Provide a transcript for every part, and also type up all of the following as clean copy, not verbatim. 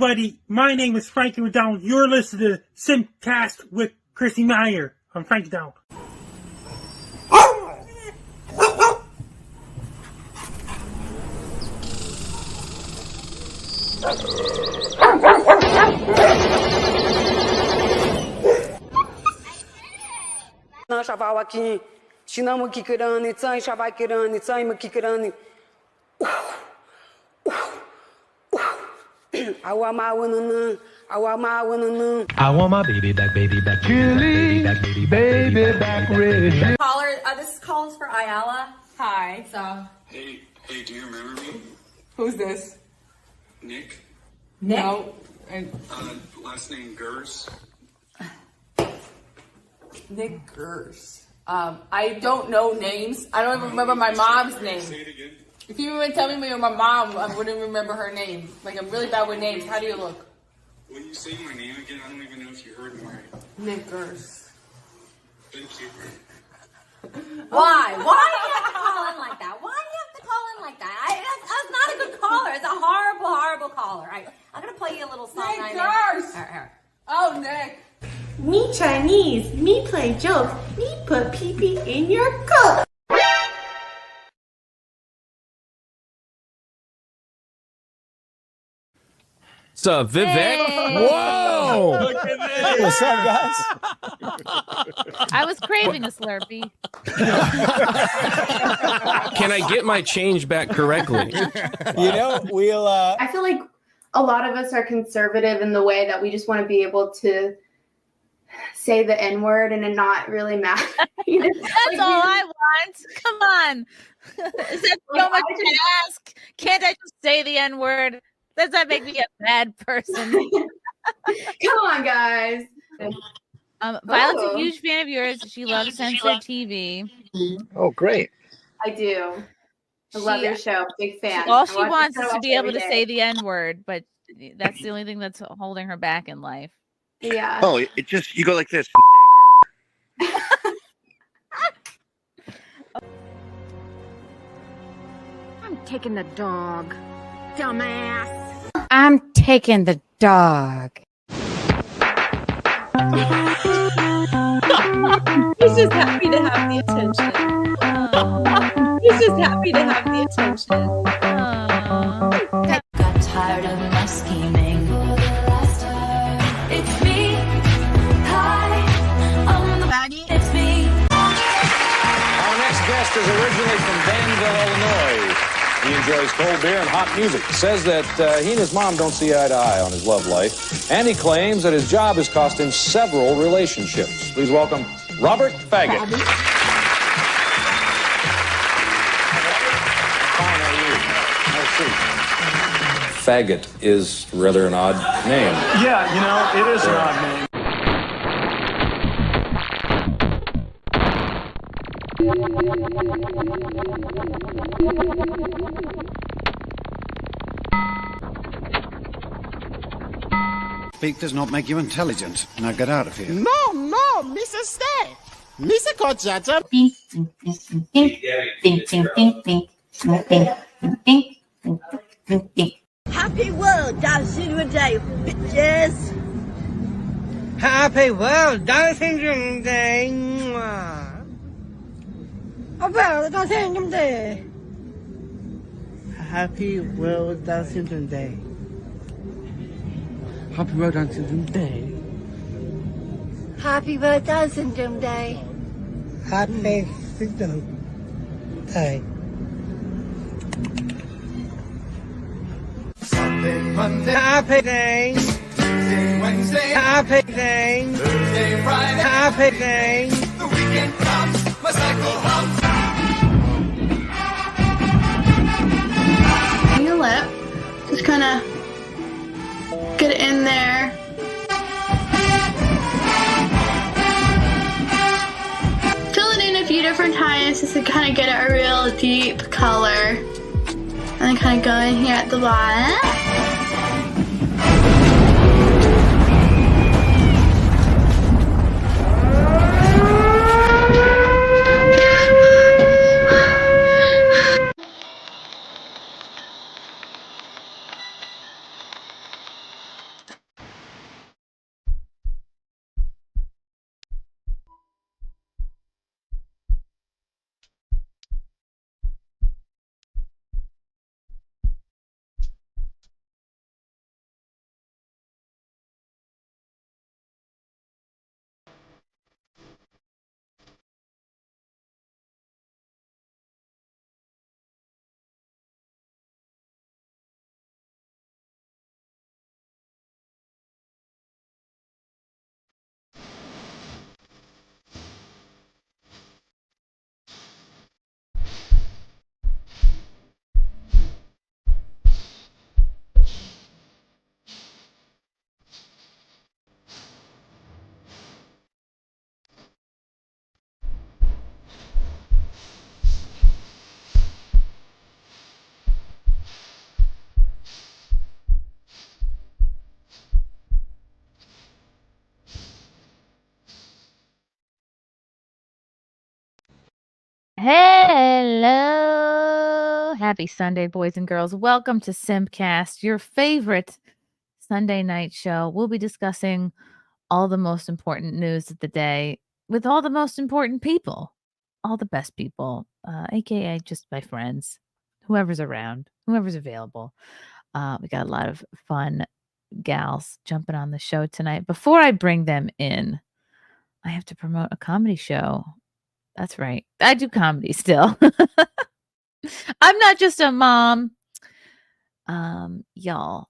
everybody. My name is Frankie McDonald. You're listening to SimpCast with Chrissie Mayr. I'm Frankie McDonald. I want my baby back, chilly, baby back, ready. Caller, this is calls for Ayala. Hi. So. Hey, do you remember me? Who's this? Nick. No. Last name Gers. Nick Gers. I don't know names. I don't even remember my mom's name. Say it again. If you even tell me you're my mom, I wouldn't remember her name. Like, I'm really bad with names. How do you look? When you say my name again, I don't even know if you heard me right. Nick Gers. Thank you. Why? Why do you have to call in like that? Why do you have to call in like that? That's not a good caller. It's a horrible, horrible caller. I'm going to play you a little song. Nick Gers! Oh, Nick. Me Chinese, me play jokes, me put pee-pee in your coat. What's up, Vivek? Hey. Whoa! Look at this. Hey, what's up, guys? I was craving a Slurpee. Can I get my change back correctly? You know, we'll. I feel like a lot of us are conservative in the way that we just want to be able to say the N-word and it not really matter. That's all I want. Come on. Is that so much to ask? Can't I just say the N-word? Does that make me a bad person? Come on, guys. Violet's a huge fan of yours. She loves censored TV. Oh, great. I do. I love your show. Big fan. All she wants is to be able to say the N-word, but that's the only thing that's holding her back in life. Yeah. Oh, it just, you go like this. I'm taking the dog, dumbass. I'm taking the dog. He's just happy to have the attention. He's just happy to have the attention. Got tired of my scheming. It's me. Hi, I'm the baggy. It's me. Our next guest is originally from Danville, Illinois. He enjoys cold beer and hot music. Says that he and his mom don't see eye to eye on his love life. And he claims that his job has cost him several relationships. Please welcome Robert Faggot. Fine, how are you? Faggot is rather an odd name. Yeah, you know, it is an odd name. Speak does not make you intelligent. Now get out of here. No, Mrs. Stay. Mr. Kochata. Happy World Down Syndrome Day, bitches. Happy World Down Syndrome Day. World Down Syndrome Day. Happy World Down Syndrome Day. Happy World Down Syndrome Day. Happy World Down Syndrome Day. Happy Syndrome Day. Sunday, Monday, happy day. Tuesday, Wednesday, happy day. Thursday, Friday, happy day. The weekend comes, my cycle hums. Your lip. Just kind of get it in there. Fill it in a few different times just to kind of get a real deep color. And then kind of go in here at the bottom. Hello. Happy Sunday, boys and girls. Welcome to SimpCast, your favorite Sunday night show. We'll be discussing all the most important news of the day with all the most important people, all the best people, aka just my friends, whoever's around, whoever's available. We got a lot of fun gals jumping on the show tonight. Before I bring them in, I have to promote a comedy show. That's right. I do comedy still. I'm not just a mom. Y'all,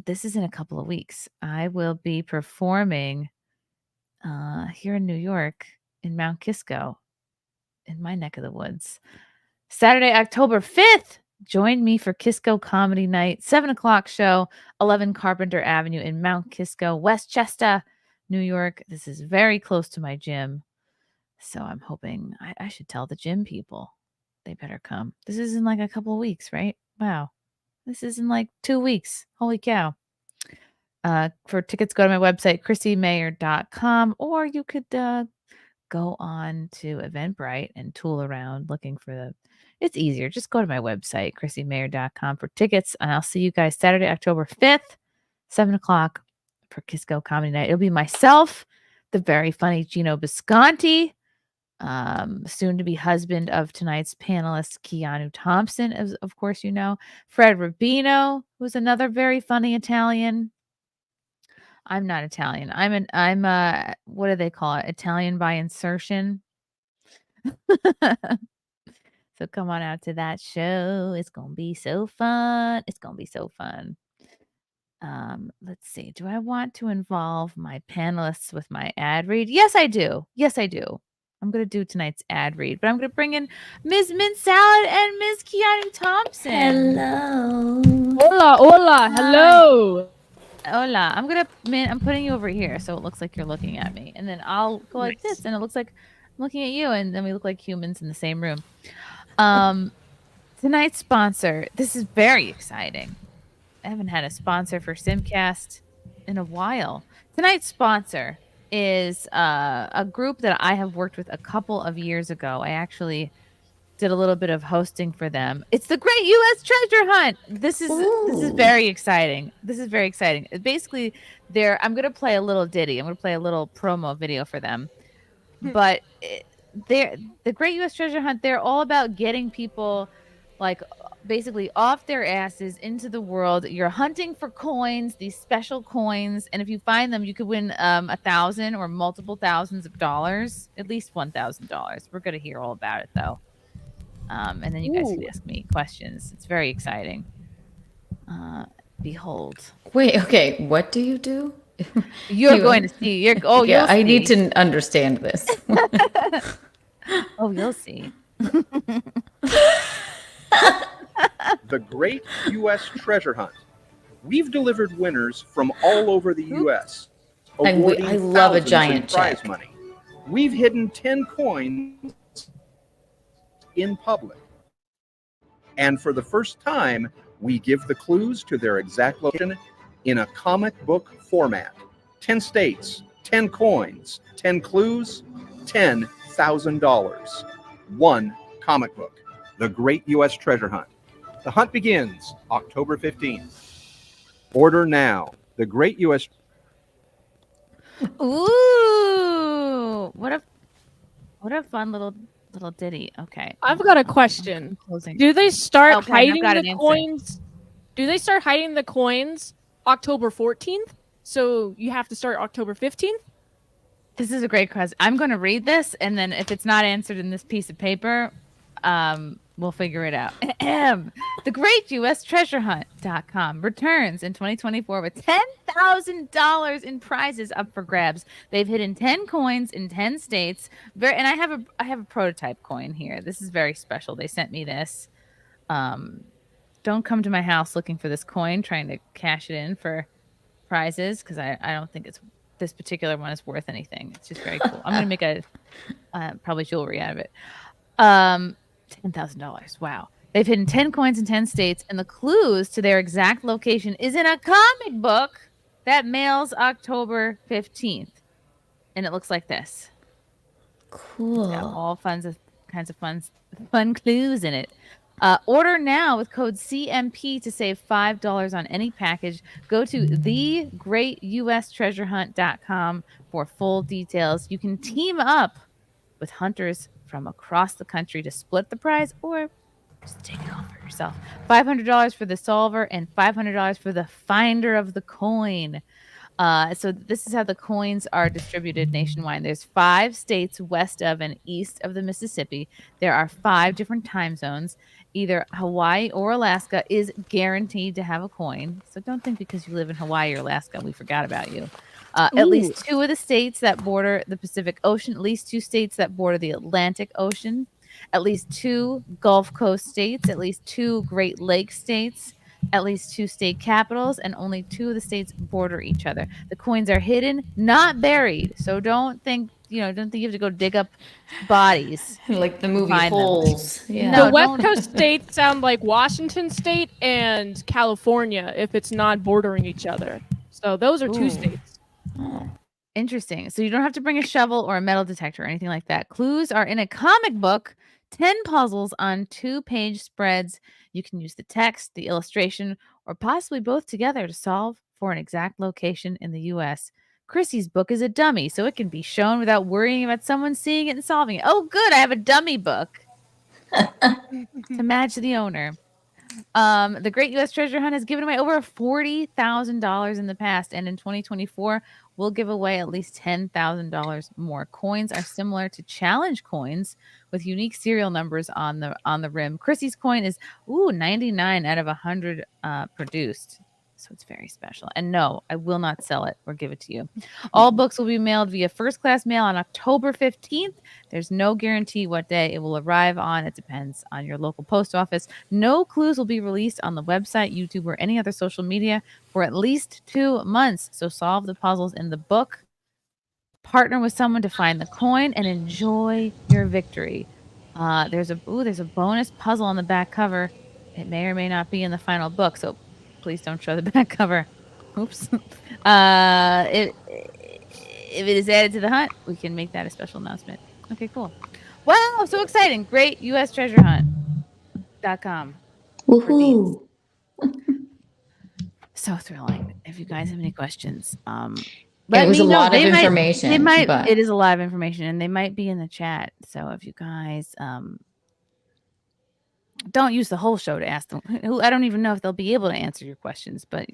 this is in a couple of weeks. I will be performing here in New York in Mount Kisco, in my neck of the woods. Saturday, October 5th. Join me for Kisco Comedy Night, 7 o'clock show, 11 Carpenter Avenue in Mount Kisco, Westchester, New York. This is very close to my gym. So I'm hoping I should tell the gym people they better come. This is in like a couple of weeks, right? Wow. This is in like 2 weeks. Holy cow. For tickets, go to my website, chrissiemayr.com, or you could go on to Eventbrite and tool around looking for it's easier. Just go to my website, chrissiemayr.com for tickets. And I'll see you guys Saturday, October 5th, 7 o'clock for Kisco Comedy Night. It'll be myself, the very funny Gino Bisconti, soon to be husband of tonight's panelist Keanu Thompson, as of course you know, Fred Rubino, who's another very funny Italian. I'm not Italian. I'm what do they call it? Italian by insertion. So come on out to that show. It's gonna be so fun. It's gonna be so fun. Let's see. Do I want to involve my panelists with my ad read? Yes, I do. Yes, I do. I'm going to do tonight's ad read, but I'm going to bring in Ms. Mint Salad and Ms. Keanu Thompson. Hello. Hola, hola, hello. Hola. I'm putting you over here so it looks like you're looking at me. And then I'll go like this and it looks like I'm looking at you and then we look like humans in the same room. Tonight's sponsor, this is very exciting. I haven't had a sponsor for SimpCast in a while. Tonight's sponsor is a group that I have worked with a couple of years ago. I actually did a little bit of hosting for them. It's the Great U.S. Treasure Hunt. This is very exciting. This is very exciting. Basically, I'm going to play a little ditty. I'm going to play a little promo video for them. But the Great U.S. Treasure Hunt, they're all about getting people like basically off their asses into the world. You're hunting for coins, these special coins, and if you find them, you could win $1,000 or multiple thousands of dollars, at least $1,000. We're going to hear all about it though, and then you guys can ask me questions. It's very exciting. Behold. Wait, okay, what do you do? You're going to see. Yeah, you'll I see. need to understand this. Oh, you'll see. The Great U.S. Treasure Hunt. We've delivered winners from all over the U.S. And I love a giant prize check. Money. We've hidden 10 coins in public. And for the first time, we give the clues to their exact location in a comic book format. 10 states, 10 coins, 10 clues, $10,000. One comic book. The Great U.S. Treasure Hunt. The hunt begins October 15th. Order now. The Great U.S. Ooh, what a fun little ditty. Okay, I've got a question. Do they start hiding the coins? Do they start hiding the coins October 14th? So you have to start October 15th? This is a great question. I'm going to read this, and then if it's not answered in this piece of paper, we'll figure it out. The Great U.S. Treasure Hunt.com returns in 2024 with $10,000 in prizes up for grabs. They've hidden 10 coins in 10 states. And I have a prototype coin here. This is very special. They sent me this. Don't come to my house looking for this coin, trying to cash it in for prizes, because I don't think this particular one is worth anything. It's just very cool. I'm going to make a probably jewelry out of it. $10,000. Wow. They've hidden 10 coins in 10 states, and the clues to their exact location is in a comic book that mails October 15th. And it looks like this. Cool. It's got all kinds of fun clues in it. Order now with code CMP to save $5 on any package. Go to thegreatustreasurehunt.com for full details. You can team up with hunters from across the country to split the prize or just take it all for yourself. $500 for the solver and $500 for the finder of the coin. So this is how the coins are distributed nationwide. There's 5 states west of and east of the Mississippi. There are 5 different time zones. Either Hawaii or Alaska is guaranteed to have a coin. So don't think because you live in Hawaii or Alaska, we forgot about you. At least 2 of the states that border the Pacific Ocean, at least 2 states that border the Atlantic Ocean, at least 2 Gulf Coast states, at least 2 Great Lakes states, at least 2 state capitals, and only 2 of the states border each other. The coins are hidden, not buried. So don't think you have to go dig up bodies. Like the movie Find them. Holes. Yeah. No, The West don't- Coast states sound like Washington State and California if it's not bordering each other. So those are 2 Ooh. states. Interesting. So you don't have to bring a shovel or a metal detector or anything like that. Clues are in a comic book, 10 puzzles on 2-page spreads. You can use the text, the illustration, or possibly both together to solve for an exact location in the U.S. Chrissie's book is a dummy, so it can be shown without worrying about someone seeing it and solving it. Oh, good. I have a dummy book to match the owner. The Great U.S. Treasure Hunt has given away over $40,000 in the past, and in 2024, we'll give away at least $10,000 more. Coins are similar to challenge coins with unique serial numbers on the rim. Chrissie's coin is 99 out of 100 produced. So it's very special. And no, I will not sell it or give it to you. All books will be mailed via first class mail on October 15th. There's no guarantee what day it will arrive on. It depends on your local post office. No clues will be released on the website, YouTube, or any other social media for at least 2 months. So solve the puzzles in the book, partner with someone to find the coin, and enjoy your victory. There's a bonus puzzle on the back cover. It may or may not be in the final book, so please don't show the back cover. Oops. If it is added to the hunt, we can make that a special announcement. Okay, cool. Wow, so exciting. Great US Treasure Hunt.com. Woohoo. So thrilling. If you guys have any questions, It was a lot of information. It is a lot of information, and they might be in the chat. So if you guys don't use the whole show to ask them. I don't even know if they'll be able to answer your questions, but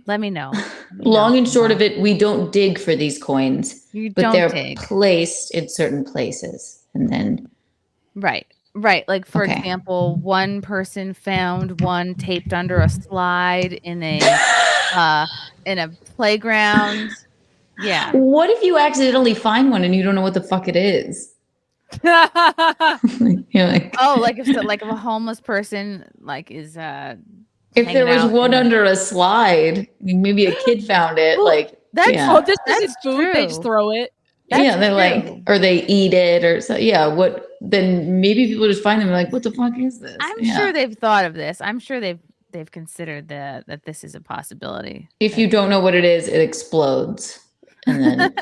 let me know. Long and short of it, we don't dig for these coins, but they're dig. placed in certain places, and then right. Like for example, one person found one taped under a slide in a playground. Yeah. What if you accidentally find one and you don't know what the fuck it is? You're like, if a homeless person is if there was one under a slide, maybe a kid found it. This is food. True. They just throw it. They're true. or they eat it, or so. Yeah, what? Then maybe people just find them and like, what the fuck is this? I'm sure they've thought of this. I'm sure they've considered that this is a possibility. If you don't know what it is, it explodes, and then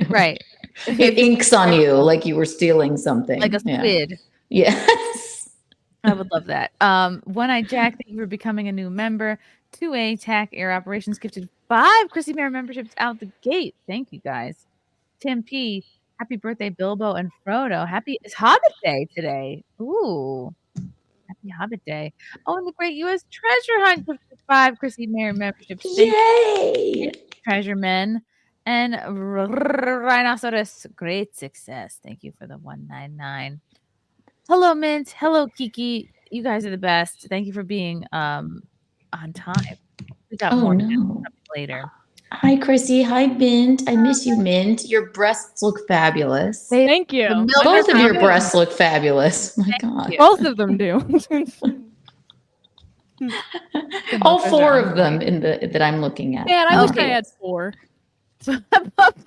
right. It inks on you like you were stealing something. Like a squid. Yes. I would love that. One-Eyed Jack, thank you for becoming a new member. 2A TAC Air Operations gifted 5 Chrissy Mayr memberships out the gate. Thank you, guys. Tim P, happy birthday, Bilbo and Frodo. It's Hobbit Day today. Ooh. Happy Hobbit Day. Oh, and the Great U.S. Treasure Hunt gifted 5 Chrissy Mayr memberships. Yay! Treasure Men. And Rhinoceros, great success. Thank you for the 199. Hello, Mint. Hello, Kiki. You guys are the best. Thank you for being on time. We got more later. Hi, Chrissy. Hi, Mint. I miss you, Mint. Your breasts look fabulous. Thank you. Both of your breasts look fabulous. My God. Both of them do. All 4 of them that I'm looking at. Man, I wish I had 4.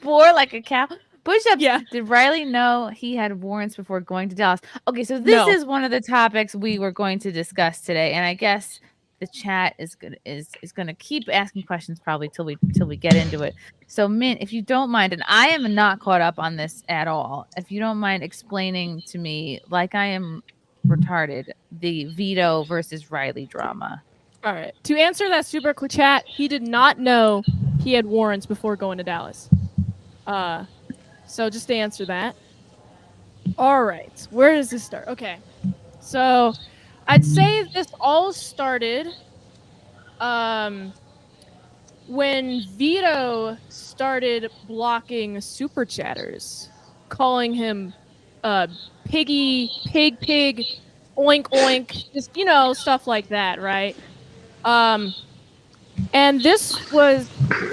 4 like a cow. Push-ups. Yeah. Did Riley know he had warrants before going to Dallas? Okay, so this is one of the topics we were going to discuss today, and I guess the chat is gonna keep asking questions probably till we get into it. So Mint, if you don't mind, and I am not caught up on this at all, if you don't mind explaining to me, like I am retarded, the Vito versus Riley drama. All right. To answer that super chat, he did not know he had warrants before going to Dallas. So just to answer that. All right. Where does this start? Okay. So I'd say this all started when Vito started blocking super chatters, calling him piggy, pig, oink, oink, just, stuff like that, right? And this was,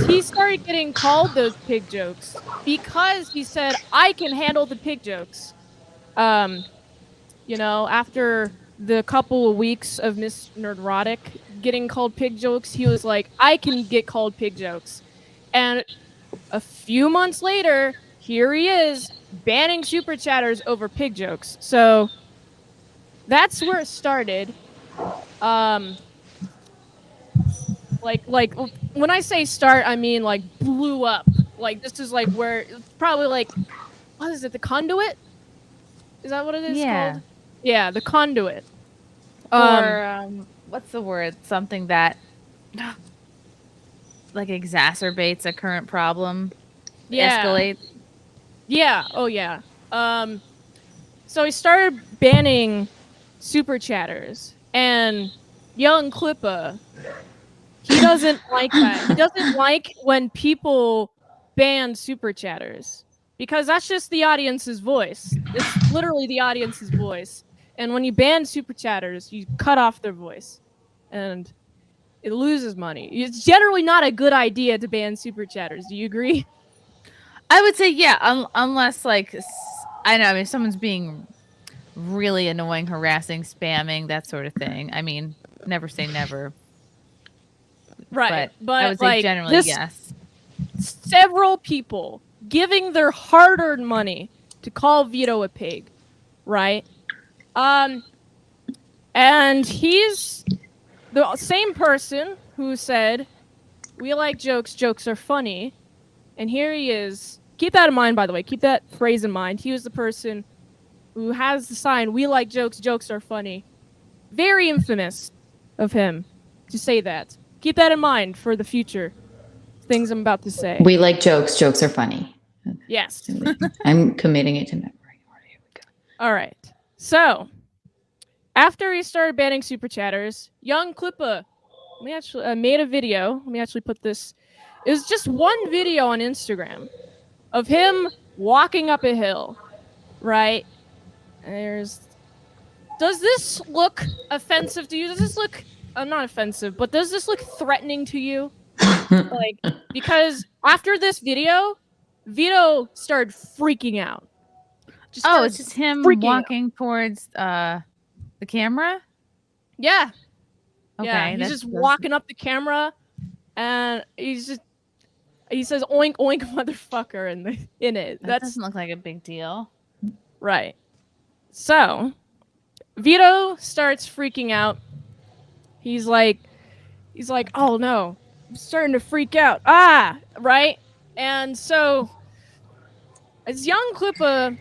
he started getting called those pig jokes because he said, I can handle the pig jokes. After the couple of weeks of Miss Nerdrotic getting called pig jokes, he was like, I can get called pig jokes. And a few months later, here he is banning super chatters over pig jokes. So that's where it started. Like when I say start, I mean like blew up. Like this is like where it's probably like, what is it? The conduit? Is that what it is called? Yeah, the conduit. Or what's the word? Something that like exacerbates a current problem. Yeah. Escalates. Yeah. Oh yeah. So he started banning super chatters, and young Klippa, he doesn't like that. He doesn't like when people ban super chatters because that's just the audience's voice. It's literally the audience's voice. And when you ban super chatters, you cut off their voice, and it loses money. It's generally not a good idea to ban super chatters. Do you agree? I would say yeah, unless like I know, I mean, someone's being really annoying, harassing, spamming, that sort of thing. I mean, never say never. Right, but I would say like, generally yes. Several people giving their hard-earned money to call Vito a pig, right? And he's the same person who said, we like jokes, jokes are funny. And here he is. Keep that in mind, by the way. Keep that phrase in mind. He was the person who has the sign, we like jokes, jokes are funny. Very infamous of him to say that. Keep that in mind for the future things I'm about to say. We like jokes, jokes are funny. Yes. I'm committing it to memory. Here we go. All right. So, after he started banning super chatters, young Klippa made a video. Let me actually put this. It was just one video on Instagram of him walking up a hill, right? Does this look offensive to you? Does this look, not offensive, but does this look threatening to you? Like, because after this video, Vito started freaking out. It's just him walking towards the camera? Yeah. Okay. Yeah, he's just walking up the camera, and he says "oink oink, motherfucker" in it. That doesn't look like a big deal, right? So, Vito starts freaking out. He's like, "Oh no, I'm starting to freak out." Right? And so, as young Klippa,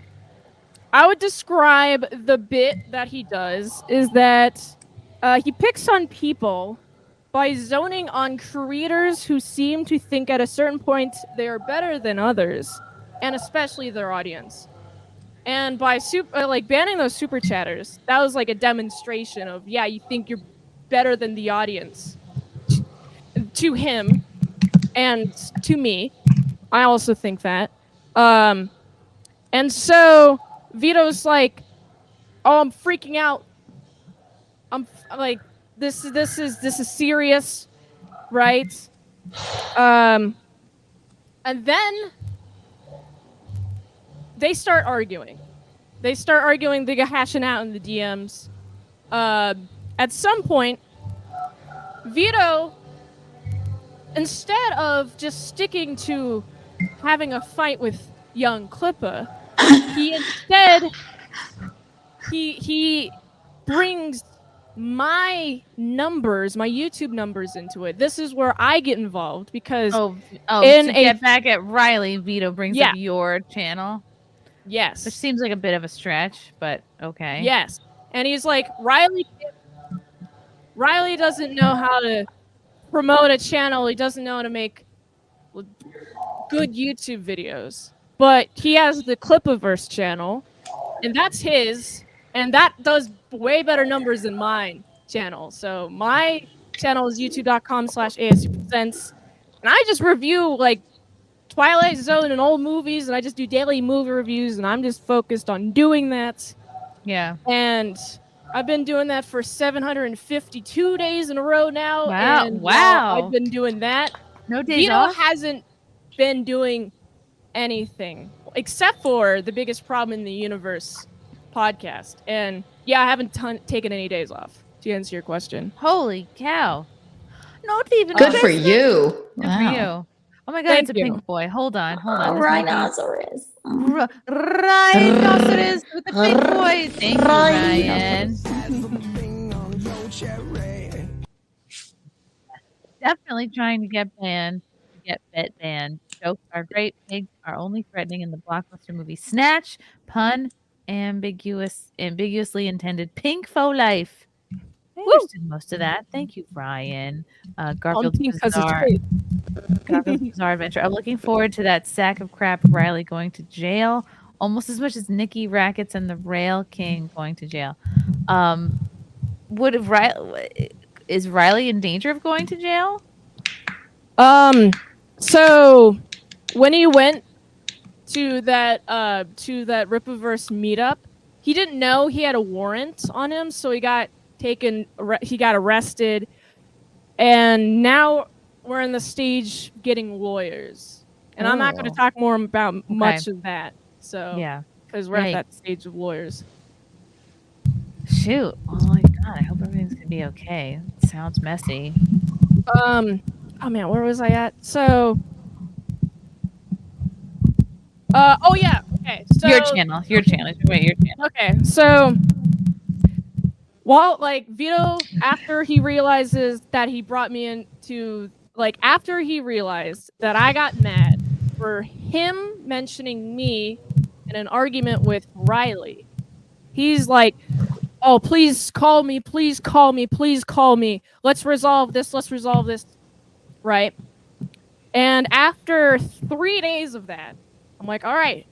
I would describe the bit that he does is that he picks on people by zoning on creators who seem to think at a certain point they are better than others, and especially their audience. And by banning those super chatters, that was like a demonstration of, yeah, you think you're better than the audience. To him, and to me, I also think that. And so Vito's like, "Oh, I'm freaking out. I'm like, this is serious, right?" And then they start arguing. They get hashing out in the DMs. At some point, Vito, instead of just sticking to having a fight with young Klippa, he instead he brings my numbers, my YouTube numbers into it. This is where I get involved because to in get back at Riley, Vito brings Yeah. up your channel. Yes. Which seems like a bit of a stretch, but okay. Yes. And he's like, Riley doesn't know how to promote a channel. He doesn't know how to make good YouTube videos. But he has the Clipaverse channel, and that's his, and that does way better numbers than my channel. So my channel is youtube.com/ASUpresents, and I just review like Twilight Zone and old movies, and I just do daily movie reviews, and I'm just focused on doing that. Yeah. And I've been doing that for 752 days in a row now. Wow. And Wow. I've been doing that. No days Vito off? hasn't been doing anything except for the biggest problem in the universe podcast. And yeah, I haven't taken any days off, to answer your question. Holy cow. Not even Good for you. Good Wow. for you. Oh my god, Thank it's a you. pink boy. Hold on. This might be- Rhinoceros. Rhinoceros with the pink boy. Thank you, Ryan. Definitely trying to get banned. Get banned. Jokes are great. Pigs are only threatening in the blockbuster movie Snatch. Pun. Ambiguously intended. Pink faux life. I understood most of that. Thank you, Brian. Garfield's Bizarre Adventure. I'm looking forward to that sack of crap Riley going to jail almost as much as Nikki Rackets and the Rail King going to jail. Is Riley in danger of going to jail? So when he went to that Rippaverse meetup, he didn't know he had a warrant on him, so he got arrested, and now we're in the stage getting lawyers. And I'm not going to talk more about much of that. So yeah, because we're at that stage of lawyers. Shoot! Oh my god! I hope everything's gonna be okay. It sounds messy. Oh man, where was I at? So. Oh yeah. Okay. So Your channel. Wait, your channel. Okay. So. Well, like Vito, after he realizes that he brought me into, like, after he realized that I got mad for him mentioning me in an argument with Riley, he's like, oh, please call me, please call me, please call me. Let's resolve this, right? And after 3 days of that, I'm like, all right,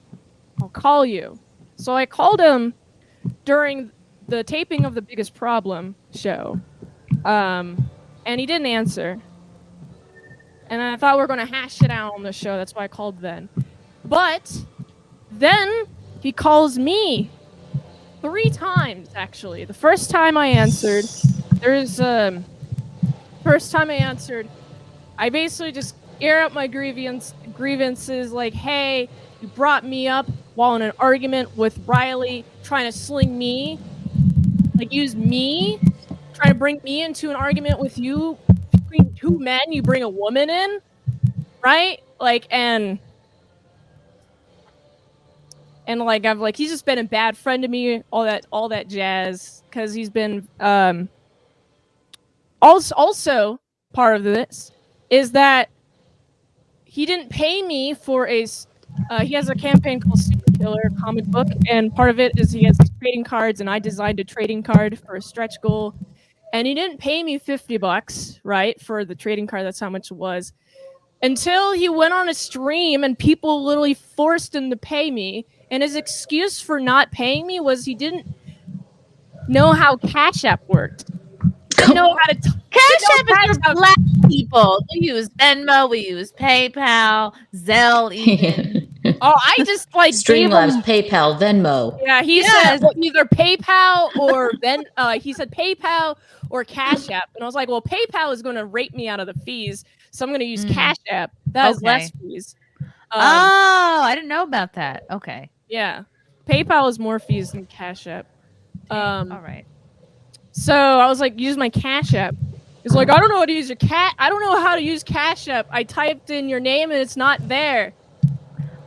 I'll call you. So I called him during the taping of the Biggest Problem show, and he didn't answer. And I thought we were going to hash it out on the show. That's why I called then. But then he calls me 3 times, actually. The first time I answered, I basically just air out my grievances like, hey, you brought me up while in an argument with Riley, trying to sling me. Like, use me, trying to bring me into an argument with you. Between 2 men, you bring a woman in, right? Like, and like, I've like, he's just been a bad friend to me, all that jazz, because he's been, also part of this is that he didn't pay me for he has a campaign called Super Killer comic book, and part of it is he has these trading cards, and I designed a trading card for a stretch goal, and he didn't pay me $50, right, for the trading card. That's how much it was, until he went on a stream and people literally forced him to pay me, and his excuse for not paying me was he didn't know how Cash App worked. Didn't know how to Cash App is for black people. We use Venmo, we use PayPal, Zelle, even. Oh, I just like Streamlabs, PayPal, Venmo. Yeah, he said either PayPal or he said PayPal or Cash App, and I was like, well, PayPal is going to rate me out of the fees, so I'm going to use Cash App. That has less fees. I didn't know about that. Okay. Yeah, PayPal is more fees than Cash App. All right. So I was like, use my Cash App. He's like, I don't know how to use I don't know how to use Cash App. I typed in your name and it's not there.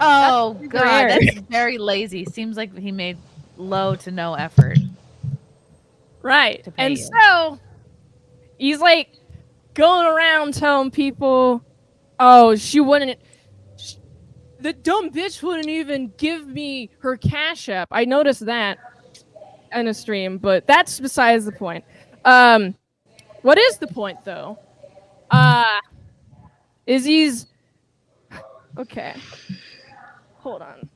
Oh god, that's very lazy. Seems like he made low to no effort. Right. to pay And you. so he's like going around telling people, oh, the dumb bitch wouldn't even give me her Cash App. I noticed that in a stream, but that's besides the point. What is the point though? Is he's okay. Hold on.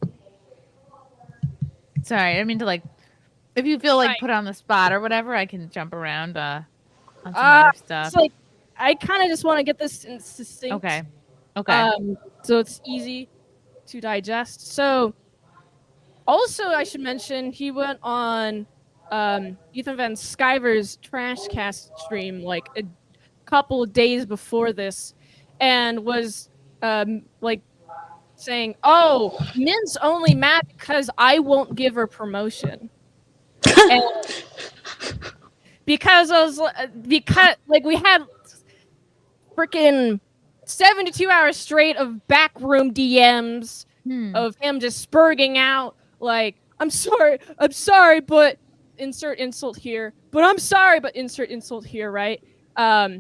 Sorry, I didn't mean to like. If you feel like Right. put on the spot or whatever, I can jump around on some other stuff. It's like I kind of just want to get this in succinct. Okay. Okay. So it's easy to digest. So, also I should mention he went on Ethan Van Sciver's Trash Cast stream like a couple of days before this, and was like saying, "Oh, Min's only mad because I won't give her promotion." And because we had freaking 72 hours straight of backroom DMs of him just spurging out like, I'm sorry, but insert insult here. But I'm sorry, but insert insult here, right? But I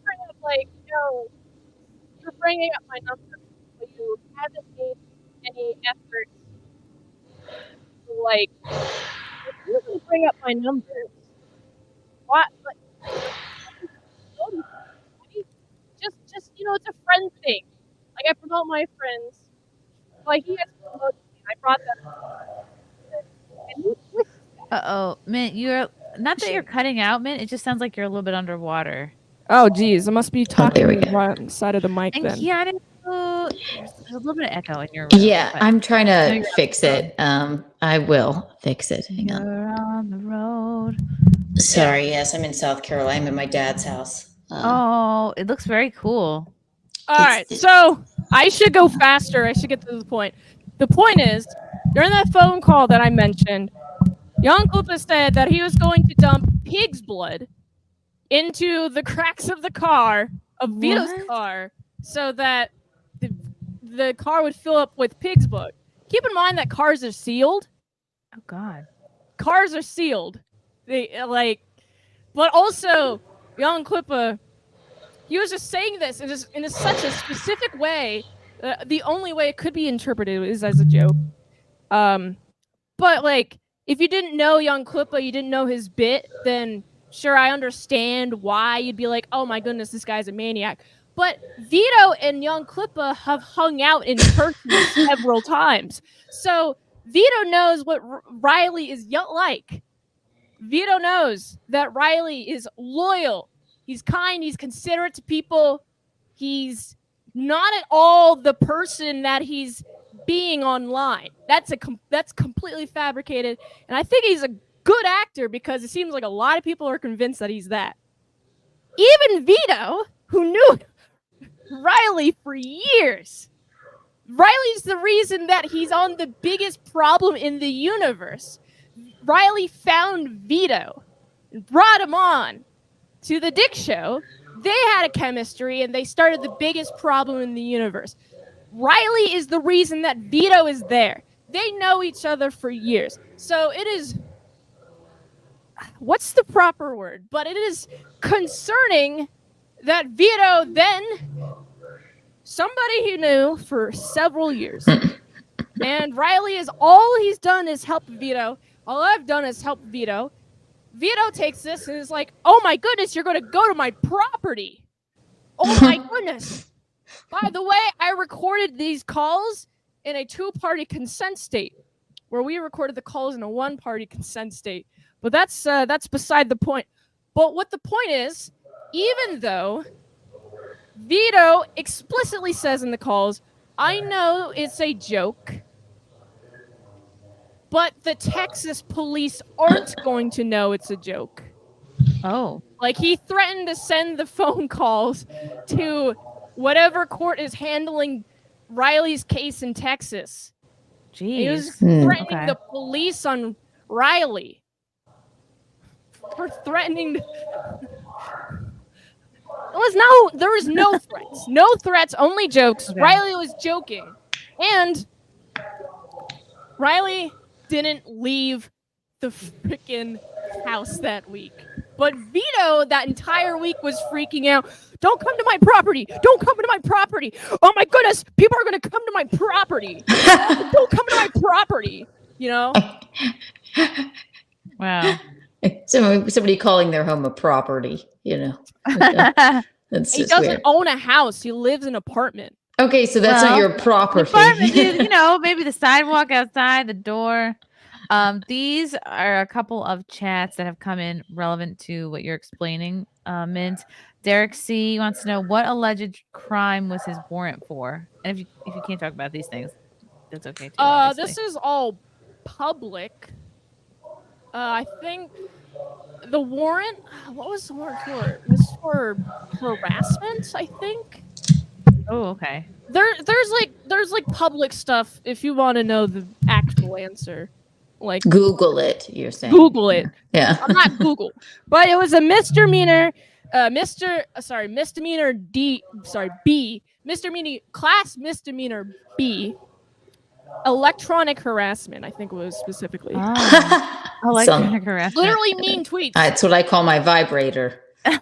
bring up like, you're bringing up my number, but you haven't made any effort to like really bring up my numbers. What? Like, just it's a friend thing. Like I promote my friends. Like he has promoted me. I brought that. Mint, you're not that you're cutting out, Mint. It just sounds like you're a little bit underwater. Oh, geez, I must be talking to the right side of the mic And then. Keanu, there's a little bit of echo in your. Yeah, but- I'm trying to fix it. I will fix it. Hang on. You're on the road. Sorry, yes, I'm in South Carolina. I'm at my dad's house. Oh, it looks very cool. All right, so I should go faster. I should get to the point. The point is, during that phone call that I mentioned, Young Koopa said that he was going to dump pig's blood into the cracks of the car, of Vito's car, so that the car would fill up with pig's blood. Keep in mind that cars are sealed. Oh, God. Cars are sealed. They but also Young Koopa, he was just saying this in such a specific way. The only way it could be interpreted is as a joke. But like, if you didn't know Young Koopa, you didn't know his bit, then sure, I understand why you'd be like, oh my goodness, this guy's a maniac. But Vito and Young Koopa have hung out in person several times. So Vito knows what Riley is like. Vito knows that Riley is loyal. He's kind. He's considerate to people. He's not at all the person that he's being online. That's completely fabricated. And I think he's a good actor because it seems like a lot of people are convinced that he's that. Even Vito, who knew Riley for years. Riley's the reason that he's on the biggest problem in the universe. Riley found Vito and brought him on to the Dick Show. They had a chemistry and they started the biggest problem in the universe. Riley is the reason that Vito is there. They know each other for years. So it is... What's the proper word? But it is concerning that Vito then... Somebody he knew for several years. And Riley is... All he's done is help Vito. All I've done is help Vito. Vito takes this and is like, oh my goodness, you're going to go to my property. Oh my goodness. By the way, I recorded these calls in a 2-party consent state, where we recorded the calls in a 1-party consent state. But that's beside the point. But what the point is, even though Vito explicitly says in the calls, I know it's a joke, but the Texas police aren't going to know it's a joke. Oh. Like, he threatened to send the phone calls to whatever court is handling Riley's case in Texas. Jeez. He was threatening the police on Riley for threatening. There was no threats. No threats, only jokes. Okay. Riley was joking. And Riley didn't leave the freaking house that week. But Vito, that entire week, was freaking out. Don't come to my property. Don't come to my property. Oh my goodness, people are going to come to my property. Don't come to my property. You know? Wow. Somebody calling their home a property, you know. That's He just doesn't weird. own a house. He lives in an apartment. Okay, so that's not your property. Apartment is, you know, maybe the sidewalk outside, the door. These are a couple of chats that have come in relevant to what you're explaining, Mint. Derek C wants to know what alleged crime was his warrant for, and if you can't talk about these things, that's okay too. Obviously. This is all public. I think the warrant. What was the warrant for? This is for harassment, I think. Oh, okay. There's like public stuff if you want to know the actual answer. Like Google it, you're saying. Google it. Yeah. I'm not Google. But it was a misdemeanor, class misdemeanor B. Electronic harassment, I think it was specifically. Electronic harassment. Literally mean tweets. That's what I call my vibrator. Good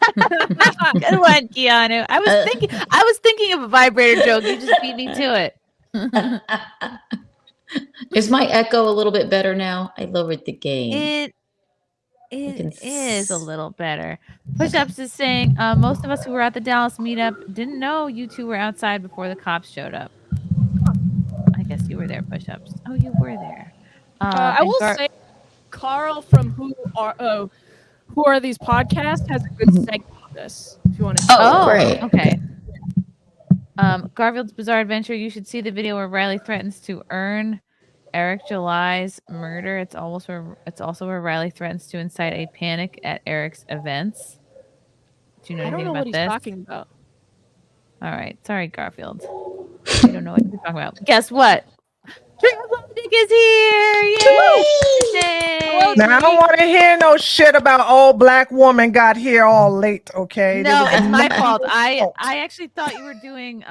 one, Keanu. I was thinking of a vibrator joke. You just beat me to it. Is my echo a little bit better now? I lowered the gain. It is a little better. Push-ups is saying most of us who were at the Dallas meetup didn't know you two were outside before the cops showed up. I guess you were there, Push-ups. Oh, you were there. I will say, Carl from Who Are These Podcasts has a good segment on this. If you want to. Oh, great. Okay. Garfield's Bizarre Adventure. You should see the video where Riley threatens to earn Eric July's murder. It's also where Riley threatens to incite a panic at Eric's events. Do you know anything about this? I don't know what he's talking about. All right. Sorry, Garfield. You don't know what you're talking about. Guess what? Dick is here! Yay! Now I don't want to hear no shit about old black woman got here all late. Okay, No, it's my fault. I actually thought you were doing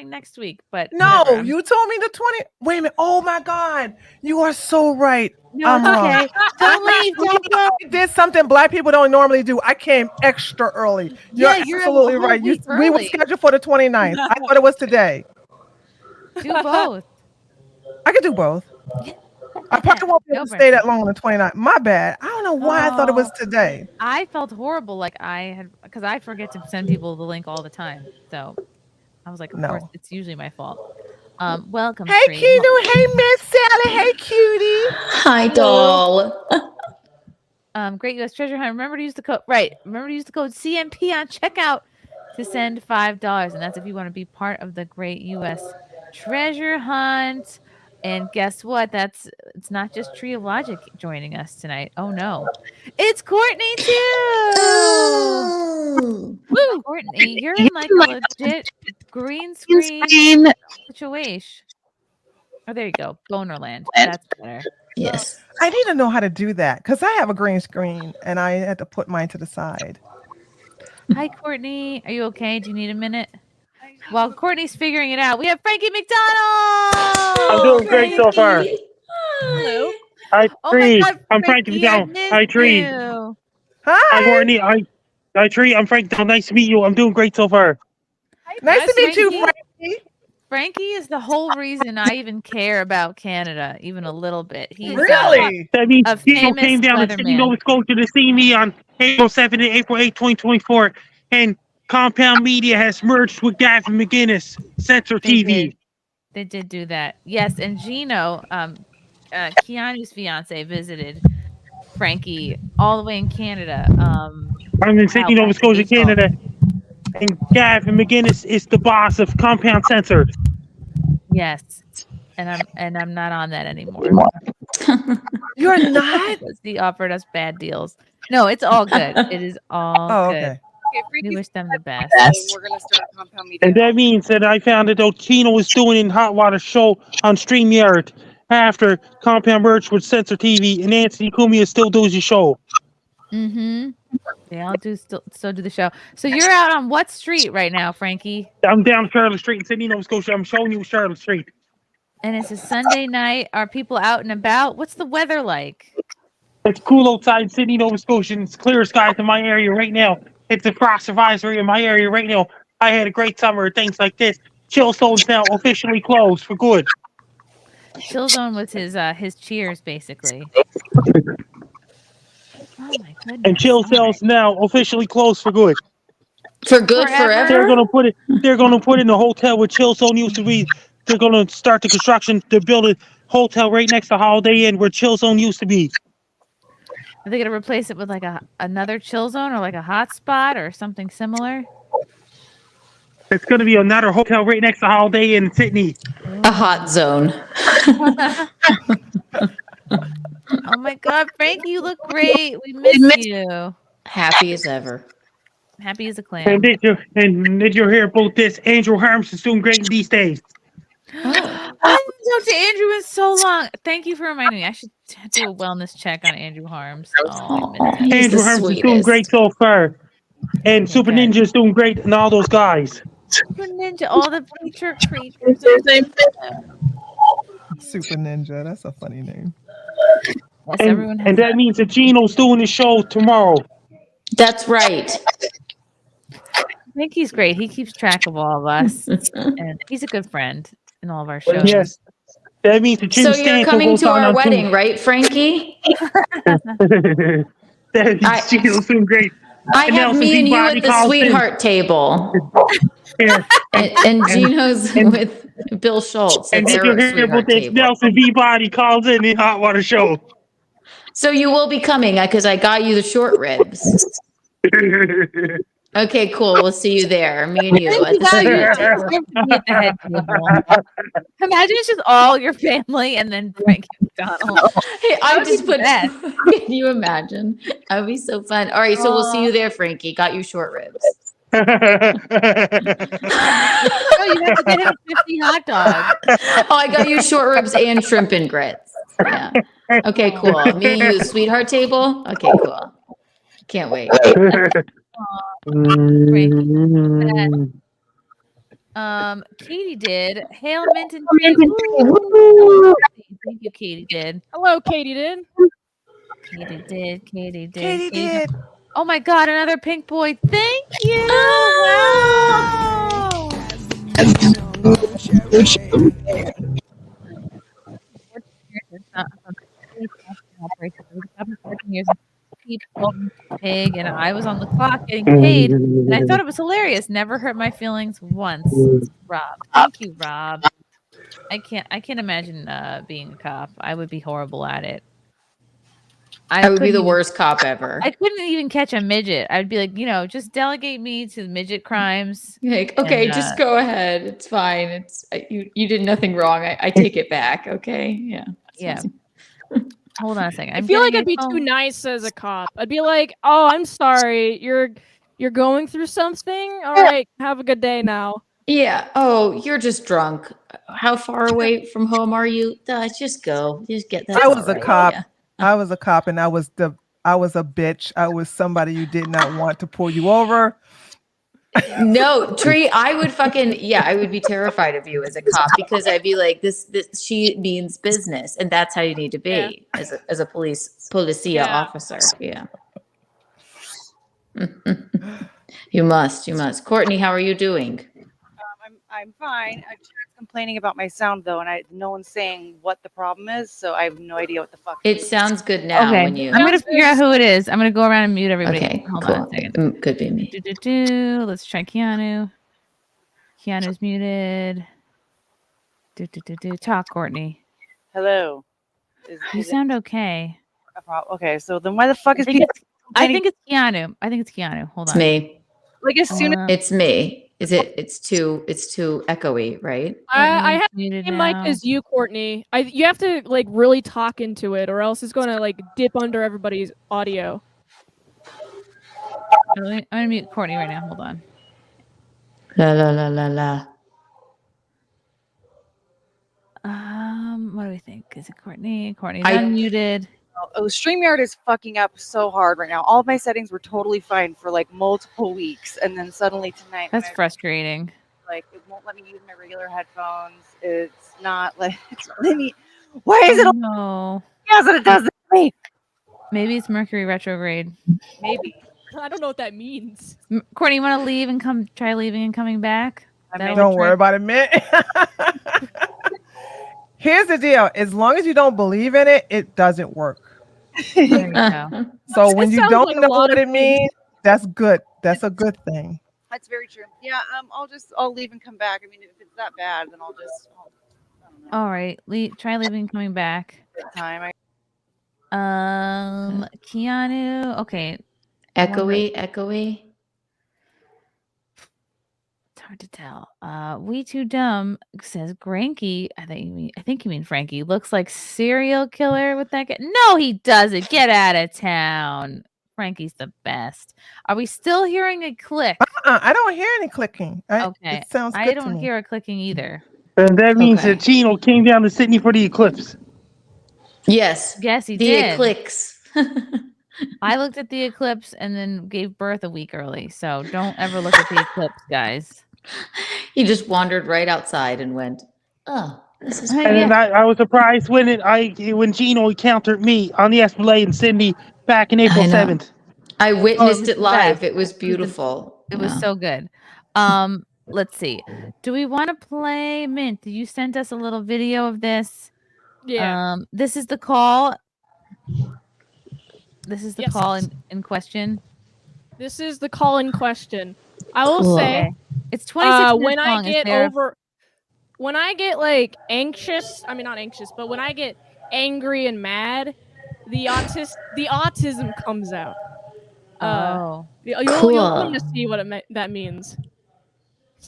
next week, but no, whatever. you told me the 20. Wait a minute. Oh my God, you are so right. No, I'm wrong. okay. Don't leave. Don't go. I did something black people don't normally do. I came extra early. You're absolutely a whole right. week We were early. scheduled for the 29th. I thought it was today. Do both. I could do both. I probably won't be able to stay that long on the 29th. My bad. I don't know why I thought it was today. I felt horrible, like because I forget to send people the link all the time. So I was like, of course, it's usually my fault. Welcome. Hey, Tree. Cutie. Hey, Miss Sally. Hey, Cutie. Hi, doll. Great U.S. Treasure Hunt. Remember to use the code. Right. Remember to use the code CMP on checkout to send $5, and that's if you want to be part of the Great U.S. Treasure Hunt. And guess what? It's not just Tree of Logic joining us tonight. Oh no, it's Courtney too. Woo, Courtney, you're in like a legit green screen situation. Oh, there you go, Bonerland. That's better. Yes. I need to know how to do that because I have a green screen and I had to put mine to the side. Hi, Courtney. Are you okay? Do you need a minute? While Courtney's figuring it out, we have Frankie McDonald. I'm doing great so far. Hello. Hi, Tree. God, I'm Frankie McDonald. Hi, Tree. you. Hi, Courtney. Hi, Tree. I'm Frank McDonald. Nice to meet you. I'm doing great so far. Nice to meet you, Frankie. Frankie. Frankie is the whole reason I even care about Canada, even a little bit. He's Really? That means a Vito famous came down to Sydney, weatherman. Nova Scotia to see me on April 7th and April 8th, 2024. And Compound Media has merged with Gavin McGinnis, Censor TV. They did do that. Yes, and Gino, Keanu's fiance, visited Frankie all the way in Canada. I'm in Sydney, Nova Scotia, Canada. And Gavin McGinnis is the boss of Compound Censor. Yes, and I'm not on that anymore. You're not? He offered us bad deals. No, it's all good. It is all good. Okay. We wish them the best. We're gonna start Compound Media. And that means that I found out what Chino was doing in Hot Water Show on StreamYard after Compound merged with Censor TV, and Anthony Cumia still does the show. Mm-hmm. They all do still do the show. So you're out on what street right now, Frankie? I'm down Charlotte Street in Sydney, Nova Scotia. I'm showing you Charlotte Street. And it's a Sunday night. Are people out and about? What's the weather like? It's cool outside in Sydney, Nova Scotia. And it's clear skies in my area right now. It's a frost advisory in my area right now. I had a great summer. Things like this. Chill Zone's now officially closed for good. Chill Zone was his cheers, basically. Oh my goodness! And Chill Zone's now officially closed for good. For good, forever. They're gonna put it. They're gonna put in the hotel where Chill Zone used to be. They're gonna start the construction to build a hotel right next to Holiday Inn where Chill Zone used to be. Are they gonna replace it with like another Chill Zone or like a hotspot or something similar? It's gonna be another hotel right next to Holiday Inn in Sydney. A hot zone. Oh my God, Frankie, you look great. We miss you. Happy as ever. Happy as a clam. And did you hear about this? Andrew Harms is doing great these days. I haven't talked to Andrew in so long. Thank you for reminding me. I should do a wellness check on Andrew Harms. Oh, Andrew Harms is doing great so far. And Super Ninja is doing great and all those guys. Super Ninja, all the creatures. Super Ninja. That's a funny name. Yes, and that means that Gino's doing the show tomorrow. That's right. I think he's great. He keeps track of all of us. And he's a good friend in all of our shows. Yes. That means that So you're coming to our wedding, right, Frankie? That means Gino's doing great. I have me and you at the sweetheart table. and Gino's with Bill Schultz. And did you hear about this? Nelson Peabody calls in the Hot Water Show. So you will be coming because I got you the short ribs. Okay, cool. We'll see you there. Me and you at the sweetheart table. Imagine it's just all your family and then Frankie McDonald. Hey, I just put that. Can you imagine? That would be so fun. All right, so we'll see you there, Frankie. Got you short ribs. Oh, you have to get him 50 hot dogs. Oh, I got you short ribs and shrimp and grits. Yeah. Okay, cool. Me and you, sweetheart table. Okay, cool. Can't wait. Katie did. Hail Mint and Ooh. Thank you, Katie did. Hello, Katie did. Katie did. Katie did. Oh my God, another pink boy. Thank you. Pig, and I was on the clock getting paid, and I thought it was hilarious. Never hurt my feelings once. Rob, thank you, Rob. I can't imagine being a cop. I would be horrible at it. I would be the worst cop ever. I couldn't even catch a midget. I'd be like, just delegate me to midget crimes. Like, okay, just go ahead. It's fine. It's you did nothing wrong. I take it back. Okay, yeah. Yeah. Hold on a second. I feel like I'd be too nice as a cop. I'd be like, "Oh, I'm sorry. You're going through something. All right, have a good day now." Yeah. Oh, you're just drunk. How far away from home are you? Just go. Just get that. I was a cop. Yeah. I was a cop, and I was a bitch. I was somebody you did not want to pull you over. No, Tree, I would be terrified of you as a cop because I'd be like, this she means business, and that's how you need to be as a policia officer. Yeah. You must. Courtney, how are you doing? I'm fine. I'm just complaining about my sound though, and no one's saying what the problem is, so I have no idea what the fuck. It sounds good now. Okay. When you. I'm gonna figure out who it is. I'm gonna go around and mute everybody. Okay, Hold cool. on a second. Could be me. Let's try Keanu. Keanu's muted. Talk, Courtney. Hello. You sound okay. Okay, so then why the fuck is people? I think it's Keanu. Hold on. It's me. Like as soon as it's me. Is it? It's too echoey, right? I have the same mic as you, Courtney. You have to like really talk into it, or else it's gonna like dip under everybody's audio. I'm gonna mute Courtney right now. Hold on. La la la la la. What do we think? Is it Courtney? Courtney's unmuted. Oh, StreamYard is fucking up so hard right now. All of my settings were totally fine for like multiple weeks, and then suddenly tonight, that's frustrating. Like it won't let me use my regular headphones. It's not letting me. Why is it? No. Yes, it does it to me. Maybe it's Mercury retrograde. Maybe. I don't know what that means. Courtney, you want to leave and try leaving and coming back? Don't worry about it, man. Here's the deal. As long as you don't believe in it, it doesn't work. There you go. So when you sounds don't like a know lot what of it means, that's good. That's a good thing. That's very true. Yeah, I'll leave and come back. I mean, if it's that bad, then I'll All right. Try leaving and coming back. time. Keanu. Okay. Echoey. It's hard to tell. We Too Dumb says Granky. I think you mean Frankie. Looks like serial killer with that guy. No, he doesn't. Get out of town. Frankie's the best. Are we still hearing a click? I don't hear any clicking. Okay. It sounds good I to don't me. hear a clicking either. And that means that Chino came down to Sydney for the eclipse. Yes. Yes, he the did. eclipse. I looked at the eclipse and then gave birth a week early. So don't ever look at the eclipse, guys. He just wandered right outside and went, oh, this is And then I was surprised when Gino encountered me on the Esplanade in Sydney back in April 7th. I witnessed it live. best. It was beautiful. It was so good. Let's see. Do we want to play Mint? You sent us a little video of this. Yeah. This is the call. This is the call in question. This is the call in question. I will say it's 26 when minutes long. when I get like anxious, I mean not anxious, but when I get angry and mad, the autism comes out. You'll come to see what that means.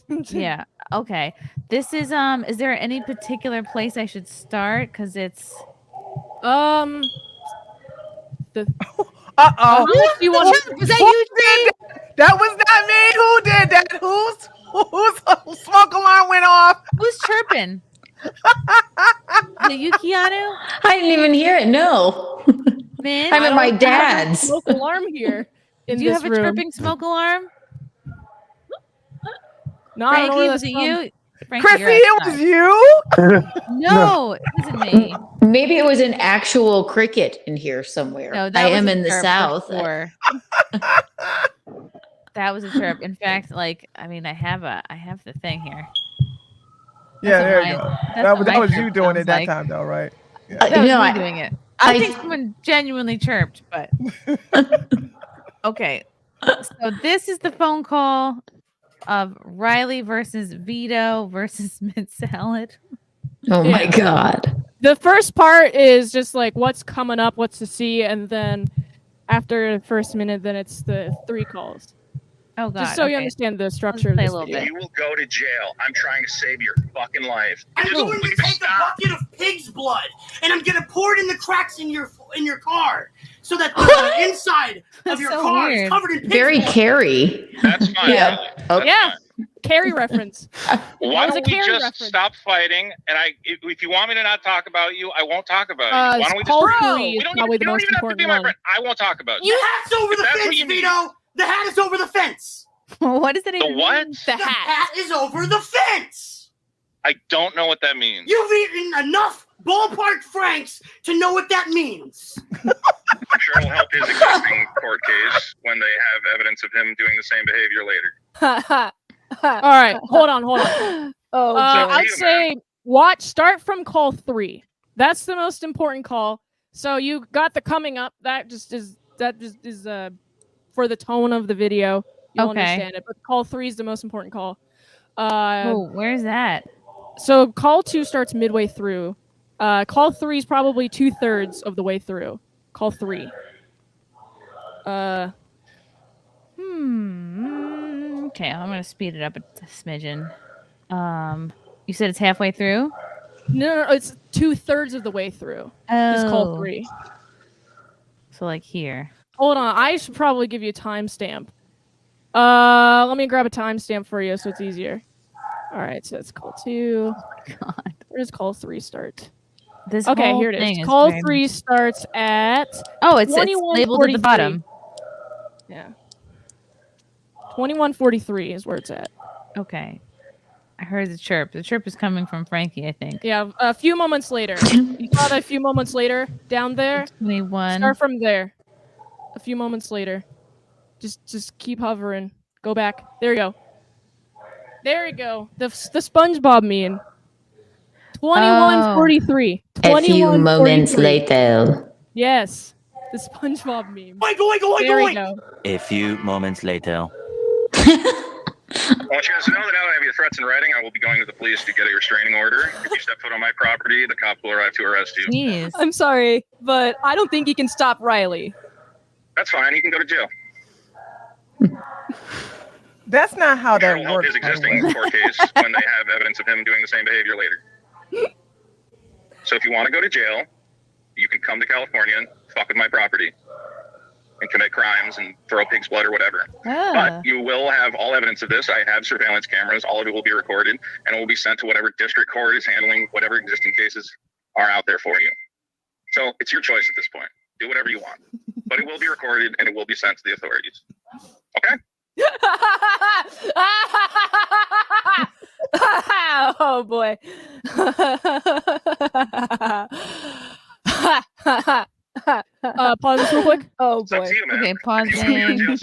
Yeah. Okay. This is there any particular place I should start? Because it's Uh-oh. You want was that you, Tree? That was not me. Who did that? Whose smoke alarm went off? Who's chirping? Is it you, Keanu? I didn't even hear it. No. Man, I'm at my dad's. Smoke alarm here. Do you have a chirping smoke alarm? No, Frankie, was it you? Frankie, Chrissie, you're it was outside. you? No, it wasn't me. Maybe it was an actual cricket in here somewhere. No, I was am a in the chirp for South. sure. That was a chirp. In fact, like, I mean, I have the thing here. Yeah, there what you go. that's That what was my you chirp doing it sounds that like. time, though, right? Yeah. That was No, me I- doing it. I I- think someone genuinely chirped, but okay. So this is the phone call of Riley versus Vito versus Mint Salad. Oh my God. The first part is just like what's coming up, what's to see, and then after the first minute, then it's the 3 calls. Oh God! Just so you okay. understand the structure of play a this little video. bit. You will go to jail. I'm trying to save your fucking life. I'm going to take a bucket of pig's blood and I'm gonna pour it in the cracks in your car so that the inside of your so car weird. is covered in pig's Very blood. Carrie. That's fine. Yeah. That's Oh. Yeah, fine. Carrie reference. Why was don't a we Carrie just reference. stop fighting? And if you want me to not talk about you, I won't talk about you. Why don't we just? call Bro, 3 we is don't probably even, the you don't most even have to important be my one. friend. I won't talk about The you. hat's over If the that's what fence, you need. Vito! The hat is over the fence! What does it The even what? mean? The The hat. hat is over the fence! I don't know what that means. You've eaten enough ballpark franks to know what that means. I'm sure it'll help his existing court case when they have evidence of him doing the same behavior later. All right, hold on. Oh, I'd Vito, say start from call 3. That's the most important call. So you got the coming up. That just is for the tone of the video. You'll Okay. understand it. But call 3 is the most important call. Oh, where's that? So call 2 starts midway through. Call 3 is probably 2/3 of the way through. Call 3. Okay, I'm gonna speed it up a smidgen. You said it's halfway through. No, it's 2/3 of the way through. It's call 3. So like here. Hold on, I should probably give you a timestamp. Let me grab a timestamp for you so it's easier. All right, so it's call 2. Oh my God. Where does call 3 start? This Okay, whole here it thing is. Call very 3 starts at it's labeled at the 21:43. bottom. Yeah. 21:43 is where it's at. Okay. I heard the chirp. The chirp is coming from Frankie, I think. Yeah, a few moments later. You saw that a few moments later down there? 21. Start from there. A few moments later. Just keep hovering. Go back. There you go. There you go. The SpongeBob meme. 21:43. A few moments later. Yes. The SpongeBob meme. Go. There we go. A few moments later. I want you guys to know that now that I have your threats in writing, I will be going to the police to get a restraining order. If you step foot on my property, the cops will arrive to arrest you. Jeez. I'm sorry, but I don't think you can stop Riley. That's fine. He can go to jail. That's not how that will help works. his existing court case when they have evidence of him doing the same behavior later. So if you want to go to jail, you can come to California and fuck with my property and commit crimes and throw pig's blood or whatever. But you will have all evidence of this. I have surveillance cameras. All of it will be recorded, and it will be sent to whatever district court is handling whatever existing cases are out there for you. So it's your choice at this point. Do whatever you want. But it will be recorded, and it will be sent to the authorities. Okay? Oh, boy. Pause this real quick. Oh, boy. You, okay, pausing.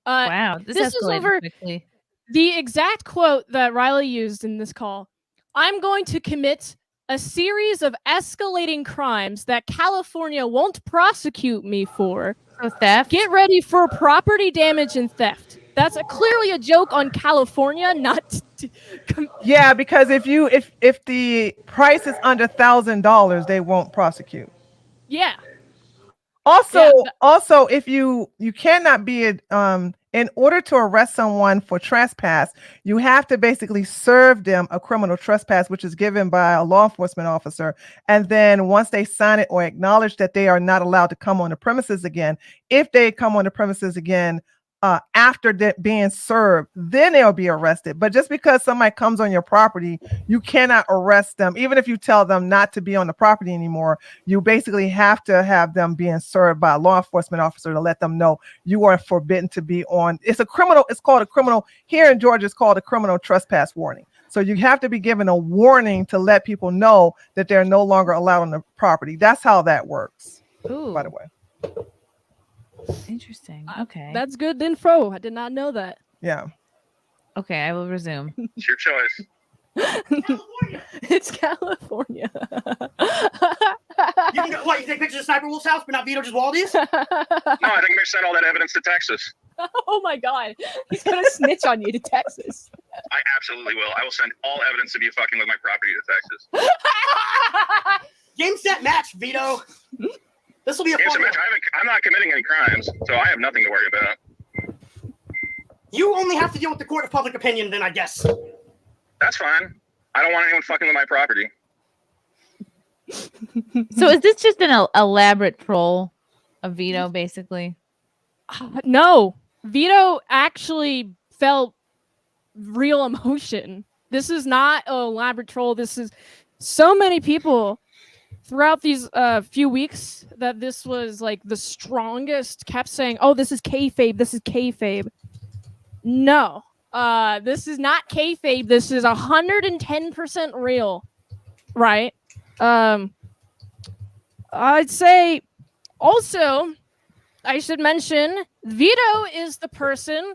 Wow, this is escalated over quickly. the exact quote that Riley used in this call. I'm going to commit a series of escalating crimes that California won't prosecute me for. So theft? Get ready for property damage and theft. That's clearly a joke on California, not. Yeah, because if the price is under $1,000, they won't prosecute. Yeah. Also, if you cannot be in order to arrest someone for trespass, you have to basically serve them a criminal trespass, which is given by a law enforcement officer. And then once they sign it or acknowledge that they are not allowed to come on the premises again, if they come on the premises again after being served, then they'll be arrested. But just because somebody comes on your property, you cannot arrest them. Even if you tell them not to be on the property anymore, you basically have to have them being served by a law enforcement officer to let them know you are forbidden to be on. It's called a criminal. Here in Georgia, it's called a criminal trespass warning. So you have to be given a warning to let people know that they're no longer allowed on the property. That's how that works. Ooh. By the way. Interesting. Okay. That's good info. I did not know that. Yeah. Okay, I will resume. It's your choice. It's California. You take pictures of Sniper Wolf's house, but not Vito Giswaldi's? No, I think they sent all that evidence to Texas. Oh my God. He's going to snitch on you to Texas. I absolutely will. I will send all evidence of you fucking with my property to Texas. Game, set, match, Vito. This will be a fun one. I'm not committing any crimes, so I have nothing to worry about. You only have to deal with the court of public opinion, then, I guess. That's fine. I don't want anyone fucking with my property. So is this just an elaborate troll of Vito, basically? No. Vito actually felt real emotion. This is not an elaborate troll. This is so many people throughout these few weeks that this was like the strongest kept saying, oh, this is kayfabe. This is kayfabe. No, this is not kayfabe. This is 110% real. Right. I'd say also, I should mention Vito is the person.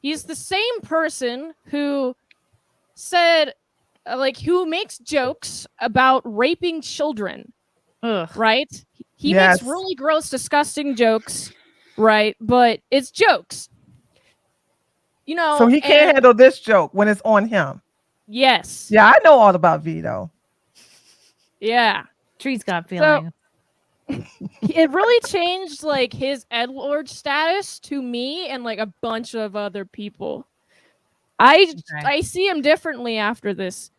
He's the same person who said, who makes jokes about raping children. Ugh. Right? He makes really gross, disgusting jokes, right? But it's jokes. You know. So he can't handle this joke when it's on him. Yes. Yeah, I know all about Vito. Yeah. Tree's got feelings. So, it really changed his Edward status to me and a bunch of other people. I see him differently after this.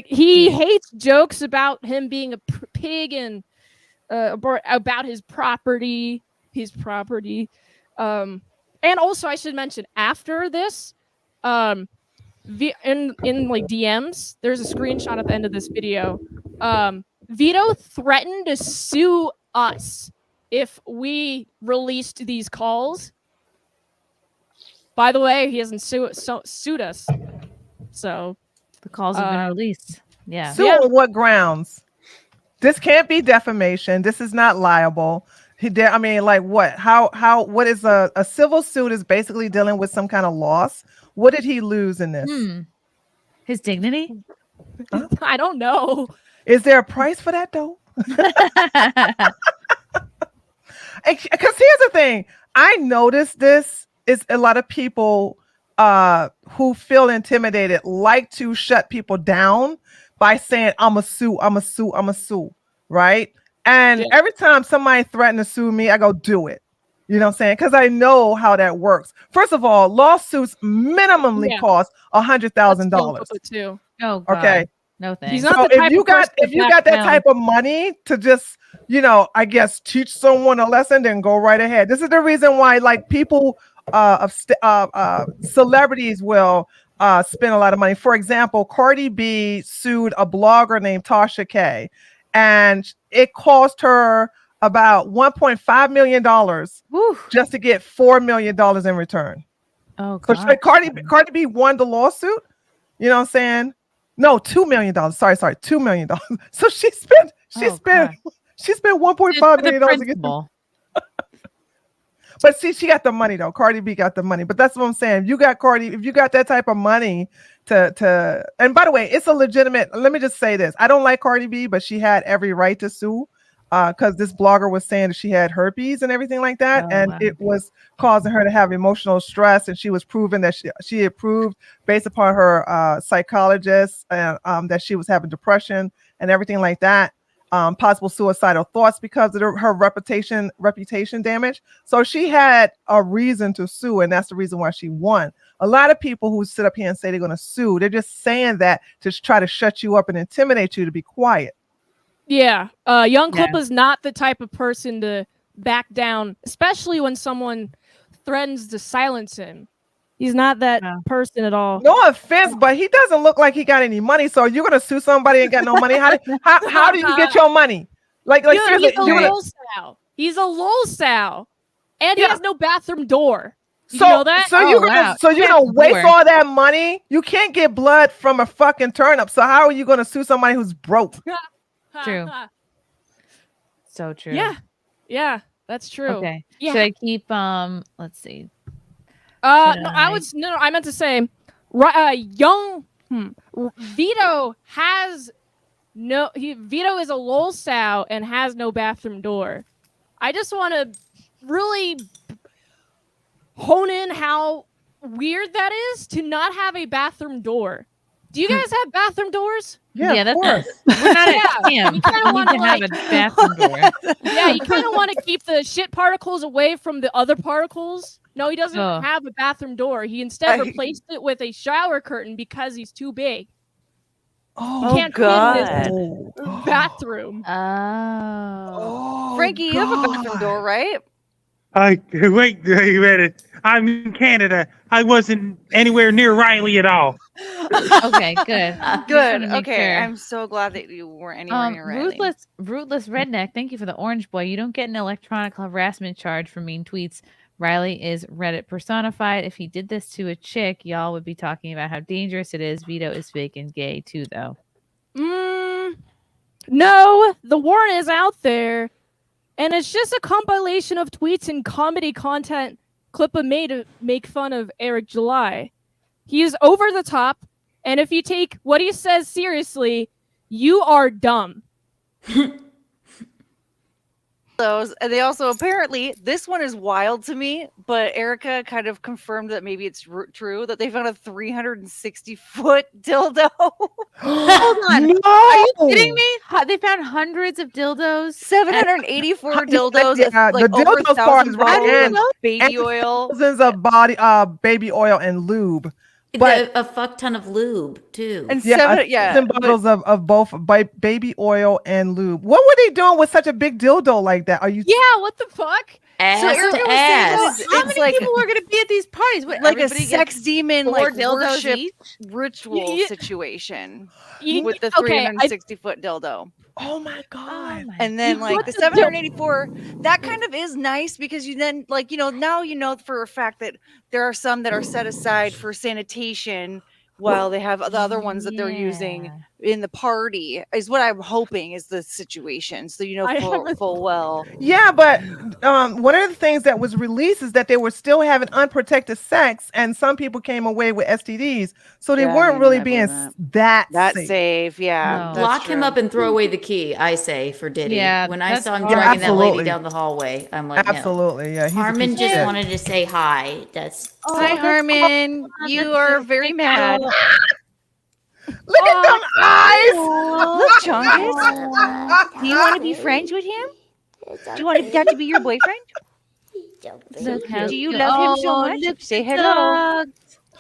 He hates jokes about him being a pig and about his property. And also I should mention after this, in DMs, there's a screenshot at the end of this video. Vito threatened to sue us if we released these calls. By the way, he hasn't sued us. So the calls have been released. Yeah. Sue on what grounds? This can't be defamation. This is not liable. I mean, like what? What is a civil suit is basically dealing with some kind of loss. What did he lose in this? His dignity? I don't know. Is there a price for that though? Because here's the thing. I noticed this is a lot of people who feel intimidated like to shut people down by saying, I'm a sue, right? And every time somebody threatens to sue me, I go, do it. You know what I'm saying? Because I know how that works. First of all, lawsuits minimally cost $100,000. Too. Oh, God. Okay. No thanks. So if you got that type of money to just, I guess teach someone a lesson, then go right ahead. This is the reason why, like, people celebrities will spend a lot of money. For example, Cardi B sued a blogger named Tasha K, and it cost her about $1.5 million just to get $4 million in return. Oh, so God. Cardi B won the lawsuit. You know what I'm saying? No, $2 million. Sorry, $2 million. So she spent $1.5 million to get them. But see, she got the money though. Cardi B got the money. But that's what I'm saying. If you got that type of money to and by the way, it's a legitimate. Let me just say this. I don't like Cardi B, but she had every right to sue because this blogger was saying that she had herpes and everything like that, it was causing her to have emotional stress, and she was proving that she had proved based upon her psychologist that she was having depression and everything like that. Possible suicidal thoughts because of her reputation damage. So she had a reason to sue, and that's the reason why she won. A lot of people who sit up here and say they're going to sue, they're just saying that to try to shut you up and intimidate you to be quiet. Yeah. Young Clip is not the type of person to back down, especially when someone threatens to silence him. He's not that person at all. No offense, but he doesn't look like he got any money. So you're gonna sue somebody and got no money? How do you get your money? Like seriously, he's a lol sow, and he has no bathroom door. Did So you know that? So you're gonna waste all that money? You can't get blood from a fucking turnip. So how are you gonna sue somebody who's broke? True. So true. Yeah, that's true. Okay. Yeah. Should I keep? Let's see. I meant to say, Vito has Vito is a lol sow and has no bathroom door. I just want to really hone in how weird that is to not have a bathroom door. Do you guys have bathroom doors? Yeah, that's course. we're not at Sam. You kind of want to have a bathroom door. Yeah, you kind of want to keep the shit particles away from the other particles. No, he doesn't have a bathroom door. He instead replaced it with a shower curtain because he's too big. Oh, he can't God. fit in this bathroom. Frankie, you have a bathroom door, right? Wait a minute. I'm in Canada. I wasn't anywhere near Riley at all. Okay, good. Good. Okay, I'm so glad that you weren't anywhere near Riley. Rootless Redneck, thank you for the orange boy. You don't get an electronic harassment charge for mean tweets. Riley is Reddit personified. If he did this to a chick, y'all would be talking about how dangerous it is. Vito is fake and gay too, though. No, the warrant is out there. And it's just a compilation of tweets and comedy content Clippa made to make fun of Eric July. He is over the top, and if you take what he says seriously, you are dumb. And they also apparently, this one is wild to me, but Erica kind of confirmed that maybe it's true that they found a 360-foot dildo. Hold on. No! Are you kidding me? They found hundreds of dildos. 784 dildos. Yeah, like the over dildos part is right. Baby oil. Thousands of baby oil and lube. But a fuck ton of lube too. And seven bottles of both baby oil and lube. What were they doing with such a big dildo like that? Are you? Yeah, what the fuck? Ass so Erica to was ass. saying How many people are going to be at these parties? What, like a sex demon, like worship each? ritual situation You- with the okay, 360-foot dildo. Oh my god! And then like the 784, that kind of is nice because you then now you know for a fact that there are some that are set aside for sanitation while they have the other ones that they're using in the party is what I'm hoping is the situation. So full well. Yeah, but one of the things that was released is that they were still having unprotected sex, and some people came away with STDs, so they weren't really being that safe. Yeah, Lock him up and throw away the key. I say for Diddy. Yeah, when I that's saw him hard. dragging that lady Absolutely. down the hallway, I'm like, absolutely, yeah. he's a Harmon piece of just shit. wanted to say hi. That's Hi, Harmon. You are very mad. Look at them eyes. Look, Chungus. Do you want to be friends with him? Do you want that to be your boyfriend? Do you love him so much? Say hello.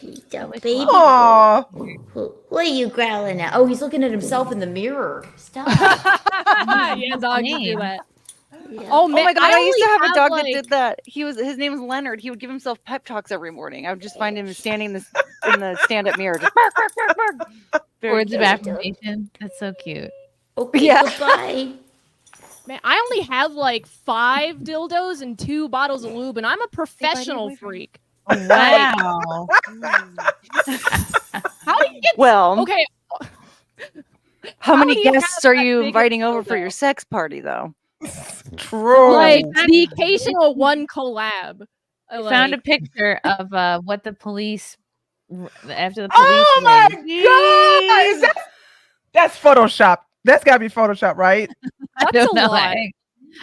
Baby. Aw. What are you growling at? Oh, he's looking at himself in the mirror. Stop. Yeah, dogs do that. Oh my god! I used to have a dog like... that did that. His name was Leonard. He would give himself pep talks every morning. I would just find him standing in the stand-up mirror, just bark, bark, bark, bark. Words of affirmation. That's so cute. Okay, yeah. Goodbye. Man, I only have like 5 dildos and 2 bottles of lube, and I'm a professional freak. Oh, wow. How do you get? Well, okay. How many do you guests have are that you big inviting of a over for dildo? your sex party, though? True. Like the occasional one collab. I found a picture of what the police after the police. Oh my raid. god! That's Photoshop. That's gotta be Photoshop, right? I don't know. I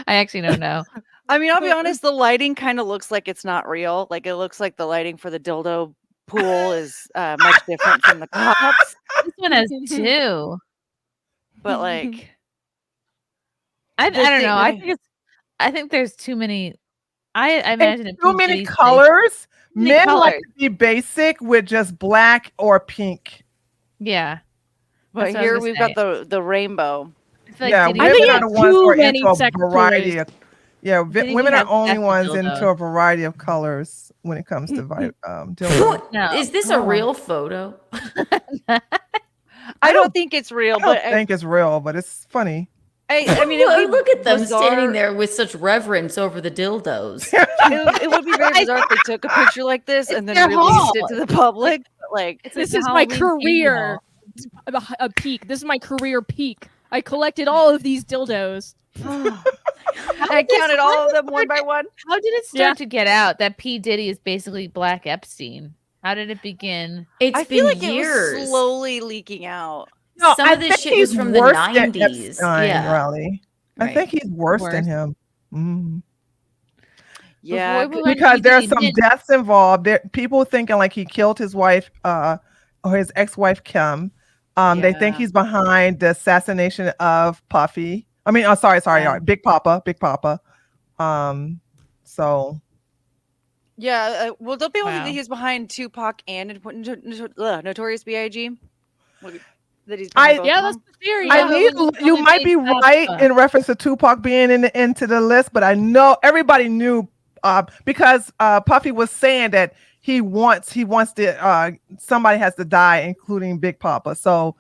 actually don't know. I mean, I'll be honest. The lighting kind of looks like it's not real. Like it looks like the lighting for the dildo pool is much different from the cups. This one has 2. But like, I don't know. I think there's too many. I imagine it too many colors. Men like to be basic with just black or pink. Yeah. But here we've got the rainbow. Yeah, women are the ones who are into a variety of. Yeah, women are only ones into a variety of colors when it comes to dildo. No. Is this a real photo? I don't think it's real. I don't think it's real, but it's funny. I mean, look at them standing there with such reverence over the dildos. It would be very bizarre if they took a picture like this and then released it to the public. Like, this is my career. A peak. This is my career peak. I collected all of these dildos. I counted all of them one by one. How did it start to get out that P. Diddy is basically Black Epstein? How did it begin? I feel like years. It was slowly leaking out. No, some of this shit was from the 90s. Yeah, Riley. I think he's worse than him. Mm. Yeah, because there's some deaths involved. People thinking like he killed his wife or his ex-wife Kim. They think he's behind the assassination of Puffy. I mean, sorry, Big Papa. So. Yeah, well, don't people think that he's behind Tupac and Notorious B.I.G.? That he's that's the theory. You might be right in reference to Tupac being into the list, but I know everybody knew because Puffy was saying that he wants to somebody has to die, including Big Papa. So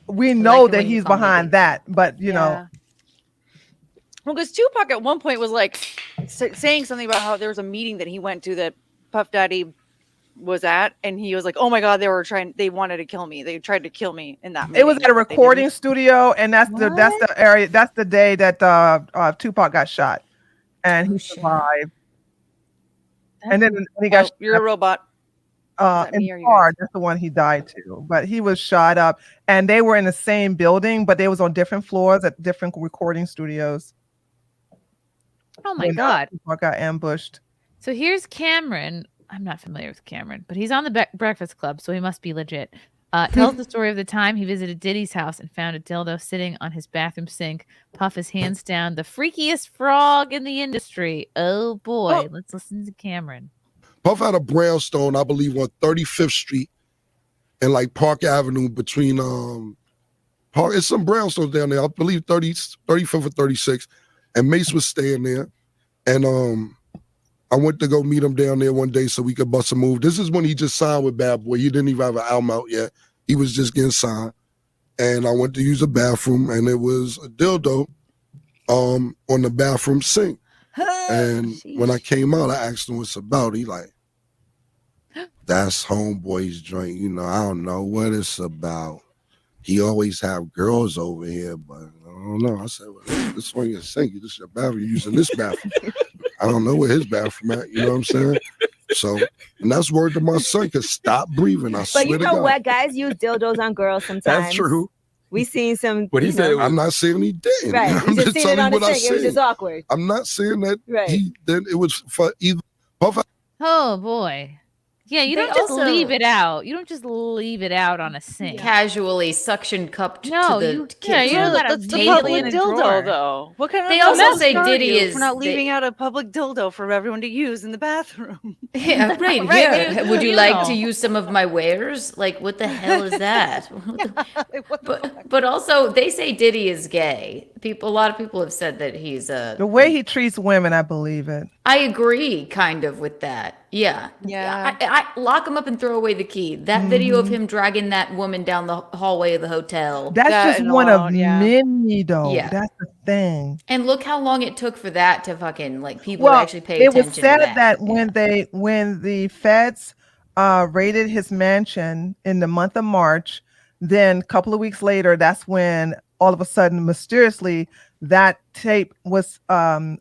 we know that he's behind that, but you know. Well, because Tupac at one point was like saying something about how there was a meeting that he went to that Puff Daddy was at, and he was like, "Oh my God, they wanted to kill me. They tried to kill me in that meeting." It was at a recording studio, and that's the area. That's the day that Tupac got shot, and he survived. And then when he got you're a robot. In the car, that's the one he died to. But he was shot up, and they were in the same building, but they was on different floors at different recording studios. Oh my God! Tupac got ambushed. So here's Cameron. I'm not familiar with Cameron, but he's on the Breakfast Club, so he must be legit. Tells the story of the time he visited Diddy's house and found a dildo sitting on his bathroom sink. Puff is hands down the freakiest frog in the industry. Oh boy, let's listen to Cameron. Puff had a brownstone, I believe, on 35th Street and like Park Avenue between it's some brownstones down there. I believe 35th or 36th. And Mace was staying there. And I went to go meet him down there one day so we could bust a move. This is when he just signed with Bad Boy. He didn't even have an album out yet. He was just getting signed. And I went to use a bathroom, and it was a dildo on the bathroom sink. And when I came out, I asked him what's about. He like, That's homeboy's joint. You know, I don't know what it's about. He always have girls over here, but I don't know. I said, well, this one your sink. This is your bathroom. You're using this bathroom. I don't know where his bathroom at. You know what I'm saying? So, and that's word to my son. Cause stop breathing. I But swear you to know God. what? Guys use dildos on girls sometimes. That's true. We seen some. But he you said, know, I'm not saying he didn't. Right. I'm You just seen it telling on you the what I sink. It was seen. just awkward. I'm not saying that Right. then it was for either. Oh boy. Yeah, you They don't just also- leave it out. You don't just leave it out on a sink. Casually suction cupped No, to the you- kitchen. yeah, you don't gotta That's the immediately public in a dildo, drawer. though. What kind of They also mess say are Diddy you is- for not they- leaving out a public dildo for everyone to use in the bathroom. Yeah, right. Right, Here, maybe would you you like know. to use some of my wares? Like, what the hell is that? But also, they say Diddy is gay. A lot of people have said that he's a. The way he treats women, I believe it. I agree, kind of, with that. Yeah. Yeah. I lock him up and throw away the key. That video of him dragging that woman down the hallway of the hotel. That's just one of many, though. Yeah. That's the thing. And look how long it took for that to fucking like people Well, to actually pay it attention was said to that. when the feds raided his mansion in the month of March, then a couple of weeks later, that's when all of a sudden, mysteriously, that tape was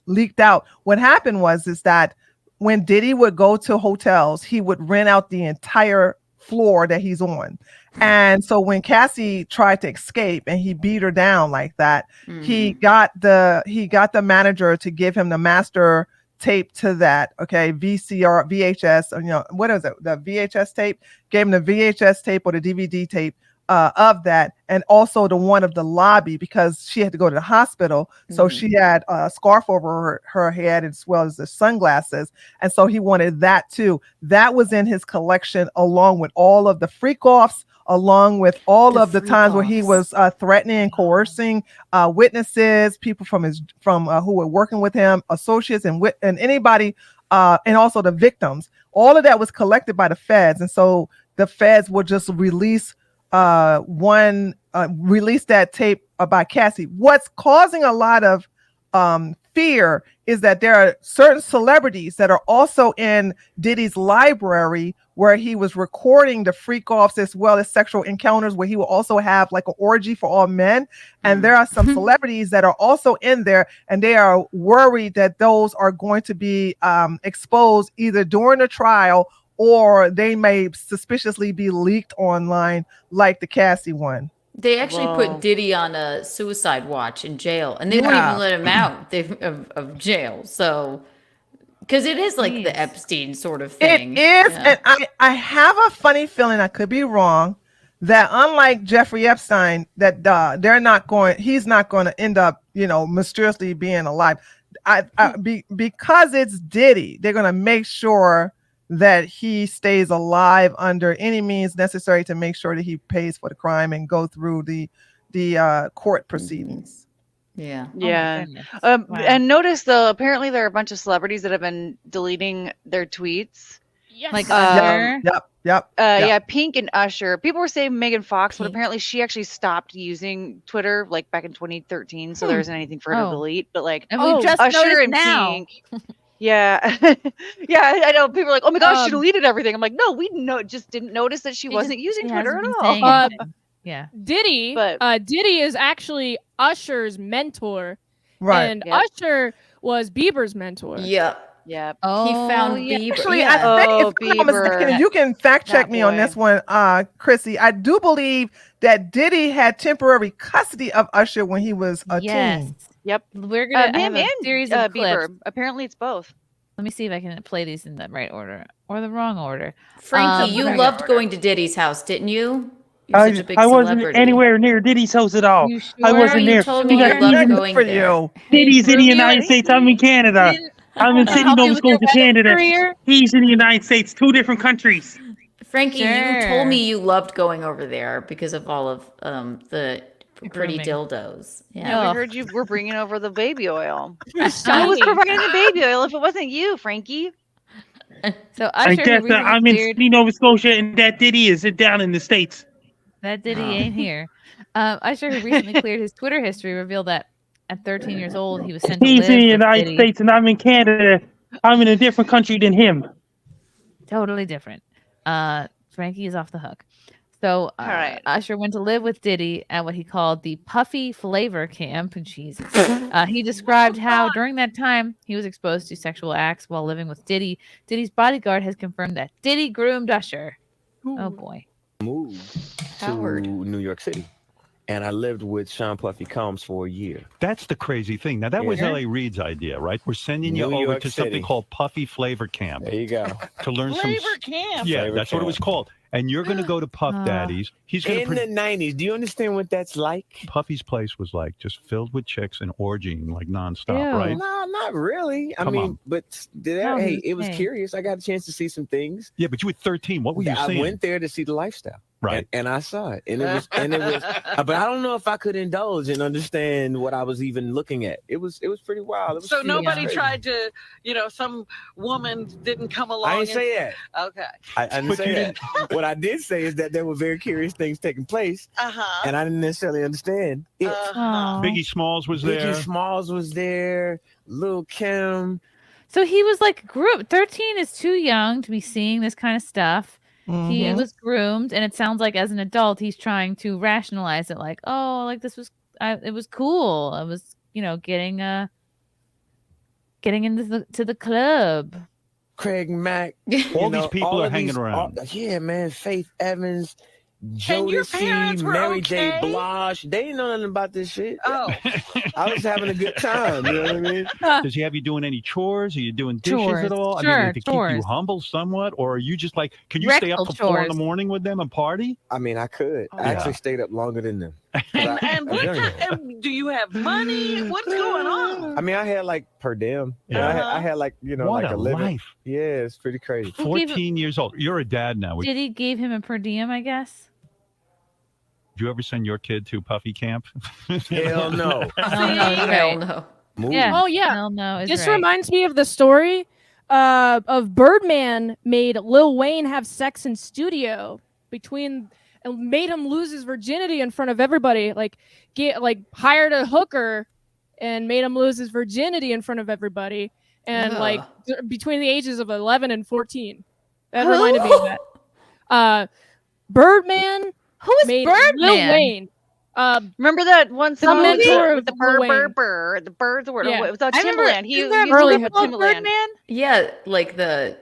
leaked out. What happened is that when Diddy would go to hotels, he would rent out the entire floor that he's on. And so when Cassie tried to escape and he beat her down like that, he got the manager to give him the master tape to that. Okay, VHS, you know, what is it? The VHS tape, gave him the VHS tape or the DVD tape of that, and also the one of the lobby, because she had to go to the hospital, so she had a scarf over her head as well as the sunglasses, and so he wanted that too. That was in his collection, along with all of the freak offs, along with all of the times where he was threatening and coercing witnesses, people from who were working with him, associates, and anybody, and also the victims. All of that was collected by the feds, and so the feds would just release that tape by Cassie. What's causing a lot of fear is that there are certain celebrities that are also in Diddy's library where he was recording the freak offs as well as sexual encounters, where he will also have like an orgy for all men. And there are some celebrities that are also in there, and they are worried that those are going to be exposed either during the trial, or they may suspiciously be leaked online, like the Cassie one. They actually put Diddy on a suicide watch in jail, and they won't even let him out of jail. So, because it is like the Epstein sort of thing. It is, and I have a funny feeling, I could be wrong, that unlike Jeffrey Epstein, that he's not going to end up, mysteriously being alive. Because it's Diddy, they're going to make sure that he stays alive under any means necessary to make sure that he pays for the crime and go through the court proceedings. Yeah. Yeah. Wow. And notice though, apparently there are a bunch of celebrities that have been deleting their tweets. Yes. Like Usher. Yep. Yeah, Pink and Usher. People were saying Megan Fox, but apparently she actually stopped using Twitter like back in 2013, so there isn't anything for her to delete. But like, And we just Usher noticed and now. Pink. Yeah, yeah. I know people are like, "Oh my gosh, she deleted everything." I'm like, "No, we just didn't notice that she wasn't using Twitter at all." Yeah. Diddy is actually Usher's mentor, right? And Usher was Bieber's mentor. Yep. Yep. He found Bieber. Actually, I think if I'm not mistaken, and you can fact check me on this one, Chrissy. I do believe that Diddy had temporary custody of Usher when he was a teen. Yep. We're gonna have a series of clips. Bieber. Apparently, it's both. Let me see if I can play these in the right order or the wrong order. Frankie, you loved going to Diddy's house, didn't you? You're such a big I wasn't celebrity. anywhere near Diddy's house at all. You I sure? wasn't You there. told me you loved going there. Diddy's in the Review United it. States. I'm in Canada. I'm in Sydney, help you Nova with your Scotia, wedding Canada. career? He's in the United States. 2 different countries. Frankie, you Sure. told me you loved going over there because of all of the pretty Grooming. dildos. Yeah, we heard you were bringing over the baby oil. Who was Shiny. providing the baby oil if it wasn't you, Frankie? So I Usher guess recently I'm in cleared- Sydney, Nova Scotia, and that Diddy is down in the States. That Diddy ain't here. Usher, who recently cleared his Twitter history, revealed that at 13 years old, he was sent to He's live in the with United Diddy. States, and I'm in Canada. I'm in a different country than him. Totally different. Frankie is off the hook. So right. Usher went to live with Diddy at what he called the Puffy Flavor Camp. Jesus. He described how during that time he was exposed to sexual acts while living with Diddy. Diddy's bodyguard has confirmed that Diddy groomed Usher. Oh boy. Moved Howard. to New York City, and I lived with Sean Puffy Combs for a year. That's the crazy thing. Now, that was Yeah. L.A. Reid's idea, right? We're sending you New over York to City. something called Puffy Flavor Camp. There you go. To learn Flavor some. Camp. Yeah, Flavor that's what it was Camp. called. And you're going to go to Puff Daddy's. He's going In to. the 90s, do you understand what that's like? Puffy's place was like just filled with chicks and orgying like nonstop, Ew. right? No, not really. I Come mean, on. but No, hey, he it was was curious. I got a chance to see some things. Yeah, but you were 13. What were you I seeing? went there to see the lifestyle. Right. And I saw it. And it was but I don't know if I could indulge and understand what I was even looking at. It was pretty wild. It was So nobody crazy. tried to, some woman didn't come along. I didn't say that. Okay. I didn't say that. What I did say is that there were very curious things taking place, and I didn't necessarily understand it. Biggie Smalls was there. Biggie Smalls was there. Lil Kim. So he was like groomed. 13 is too young to be seeing this kind of stuff. He was groomed, and it sounds like as an adult, he's trying to rationalize it, like, oh, like this was, it was cool. I was, getting into the club. Craig Mack. All these people are hanging around. Yeah, man. Faith Evans, And your parents Jodeci, were Mary J. okay? Blige. They didn't know nothing about this shit. Oh. I was having a good time. You know what I mean? Does he have you doing any chores? Are you doing dishes Chores. at all? I Sure, mean, to keep you chores. humble somewhat, or are you just like, can you stay up Rectal till 4 in the chores. morning with them and party? I mean, I could. I Yeah. actually stayed up longer than them. And do you have money? What's going on? I mean, I had like per diem. Yeah. I had like, What like a a living. life. Yeah, it's pretty crazy. 14 years old. You're a dad now. Would Diddy gave him a per diem, I guess. you ever send your kid to Puffy camp? Hell no. Hell no. Yeah. Oh yeah. Hell no. Is This right. reminds me of the story of Birdman made Lil Wayne have sex in studio and made him lose his virginity in front of everybody. Like hired a hooker and made him lose his virginity in front of everybody. And between the ages of 11 and 14. That reminded me of that. Birdman. Who is made Birdman? Lil Wayne. Remember that one song mentor with the of Lil Wayne. the birds were Yeah. it was on I remember- Timbaland. He isn't there a was movie with called Timbaland. Birdman? Yeah, like the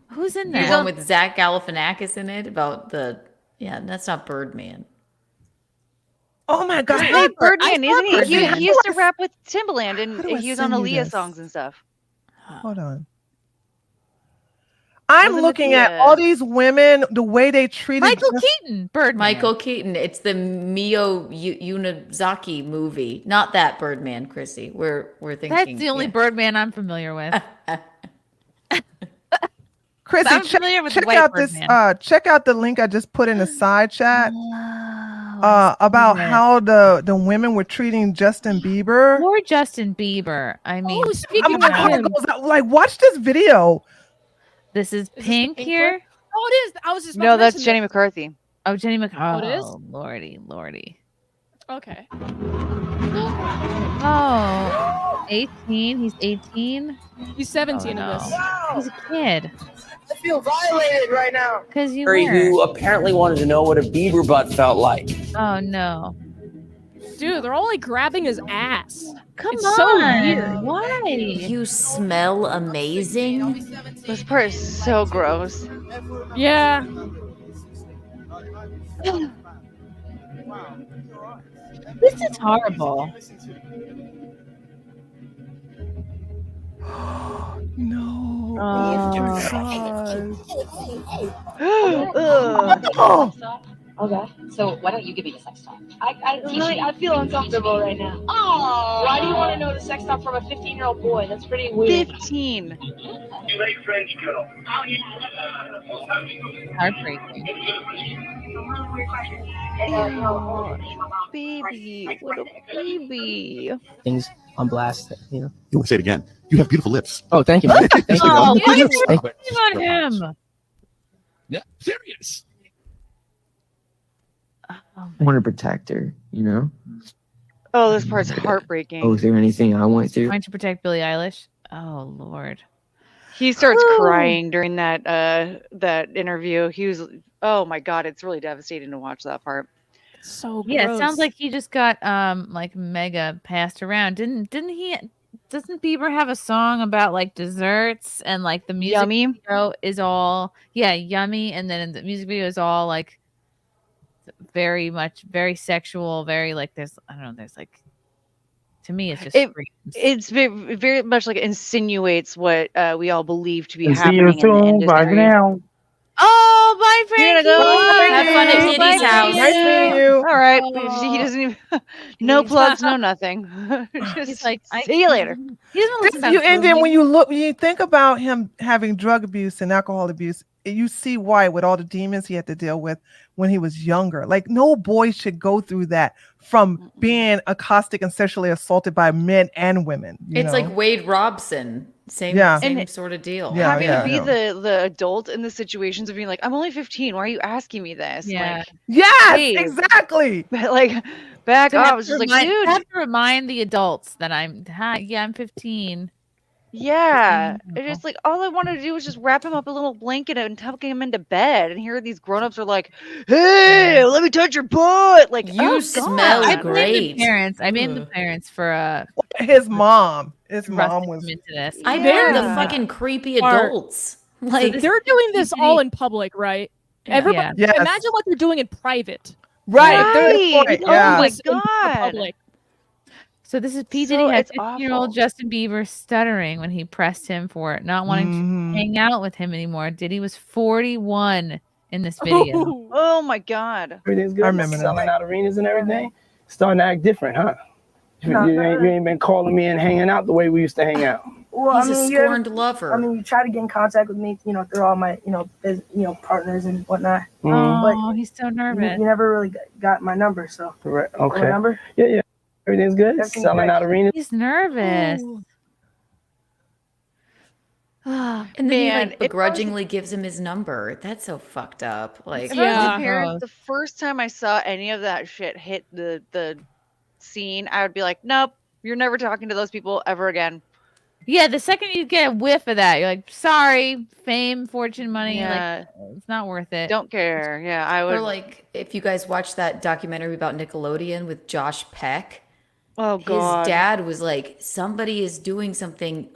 Who's in the that? one with Zach Galifianakis in it about that's not Birdman. Oh my God! Hey, Birdman, isn't he? Birdman. He used to rap with Timbaland, How and do I he was on send you Aaliyah this? songs and stuff. Hold on. I'm Wasn't it looking the, at all these women, the way they treated Michael Keaton. Birdman. Michael Keaton. It's the Mio Unizaki movie, not that Birdman, Chrissy. We're thinking That's the only yeah. Birdman I'm familiar with. Chrissy, I'm familiar with the check white out this. Birdman. Check out the link I just put in the side chat Oh, about yeah. how the women were treating Justin Bieber. Poor Justin Bieber. I mean, Oh, speaking My of heart him. goes out. Like, watch this video. this is the Pink Pink here. one? Oh, it is. I was just about No, to that's mention Jenny this. McCarthy. Oh, Jenny McCarthy. it is? Oh, lordy. Okay. Oh, 18. He's 18. He's 17 Oh, of this. no. He's a kid. I feel violated right now. Because you Who were. apparently wanted to know what a Bieber butt felt like. Oh, no. Dude, they're all like grabbing his ass. Come It's on. so weird. Why? You smell amazing. This part is so gross. Yeah. This is horrible. No. Oh, Okay. So why don't you give me the sex talk? I feel uncomfortable right now. Oh. Why do you want to know the sex talk from a 15-year-old boy? That's pretty weird. 15. You make French girl. Oh yeah. Heartbreaking. Baby, what a baby. Things on blast, You want to say it again? You have beautiful lips. Oh, thank you, man. Thank you. Oh, why are you Thank you. talking about him? Yeah, serious. I want to protect her, Oh, this part's heartbreaking. Oh, is there anything I want to? Trying to protect Billie Eilish. Oh, Lord. He starts Woo. crying during that interview. He was, oh my god, it's really devastating to watch that part. It's so Yeah, it sounds gross. like he just got like mega passed around. Doesn't Bieber have a song about like desserts and like the music Yummy. video is all yummy, and then the music video is all like very sexual, very like there's like to me it's just screams. It's very, very much like insinuates what we all believe to be And see you happening in the soon. Bye for industry. now. Oh, bye, You're Frankie. gonna go. Have fun at Diddy's Bye, house. Nice meeting you. All right. Oh. He doesn't even. No plugs. No nothing. He's Just like, see you later. He doesn't listen to And then when you think about him having drug abuse and alcohol abuse, you see why with all the demons he had to deal with when he was younger. Like no boy should go through that from being accosted and sexually assaulted by men and women. It's like Wade Robson. Same sort of deal. Having to be the adult in the situations of being like, I'm only 15. Why are you asking me this? Yeah. Like, yes, hey, exactly. Like back To off. have I was to just like, remind- dude. to have to remind the adults that I'm 15. Yeah. It's just like all I wanted to do was just wrap him up in a little blanket and tuck him into bed. And here these grown-ups are like, hey, let me touch your butt. Like, You smell I blame great. the parents. I blame the parents for his mom. His mom thrusting was him into this. I blame the fucking creepy adults. Like they're doing this all in public, right? Everybody, Yes. imagine what they're doing in private. Right. Like, Good point. you Yeah. own my this in God. public. So this is P. So Diddy had it's 15-year-old awful. Justin Bieber stuttering when he pressed him for not wanting to hang out with him anymore. Diddy was 41 in this video. Oh my God. Everything's good. I remember that. Selling out arenas and everything. Starting to act different, huh? You ain't been calling me and hanging out the way we used to hang out. Well, he's a scorned lover. I mean, you try to get in contact with me, through all my, partners and whatnot. Oh, he's so You nervous. never really got my number, so. Right. My Okay. number? Yeah. Everything's good. Everything's Selling great. out arenas. He's nervous. And then Man, he like begrudgingly gives him his number. That's so fucked up. Like If I was a parent, the first time I saw any of that shit hit the scene, I would be like, nope, you're never talking to those people ever again. Yeah, the second you get a whiff of that, you're like, sorry, fame, fortune, money. Yeah. Like, it's not worth it. Don't care. Yeah, I would. Or like if you guys watched that documentary about Nickelodeon with Josh Peck. Oh God. His dad was like, somebody is doing something.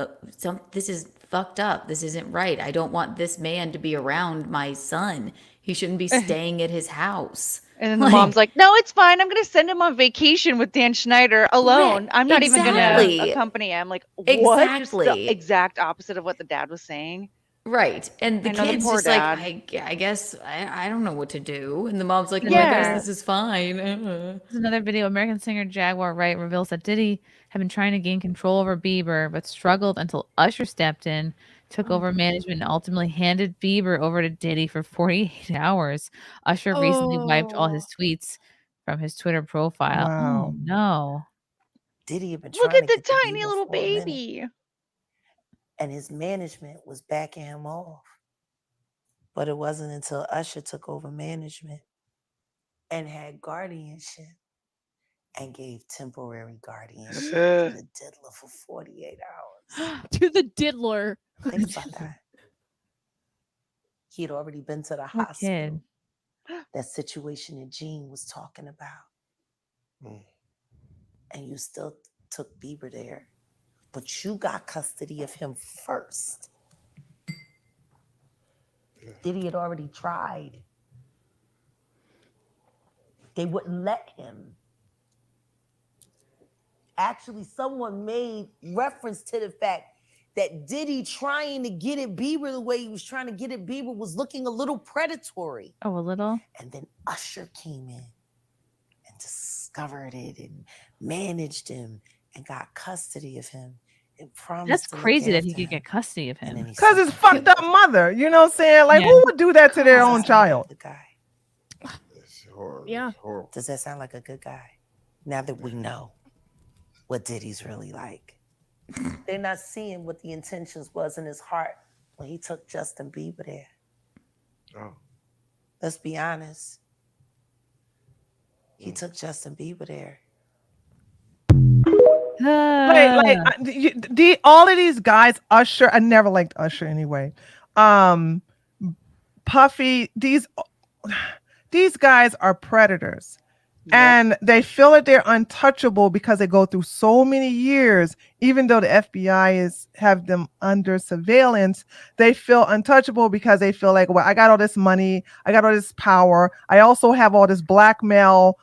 This is fucked up. This isn't right. I don't want this man to be around my son. He shouldn't be staying at his house. And then the mom's like, no, it's fine. I'm going to send him on vacation with Dan Schneider alone. I'm not even going to accompany him. Like, what? Just the Exactly. exact opposite of what the dad was saying. Right. And the I know the kid's poor just dad. like, I guess I don't know what to do. And the mom's like, well, I Yeah. guess this is fine. There's another video. American singer Jaguar Wright reveals that Diddy had been trying to gain control over Bieber, but struggled until Usher stepped in, took over management, and ultimately handed Bieber over to Diddy for 48 hours. Usher recently wiped all his tweets from his Twitter profile. Wow. Oh, no. Diddy had been Look trying at to the get to tiny Bieber little for a minute, baby. and his management was backing him off. But it wasn't until Usher took over management and had guardianship and gave temporary guardianship to the diddler for 48 hours. To the diddler. Think about that. He had already been to the hospital. That situation that Gene was talking about. And you still took Bieber there. But you got custody of him first. Diddy had already tried. They wouldn't let him. Actually, someone made reference to the fact that Diddy trying to get at Bieber the way he was trying to get at Bieber was looking a little predatory. Oh, a little? And then Usher came in and discovered it and managed him and got custody of him. And promised That's to look crazy that after he could him. get custody of him. Because his fucked up mother. You know what I'm saying? Like, Yeah. who would do that to their own child? Yeah. Does that sound like a good guy? Now that we know what Diddy's really like. They're not seeing what the intentions was in his heart when he took Justin Bieber there. Oh. Let's be honest. He took Justin Bieber there All of these guys, Usher, I never liked Usher anyway. Puffy, these guys are predators. And they feel that they're untouchable because they go through so many years, even though the FBI have them under surveillance. They feel untouchable because they feel like, well, I got all this money, I got all this power. I also have all this blackmail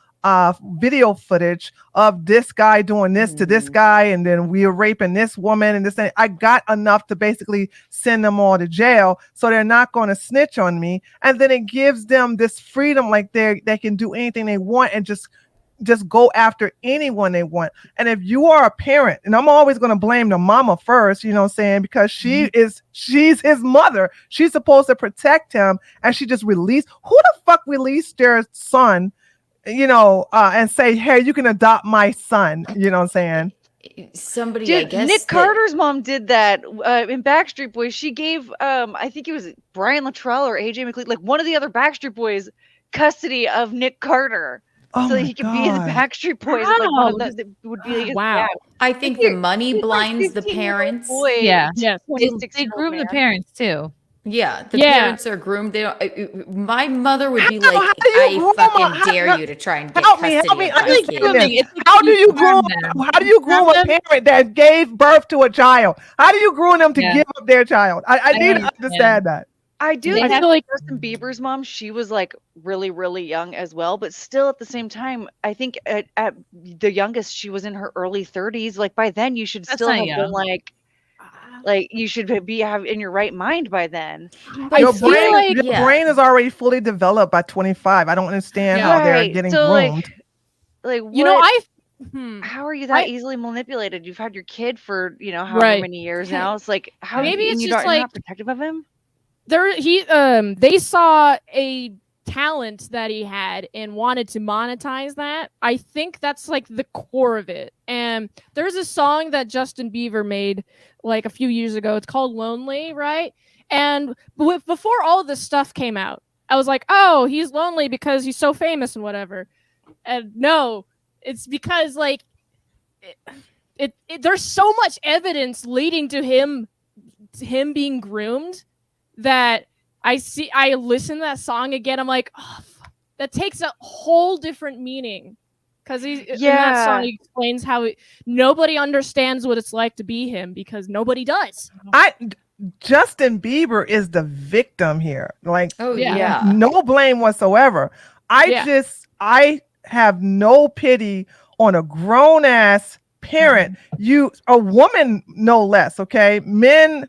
video footage of this guy doing this to this guy, and then we are raping this woman and this thing. I got enough to basically send them all to jail, so they're not going to snitch on me. And then it gives them this freedom, like they can do anything they want and just go after anyone they want. And if you are a parent, and I'm always going to blame the mama first, you know what I'm saying, because she's his mother. She's supposed to protect him, and she just released. Who the fuck released their son, and say, hey, you can adopt my son? You know what I'm saying? Somebody, Dude, I guess Nick Carter's mom did that in Backstreet Boys. She gave, I think it was Brian Luttrell or AJ McLean, like one of the other Backstreet Boys, custody of Nick Carter, so that he could be in the Backstreet Boys. Like one of the would be Wow. I think the money blinds the parents. Yeah. They groom the parents too. Yeah, the parents are groomed. They don't. My mother would be like, "I fucking dare you to try and get custody of my kid." How do you groom a parent that gave birth to a child? How do you groom them to give up their child? I need to understand that. I do. I I feel like Justin Bieber's mom, she was like really, really young as well, but still at the same time, I think at the youngest, she was in her early 30s. Like by then, you should still have been like you should have in your right mind by then. Your brain is already fully developed by 25. I don't understand how they're getting groomed. Like how are you that easily manipulated? You've had your kid for however many years now. It's like how Maybe it's you're just not protective of him. They saw a talent that he had and wanted to monetize that. I think that's like the core of it. And there's a song that Justin Bieber made like a few years ago. It's called Lonely, right? And before all of this stuff came out, I was like, oh, he's lonely because he's so famous and whatever. And no, it's because like there's so much evidence leading to him being groomed that I listen to that song again. I'm like, oh, that takes a whole different meaning. Because in that song, he explains how nobody understands what it's like to be him because nobody does. Justin Bieber is the victim here. Like, yeah. No blame whatsoever. I have no pity on a grown ass parent. A woman, no less. Okay, men,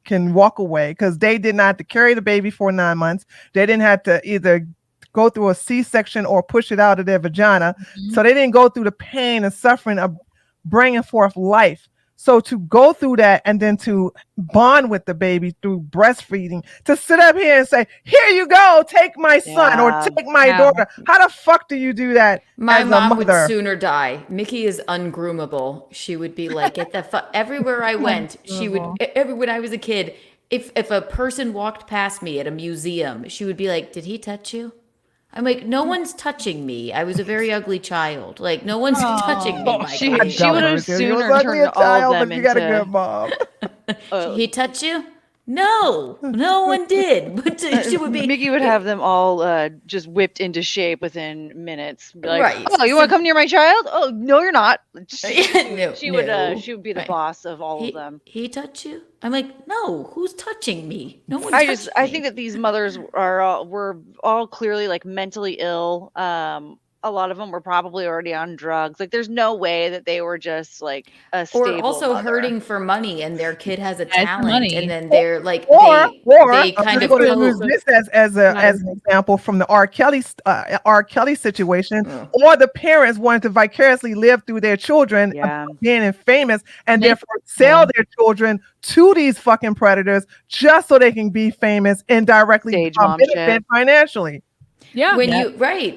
can walk away because they did not have to carry the baby for 9 months. They didn't have to either go through a C-section or push it out of their vagina. So they didn't go through the pain and suffering of bringing forth life. So to go through that and then to bond with the baby through breastfeeding, to sit up here and say, here you go, take my son or take my daughter. How the fuck do you do that? My mom would sooner die. Mickey is ungroomable. She would be like, get the fuck. Everywhere I went, she would, when I was a kid, if a person walked past me at a museum, she would be like, did he touch you? I'm like, no one's touching me. I was a very ugly child. Like, no one's touching me. She would have sooner turned all of them into... You got a good mom. He touched you? No one did. But she would be. Mickey would have them all just whipped into shape within minutes. Be like, right. Oh, you want to come near my child? Oh, no, you're not. She would be the boss of all of them. He touched you? I'm like, no. Who's touching me? No one. I think that these mothers were all clearly like mentally ill. A lot of them were probably already on drugs. Like, there's no way that they were just like a stable or also mother. Hurting for money, and their kid has a talent, and then they're like, they kind of use this as an example from the R. Kelly situation, or the parents wanted to vicariously live through their children being famous, and therefore sell their children to these fucking predators just so they can be famous and directly benefit financially. Yeah.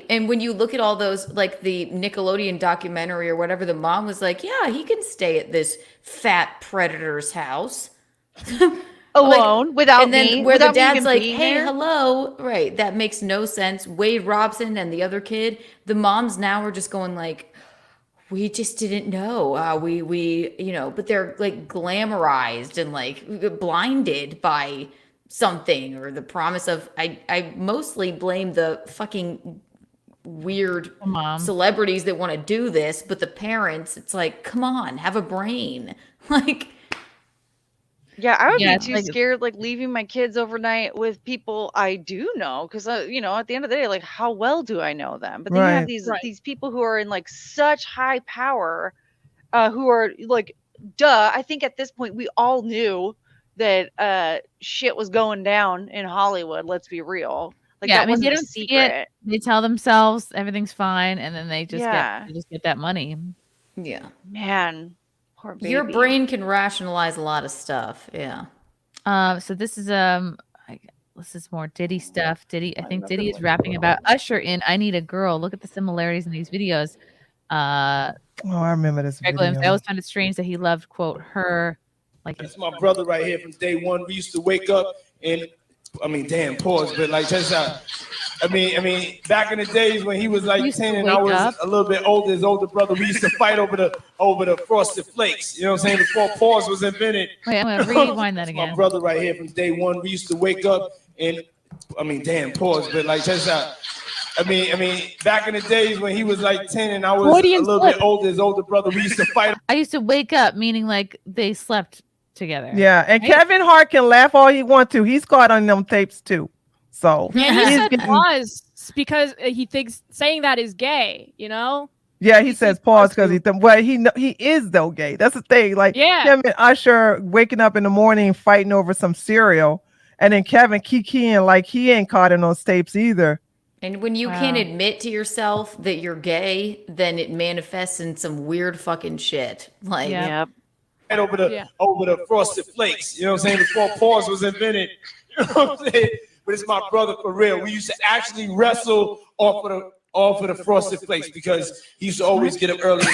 And when you look at all those, like the Nickelodeon documentary or whatever, the mom was like, yeah, he can stay at this fat predator's house alone without and then me. Where without the dad's like, hey, there. Hello. Right. That makes no sense. Wade Robson and the other kid, the moms now are just going like, we just didn't know. We but they're like glamorized and like blinded by something or the promise of. I mostly blame the fucking weird celebrities that want to do this, but the parents, it's like, come on, have a brain. Like, yeah, I would Yeah, be it's too like- scared, like leaving my kids overnight with people I do know, because at the end of the day, like, how well do I know them? But then you have Right. these people who are in like such high power, who are like, duh. I think at this point we all knew that shit was going down in Hollywood. Let's be real. Like yeah, that I mean, they wasn't a don't see secret. it. They tell themselves everything's fine, and then they just Yeah. get that money. yeah, Man, poor baby. your brain can rationalize a lot of stuff. Yeah. So this is this is more Diddy stuff. Diddy, I think Diddy is rapping about Usher in "I Need a Girl." Look at the similarities in these videos. Oh, I remember this Greg Williams, I video. always found it strange that he loved, quote, her. Like, It's my brother right here from day one. We used to wake up and, I mean, damn, pause, but like, check this out. I mean, back in the days when he was like 10 and I was a little bit older, his older brother, we used to fight over the Frosted Flakes. You know what I'm saying? Before pause was invented. Wait, I'm gonna rewind that again. My brother right here from day one. We used to wake up and, I mean, damn, pause, but like, check this out. I mean, back in the days when he was like 10 and I was a little bit older, his older brother, we used to fight. I used to wake up, meaning like they slept together. Yeah, and right? Kevin Hart can laugh all he wants to. He's caught on them tapes too. So And he he's said getting- pause because he thinks saying that is gay, you know? Yeah, he says pause because he is though gay. That's the thing. Like him and Usher waking up in the morning fighting over some cereal, and then Kevin kikiing like he ain't caught in those tapes either. And when you can't admit to yourself that you're gay, then it manifests in some weird fucking shit. Like, Yep. And over the Frosted Flakes. You know what I'm saying? Before pause was invented. You know what I'm saying? But it's my brother for real. We used to actually wrestle off of the Frosted Flakes because he used to always get up early.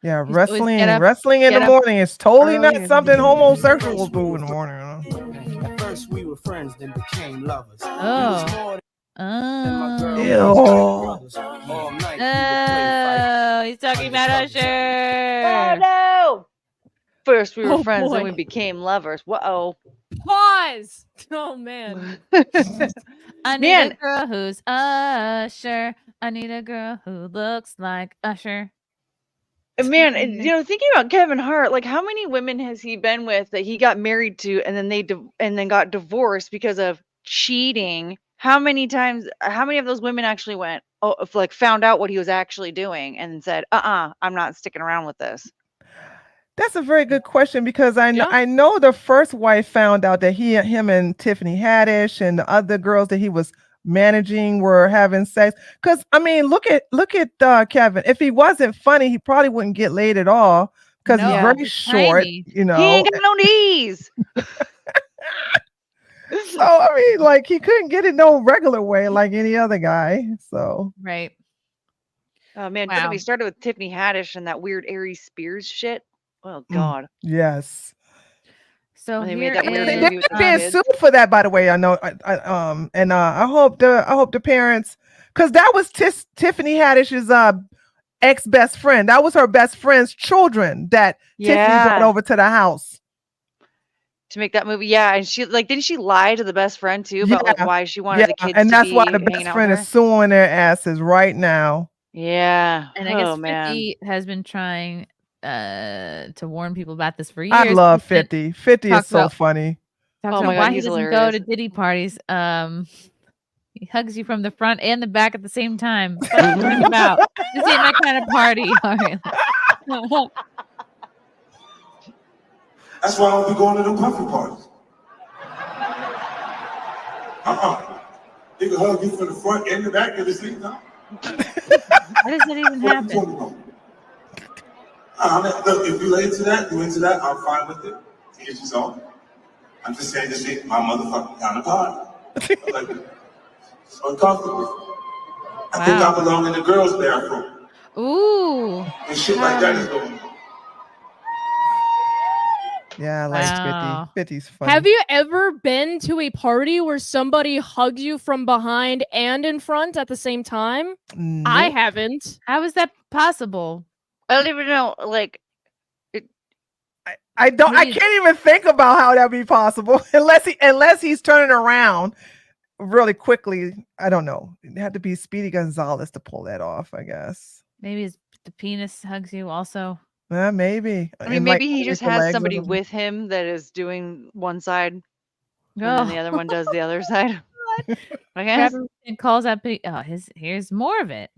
Yeah, always wrestling get up- in get the up morning is totally early not something homosexuals do in the morning. You know? At first we were friends, then became lovers. Oh. Oh, he's talking about Usher. Oh no! First we were Oh, friends, boy. then we became lovers. Whoa. Pause. Oh man. I need Man. a girl who's Usher. I need a girl who looks like Usher. Man, and, thinking about Kevin Hart, like how many women has he been with that he got married to and then got divorced because of cheating? How many of those women actually went, found out what he was actually doing and said, I'm not sticking around with this? That's a very good question because I know the first wife found out that him and Tiffany Haddish and the other girls that he was managing were having sex. Because I mean, look at Kevin. If he wasn't funny, he probably wouldn't get laid at all because he's very he's short. tiny. You know, He ain't got no knees. So I mean, like he couldn't get it no regular way like any other guy. So right. Oh man, Wow. he started with Tiffany Haddish and that weird Aries Spears shit. Oh God. yes. So When they here made that weird is, movie with the Being kids. sued for that, by the way. I know. I hope the parents, because that was Tiffany Haddish's ex best friend. That was her best friend's children that Tiffany brought over to the house to make that movie. Yeah, and she didn't she lie to the best friend too about like why she wanted the kids and to that's be why the hanging best out friend with is her? suing their asses right now. Yeah. and I guess Oh man. 50 has been trying to warn people about this for years. I love He's been- 50. 50 is talks so about- funny. Talks Oh about my God, why he he's doesn't go hilarious. to Diddy parties. He hugs you from the front and the back at the same time. What are you talking about? This ain't my kind of party. All right. That's why I don't be going to them puffy parties. They can hug you from the front and the back at the same time. How does that even What you talking happen? about? Look, if you into that, I'm fine with it. Here's your own. I'm just saying this ain't my motherfucking kind of party. Like, it's uncomfortable. I think I belong in the girls' bathroom. Ooh. And shit like that is going on. Yeah, I like Wow. 50. 50's funny. Have you ever been to a party where somebody hugs you from behind and in front at the same time? I Nope. haven't. How is that possible? I don't even know. Like, I can't even think about how that'd be possible unless he's turning around really quickly. I don't know. It had to be Speedy Gonzalez to pull that off, I guess. Maybe the penis hugs you also. Maybe. I mean, maybe he just has somebody with him that is doing one side, and then the other one does the other side. I guess. And calls up. Here's more of it.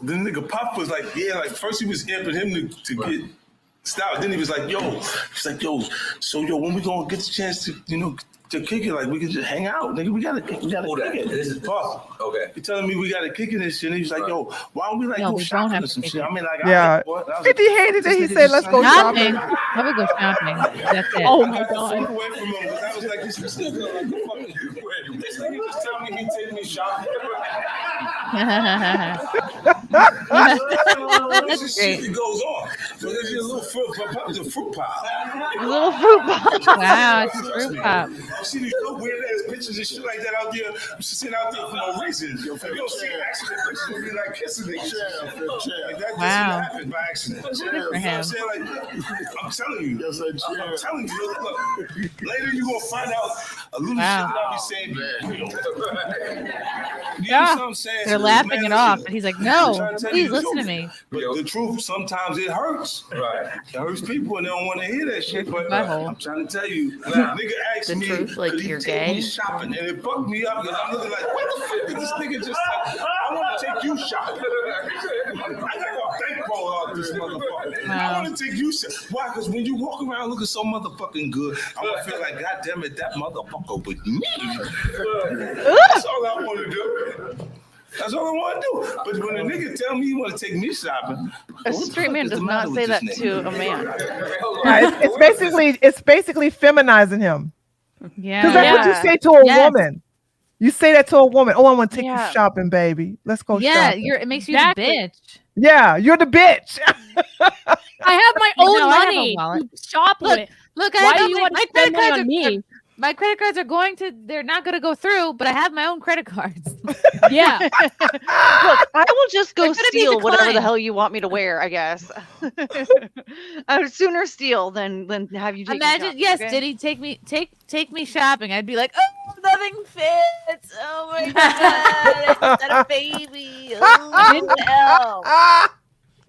The nigga Pop was like, yeah, like first he was amping him to get style. Then he was like, he's like, so when we gonna get the chance to, to kick it, like we can just hang out, nigga. We gotta kick it. This is Pop. Okay. You're telling me we gotta kick it and shit. And he was like, why don't we go shopping or some shit? I mean, like, yeah. 50 hated it. He said, let's go shopping. I would go shopping. That's it. Oh my God. I away from him, but I was like, this nigga, like, this nigga just tell me he take me shopping. This shit that goes on. So there's a little fruit pop. A little fruit pop. Wow, it's a fruit pop. I see these weird ass pictures and shit like that out there. I'm just sitting out there for no reason. You don't see accident pictures of me like kissing niggas. Like that doesn't happen by accident. You know what I'm saying? Like, I'm telling you. I'm telling you. Look, later you gonna find out a little shit that I'll be saying. You know what I'm saying? They're laughing it off, and he's like, "No, please listen to me." But the truth, sometimes it hurts. Right. It hurts people, and they don't want to hear that shit. But I'm trying to tell you, nigga asked The me, truth, like, could he you're take gay? me shopping, and it fucked me up because I'm looking like, what the fuck is this nigga just like? I want to take you shopping. I got a bankroll out this motherfucker. I want to take you shopping. Why? Because when you walk around looking so motherfucking good, I want to feel like, God damn it, that motherfucker with me. That's all I want to do. That's all I want to do. But when a nigga tell me he want to take me shopping, A straight man does not say that to a man. It's basically feminizing him. Yeah. Because that's what you say to a woman. You say that to a woman. Oh, I want to take you shopping, baby. Let's go shopping. It makes you the bitch. Yeah, you're the bitch. I have my own No, I have a money wallet. to shop with. Look, Why do you want to spend money on me? My credit cards are they're not going to go through, but I have my own credit cards. Yeah. Look, I will just go They're gonna be steal whatever the declined. hell you want me to wear, I guess. I would sooner steal than have you take me Imagine, shopping, yes, okay? Diddy, take me shopping. I'd be like, oh, nothing fits. Oh my God, I just had a baby. Oh, hell.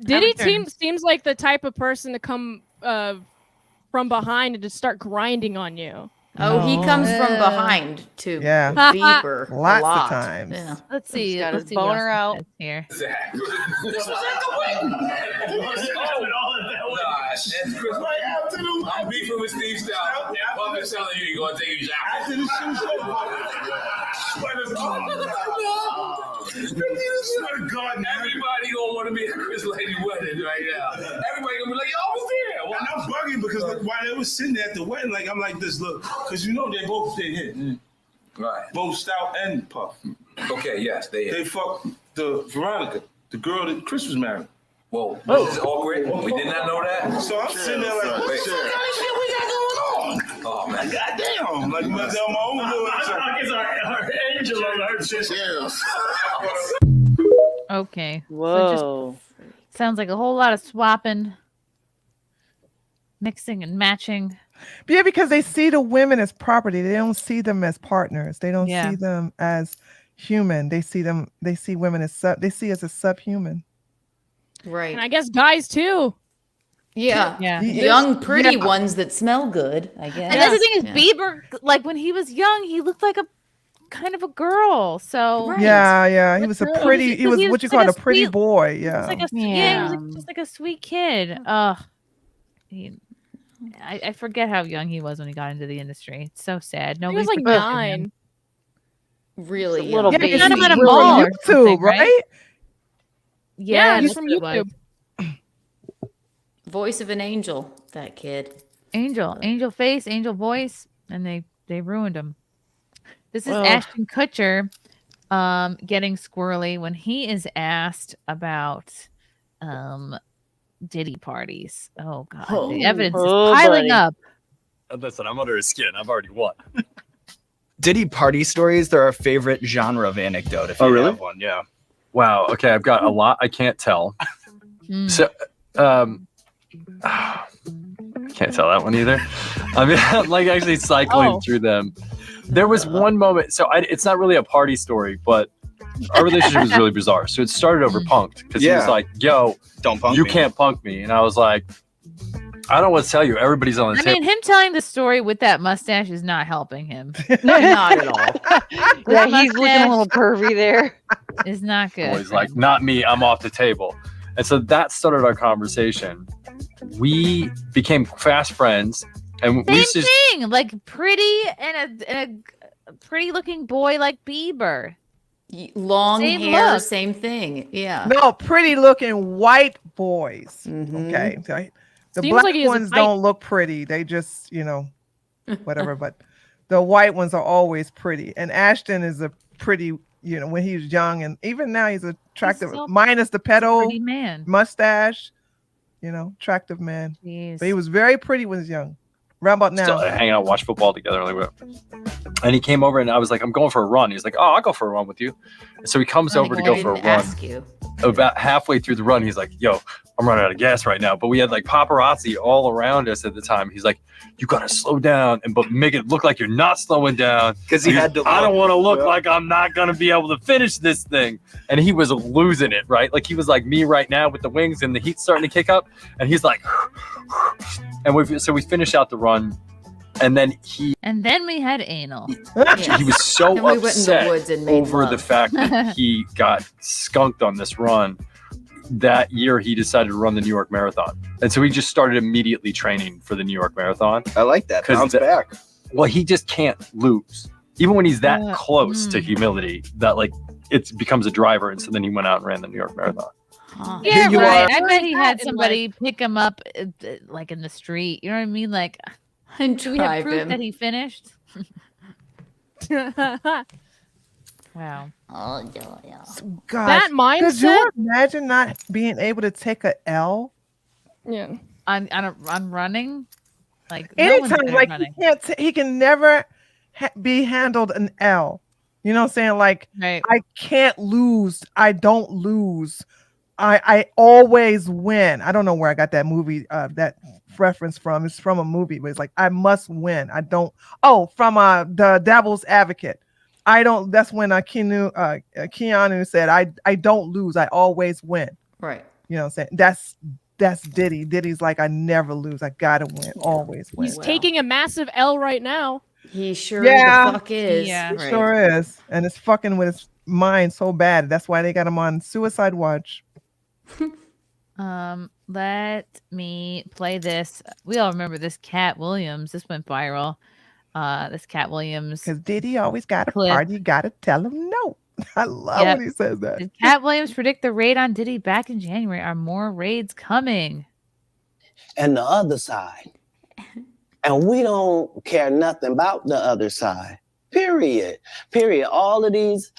Diddy seems like the type of person to come from behind and to start grinding on you. Oh, he comes from behind to Bieber a Lots lot. of times. Yeah. Let's see. got Let's his see what boner else out. it says here. I'm beefing with Steve Stout. I'm just telling you, you're going to take you shopping. After the show's over. Swear to God, everybody gonna want to be at Chris Lady wedding right now. Everybody gonna be like, yo, I was there. Well, I'm bugging because while they was sitting there at the wedding, like I'm like this, look, because you know they both stayed hit. Right. Both Stout and Puff. Okay, yes, they fucked the Veronica, the girl that Chris was married. Whoa, this is awkward. We did not know that. So I'm sitting there like, what the fuck kind of shit we got going on? Oh man, goddamn! Like my own little. I guess our angel on her shit. Okay. Whoa. So just sounds like a whole lot of swapping, mixing and matching. Yeah, because they see the women as property. They don't see them as partners. They don't see them as human. They see women as they see us as subhuman. Right. And I guess guys too. Yeah. Young, pretty ones that smell good, I guess. And that's the thing is, Bieber, like when he was young, he looked like a kind of a girl. So Yeah. He was a pretty. He was what you call a pretty boy. He Yeah. was like he was like, just like a sweet kid. I forget how young he was when he got into the industry. It's so sad. He was like 9. Really, little yeah, baby. not him at a Really mall or YouTube, something, right? Yeah, he's that's from what it was. YouTube. Voice of an angel, that kid. Angel face, angel voice, and they ruined him. This is Well. Ashton Kutcher getting squirrely when he is asked about Diddy parties. Oh God, the evidence is piling up. Listen, I'm under his skin. I've already won. Diddy party stories, they're our favorite genre of anecdote. If you really? have one, yeah. Wow. Okay, I've got a lot I can't tell. So Can't tell that one either. I mean, I'm like actually cycling through them. There was one moment. So it's not really a party story, but our relationship was really bizarre. So it started over punked because he was like, "Yo, don't punk you me. can't punk me," and I was like, "I don't want to tell you. Everybody's on the I table." mean, him telling the story with that mustache is not helping him. Not at all. Yeah, he's looking a little pervy there. It's not good. He's like, "Not me. I'm off the table." And so that started our conversation. We became fast friends, and we Same thing, like pretty and a pretty looking boy like Bieber. Long Same hair, look. same thing. Yeah. No, pretty looking white boys. Mm-hmm. Okay. The Seems black like he has a ones type. don't look pretty. They just, whatever. But the white ones are always pretty. And Ashton is a pretty, when he was young, and even now he's attractive, so minus the pedo pretty man. mustache, attractive man. Jeez. But he was very pretty when he was young. Right about now. still hang out, watch football together. And he came over, and I was like, "I'm going for a run." He's like, "Oh, I'll go for a run with you." And so he comes over to go for a run. Ask you. About halfway through the run, he's like, "Yo, I'm running out of gas right now." But we had like paparazzi all around us at the time. He's like, "You gotta slow down, but make it look like you're not slowing down." Because he had to. I don't want to look like I'm not gonna be able to finish this thing. And he was losing it, right? Like he was like me right now with the wings, and the heat's starting to kick up. And he's like, and we finish out the run, and then we had anal. he was so And we went in the upset woods and made over love. the fact that he got skunked on this run. That year, he decided to run the New York Marathon, and so he just started immediately training for the New York Marathon. I like that. Bounce back. Well, he just can't lose, even when he's that close to humility. That like it becomes a driver, and so then he went out and ran the New York Marathon. Yeah, you right. are. I bet he had somebody pick him up, like in the street. You know what I mean? Like, And do we have drive proof him. that he finished? Wow. Oh, yeah. Gosh, That could mindset. you imagine not being able to take a L? Yeah. On running, like no one's Anytime, good at like running. he can never be handled an L. You know what I'm saying? Like Right. I can't lose. I don't lose. I always win. I don't know where I got that movie that reference from. It's from a movie, but it's like I must win. I don't. Oh, from the Devil's Advocate. I don't. That's when Keanu said, "I don't lose. I always win." Right. You know what I'm saying? That's Diddy. Diddy's like, I never lose. I gotta win. Always win. He's taking a massive L right now. He sure the fuck is. Yeah. He Right. sure is, and it's fucking with his mind so bad. That's why they got him on suicide watch. Let me play this. We all remember this Cat Williams. This went viral. This Cat Williams. Because Diddy always got a Clip. party. You gotta tell him no. I love Yep. when he says that. Did Cat Williams predict the raid on Diddy back in January? Are more raids coming? And the other side. And we don't care nothing about the other side. Period. All of these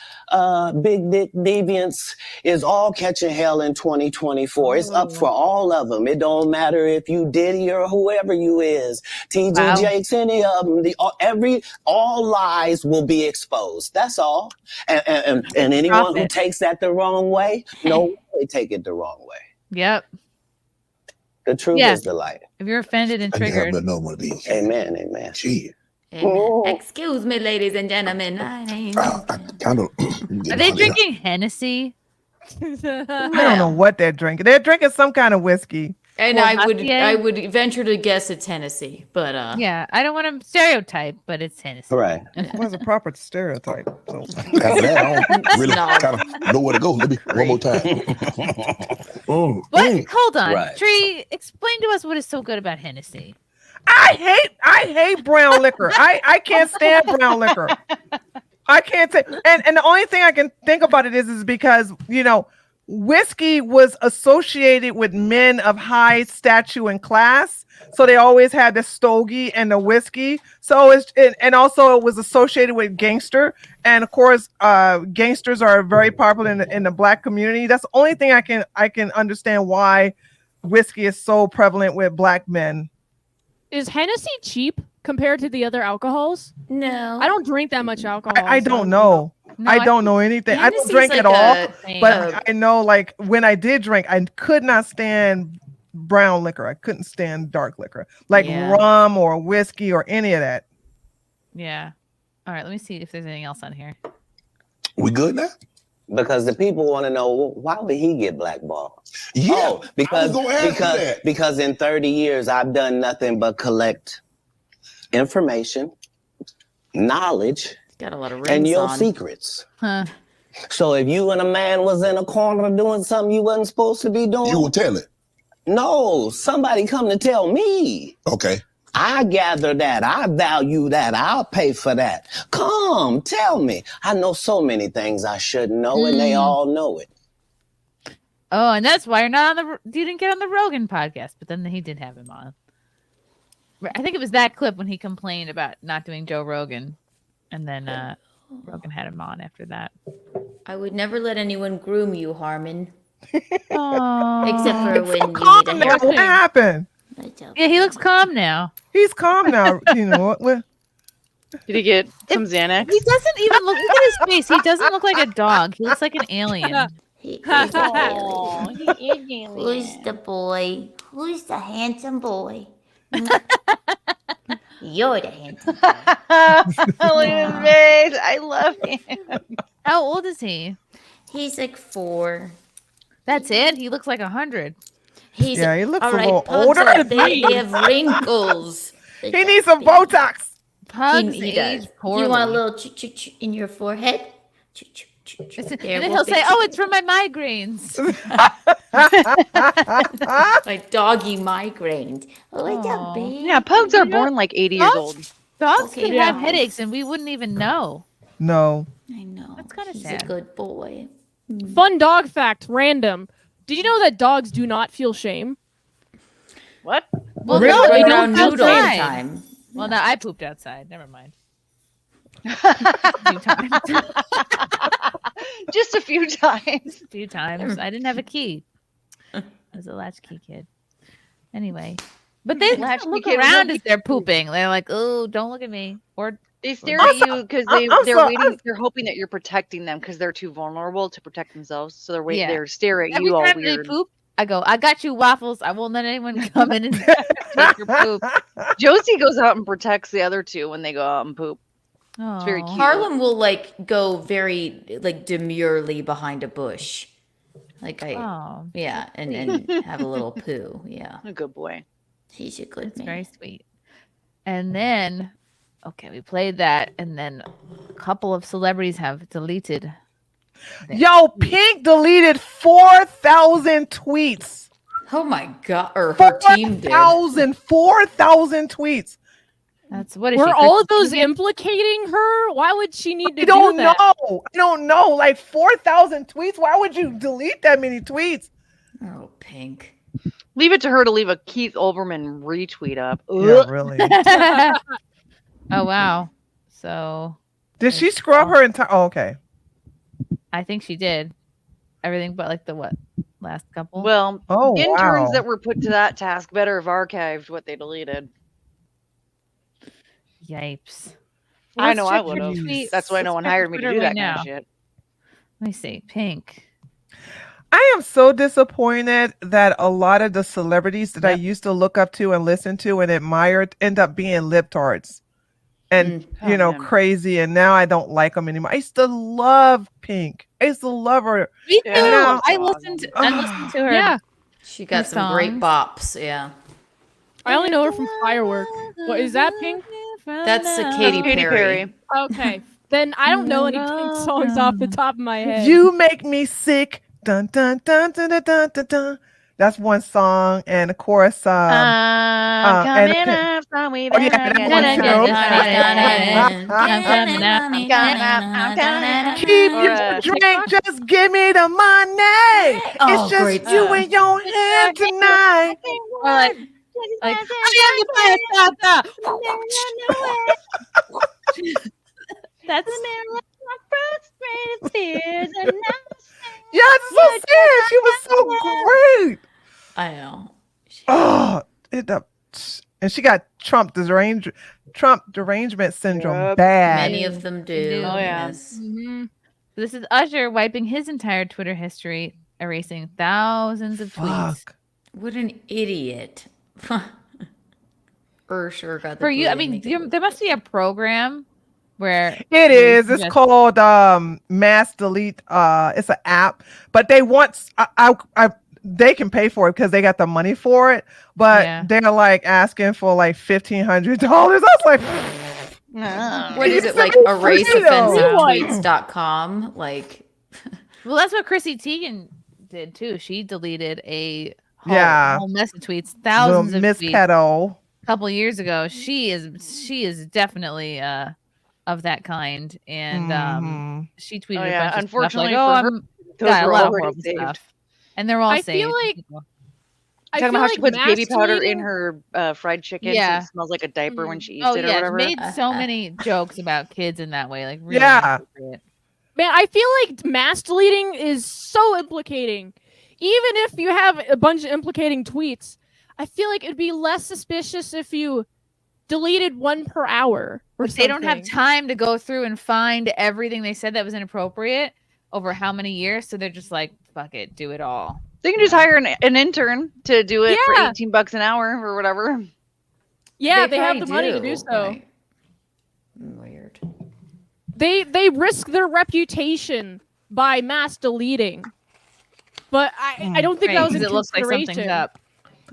big dick deviants is all catching hell in 2024. It's up for all of them. It don't matter if you Diddy or whoever you is. TG Wow. Jakes, any of them. All lies will be exposed. That's all. And anyone who Profit. takes that the wrong way, no, they take it the wrong way. Yep. The truth Yeah. is the light. If you're offended and triggered, Amen. Amen. Excuse me, ladies and gentlemen. Kind of. are they drinking Hennessy? I don't know what they're drinking. They're drinking some kind of whiskey. And Well, I would venture to guess it's Tennessee, but Yeah, I don't want to stereotype, but it's Hennessy. Right. It was a proper stereotype. So. After that, I don't really No. kind of know where to go. Let me one more time. What? Hold on, Right. Tree. Explain to us what is so good about Hennessy. I hate brown liquor. I can't stand brown liquor. I can't say, and the only thing I can think about it is because whiskey was associated with men of high stature and class, so they always had the stogie and the whiskey. So and also it was associated with gangster, and of course, gangsters are very popular in the black community. That's the only thing I can understand why whiskey is so prevalent with black men. Is Hennessy cheap compared to the other alcohols? no. I don't drink that much alcohol. I don't know. No, I don't know anything. I don't Hennessy's drink like at all. a- But I know, like, when I did drink, I could not stand brown liquor. I couldn't stand dark liquor, like Yeah. rum or whiskey or any of that. Yeah. All right. Let me see if there's anything else on here. We good now? Because the people want to know, well, why would he get blackballed? Yeah, Oh, because I was gonna ask you that. because in 30 years I've done nothing but collect information, knowledge, Got a lot of and rings your on. secrets. Huh. So if you and a man was in a corner doing something you wasn't supposed to be doing, You will tell it. no, somebody come to tell me. Okay. I gather that. I value that. I'll pay for that. Come, tell me. I know so many things I shouldn't know, and they all know it. Oh, and that's why you're not on the. You didn't get on the Rogan podcast, but then he did have him on. I think it was that clip when he complained about not doing Joe Rogan, and then Rogan had him on after that. I would never let anyone groom you, Harmon. Aww. Except for when you Calm need a now. haircut. What happened? Yeah, he looks calm now. He's calm now. You know what? Did he get some Xanax? He doesn't even look. Look at his face. He doesn't look like a dog. He looks like an alien. He is Oh, an alien. Who's the boy? Who's the handsome boy? You're the handsome boy. Look at his face. I love him. How old is he? He's like 4. That's it. He looks like 100. He's Yeah, he looks all a right, little pugs older are- than they, me. they have wrinkles. He needs some Botox. Pugs He age does. poorly. You want a little ch-ch-ch in your forehead? Ch-ch-ch-ch. And There then will he'll be say, ch- "Oh, it's for my migraines." My doggy migrained. Oh, it's a baby. Yeah, pugs are born like 80 years old. Dogs Okay, can have guys. headaches, and we wouldn't even know. No. I know. That's kind of He's sad. a good boy. Fun dog fact, random. Did you know that dogs do not feel shame? What? Well, They no, run they around don't noodle all the outside. time. Well, no, I pooped outside. Never mind. A few times. Just a few times. A few times. I didn't have a key. I was a latchkey kid. Anyway, but they Latchkey look kid, around no as they're pooping. They're like, "Oh, don't look at me." Or They stare at you because they're hoping that you're protecting them because they're too vulnerable to protect themselves. So they're waiting. Yeah. They're staring at every you all time weird. they poop, I go, "I got you, Waffles. I won't let anyone come in and take your poop." Josie goes out and protects the other two when they go out and poop. It's very cute. Harlem will like go very like demurely behind a bush. Like yeah, and have a little poo. Yeah. A good boy. He's a good man. Very sweet. And then, okay, we played that, and then a couple of celebrities have deleted. Yo, Pink deleted 4,000 tweets. Oh my god! Or her team did. 4,000 tweets. That's what is Were she, all of those Chrissie? implicating her? Why would she need to I don't do that? know. I don't know. Like 4,000 tweets. Why would you delete that many tweets? Oh, Pink. Leave it to her to leave a Keith Olbermann retweet up. Yeah, Ugh. really. Oh wow! So Did she scrub her entire? Oh, okay. I think she did everything, but like the last couple. Well, Oh, interns wow. that were put to that task better have archived what they deleted. Yipes! I Let's know I check would your have. tweets. That's why no Let's one check hired me Twitter to do that right kind of now. shit. Let me see. Pink. I am so disappointed that a lot of the celebrities that I used to look up to and listen to and admire end up being libtards and, you know, crazy. And now I don't like them anymore. I used to love Pink. I used to love her. Me too. Yeah. I listened to her. Yeah. She got Her some great songs. bops. Yeah. I only know her from Firework. What is that, Pink? That's Katy Perry. Okay. Then I don't know any Pink songs off the top of my head. You make me sick. Dun, dun, dun, dun, dun, dun, dun, dun. That's one song. And of course, coming up from way oh, yeah, back. Keep your drink, just give me the money. Oh, It's just great you song. and your hand tonight. Like, that's Yeah, it's so serious. She was so great. I know. Oh, and she got Trump derangement syndrome Yep. bad. Many of them do. Oh, yeah. Yes. Mhm. This is Usher wiping his entire Twitter history, erasing thousands of tweets. Fuck. What an idiot. Sure got the For you, I tweet and mean, make it there must be a program where It you is. can It's just- called Mass Delete. It's an app, but they want they can pay for it because they got the money for it. But Yeah. they're like asking for like $1,500. I was like, What is it, like eraseoffensivetweets.com? Like, well, that's what Chrissy Teigen did too. She deleted a whole mess of tweets, thousands of Miss tweets. Pedo. A couple years ago. She is definitely of that kind, and she tweeted Oh, a yeah. bunch of Unfortunately stuff like, for her, I'm those got a were lot of already horrible saved. stuff, and they're all I saved. feel like Talking about how she puts mass baby powder tweeting- in her fried chicken so Yeah. it smells like a diaper when she eats Oh it or yeah, whatever. made so many jokes about kids in that way, like really Yeah. inappropriate. Man, I feel like mass deleting is so implicating. Even if you have a bunch of implicating tweets, I feel like it'd be less suspicious if you deleted one per hour. Or They don't have something. time to go through and find everything they said that was inappropriate over how many years, so they're just like, fuck it, do it all. They can just hire an intern to do it for Yeah. $18 an hour or whatever. Yeah, They they have the probably money to do do, so. right. Weird. They risk their reputation by mass deleting. But I don't think that was in it looks like something's consideration. up.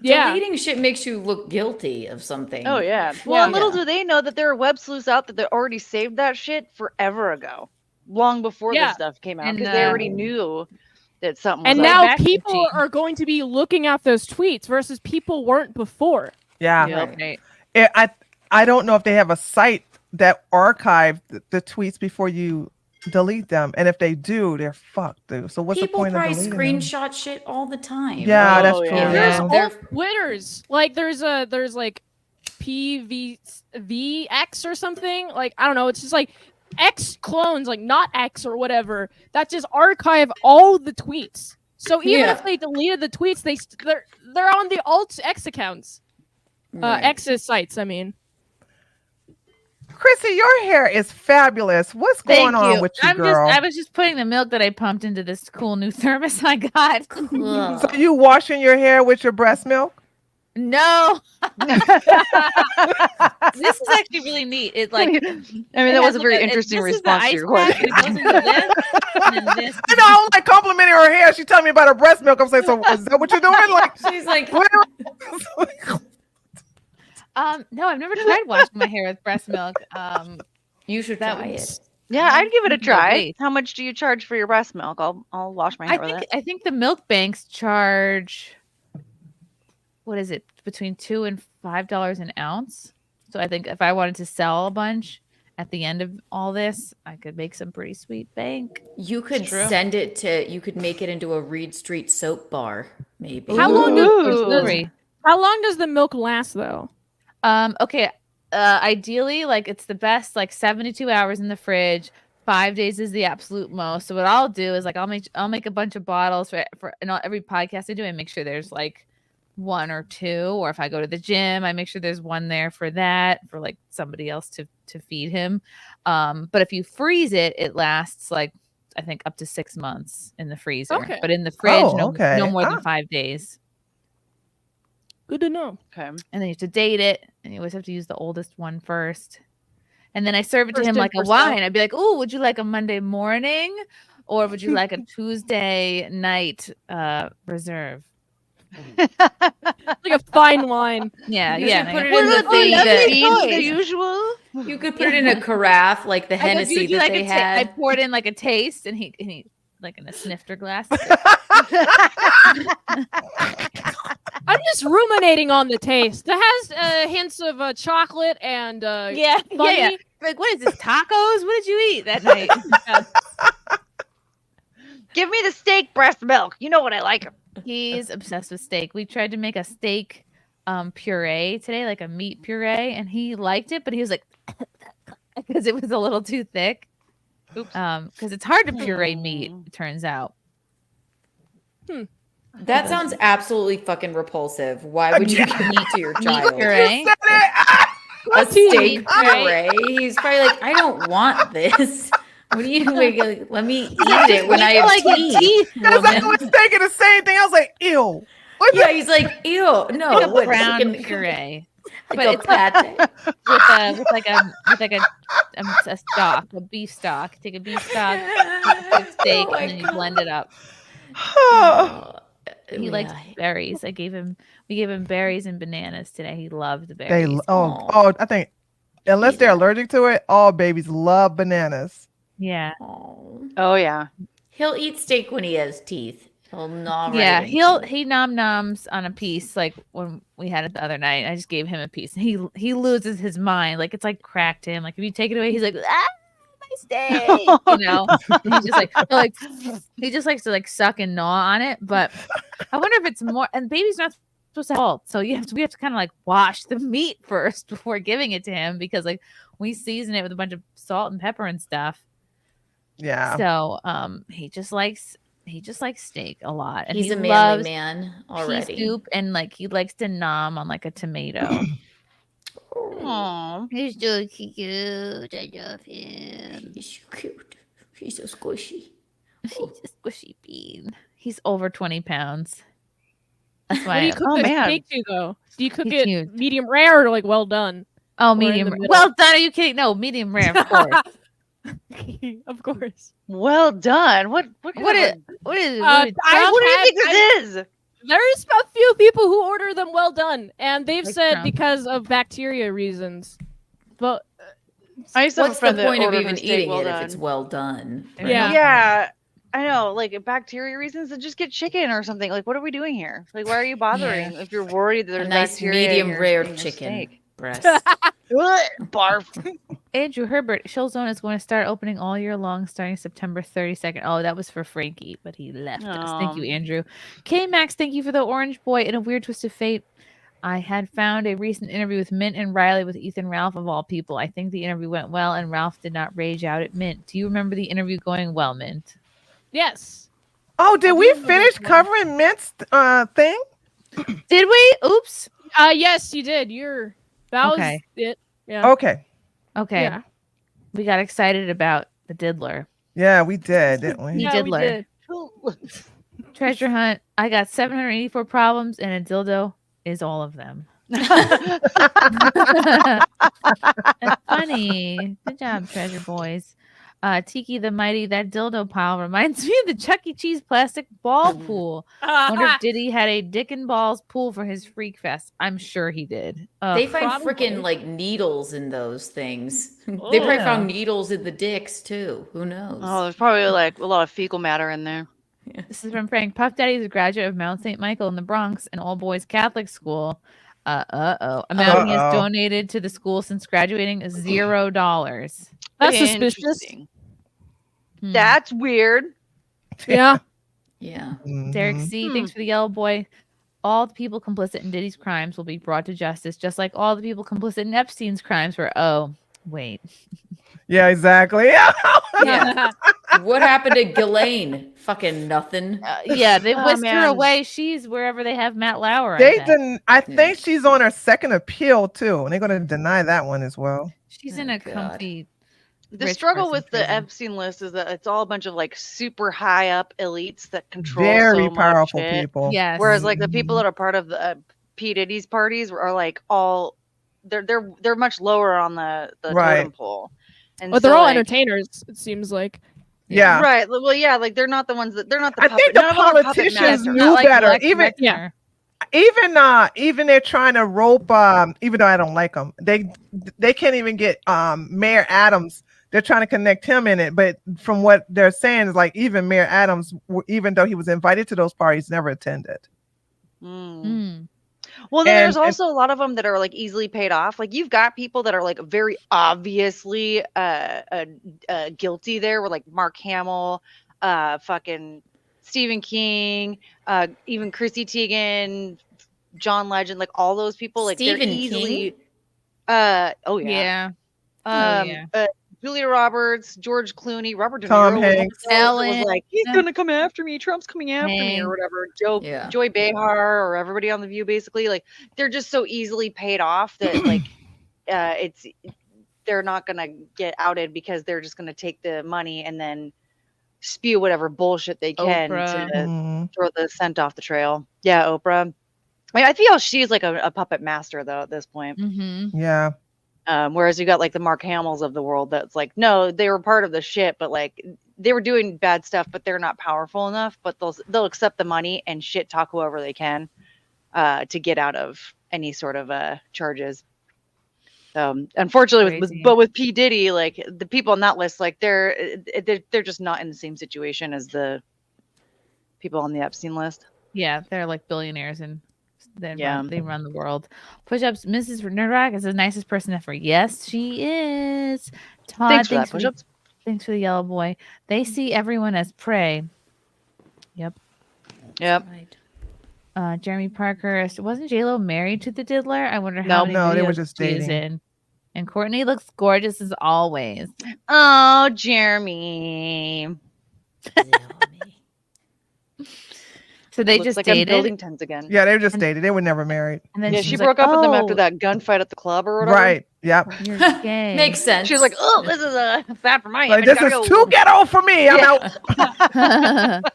Yeah. Deleting shit makes you look guilty of something. Oh yeah. Yeah. Well, little do they know that there are web sleuths out that already saved that shit forever ago, long before Yeah. this stuff came out, And, because they already knew that something. And was up. now back to people cheating. are going to be looking at those tweets versus people weren't before. Yeah. Yep. Right. I don't know if they have a site that archive the tweets before you delete them, and if they do, they're fucked, dude. So what's People the point of probably deleting them? screenshot shit all the time. Yeah, that's Oh, true. yeah. There's Yeah. old Twitters. Like there's like PVX or something. Like I don't know. It's just like X clones, like not X or whatever, that just archive all the tweets. So even Yeah. if they deleted the tweets, they're on the alt X accounts. Right. X's sites, I mean. Chrissy, your hair is fabulous. What's Thank going on you. with you, girl? I was just putting the milk that I pumped into this cool new thermos I got. So you washing your hair with your breast milk? No. This is actually really neat. It like I mean, that was a very interesting response to your question. question. And then this. I know, I'm like complimenting her hair. She telling me about her breast milk. I'm saying, so is that what you're doing? Like, She's like, No, I've never tried washing my hair with breast milk. you should That try was- it. Yeah, I'd give it a No try. way. How much do you charge for your breast milk? I'll wash my hair with it. I think the milk banks charge, what is it, between $2 and $5 an ounce. So I think if I wanted to sell a bunch at the end of all this, I could make some pretty sweet bank. You could send it to. You could make it into a Reed Street soap bar, maybe. How long Ooh. how long does the milk last though? Okay. Ideally, like it's the best, like 72 hours in the fridge. 5 days is the absolute most. So what I'll do is like I'll make a bunch of bottles for every podcast I do. I make sure there's like 1 or 2, or if I go to the gym, I make sure there's one there for that, for like somebody else to feed him. But if you freeze it, it lasts like I think up to 6 months in the freezer. Okay. But in the fridge, no okay. more than 5 days. Good to know. Okay. And then you have to date it, and you always have to use the oldest one first. And then I serve it to First him in, like a first out. wine. I'd be like, "Oh, would you like a Monday morning, or would you like a Tuesday night reserve?" Like a fine wine. Yeah, You yeah. should put it Well, in the look, thing that's that the usual. you could put it in a carafe, like the I go, Hennessy "Would you that like they a I had. poured in like a taste, and he like in a snifter glass. I'm just ruminating on the taste. It has hints of chocolate and yeah. funny. Like, what is this? Tacos? What did you eat that night? Give me the steak breast milk. You know what I like. He's obsessed with steak. We tried to make a steak puree today, like a meat puree, and he liked it, but he was like, because it was a little too thick. Because it's hard to puree meat, it turns out. That sounds absolutely fucking repulsive. Why would you give meat to your Meat child? puree. A steak Puree. puree? He's probably like, I don't want this. What do you like? Let me eat it when I have like teeth. teeth, Because I woman. was thinking the same thing. I was like, ew. Yeah, he's like, ew, no, Like a what, brown fucking- puree. like But a it's like pate. with a stock, a beef stock. Take a beef stock, a steak, Oh my and then you blend it up. He likes berries. We gave him berries and bananas today. He loved the berries. I think unless they're allergic to it, all babies love bananas. Yeah. Oh yeah. He'll eat steak when he has teeth. He'll gnaw right Yeah, into it. he noms on a piece like when we had it the other night. I just gave him a piece, and he loses his mind. Like it's like cracked him. Like if you take it away, he's like, ah, my steak. You know, he's just like he just likes to like suck and gnaw on it. But I wonder if it's more. And baby's not supposed to have salt, so we have to kind of like wash the meat first before giving it to him because like we season it with a bunch of salt and pepper and stuff. Yeah. So he just likes steak a lot, and He's he a manly loves man pea already. soup, and like he likes to nom on like a tomato. Aww. He's so cute. I love him. He's so cute. He's so squishy. He's a squishy bean. He's over 20 pounds. That's What do why. you cook the steak to though? Do you cook He's it cute. medium rare or like well done? Oh, Or in medium the rare. middle? Well done. Are you kidding? No, medium rare, of course. Of course. Well done. What What kind is of what is Uh, what what do you think this is? There's a few people who order them well done, and they've Like said Trump. because of bacteria reasons. But I used to have a What's the friend that point of ordered her even steak eating well it if done. it's well done? Yeah. Yeah. I know, like bacteria reasons, then just get chicken or something. Like, what are we doing here? Like, why are you bothering if you're worried that A there's nice bacteria in medium your- rare in your chicken steak? breast. Barf. Andrew Herbert, Showzone is going to start opening all year long starting September 32nd. Oh, that was for Frankie, but he left us. Thank you, Aw. Andrew. K Max, thank you for the orange boy. In a weird twist of fate, I had found a recent interview with Mint and Riley with Ethan Ralph of all people. I think the interview went well, and Ralph did not rage out at Mint. Do you remember the interview going well, Mint? yes. Oh, did we finish covering Mint's thing? Did we? Oops. Yes, you did. That Okay. was it. Yeah. Okay. Okay. Yeah. We got excited about the diddler. Yeah, we did, didn't we? The Yeah, we diddler. did. Treasure hunt. I got 784 problems, and a dildo is all of them. That's funny. Good job, treasure boys. Tiki the Mighty, that dildo pile reminds me of the Chuck E. Cheese plastic ball pool. Wonder if Diddy had a Dick and Balls pool for his Freak Fest. I'm sure he did. They find Probably. freaking like needles in those things. They Oh. probably Yeah. found needles in the dicks too. Who knows? Oh, there's probably like a lot of fecal matter in there. This is from Frank. Puff Daddy is a graduate of Mount St. Michael in the Bronx, an all-boys Catholic school. Amount he has donated to the school since graduating is $0. That's suspicious. Interesting. Hmm. That's weird. Yeah. Yeah. Derek C, thanks for the yellow boy. All the people complicit in Diddy's crimes will be brought to justice, just like all the people complicit in Epstein's crimes were. Oh, wait. Yeah, exactly. Yeah. What happened to Ghislaine? Fucking nothing. Yeah, they Oh, whisked her man. away. She's wherever they have Matt Lauer. They bet. didn't. I think she's on her second appeal too, and they're going to deny that one as well. She's in a comfy. The rich struggle person with the prison. Epstein list is that it's all a bunch of like super high up elites that control Very so much powerful shit. people. Yes. Whereas like the people that are part of the P Diddy's parties are like all they're much lower on the Right. totem pole. And But they're so, all like, entertainers, it seems like. Yeah. Right. Well, yeah, like they're not the ones that they're not the I puppet. think the none of them are puppet politicians masters. knew better. Lex Even Wexner. even they're trying to rope. Even though I don't like them, they can't even get Mayor Adams. They're trying to connect him in it, but from what they're saying is like even Mayor Adams, even though he was invited to those parties, never attended. Mm. Well, then there's And- also a lot of them that are like easily paid off. Like you've got people that are like very obviously guilty there, with like Mark Hamill, fucking Stephen King, even Chrissy Teigen, John Legend, like all those people, like Stephen they're King? easily. Oh yeah. Yeah. Julia Roberts, George Clooney, Robert De Tom Niro was one of Hanks. those that was Ellen. like, he's gonna come after me. Trump's coming after me, Hanks. or whatever. Yeah. Joy Behar, or everybody on The View, basically. Like they're just so easily paid off that like they're not gonna get outed because they're just gonna take the money and then spew whatever bullshit they can Oprah. to throw the scent off the trail. Yeah, Oprah. I mean, I feel she's like a puppet master though at this point. Mm-hmm. Yeah. Whereas you got like the Mark Hamills of the world that's like, no, they were part of the shit, but like they were doing bad stuff, but they're not powerful enough. But they'll accept the money and shit talk whoever they can to get out of any sort of charges. Unfortunately, with P. Diddy, like the people on that list, like they're just not in the same situation as the people on the Epstein list. Yeah, they're like billionaires and they Yeah. run the world. Push-ups. Mrs. Nerdrock is the nicest person ever. Yes, she is. Todd, Thanks for that, Push-ups. Thanks for the yellow boy. They see everyone as prey. Yep. Right. Jeremy Parker. Wasn't J-Lo married to the diddler? I wonder No. how many No, they were videos just she's dating. in. And Courtney looks gorgeous as always. Oh, Jeremy. So they Looks just like I'm dated. building tents again. Yeah, they were just dated. They were never married. And then Yeah, she she was broke like, up with him after "Oh." that gunfight at the club or whatever. Right. Yep. You're gay. Makes sense. She was like, "Oh, this is bad for my Like, image. this is Gotta too go." ghetto for me. I'm out.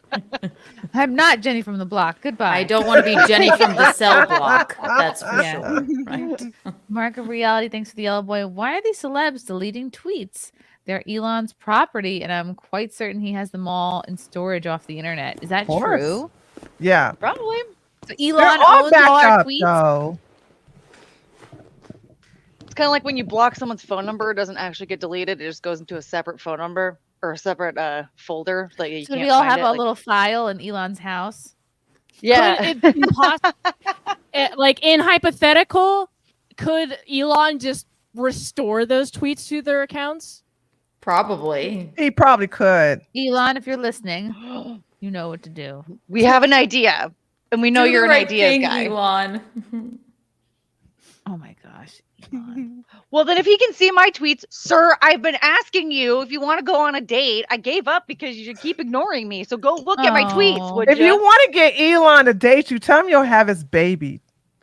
I'm not Jenny from the block. Goodbye. I don't want to be Jenny from the cell block. That's for Yeah. sure. Right. Mark of Reality, thanks for the yellow boy. Why are these celebs deleting tweets? They're Elon's property, and I'm quite certain he has them all in storage off the internet. Is that course. true? Yeah. Probably. So They're Elon all owns backed all our up, tweets? though. It's kind of like when you block someone's phone number, it doesn't actually get deleted. It just goes into a separate phone number or a separate folder. Like you So can't we all find have it. a Like, little file in Elon's house. yeah. Could it be like in hypothetical, could Elon just restore those tweets to their accounts? Probably. He probably could. Elon, if you're listening, you know what to do. We have an idea, and we know Do you're the an right ideas thing, guy. Elon. Oh my gosh. Well, then if he can see my tweets, sir, I've been asking you if you want to go on a date. I gave up because you keep ignoring me. So go look at my tweets, would If you want to get Elon to date you, tell him you'll have his baby.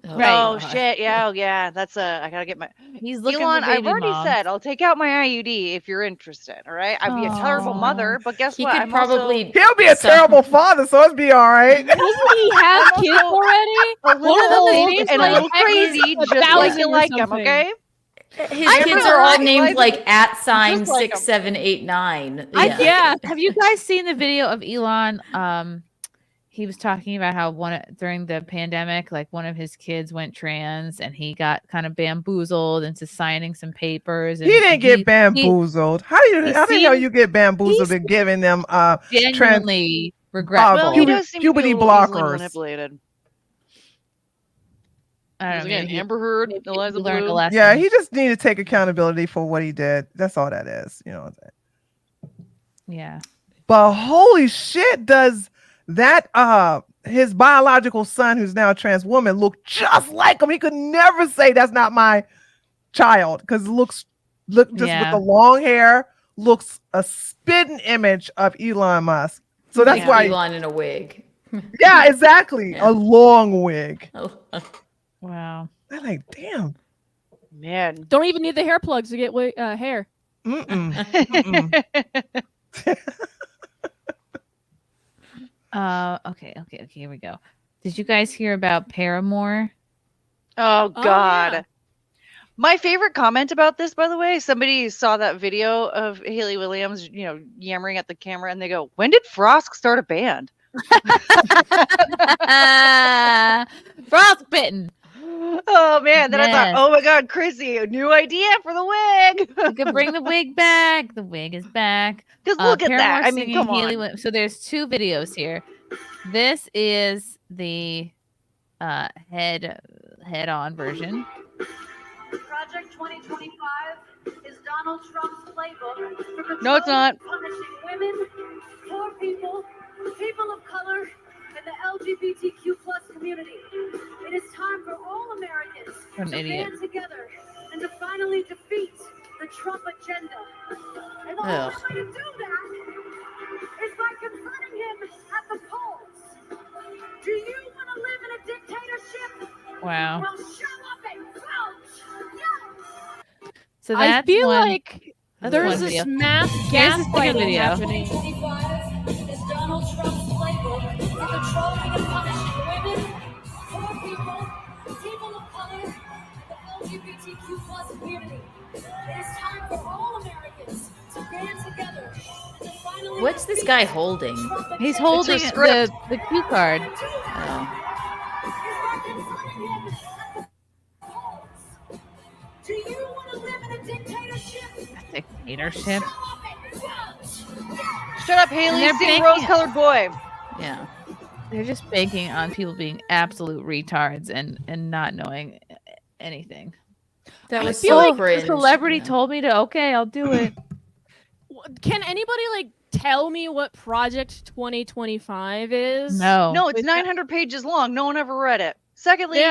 Oh shit! Yeah, yeah. That's I gotta get my. He's looking Elon, for I've baby already moms. said I'll take out my IUD if you're interested. All right, I'd be a terrible mother, but guess He what? could I'm probably- He'll be a terrible father, so it'll be all right. Doesn't he have kids already? a little One of them old named and a like little X crazy, just 1,000 like you or like him. something. Okay. His I kids remember are all I named like @ Just like 'em. 6789. Yeah. Have you guys seen the video of Elon? He was talking about how during the pandemic, like one of his kids went trans and he got kind of bamboozled into signing some papers. And He didn't get bamboozled. How the hell seemed- you get bamboozled and giving them genuinely regretful. Well, he does seem to be puberty a little easily blockers? manipulated. I don't know. Again, maybe- Amber Heard, maybe Eliza he learned a Blue. lesson. Yeah, he just need to take accountability for what he did. That's all that is. You know. Yeah. But holy shit, does that his biological son, who's now a trans woman, look just like him? He could never say that's not my child because look just with the long hair, looks a spitting image of Elon Musk. So that's Like why Elon in a wig. Yeah, exactly. A long wig. Wow. I'm like, damn. Man, don't even need the hair plugs to get hair. Okay, here we go. Did you guys hear about Paramore? Oh God. My favorite comment about this, by the way, somebody saw that video of Hayley Williams, yammering at the camera, and they go, "When did Frost start a band?" Frostbitten. Oh man, then I Yes. thought, oh my God, Chrissie, a new idea for the wig. You can bring the wig back. The wig is back. Because look at that. Paramore I mean, singing come on. Hayley so there's two videos here. This is the head-on version. Project 2025 is Donald Trump's playbook for No, it's not. punishing women, poor people, people of color, and the LGBTQ+ community. It is time for all Americans What an to idiot. band together and to finally defeat the Trump agenda. And the only Ugh. way to do that is by confronting him at the polls. Do you want to live in a dictatorship? Wow. Well, show up and vote. Yes. So I that's feel one- like that's there's one this video. mass Here's the second gaslighting video. happening. What's this guy holding? He's holding the cue card. Oh. Dictatorship. Shut up, Hayley. They're Sing banking- Rose-Colored Boy. Yeah. They're just banking on people being absolute retards and not knowing anything. That I was feel so like cringe. the celebrity told me to. Okay, I'll do it. Can anybody like tell me what Project 2025 is? No, it's 900 pages long. No one ever read it. Secondly,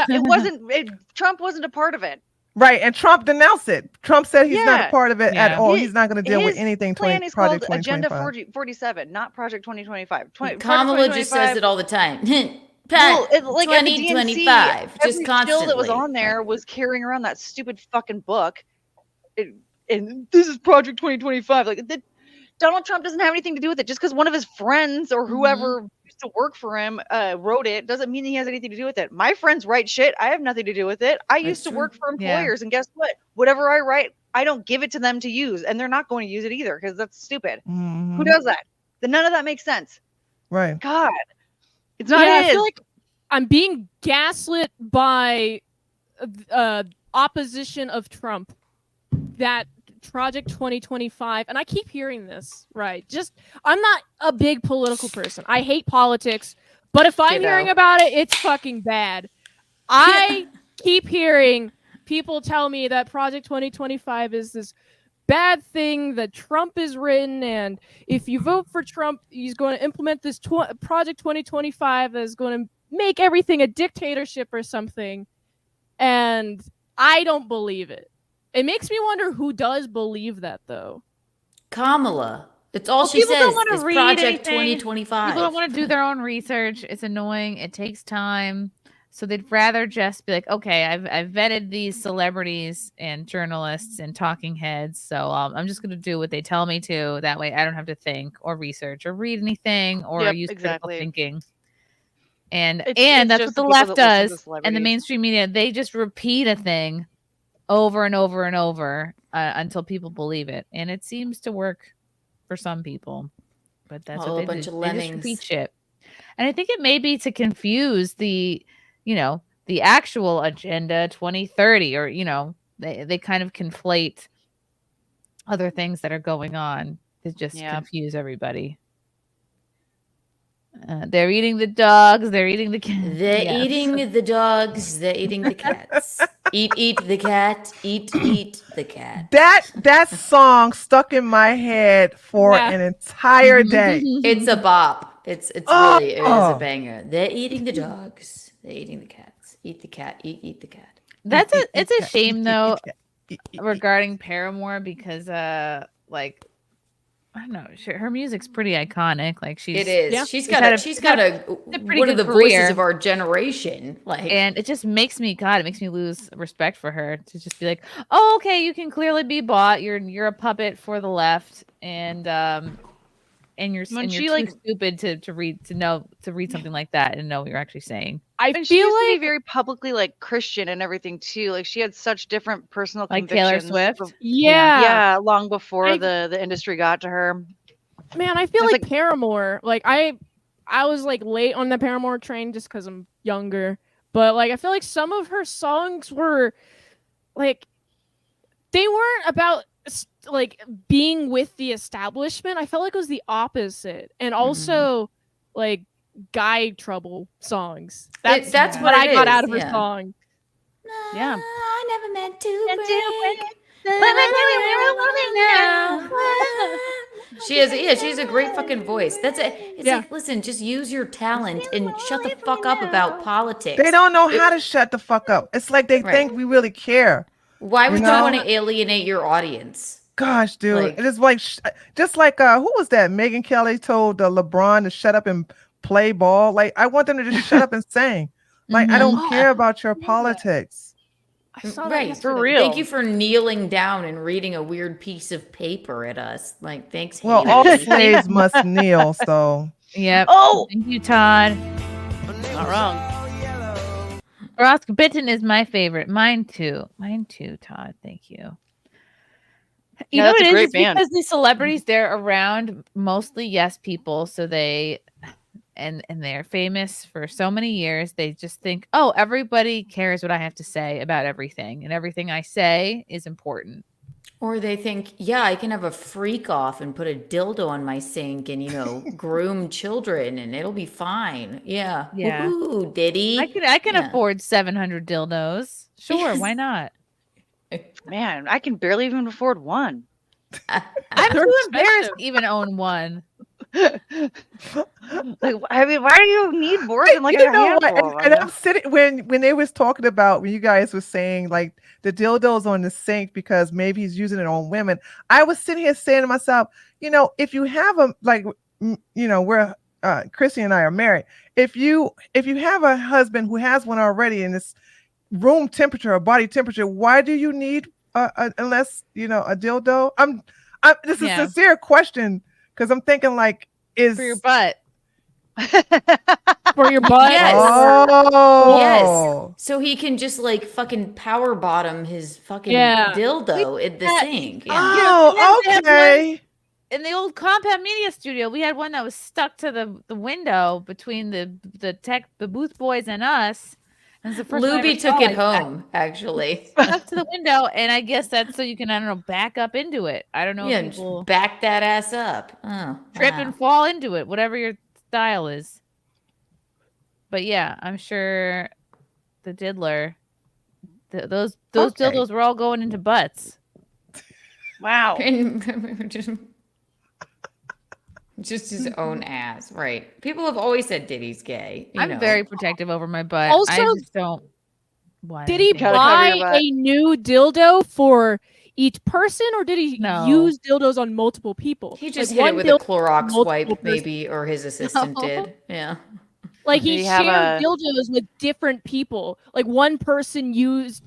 Trump wasn't a part of it. Right, and Trump denounced it. Trump said he's not Yeah. a part of it at all. He's not going to deal with His anything. plan is Project called Agenda 2025. 47, not Project 2025. Kamala just says it all the time. Well, like at the 2025, DNC, just every still that was constantly. on there was carrying around that stupid fucking book. And this is Project 2025. Like Donald Trump doesn't have anything to do with it. Just because one of his friends or whoever used to work for him wrote it doesn't mean he has anything to do with it. My friends write shit. I have nothing to do with it. I used to work for employers, and guess what? Whatever I write, I don't give it to them to use, and they're not going to use it either because that's stupid. Who does that? Then none of that makes sense. Right. God, it's not I his. feel like I'm being gaslit by opposition of Trump. That Project 2025, and I keep hearing this, right? I'm not a big political person. I hate politics, but if I'm hearing about it, it's fucking bad. I keep hearing people tell me that Project 2025 is this bad thing that Trump has written, and if you vote for Trump, he's going to implement this Project 2025 that is going to make everything a dictatorship or something, and I don't believe it. It makes me wonder who does believe that, though. Kamala. It's all she says is Project 2025. People don't want to do their own research. It's annoying. It takes time. So they'd rather just be like, okay, I've vetted these celebrities and journalists and talking heads, so I'm just going to do what they tell me to. That way I don't have to think or research or read anything or use critical thinking. And that's what the left does. And the mainstream media, they just repeat a thing over and over and over until people believe it. And it seems to work for some people. But that's what they bunch do. of They just lemmings. repeat shit. And I think it may be to confuse the actual Agenda 2030, or, they kind of conflate other things that are going on to just confuse everybody. They're eating the dogs. They're eating the cats. They're eating the dogs. They're eating the cats. Eat the cat. Eat the cat. That song stuck in my head for an entire day. It's a bop. It is a banger. They're eating the dogs. They're eating the cats. Eat the cat. Eat the cat. It's a shame though regarding Paramore because I don't know. Her music's pretty iconic. Like It is. Yeah. She's got one of the voices of our generation. And it just makes me it makes me lose respect for her to just be like, oh, okay, you can clearly be bought. You're a puppet for the left, and you're too stupid to read something like that and know what you're actually saying. She used to be very publicly Christian and everything too. Like she had such different personal Taylor convictions. Swift. Yeah, long before the industry got to her. Man, I feel like Paramore. Like I was late on the Paramore train just because I'm younger. But I feel like some of her songs were they weren't about being with the establishment. I felt like it was the opposite, and also guy trouble songs. That's what I got out of her song. Yeah. I never meant to break. She has a great fucking voice. That's it. It's listen, just use your talent and shut the fuck up about politics. They don't know how to shut the fuck up. It's like they think we really care. Why would you want to alienate your audience? Gosh, dude, it is just like who was that? Megyn Kelly told LeBron to shut up and play ball. I want them to just shut up and sing. I don't care about your politics. I saw that for real. Thank you for kneeling down and reading a weird piece of paper at us. Thanks. Well, all slaves must kneel. So yep. Oh, thank you, Todd. Not wrong. Rosk Bitten is my favorite. Mine too, Todd. Thank you. You know what it is? It's because these celebrities, they're around mostly yes people, so they and they're famous for so many years. They just think, oh, everybody cares what I have to say about everything, and everything I say is important. Or they think, yeah, I can have a freak off and put a dildo on my sink and, groom children and it'll be fine. Yeah. Yeah. Woohoo, Diddy. I can afford 700 dildos. Sure, why not? Man, I can barely even afford one. I'm too embarrassed to even own one. Like, I mean, why do you need more than like You a know what? handful? And I'm sitting when they was talking about when you guys were saying like the dildos on the sink because maybe he's using it on women. I was sitting here saying to myself, if you have a we're Chrissie and I are married. If you have a husband who has one already and it's room temperature or body temperature, why do you need unless a dildo? This is a sincere question because I'm thinking like is for your butt. For your butt. Yes. Oh. Yes. So he can just like fucking power bottom his fucking dildo in the sink. Yeah. Oh, okay. In the old Compound Media studio, we had one that was stuck to the window between the booth boys and us. Luby took it home, actually. Stuck to the window, and I guess that's so you can, I don't know, back up into it. I don't know if people back that ass up. Oh, trip and fall into it, whatever your style is. But yeah, I'm sure the diddler, those dildos were all going into butts. Wow. Just his own ass, right? People have always said Diddy's gay. I'm very protective over my butt. Also, I just don't. Did he buy a new dildo for each person, or did he use dildos on multiple people? He just hit it with a Clorox wipe, maybe, or his assistant did. Yeah. Like he shared dildos with different people. Like one person used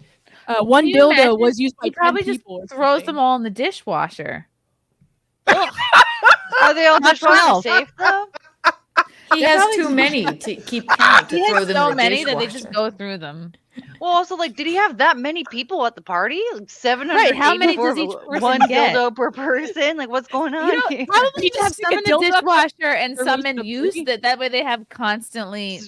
one dildo was used by 10 people. Just throws them all in the dishwasher. Are they all dishwasher safe though? He has too many to keep count to throw them in the many dishwasher. that they just go through them. Well, also, like, did he have that many people at the party? Like 700. Right? How many does each person one get? dildo per person? Like, what's going on here? Probably just have some in the dishwasher and some in use. That way they have constantly,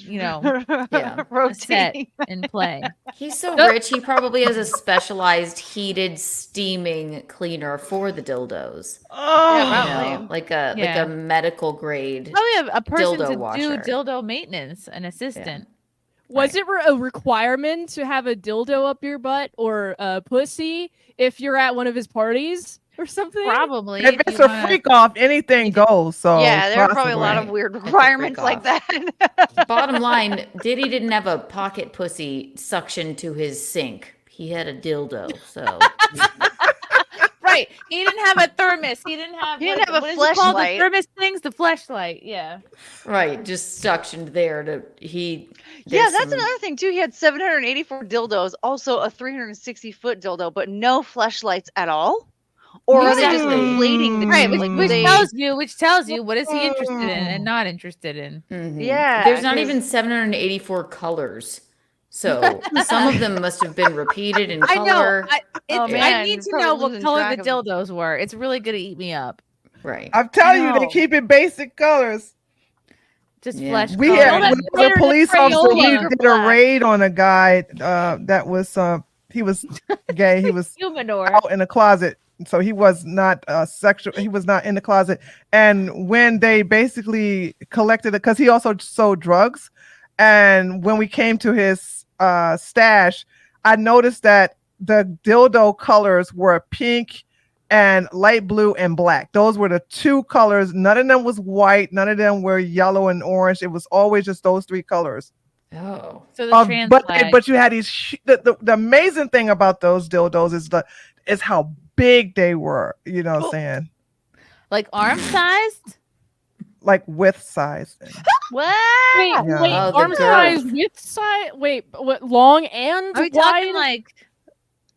rotating in play. He's so rich. He probably has a specialized heated steaming cleaner for the dildos. Oh, like a medical grade. Probably a person dildo to washer. do dildo maintenance, an assistant. Yeah. Was it a requirement to have a dildo up your butt or a pussy if you're at one of his parties or something? Probably. If it's a freak off, anything goes. So yeah, there are probably a lot of weird requirements like that. Bottom line, Diddy didn't have a pocket pussy suction to his sink. He had a dildo, so. Right. He didn't have a thermos. He didn't have a what is it called? The thermos things, the fleshlight. Yeah. Right. Just suctioned there to Yeah, that's another thing too. He had 784 dildos, also a 360-foot dildo, but no fleshlights at all. Or are they just inflating the right? dildo? Which tells you what is he interested in and not interested in. Mm-hmm. Yeah. There's not even 784 colors. So some of them must have been repeated in color. I need to know what color the dildos were. It's really going to eat me up. Right. I'm telling you, they keep it basic colors. Just flesh. We had when the police officer. We did a raid on a guy that was he was gay. He was humidor out in the closet. So he was not sexual. He was not in the closet. And when they basically collected it, because he also sold drugs. And when we came to his stash, I noticed that the dildo colors were pink and light blue and black. Those were the two colors. None of them was white. None of them were yellow and orange. It was always just those three colors. Oh, so the trans flag. But you had these. The amazing thing about those dildos is how big they were. You know what I'm saying? Like arm sized. Like width size. What? Wait, arm size, width size. Wait, what? Long and Are we wide? talking like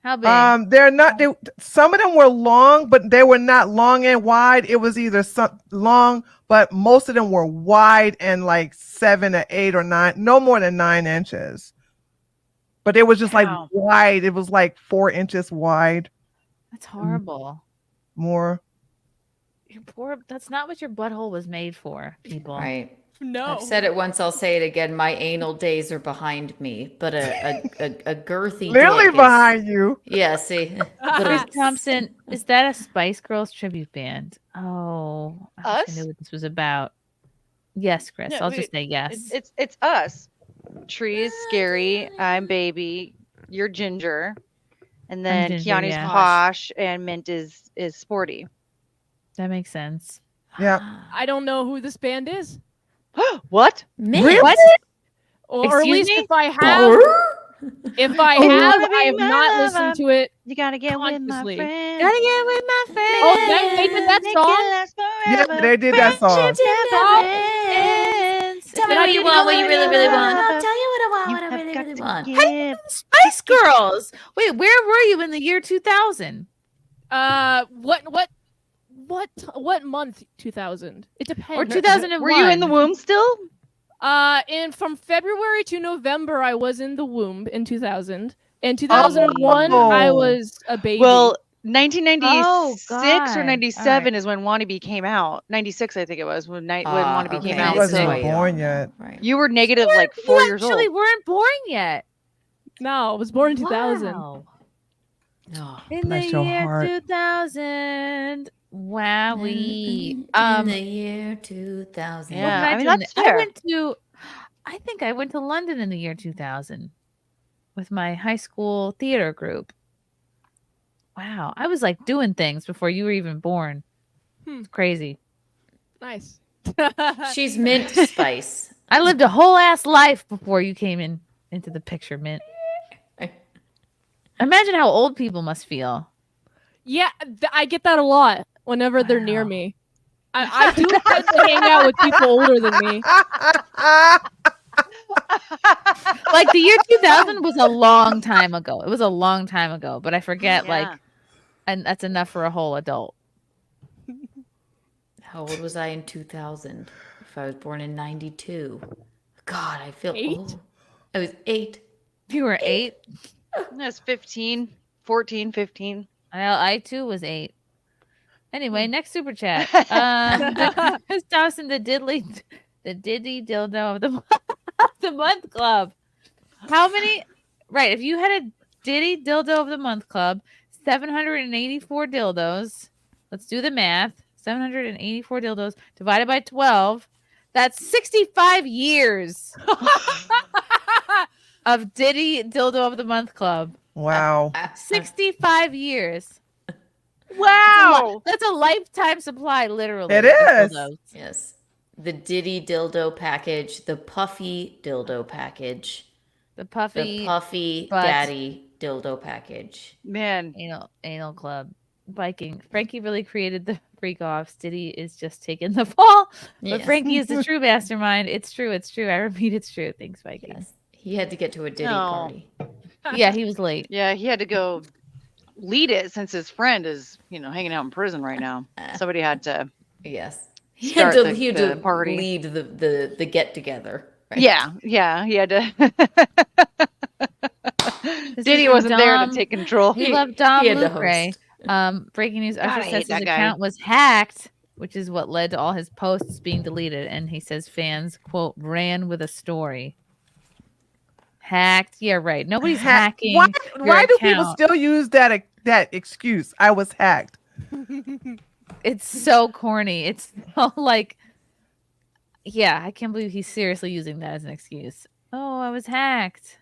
how big? They're not. Some of them were long, but they were not long and wide. It was either long, but most of them were wide and like 7 or 8 or 9, no more than 9 inches. But it was just like wide. It was like 4 inches wide. That's horrible. more. Your poor. That's not what your butthole was made for, people. Right. No. I've said it once. I'll say it again. My anal days are behind me, but a girthy Literally dick behind you. Yeah. See, Chris Thompson, is that a Spice Girls tribute band? Oh, I Us? knew what this was about. Yes, Chris. No, I'll just say yes. It's us. Tree is scary. I'm baby. You're ginger, and then Ginger, Kiani's yeah. posh, and Mint is sporty. That makes sense. Yeah. I don't know who this band is. What? Really? What? Or at Excuse least me? if I have, I have not listened to it. You gotta get with my consciously. friend. Gotta get with my friend. Oh, they did that song. Yeah, they did that song. Tell me Did I what you get want, it what you really, really want. I'll I'll tell you what I want, what I really, really want. Hey, Spice Girls. Wait, where were you in the year 2000? What month? 2000. It depends. Or 2001? Were you in the womb still? And from February to November, I was in the womb in 2000. In 2001, I was a baby. Well, 1996 God. or 97 is when Wannabe came out. 96, I think it was when Wannabe came I out. wasn't So even born yet. you were negative like 4 years old. Actually, weren't born yet. No, I was born in 2000. Wow. Oh, In the Bless your year heart. 2000. Wowie. In the year 2000. What Yeah, did I mean, do in that's the- fair. I think I went to London in the year 2000 with my high school theater group. Wow. I was like doing things before you were even born. It's crazy. Nice. She's Mint Spice. I lived a whole ass life before you came into the picture, Mint. Imagine how old people must feel. Yeah, I get that a lot whenever they're near me. I do tend to hang out with people older than me. Like the year 2000 was a long time ago. It was a long time ago, but I forget and that's enough for a whole adult. How old was I in 2000? If I was born in 92. God, I feel old. I was 8. You were 8? That's 15, 14, 15. I too was 8. Anyway, next super chat. Chris Dawson, the Diddy dildo of the month club. How many? Right, if you had a Diddy dildo of the month club, 784 dildos. Let's do the math. 784 dildos divided by 12. That's 65 years of Diddy dildo of the month club. Wow. 65 years. Wow. That's a lifetime supply, literally. It of is. dildos. Yes. The Diddy dildo package, the puffy dildo package, The the puffy butt. daddy dildo package. Man. Anal club. Biking. Frankie really created the freak offs. Diddy is just taking the fall. But Yes. Frankie is the true mastermind. It's true. It's true. I repeat, it's true. Thanks, Viking. Yes. He had to get to a Diddy No. party. Yeah, he was late. Yeah, he had to go lead it since his friend is, hanging out in prison right now. Somebody had to. Yes. He start had the to party. lead the get together. Right? Yeah, he had to. Diddy wasn't there to take control. He loved Dom he had to Lucre. Breaking news: God, I Usher hate says his that guy. account was hacked, which is what led to all his posts being deleted. And he says fans quote ran with a story. Hacked? Yeah, right. Nobody's hacking. Why your do people account. still use that excuse? I was hacked. It's so corny. It's so like, yeah, I can't believe he's seriously using that as an excuse. Oh, I was hacked.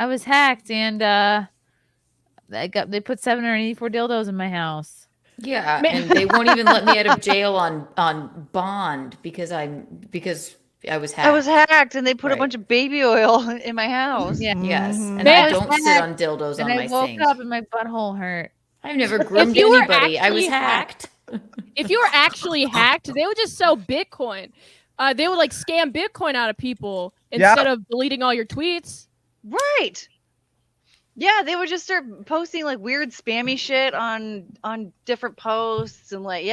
I was hacked, and they put 784 dildos in my house. Yeah, and they won't even let me out of jail on bond because I was hacked. I was hacked, and they put a Right. bunch of baby oil in my house. Yeah. Yes, and Man, I don't sit on dildos and on I my woke sink. up and my butthole hurt. I've never groomed you were anybody. I was actually hacked. If you were actually hacked, they would just sell Bitcoin. They would scam Bitcoin out of people instead of deleting all your tweets. Right. Yeah, they would just start posting like weird spammy shit on different posts and like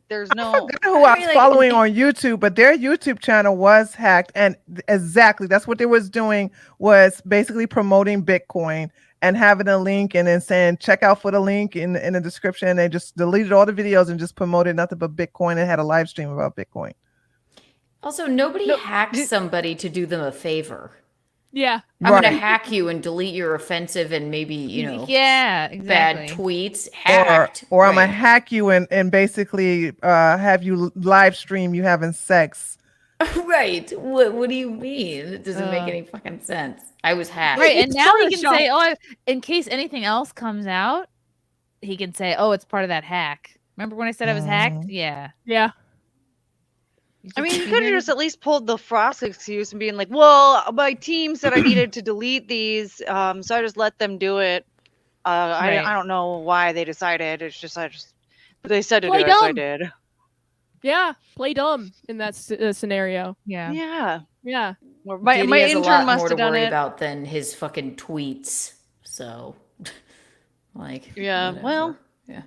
there's no Who I was following on YouTube, but their YouTube channel was hacked, and exactly that's what they was doing, was basically promoting Bitcoin and having a link and then saying check out for the link in the description. They just deleted all the videos and just promoted nothing but Bitcoin and had a live stream about Bitcoin. Also, nobody hacks somebody to do them a favor. Yeah. I'm going to hack you and delete your offensive and maybe, exactly. bad tweets. Hacked. Or I'm going to hack you and basically have you live stream you having sex. Right. What do you mean? It doesn't make any fucking sense. I was hacked. Right. And now he can say, in case anything else comes out, he can say, it's part of that hack. Remember when I said I was hacked? Yeah. Yeah. I mean, you could have just at least pulled the Frost excuse and being like, well, my team said I needed to delete these, so I just let them do it. I don't know why they decided. It's just, but they said to do it, so I did. Yeah, play dumb in that scenario. Yeah. My intern a lot must more have to done worry it. about than his fucking tweets. So, well, yeah.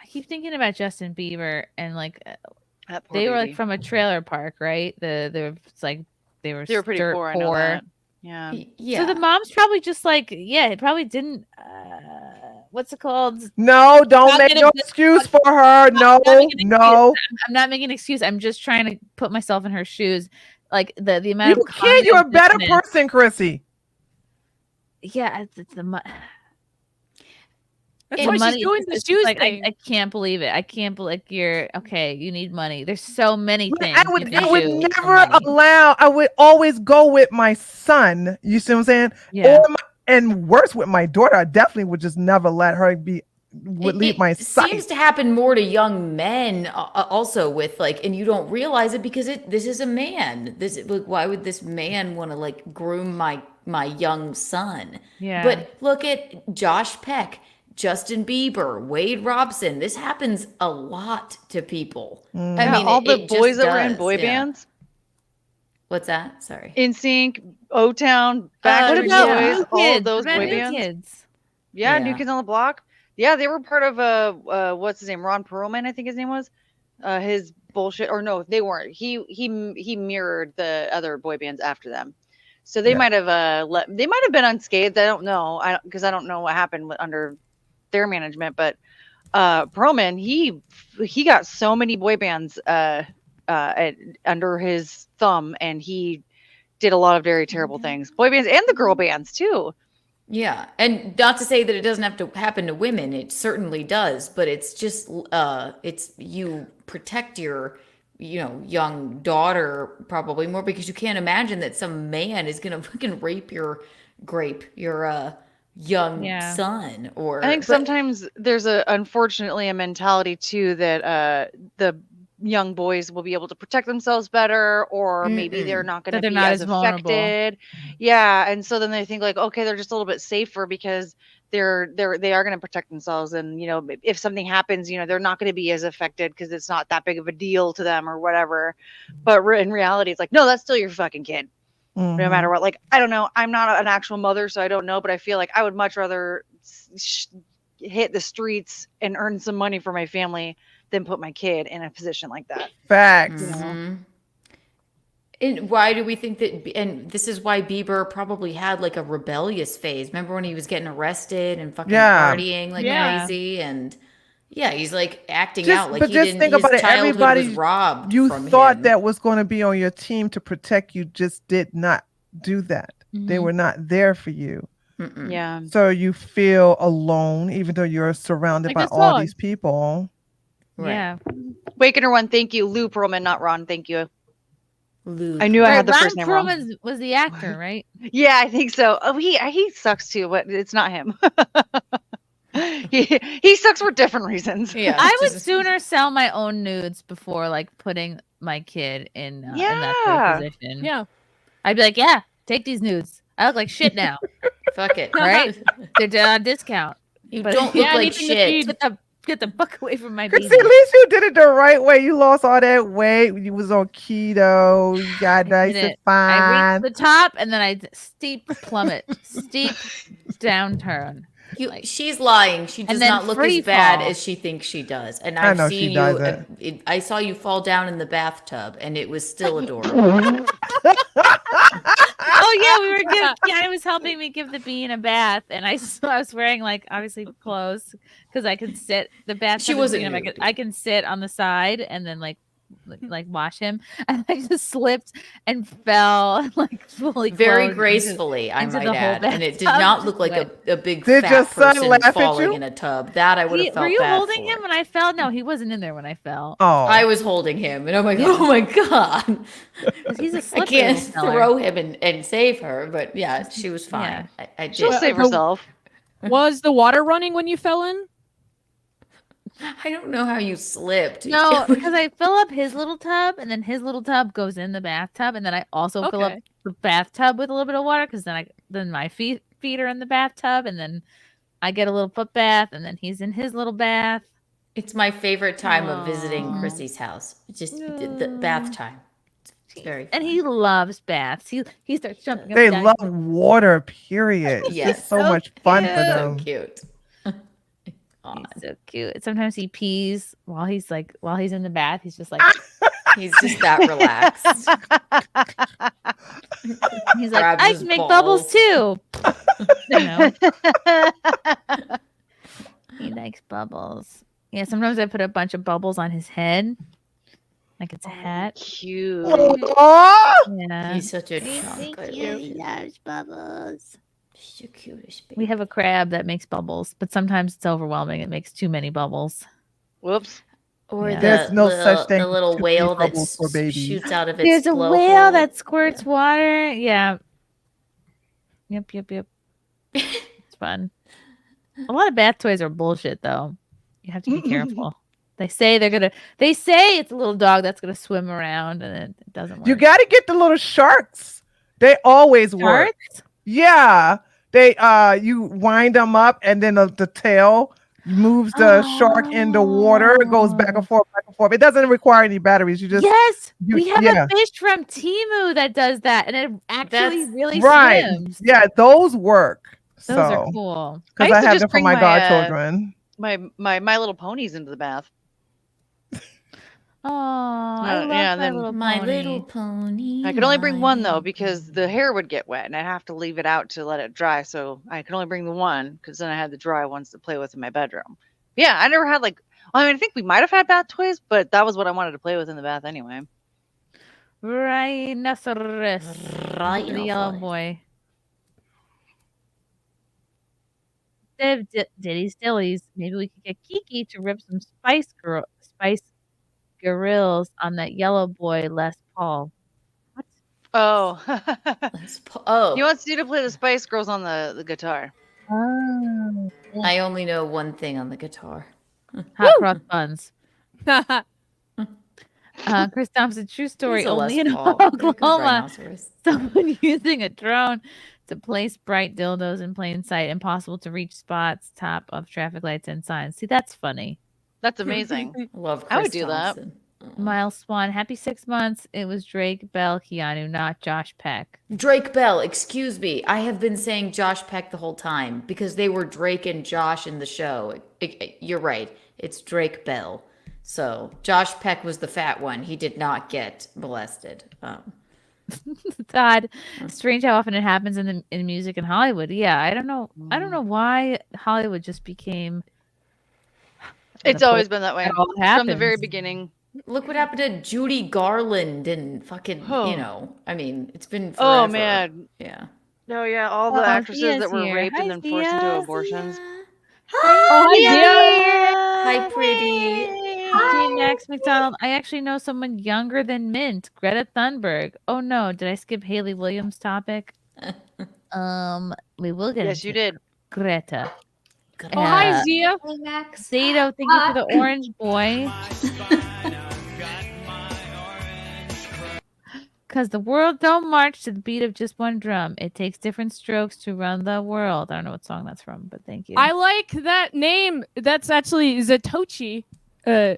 I keep thinking about Justin Bieber and they were like from a trailer park, right? They were pretty dirt poor. I know that. Yeah. So the mom's probably just it probably didn't. What's it called? No, don't make no excuse for her. No. I'm not making an excuse. I'm just trying to put myself in her shoes. Like the amount of you're a better person, Chrissy. Yeah, it's the money. That's why she's doing the shoes thing. I can't believe it. I can't believe you're okay. You need money. There's so many things. I would never allow. I would always go with my son. You see what I'm saying? Yeah. And worse with my daughter. I definitely would just never let her leave my side. It seems to happen more to young men also with and you don't realize it because this is a man. Why would this man want to groom my young son? Yeah. But look at Josh Peck, Justin Bieber, Wade Robson. This happens a lot to people. I mean, all the boys that were in boy bands. What's that? Sorry. NSYNC, O-Town, Backstreet Boys, all of those boy bands. Kids? Yeah, New Kids on the Block. Yeah, they were part of what's his name? Ron Perlman, I think his name was. His bullshit, or no, they weren't. He mirrored the other boy bands after them. So they might have they might have been unscathed. I don't know. Because I don't know what happened under their management, but Perlman, he got so many boy bands under his thumb, and he did a lot of very terrible things. Boy bands and the girl bands too. Yeah, and not to say that it doesn't have to happen to women. It certainly does, but it's just it's you protect your young daughter probably more because you can't imagine that some man is gonna fucking rape your young son. Or I think sometimes there's unfortunately a mentality too that the young boys will be able to protect themselves better, or maybe they're not going to be as affected. Yeah, and so then they think okay, they're just a little bit safer because they are going to protect themselves, and if something happens, they're not going to be as affected because it's not that big of a deal to them or whatever. But in reality, it's no, that's still your fucking kid. No matter what. I don't know. I'm not an actual mother, so I don't know, but I feel like I would much rather hit the streets and earn some money for my family than put my kid in a position like that. Facts. And why do we think that? And this is why Bieber probably had a rebellious phase. Remember when he was getting arrested and fucking partying crazy, and he's acting out like but he just didn't. Think His about it. childhood Everybody was robbed. You from thought him. that was going to be on your team to protect you, just did not do that. They were not there for you. Yeah. So you feel alone, even though you're surrounded by all these people. Right. Yeah. Wakener one, thank you. Lou Perlman, not Ron. Thank you. Lou. I knew I had the Ron first name wrong. Perlman was the actor, right? Yeah, I think so. Oh, he sucks too, but it's not him. he sucks for different reasons. Yeah. I would sooner sell my own nudes before putting my kid in that position. Yeah. I'd be like, yeah, take these nudes. I look like shit now. Fuck it. Right? They're on discount. You don't look like shit. Get the fuck away from my Chrissie, baby. at least you did it the right way. You lost all that weight when you was on keto. You got nice and I fine. reached the top and then I steep plummet, steep downturn. She's lying. She does then not look free as bad fall. as she thinks she does. And I I've know seen she you. doesn't. I saw you fall down in the bathtub, and it was still adorable. Oh yeah, we were giving. Yeah, was helping me give the bean a bath, and I was wearing like obviously clothes because I could sit. The bath. She wasn't I can sit on the side and then like wash him, and I just slipped and fell like fully Very clothed gracefully, I into might the whole add. And it did bathtub. not look like a big Did your fat son person laugh at falling you? in a tub. That I would have felt Were you bad holding for. him when I fell? No, he wasn't in there when I fell. Oh, I was holding him, and I'm like, oh my god. He's a I slippery can't little feller. throw him and save her, but yeah, she was fine. I did. She'll save herself. Was the water running when you fell in? I don't know how you slipped. No, because I fill up his little tub, and then his little tub goes in the bathtub, and then I also fill up Okay. the bathtub with a little bit of water, because then my feet are in the bathtub, and then I get a little foot bath, and then he's in his little bath. It's my favorite time of visiting Chrissy's house. Just the bath time. It's very fun. And he loves baths. He starts jumping up They and down. love water, period. It's Yes. just so much fun for cute. them. So cute. He's so cute. Sometimes he pees while he's in the bath. He's just like He's just that relaxed. he's like, Grabs I his can make balls. bubbles too. You know? He likes bubbles. Yeah, sometimes I put a bunch of bubbles on his head. Like it's a hat. Cute. Aw! Yeah. He's such a chunk. He loves bubbles. She's the cutest baby. We have a crab that makes bubbles, but sometimes it's overwhelming. It makes too many bubbles. Whoops. Or Yeah. There's no such thing the as little too whale many that bubbles for babies. shoots out of its There's a whale that squirts water. Yeah. Yep. It's fun. A lot of bath toys are bullshit, though. You have to be careful. They say it's a little dog that's gonna swim around, and it doesn't work. You got to get the little sharks. They always work. Sharks? Yeah. They you wind them up, and then the tail moves the shark in the water. It goes back and forth, back and forth. It doesn't require any batteries. You just Yes, we have yeah. a fish from Temu that does that, and it actually really right. swims. Yeah, those work. Those are cool. Because used I to have just them for bring my my, godchildren. My Little Ponies into the bath. Oh, I love yeah, my then little My pony. little pony. I could only bring one though because the hair would get wet and I'd have to leave it out to let it dry. So I could only bring the one because then I had the dry ones to play with in my bedroom. Yeah, I never had I think we might have had bath toys, but that was what I wanted to play with in the bath anyway. Rhinoceros. The yellow boy. Diddy's Dillies. Maybe we could get Kiki to rip some Spice Girls on that yellow boy Les Paul. Oh. Oh. He wants you to play the Spice Girls on the guitar. Oh. I only know one thing on the guitar. Hot cross buns. Chris Thompson, true story. He's a Les Only in Paul. Pretty good Oklahoma, rhinoceros. someone using a drone to place bright dildos in plain sight, impossible to reach spots, top of traffic lights and signs. See, that's funny. That's amazing. Love Chris I would do Thompson. Miles Swan, happy 6 months. It was Drake, Bell, Keanu, not Josh Peck. Drake Bell, excuse me. I have been saying Josh Peck the whole time because they were Drake and Josh in the show. You're right. It's Drake Bell. So Josh Peck was the fat one. He did not get molested. Todd, strange how often it happens in music in Hollywood. Yeah, I don't know. I don't know why Hollywood just became. It's always been that way It all from the happens. very beginning. Look what happened to Judy Garland and fucking, I mean, it's been forever. Oh man. Yeah. No, yeah, all the actresses Thea's that were here. raped Hi, and then forced into Thea. abortions. Oh, Hi, pretty. Hi. Max McDonald. I actually know someone younger than Mint, Greta Thunberg. Oh no, did I skip Hayley Williams' topic? We will get. Yes, you into did. Greta. Oh, hi, Zia. Hey, Max. Zito, thank you for the orange boy. Because the world don't march to the beat of just one drum. It takes different strokes to run the world. I don't know what song that's from, but thank you. I like that name. That's actually Zatochi. Or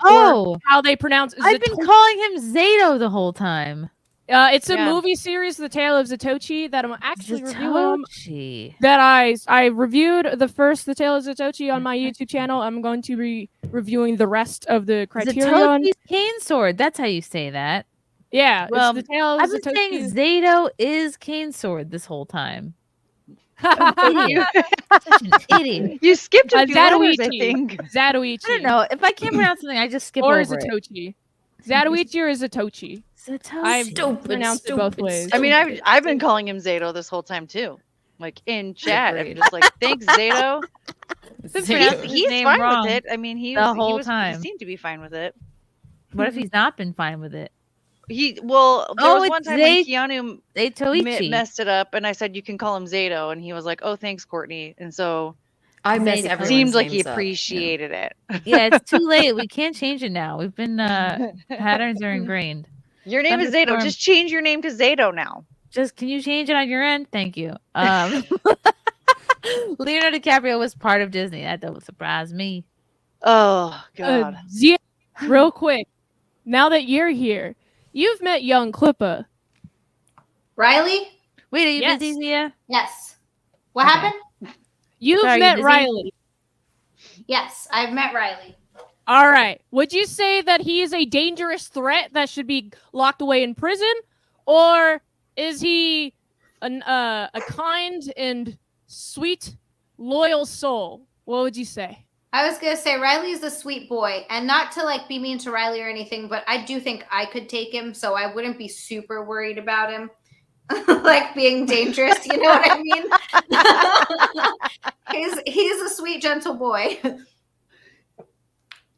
how they pronounce I've been calling him Zato the whole time. It's a movie series, The Tale of Zatochi, that I'm actually reviewing. Zatochi. That I reviewed the first The Tale of Zatochi on my YouTube channel. I'm going to be reviewing the rest of the Criterion. Zatochi's cane sword. That's how you say that. Yeah, Well, it's The Tale of I've been Zatochi. saying Zato is cane sword this whole time. You- Such an idiot. You skipped a few letters, I Zatoichi. think. Zatoichi. I don't know. If I can't pronounce something, I just skip Or over it. Zatochi. Zatoichi or Zatochi. I've pronounced it both ways. I mean, I've been calling him Zato this whole time too. Like in chat, I'm just like, thanks, Zato. He's name fine wrong with it. I mean, he the whole he time. seemed to be fine with it. What if he's not been fine with it? There was one time when Keanu Zatoichi. messed it up, and I said you can call him Zato, and he was like, "Oh, thanks, Courtney." And so I mess it everyone's seemed like he names up. appreciated it. Yeah, it's too late. We can't change it now. We've been patterns are ingrained. Your name is Zato. Thunderstorm- Just change your name to Zato now. Just can you change it on your end? Thank you. Leonardo DiCaprio was part of Disney. That don't surprise me. Oh God. Zia, real quick, now that you're here, you've met young Clippa. Riley? Wait, are you Yes. busy, Zia? Yes. What happened? You've Sorry, you met busy? Riley. Yes, I've met Riley. All right. Would you say that he is a dangerous threat that should be locked away in prison, or is he a kind and sweet, loyal soul? What would you say? I was gonna say Riley is a sweet boy, and not to like be mean to Riley or anything, but I do think I could take him, so I wouldn't be super worried about him. Like being dangerous, you know what I mean? he's a sweet, gentle boy.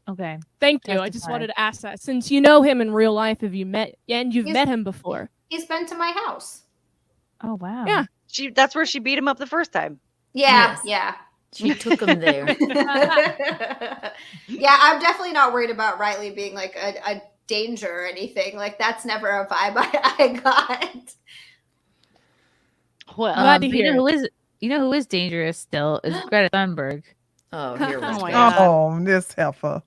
Okay. Thank you. I just wanted to ask that since you know him in real life. Have you met and you've met him before? He's been to my house. Oh wow. Yeah. That's where she beat him up the first time. Yeah, Yes. yeah. She took him there. Yeah, I'm definitely not worried about Riley being like a danger or anything. Like that's never a vibe I got. Well, glad to hear. You know who is dangerous still is Greta Thunberg. Oh, here we Oh my go. God. Oh, this heifer.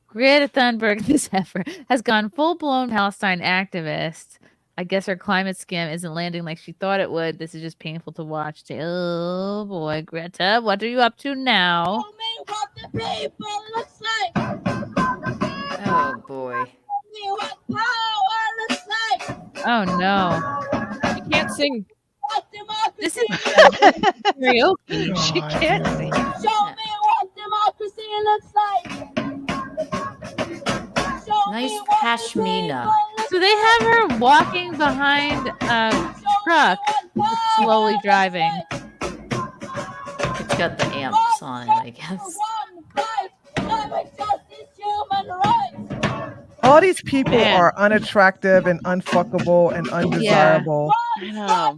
Greta Thunberg, this heifer, has gone full-blown Palestine activist. I guess her climate scam isn't landing like she thought it would. This is just painful to watch. Oh boy, Greta, what are you up to now? Oh boy. Oh no. You can't sing. This is karaoke. She can't see. Nice pashmina. So they have her walking behind a truck, slowly driving. It's got the amps on it, I guess. All these people Man. are unattractive and unfuckable and undesirable. I know.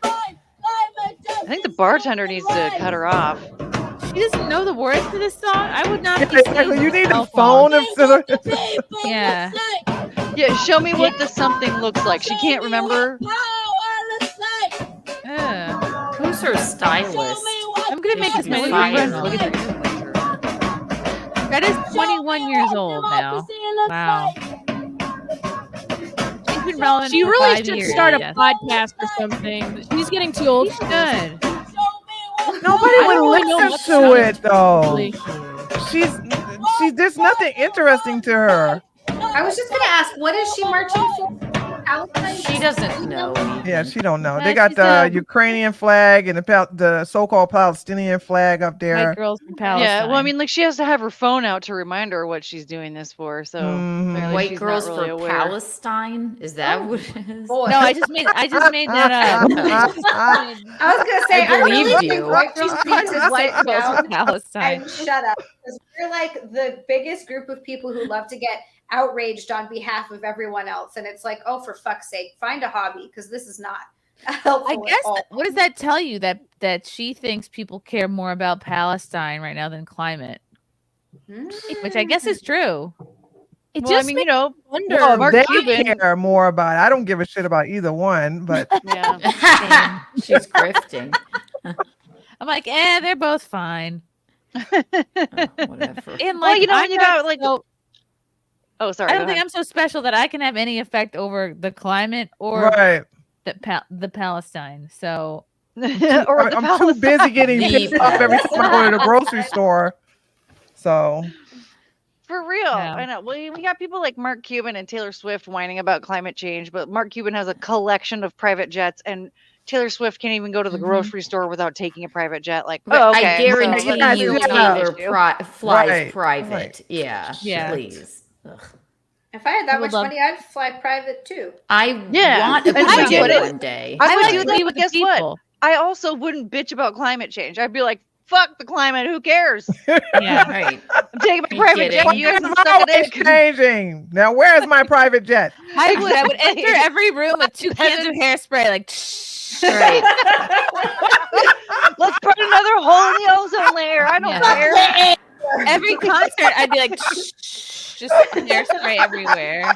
I think the bartender needs to cut her off. She doesn't know the words to this song. I would not. Be Exactly. singing You need cell a phone instead of Yeah. Yeah, show me what the something looks like. She can't remember. Who's her stylist? I'm gonna make this my new Fine. friend. Look at that. That is 21 years old now. Wow. She's been relevant She for really 5 should years, start I a guess. podcast or something. She's getting too old. She should. Nobody I don't would really know listen much to about it it, though. really. There's nothing interesting to her. I was just gonna ask, what is she marching for? Palestine? She doesn't know. Yeah, she don't know. Yeah, They got she's the a- Ukrainian flag and the so-called Palestinian flag up there. White girls from Palestine. Yeah, well, I mean, like she has to have her phone out to remind her what she's doing this for. So clearly White she's girls not really for aware. Palestine? Is that what it is? Boy. No, I just made that up. I was gonna say, I I really believed think you. white girls need to White sit girls down from Palestine. and shut up. Because we're like the biggest group of people who love to get outraged on behalf of everyone else. And it's like, oh, for fuck's sake, find a hobby, because this is not helpful I at guess all. what does that tell you that she thinks people care more about Palestine right now than climate? Which I guess is true. It Well, I just mean, makes you know, wonder. Well, Mark they Cuban. care more about it. I don't give a shit about either one, but Yeah. She's grifting. I'm like, they're both fine. Whatever. And Well, like, you know, I'm when you not got like. so- Oh, sorry. I don't go think ahead. I'm so special that I can have any effect over the climate or right. the Palestine. So I'm too busy getting pissed off every time I go to the grocery store. So For real. I know. Well, we got people like Mark Cuban and Taylor Swift whining about climate change, but Mark Cuban has a collection of private jets, and Taylor Swift can't even go to the grocery store without taking a private jet. Like, But oh, okay. I guarantee so that's you clearly not an Taylor issue. flies private. Yeah, Yeah. please. Ugh. If I had that much love- money, I'd fly private too. I want a And I PJ would- one day. I would like do to that, be but with the guess what? people. I also wouldn't bitch about climate change. I'd be like, fuck the climate, who cares? Yeah, right. I'm taking my You private jet. kidding? You guys where's can my suck a always dick. changing? Now where's my private jet? I would enter every room with 2 cans of hairspray, like Right. Let's put another hole in the ozone layer. I don't care. every concert, I'd be like, just hairspray everywhere,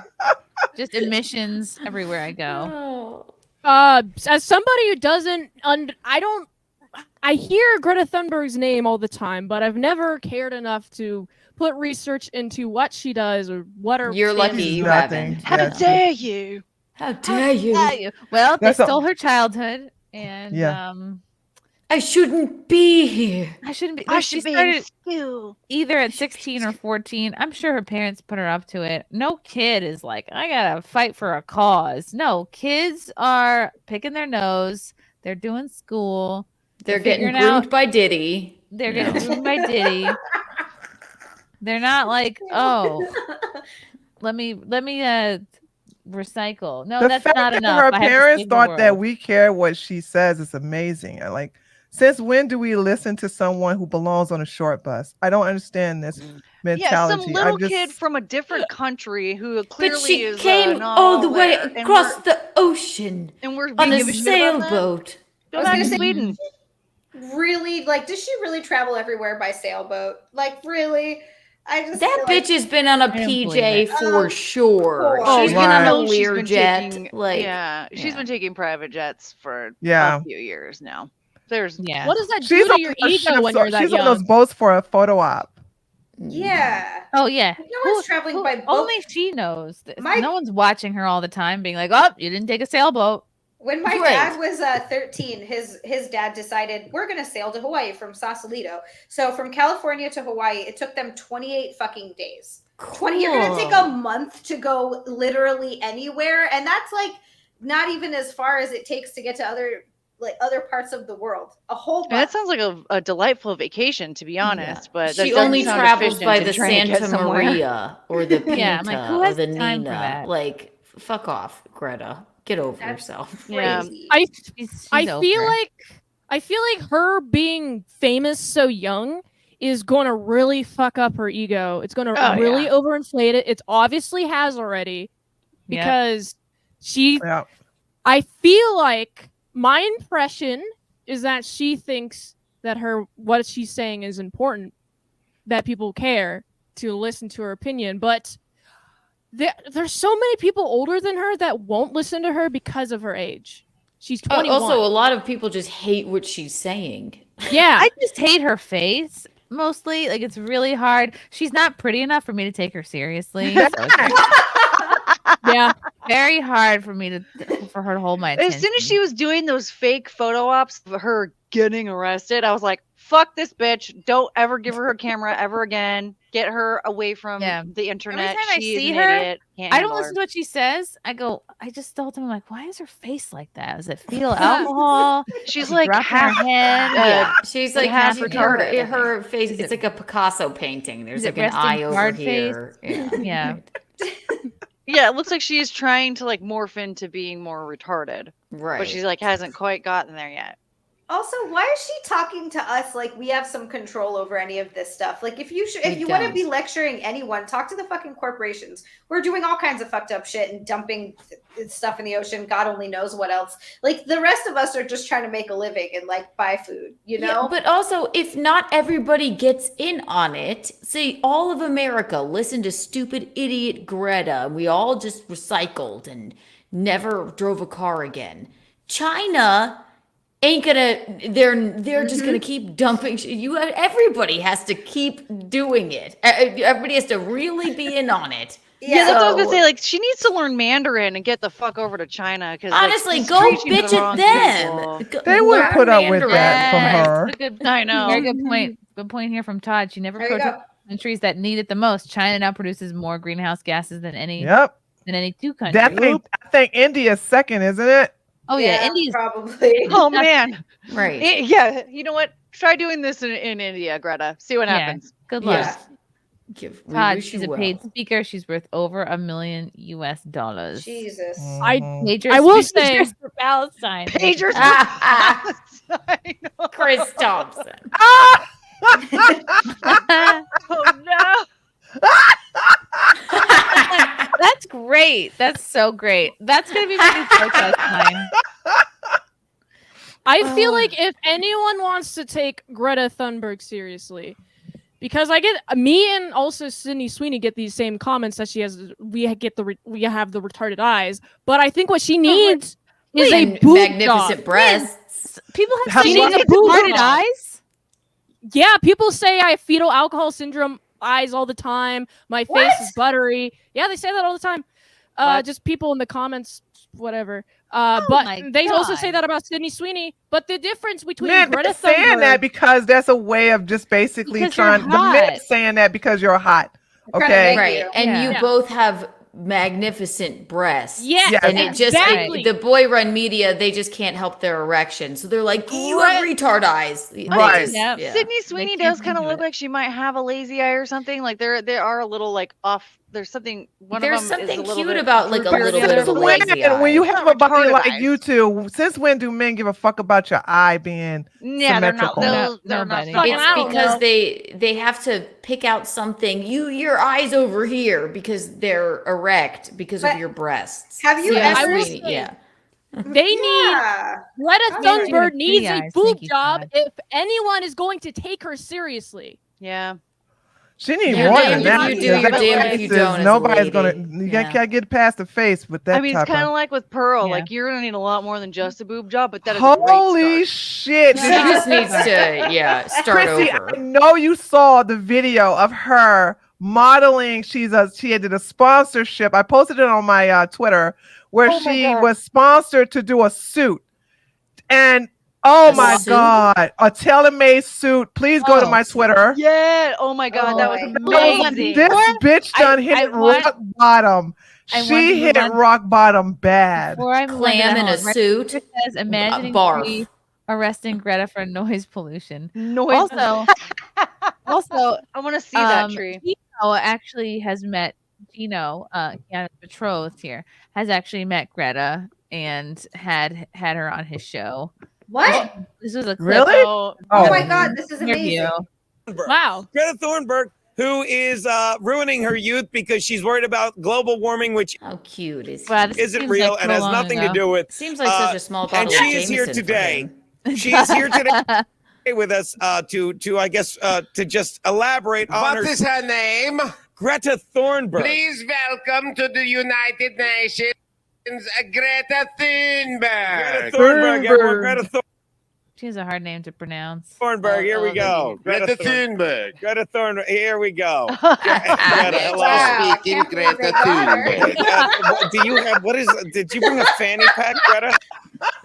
just emissions everywhere I go. As somebody who doesn't, I hear Greta Thunberg's name all the time, but I've never cared enough to put research into what she does or what her. You're lucky stands you are. haven't. How dare you? How dare you? Well, they That's a- stole her childhood, and Yeah. I shouldn't be here. I shouldn't be. I She should be in started school. either at 16 or 14. I'm sure her parents put her up to it. No kid is like, I gotta fight for a cause. No, kids are picking their nose. They're doing school. They're getting figuring groomed out- by Diddy. They're getting groomed by Diddy. They're not like, oh, let me recycle. No, The that's fact not that enough. her I have to parents save the thought that world. we care what she says is amazing. I like, since when do we listen to someone who belongs on a short bus? I don't understand this mentality. Yeah, some little I'm just, kid from a different country who But clearly she is came not all the way aware, and across we're- the ocean and we're on we a give shit about that? sailboat. Go I was back gonna to say- Sweden. Really, like, does she really travel everywhere by sailboat? Like, really? I just That feel bitch has been on a believe PJ it. for sure. Oh, She's been right. on a She's been Learjet. taking- Like, yeah, she's been taking private jets for Yeah. a few years now. There's Yeah. What does that she's do to on your those ego ships, when you're that she's young? on those boats for a photo op. Yeah. Oh yeah. No one's traveling by boat. Only she knows. This. My- No one's watching her all the time, being like, "Oh, you didn't take a sailboat." When my Right. dad was 13, his dad decided we're gonna sail to Hawaii from Sausalito. So from California to Hawaii, it took them 28 fucking days. 20. You're gonna take a month to go literally anywhere, and that's like not even as far as it takes to get to other parts of the world. A whole And that month. sounds like a delightful vacation, to be honest. But that she doesn't only sound travels efficient by in the trying to get Santa somewhere. Maria or the Pinta Yeah, I'm like, who or has the time for Nina. that? Like, fuck off, Greta. Get over That's yourself. Yeah. crazy. She's I feel over. like her being famous so young is going to really fuck up her ego. It's going to Oh, really yeah. overinflate it. It obviously has already Yep. because she. Yeah. I feel like my impression is that she thinks that what she's saying is important, that people care to listen to her opinion, but there's so many people older than her that won't listen to her because of her age. She's 21. Also, a lot of people just hate what she's saying. Yeah. I just hate her face mostly. Like it's really hard. She's not pretty enough for me to take her seriously. So it's Yeah. very hard for her to hold my attention. As soon as she was doing those fake photo ops of her getting arrested, I was like, fuck this bitch. Don't ever give her a camera ever again. Get her away from the internet. Every time I She is see an her, idiot. Can't I don't handle listen her. to what she says. I just tell them, I'm like, why is her face like that? Does it feel alcohol? She's Is like she dropping her half- head. Yeah, she's like half retarded. Her face, it's like a Picasso painting. There's Is like it an resting eye over hard here. face? Yeah. Yeah. Yeah, it looks like she's trying to like morph into being more retarded. Right. But she's like hasn't quite gotten there yet. Also, why is she talking to us like we have some control over any of this stuff? Like, if you want to be lecturing anyone, talk to the fucking corporations. We're doing all kinds of fucked up shit and dumping stuff in the ocean. God only knows what else. Like, the rest of us are just trying to make a living and like buy food, you know? Yeah, but also, if not everybody gets in on it, say all of America listened to stupid idiot Greta, and we all just recycled and never drove a car again. China ain't gonna, they're just gonna keep dumping everybody has to keep doing it. Everybody has to really be in on it. Yeah, that's what I was gonna say. Like, she needs to learn Mandarin and get the fuck over to China. Because honestly, like, go bitch at them. They wouldn't put up with that from her. I know. Very good point. Good point here from Todd. She never protested countries that need it the most. China now produces more greenhouse gases than any two countries. I think India's second, isn't it? Oh yeah, India's probably. Oh man, right? Yeah, you know what? Try doing this in India, Greta. See what happens. Good luck. Yeah. Todd, she's a paid speaker. She's worth over $1 million US. Jesus. I Pagers, will say pagers for Palestine. Pagers for Palestine. Chris Thompson. Oh no. That's great. That's so great. That's gonna be my new protest line. I feel like if anyone wants to take Greta Thunberg seriously, because I get me and also Sydney Sweeney get these same comments that she has. We have the retarded eyes, but I think what she needs is a boob magnificent job. breasts. People have she said needs a retarded eyes. Yeah, people say I have fetal alcohol syndrome eyes all the time. My face is buttery. Yeah, they say that all the time. Just people in the comments, whatever. But they also say that about Sydney Sweeney. But the difference between Greta they're saying Thunberg, that because that's a way of just basically Because trying. you're The men hot. saying that because you're hot. Okay, Right, and Yeah. you both have magnificent breasts. Yeah, and it just exactly. the boy run media, they just can't help their erection, so they're like, you have retard eyes. They Right. just- Yep. yeah. Sydney Sweeney does kind of look like she might have a lazy eye or something. Like they are a little like off. There's something. There's of them is a something little cute bit about like a droopier little than bit the of a other. lazy eye. when you have a body retarded like eyes. you two, since when do men give a fuck about your eye being Yeah, they're not. symmetrical? They're not. Nobody. fucking It's out. because they have to pick out something. Your eyes over here because they're erect because of But your breasts. have you Sydney ever- Sweeney, yeah. they need Greta Yeah. Thunberg needs a Eyes. boob Thank you, job Todd. if anyone is going to take her seriously. Yeah. She needs You're more damned than if that. you do, because you're that damned if face you is- don't as a Nobody's gonna. lady. You Yeah. can't get past the face with that. I mean, it's type kind of. of like with Pearl. Yeah. Like you're gonna need a lot more than just a boob job, but that is a great Holy start. shit! She Did you just needs to, start Chrissy, over. I know you saw the video of her modeling. She did a sponsorship. I posted it on my Twitter where Oh my she God. was sponsored to do a suit. And oh A my suit? God, a tailor-made suit. Please go to Oh. my Twitter. Yeah. Oh my God, that was amazing. This bitch done I hit want- rock bottom. I want to She move hit on- rock bottom bad. Before I move on to Clam that, in a hold on. Right suit. here it says, imagining barf. Tree arresting Greta for noise pollution. Noise. Also, I want to see that tree. Gino actually has met Keanu's betrothed here, has actually met Greta and had her on his show. What? This was a clip. Really? Oh my God, this is Interview. amazing. Wow. Greta Thunberg, who is ruining her youth because she's worried about global warming, which How cute is Wow, this isn't seems real like and so has long nothing to ago. do with. Seems like such a small bottle And of she is here Jameson for today. him. She is here today with us to I guess to just elaborate on What her. is her name? Greta Thunberg. Please welcome to the United Nations, Greta Thunberg. Greta Thunberg. Everyone, Greta Thunberg. She has a hard name to pronounce. Thunberg, here we go. Greta Thunberg. Greta Thunberg, here we go. Greta, hello. wow, speaking Greta Thunberg. Do you have did you bring a fanny pack, Greta?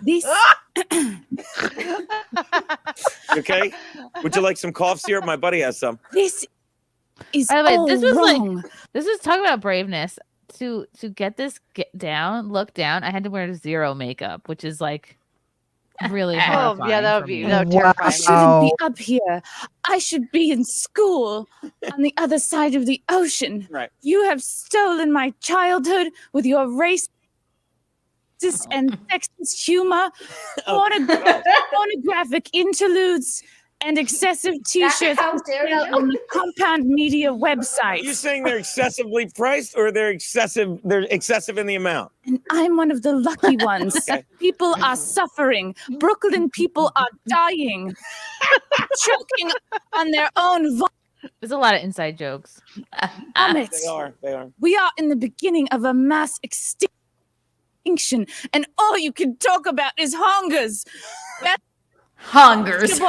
This Okay. Would you like some cough syrup? My buddy has some. this is By the way, all this was wrong. like this is talking about braveness. To get this look down, I had to wear zero makeup, which is like really Oh horrifying yeah, that for would be me. that would Wow. terrify me. Shouldn't be up here. I should be in school on the other side of the ocean. Right. You have stolen my childhood with your race. racist and sexist humor, pornographic interludes, and excessive t-shirts How for dare sale you. on the Compound Media Are you website. saying they're excessively priced or they're excessive in the amount? And I'm one of the lucky ones. Okay. People are suffering. Brooklyn people are dying, choking on their own There's a lot of inside jokes. vomit. They are. We are in the beginning of a mass extinction, and all you can talk about is hungers. Hungers.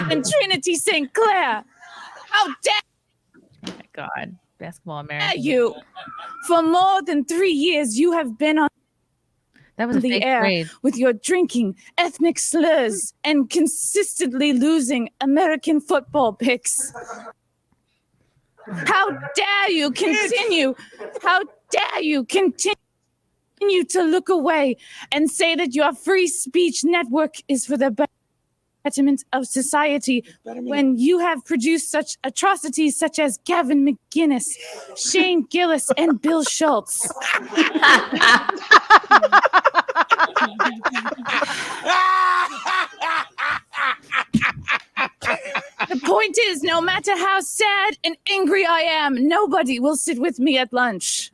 And Trinity St. Clair. How dare Oh my God. Basketball dare American. you? For more than 3 years, you have been on That was a the fake air grade. with your drinking, ethnic slurs, and consistently losing American football picks. How dare you continue? How dare you continue to look away and say that your free speech network is for the betterment of society when you have produced such atrocities such as Gavin McGinnis, Shane Gillis, and Bill Schultz? The point is, no matter how sad and angry I am, nobody will sit with me at lunch.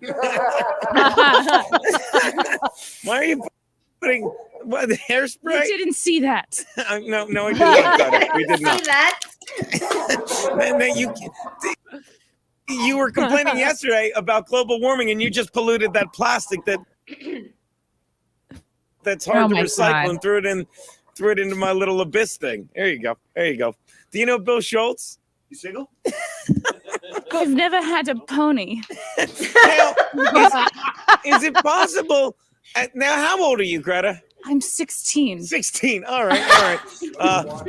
Why are you putting what, the hairspray? You didn't see that. No, I did not. Got it. We did See not. that? Man, you were complaining yesterday about global warming, and you just polluted that plastic that's hard Oh to my recycle, God. and threw it into my little abyss thing. There you go. Do you know Bill Schultz? You single? I've never had a pony. Now, is it possible? Now, how old are you, Greta? I'm 16. 16. All right.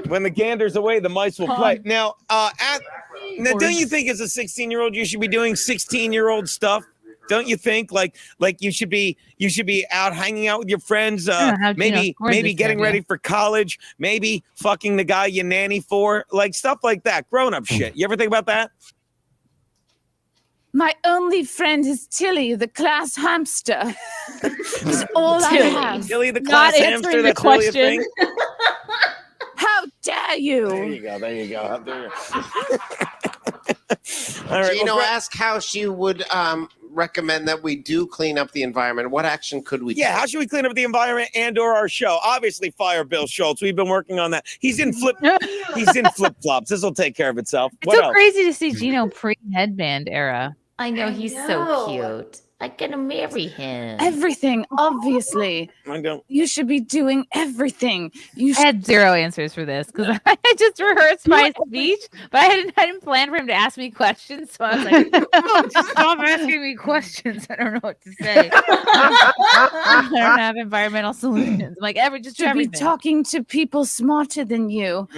When the gander's away, the mice will play. Now, don't you think as a 16-year-old you should be doing 16-year-old stuff? Don't you think like you should be out hanging out with your friends, maybe getting ready for college, maybe fucking the guy you nanny for, like stuff like that, grown-up shit. You ever think about that? My only friend is Tilly, the class hamster. That's all I have. Tilly the class hamster, that's really a thing? How dare you? There you go. How dare you? All right, Gino, ask how she would recommend that we do clean up the environment. What action could we take? Yeah, how should we clean up the environment and/or our show? Obviously, fire Bill Schultz. We've been working on that. He's in flip-flops. This will take care of itself. It's What so else? crazy to see Gino pre-headband era. I know he's so cute. I'm gonna marry him. Everything, obviously. I don't. You should be doing everything. I had zero answers for this because I just rehearsed my speech, but I didn't plan for him to ask me questions. So I was like, oh, just stop asking me questions. I don't know what to say. I don't have environmental solutions. I'm like, just do should be everything. talking to people smarter than you.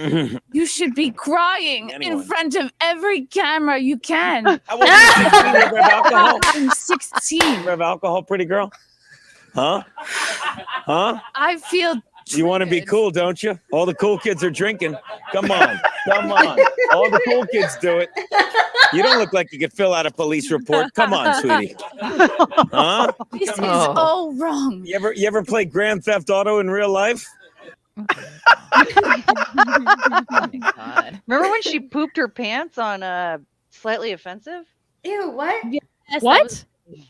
You should be crying in front of every camera you can. How old are you? 16? You ever have alcohol? I'm 16. You ever have alcohol, pretty girl? Huh? I feel You want to be cool, don't you? All the cool kids are drinking. Come on. All the cool kids do it. You don't look like you could fill out a police report. Come on, sweetie. Huh? This is Come on. all wrong. You ever play Grand Theft Auto in real life? Remember when she pooped her pants on Slightly Offensive? Ew, what? Yes, What?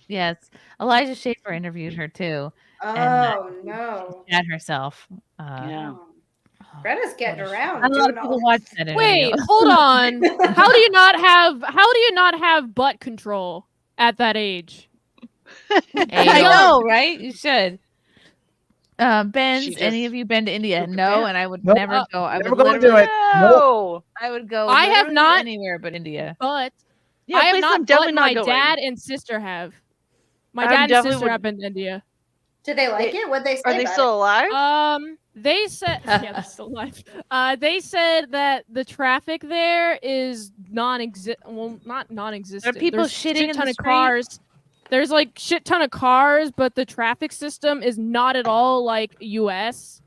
Yes. Elijah Schaefer interviewed her too. Oh, no. She had herself. Greta's getting around. Not a lot of doing people all- watch that interview. Wait, hold on. How do you not have butt control at that age? I know, right? You should. Ben's, She just any of you been to India? pooped her No, pants. and I would Nope. never go. I Never would gonna do literally- it. Nope. I would go. I have literally not- anywhere but India. But Yeah, I have place I'm not. But definitely my not going. dad and sister have. My I'm dad and definitely sister would- have been to India. Did they like it? What'd they say? Are they about still alive? They said, yeah, they're still alive. They said that the traffic there is non-existent. Well, not non-existent. Are people There's shitting shit in ton the of street? cars. There's like shit ton of cars, but the traffic system is not at all like US.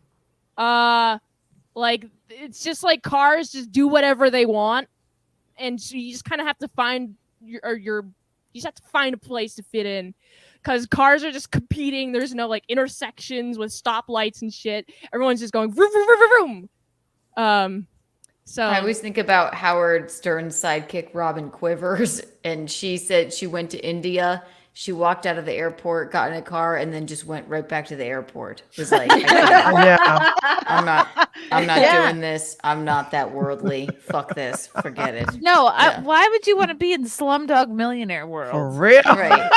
Like it's just like cars just do whatever they want, and so you just kind of have to find you just have to find a place to fit in. because cars are just competing. There's no like intersections with stoplights and shit. Everyone's just going vroom, vroom, vroom, vroom. So I always think about Howard Stern's sidekick, Robin Quivers, and she said she went to India. She walked out of the airport, got in a car, and then just went right back to the airport. It was like, I'm not doing this. I'm not that worldly. Fuck this. Forget it. No, why would you want to be in the Slumdog Millionaire world? For real? Right.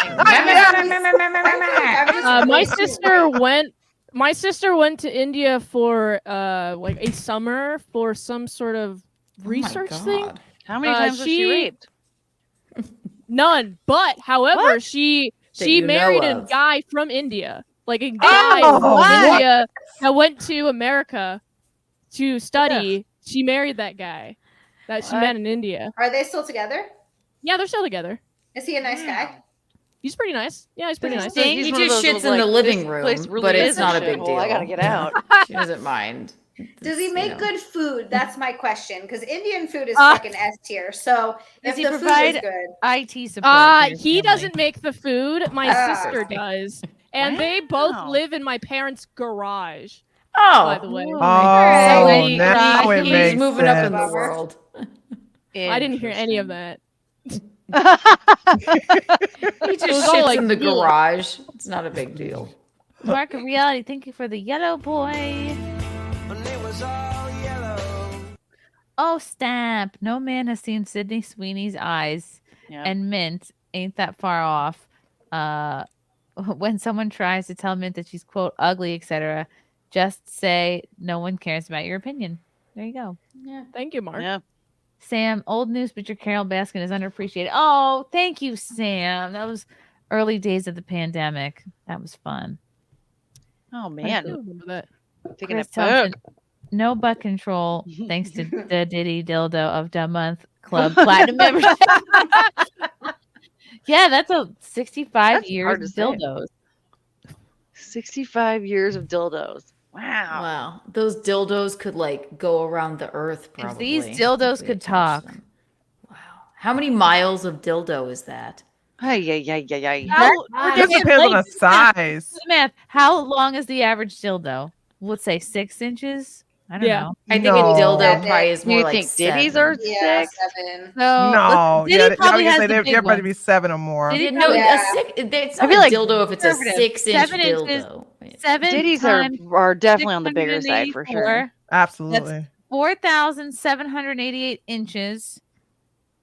My sister went to India for like a summer for some sort of research thing. How many times was she raped? None. But however, What? she you married know a of. guy from India. Like a guy from India that went to America to study. She married that guy that she met in India. Are they still together? Yeah, they're still together. Is he a nice guy? He's pretty nice. Yeah, he's pretty nice. He just shits in the living room, but it's not a big deal. I gotta get out. She doesn't mind. Does he make good food? That's my question. Because Indian food is fucking S tier. So if he the food provide is good, IT support? He doesn't make the food. My sister does, and they both live in my parents' garage. Oh, by the way. Oh, now it he's makes moving up in the sense. world. I didn't hear any of that. He It just was all shits like, in the "Ugh." garage. It's not a big deal. Mark of Reality, thank you for the yellow boy. Oh, stamp. No man has seen Sydney Sweeney's eyes. Yeah. And Mint ain't that far off. When someone tries to tell Mint that she's, quote, ugly, etc., just say no one cares about your opinion. There you go. Yeah, thank you, Mark. Yeah. Sam, old news, but your Carol Baskin is underappreciated. Oh, thank you, Sam. That was early days of the pandemic. That was fun. Oh man. Taking Chris a Thompson, poke. no butt control thanks to the Diddy Dildo of the Month Club Platinum membership. Yeah, that's a 65 That's years hard of to say. dildos. 65 years of dildos. Wow. Wow. Those dildos could like go around the earth probably. If these dildos could talk. How many miles of dildo is that? Ay. It just depends on the size. Math. How long is the average dildo? Let's say 6 inches. I don't know. I think a dildo probably is Do more you like think Diddy's are 6? 7? No, Diddy yeah, probably has the they're big probably one. be 7 or more. Diddy No, probably- it's I not feel a like dildo if it's a conservative. 6-inch 7 inches. dildo. 7 Diddy's times are definitely on the bigger side for 684. sure. Absolutely. 4,788 inches.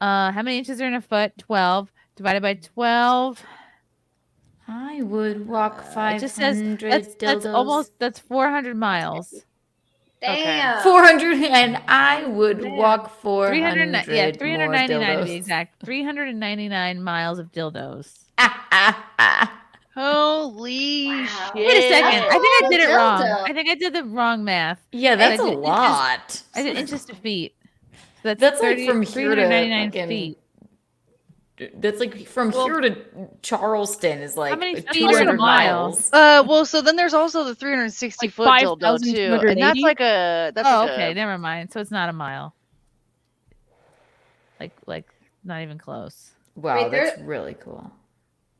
How many inches are in a foot? 12 divided by 12. I would walk It 500 just says dildos. that's 400 miles. Damn. 400, and I would walk 400. 399 to be more exact. 399 miles of dildos. Holy shit. Wait a second. I think I did it wrong. dildo. I think I did the wrong math. Yeah, that's I a did lot. I did inches to feet. So That's like from here to 399 fucking- feet. That's like from here to Charleston is like many feet 200 are a mile? miles. Well, so then there's also the 360 Like foot dildo too, and that's 5,280? like a Okay, never mind. So it's not a mile. Like not even close. Wow, Wait, that's there- really cool.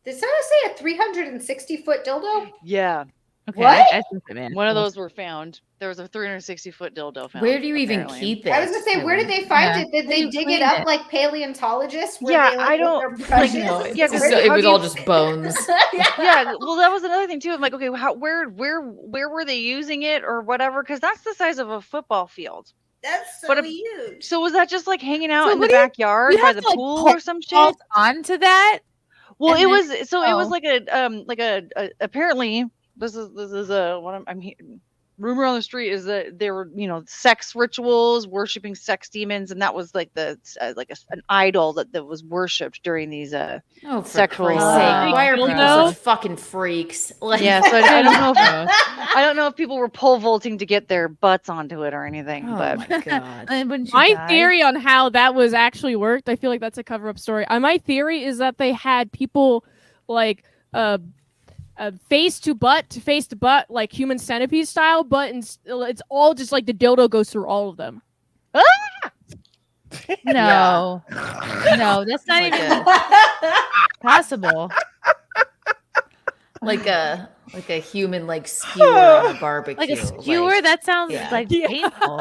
Did someone say a 360-foot dildo? Yeah. Okay, What? I think it, man. One of those were found. There was a 360 foot dildo found. Where do you even apparently. keep it? I was gonna say, where did they find Yeah. it? Did Where do they you dig clean it up it? like paleontologists? Where Yeah, they, like, I with don't- their like, brushes? No, Yeah, it's 'cause just, how it do was you- all just bones. Yeah, well, that was another thing too. I'm like, okay, where were they using it or whatever? Because that's the size of a football field. That's so But huge. So was that just like hanging out So in the what do you- backyard you by have the to, like, pool pull or some shit? balls onto that? Well, and it then- was so it was oh. like a apparently this is a what I'm rumor on the street is that there were sex rituals worshiping sex demons, and that was like the an idol that was worshipped during these Oh, for sexual Christ's sake! Why are people dildo? such fucking freaks? Like, yeah, so I don't know if I don't know if people were pole vaulting to get their butts onto it or anything, Oh but my god! And wouldn't you My die? theory on how that was actually worked, I feel like that's a cover-up story. My theory is that they had people like face to butt, like human centipede style, but it's all just like the dildo goes through all of them. No. No, that's not even possible. like a human like skewer on a barbecue. Like a skewer? That sounds like painful.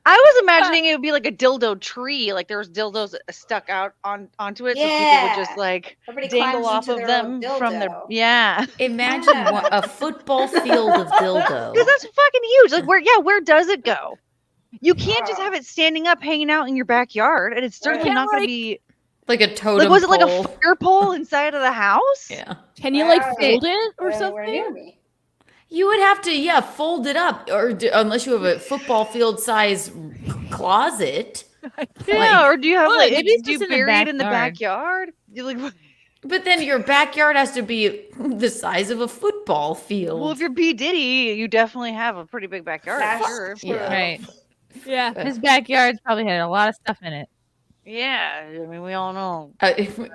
I was imagining it would be like a dildo tree, like there was dildos stuck out onto it, so people would just like Everybody dangle climbs off into of their own them from their dildo. Imagine a football field of dildo. Because that's fucking huge. Like where does it go? You can't just have it standing up, hanging out in your backyard, and it's certainly not going to be like a totem. Like was it like a pole. fire pole inside of the house? Yeah. Can you like fold it or something? Near me. You would have to, fold it up, or unless you have a football field size closet. Yeah, or do you have Well, like maybe it's do you just in the bury it in the backyard. backyard? You like, But then your backyard has to be the size of a football field. well, if you're P. Diddy, you definitely have a pretty big backyard. That's Sure. true. Right. Yeah. His backyard's probably had a lot of stuff in it. Yeah, I mean, we all know.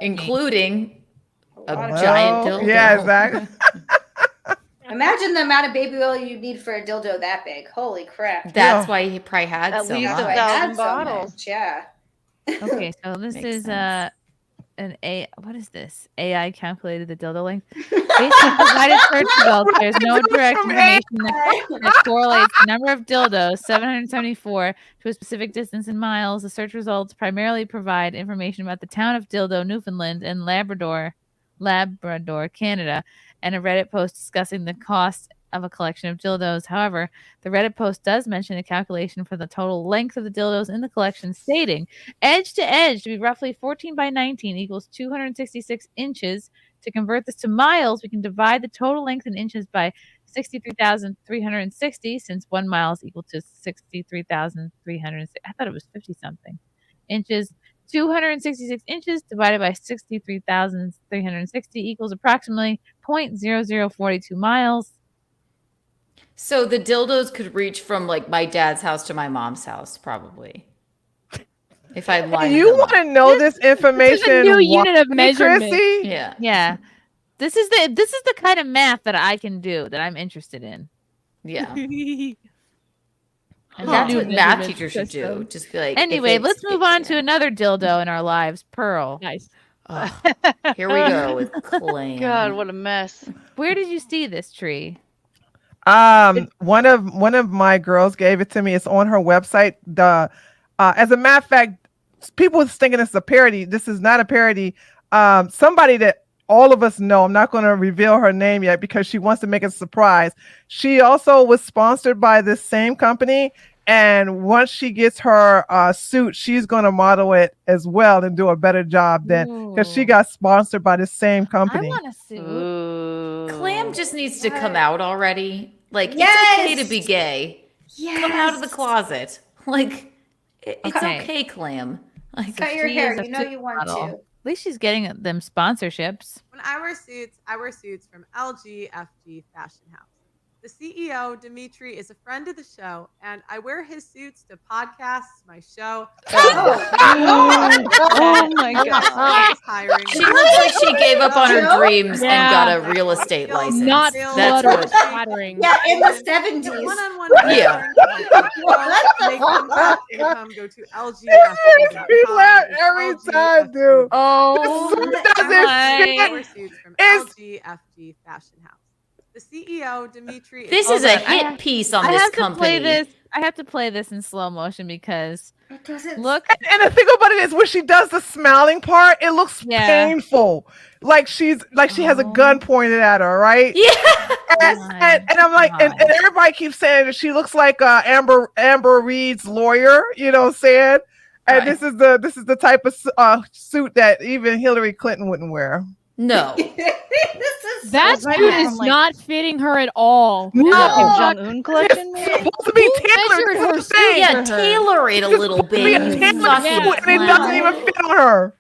Including a Well, giant dildo. Yeah, exactly. Imagine the amount of baby oil you need for a dildo that big. Holy crap. That's why he probably had At so least much. 1,000 bottles. Yeah. Okay, so this Makes is sense. what is this? AI calculated the dildo length. Based on provided search results, there's no direct information that correlates the number of dildos, 774, to a specific distance in miles. The search results primarily provide information about the town of Dildo, Newfoundland, and Labrador, Canada, and a Reddit post discussing the cost of a collection of dildos. However, the Reddit post does mention a calculation for the total length of the dildos in the collection, stating edge to edge to be roughly 14 by 19 equals 266 inches. To convert this to miles, we can divide the total length in inches by 63,360, since 1 mile is equal to 63,360. I thought it was 50 something inches. 266 inches divided by 63,360 equals approximately 0.0042 miles. So the dildos could reach from like my dad's house to my mom's house, probably. If I lined You them want up. to know this information? This is a new unit of why, measurement. Chrissy? Yeah. Yeah. This is the kind of math that I can do, that I'm interested in. Yeah. And That's new what math measurement teachers should do. system. Just be like, if Anyway, it's- let's move on to another dildo in our lives, Pearl. Nice. Oh, here we go with Clam. God, what a mess. Where did you see this tree? One of my girls gave it to me. It's on her website. As a matter of fact, people was thinking it's a parody. This is not a parody. Somebody that all of us know, I'm not going to reveal her name yet because she wants to make a surprise. She also was sponsored by this same company. And once she gets her suit, she's going to model it as well and do a better job than, because she got sponsored by the same company. I want a suit. Clam just needs to come out already. Like, Yes! it's okay to be gay. Come out of the Yes! closet. Like, it's Okay. okay, Clam. Like, Cut your she hair. is a You know you want model. to. At least she's getting them sponsorships. When I wear suits from LGFG Fashion House. The CEO, Dimitri, is a friend of the show, and I wear his suits to podcasts, my show. Oh my God. Hiring. She looks like she gave up on her Joe? dreams Yeah. and got a real estate license. Not That's flutter what. flattering. Yeah, in the 70s. One-on-one Yeah. make them have income. Go to LGFG.com. We laugh every time, dude. Oh, This doesn't Wear fit. suits from It's- LGFG Fashion House. The CEO, Dimitri. This is is a Hold on, I hit have- piece on I this have to company. play this. I have to play this in slow motion because It doesn't. look. And the thing about it is when she does the smiling part, it looks Yeah. painful. Like she has a gun pointed at her, right? Yeah. And I'm like, and everybody keeps saying that she looks like Amber Reed's lawyer, you know what I'm saying? And Right. this is the type of suit that even Hillary Clinton wouldn't wear. No. This is That so suit bad. is not fitting her at all. No. Kim Jong-un collection, maybe? It's supposed to be Who tailored. measured her That's the suit thing. Yeah, for her? tailor it a little It's supposed to be a bit. tailored Fucking suit, and it clown. doesn't even fit on her.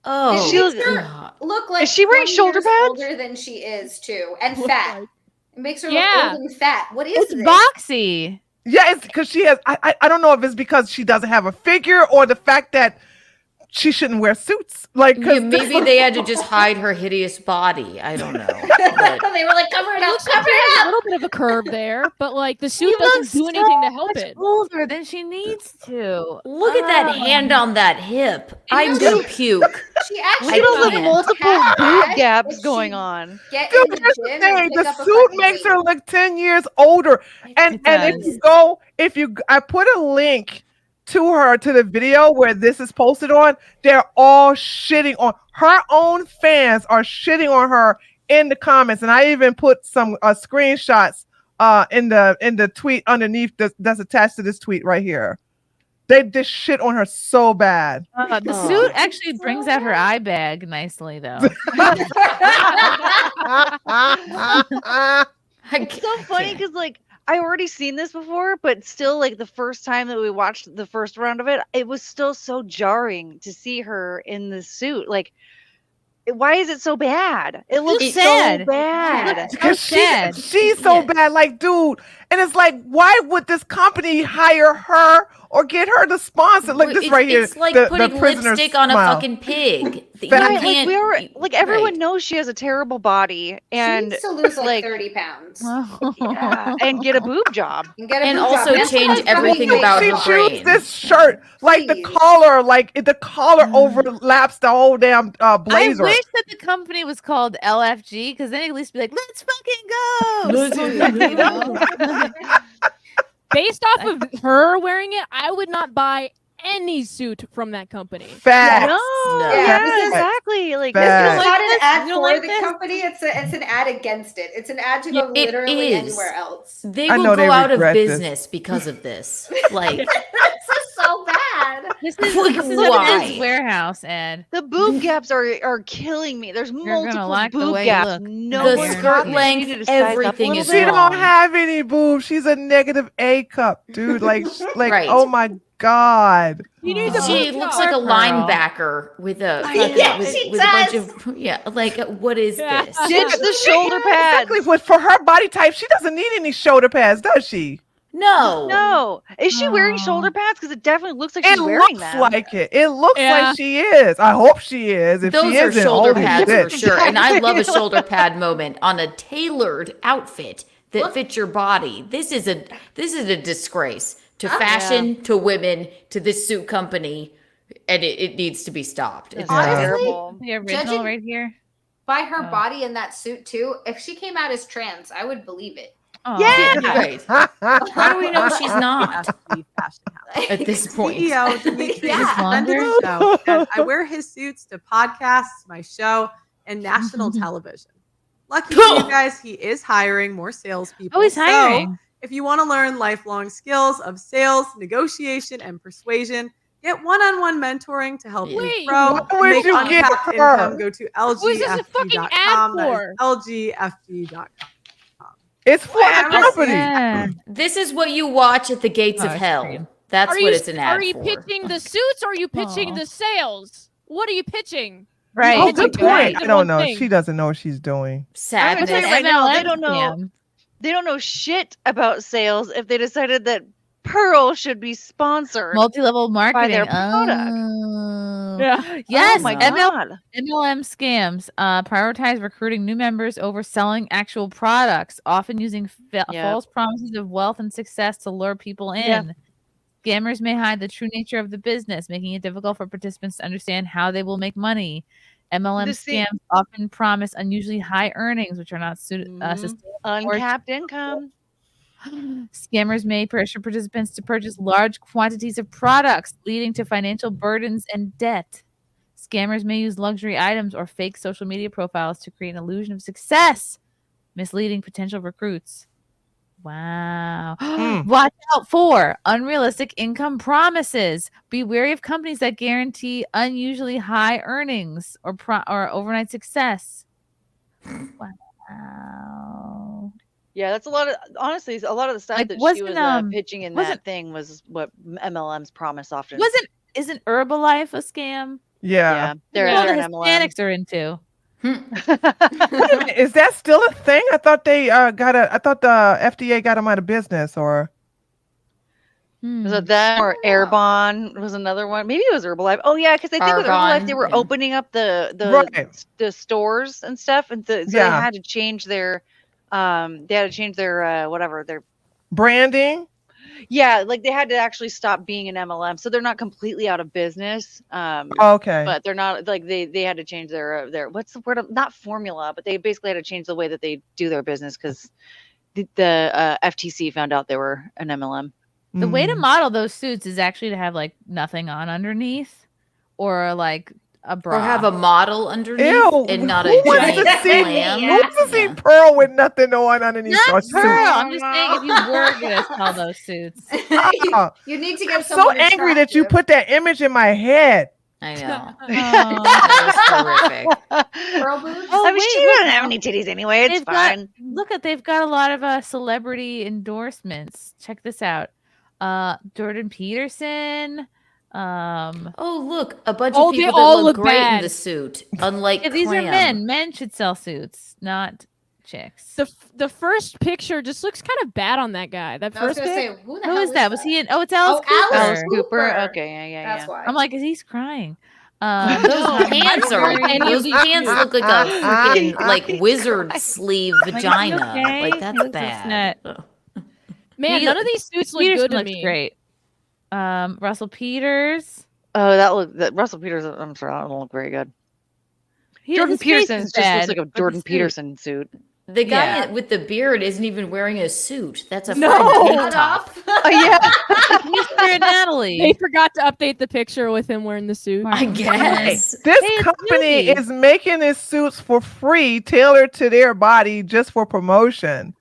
Oh, She makes her God. look like Is she wearing 20 shoulder years pads? older than she is too, and fat. It makes her Yeah. look old and fat. What is It's this? she shouldn't wear suits. Like, Yeah, maybe they had to just hide her hideous body. I don't know. But They were like, cover it up, Looks like cover she it has a up. little bit of a curve there, but like the She suit doesn't looks do anything to so help much it. older than she needs to. look at that hand on that hip. I'm gonna puke. She Look actually at all the can't. multiple had boob that gaps if going she on. Get Dude, in the here's the gym thing. and pick The up a suit fucking makes weight. her look 10 years older. And if you I put a link to her to the video where this is posted on, they're all shitting on her own fans are shitting on her in the comments. And I even put some screenshots in the tweet underneath that's attached to this tweet right here. They this shit on her so bad. The suit actually brings out her eye bag nicely, though. It's so funny because like I already seen this before, but still like the first time that we watched the first round of it, it was still so jarring to see her in the suit. Like, why is it so bad? It looks sad. so bad. Because she's so bad, like, dude. And it's like, why would this company hire her or get her to sponsor? Like this right here, It's like the putting prisoner's lipstick on a smile. fucking pig. You Right, can't. like everyone knows she has a terrible body and She needs to lose like 30 pounds. yeah, and get a boob job. And also change everything about she her choose brain. this shirt, like the collar, overlaps the whole damn blazer. I wish that the company was called LFG because then at least be like, let's fucking go. Based off of her wearing it, I would not buy any suit from that company. Facts. No, Yeah, yeah, exactly. Like Facts. It's not an ad You for like the this? company. It's an ad against it. It's an ad to go It literally is. anywhere else. They I will know go they out of regret this. business because of this. Like, That's just so bad. This is Like, a why? Men's Warehouse ad. the boob gaps are killing me. There's gonna multiple like the boob way you gaps. look. No The one's skirt got this. length, You need to size up a everything little is She bit. don't wrong. have any boobs. She's a negative A cup, dude. Like, Right. oh my god. You need to She boob looks job. like a Girl. linebacker with a Yeah, with, she with a bunch does. of like what is Yeah. this? Ditch the shoulder pads. Exactly. But for her body type, she doesn't need any shoulder pads, does she? No. No, is she wearing shoulder pads? Because it definitely looks like It she's wearing looks them. like it. It looks Yeah. like she is. I hope she is. If Those she are isn't, shoulder holy pads shit. for sure. And I love a shoulder pad moment on a tailored outfit that fits your body. This is a disgrace to fashion, to women, to this suit company, and it needs to be stopped. It's Honestly, terrible. The original Judging- right here. By her body in that suit too, if she came out as trans, I would believe it. Oh, Yeah. Right. How do we know she's not FD Fashion House. at this point? CEO Dimitri is Yeah. a friend of the show, and I wear his suits to podcasts, my show, and national television. Lucky for you guys, he is hiring more salespeople. Oh, he's So, hiring. if you want to learn lifelong skills of sales, negotiation, and persuasion, get one-on-one mentoring to help you Wait, grow. why To would make you get uncapped her? income, go to What is this a fucking ad lgfg.com. That is for? lgfg.com. It's for the company. Yeah. This is what you watch at the gates of ice hell. cream. That's Are what you it's an ad are you for. pitching the suits or are you pitching Aw. the sales? What are you pitching? Right. Oh, It's good a point. great I one don't know. thing. She doesn't know what she's doing. I'm Sadness. gonna tell you right now, they MLM don't know. scam. They don't know shit about sales if they decided that Pearl should be sponsored. Multi-level marketing. their product. Oh. Yeah. Yes. Oh my MLM god. MLM scams prioritize recruiting new members over selling actual products, often using Yep. false promises of wealth and success to lure people in. Yeah. Scammers may hide the true nature of the business, making it difficult for participants to understand how they will make money. MLM The se- scams often promise unusually high earnings, which are not sustainable. Uncapped income. Scammers may pressure participants to purchase large quantities of products, leading to financial burdens and debt. Scammers may use luxury items or fake social media profiles to create an illusion of success, misleading potential recruits. Wow. Watch out for unrealistic income promises. Be wary of companies that guarantee unusually high earnings or overnight success. Wow. Yeah, that's a lot of honestly a lot of the stuff Like, that she wasn't, was pitching in wasn't- that thing was what MLMs promise often. Isn't Herbalife a scam? Yeah, they're All the an MLM. Hispanics are into. Wait a minute, is that still a thing? I thought they I thought the FDA got them out of business, or Was it that or Airbon was another one? Maybe it was Herbalife. Oh yeah, because I think with Herbalife they Arbonne, were yeah. opening up Right. the stores and stuff, and so they Yeah. had to change their whatever their Branding. yeah, like they had to actually stop being an MLM, so they're not completely out of business. Okay. But they're not like they had to change their what's the word? Not formula, but they basically had to change the way that they do their business because the FTC found out they were an MLM. The way to model those suits is actually to have like nothing on underneath, or like a bra, Or have a model underneath Ew, and not who a wants giant to see, clam. who wants to see Pearl with nothing on underneath Not her Pearl. suit? I'm just saying if you were gonna sell those suits. Ah, You need to I'm get so someone angry that you attractive. put that image in my head. I know. Oh. That was horrific. Pearl boobs? Oh, I mean, wait, she look, doesn't have any titties anyway. It's they've got- fine. they've got a lot of celebrity endorsements. Check this out. Jordan Peterson. Oh, look, a bunch Oh, of they people that all look look great in bad. the suit. Unlike Yeah, these are Clam. men. Men should sell suits, not chicks. The first picture just looks kind of bad on that guy. That I was first gonna pic. say, who the Who hell is that? Was he in? Oh, it's Alice Oh, Cooper. Alice Cooper. Cooper. Okay, yeah. That's why. I'm like, he's crying. Those pants are those pants look like a freaking like wizard sleeve vagina. okay? Like He that's looks bad. upset. Man, He- none of these suits look Peterson good to looks me. great. Russell Peters. Oh, that Russell Peters. I'm sorry, I don't look very good. Jordan his face Peterson is just looks bad, like a but the Jordan suit- Peterson suit. The guy Yeah. with the beard isn't even wearing a suit. That's a No. freaking tank top. Oh yeah. Mr. Natalie. They forgot to update the picture with him wearing the suit. I guess. This Hey, it's company Louis. is making his suits for free, tailored to their body, just for promotion.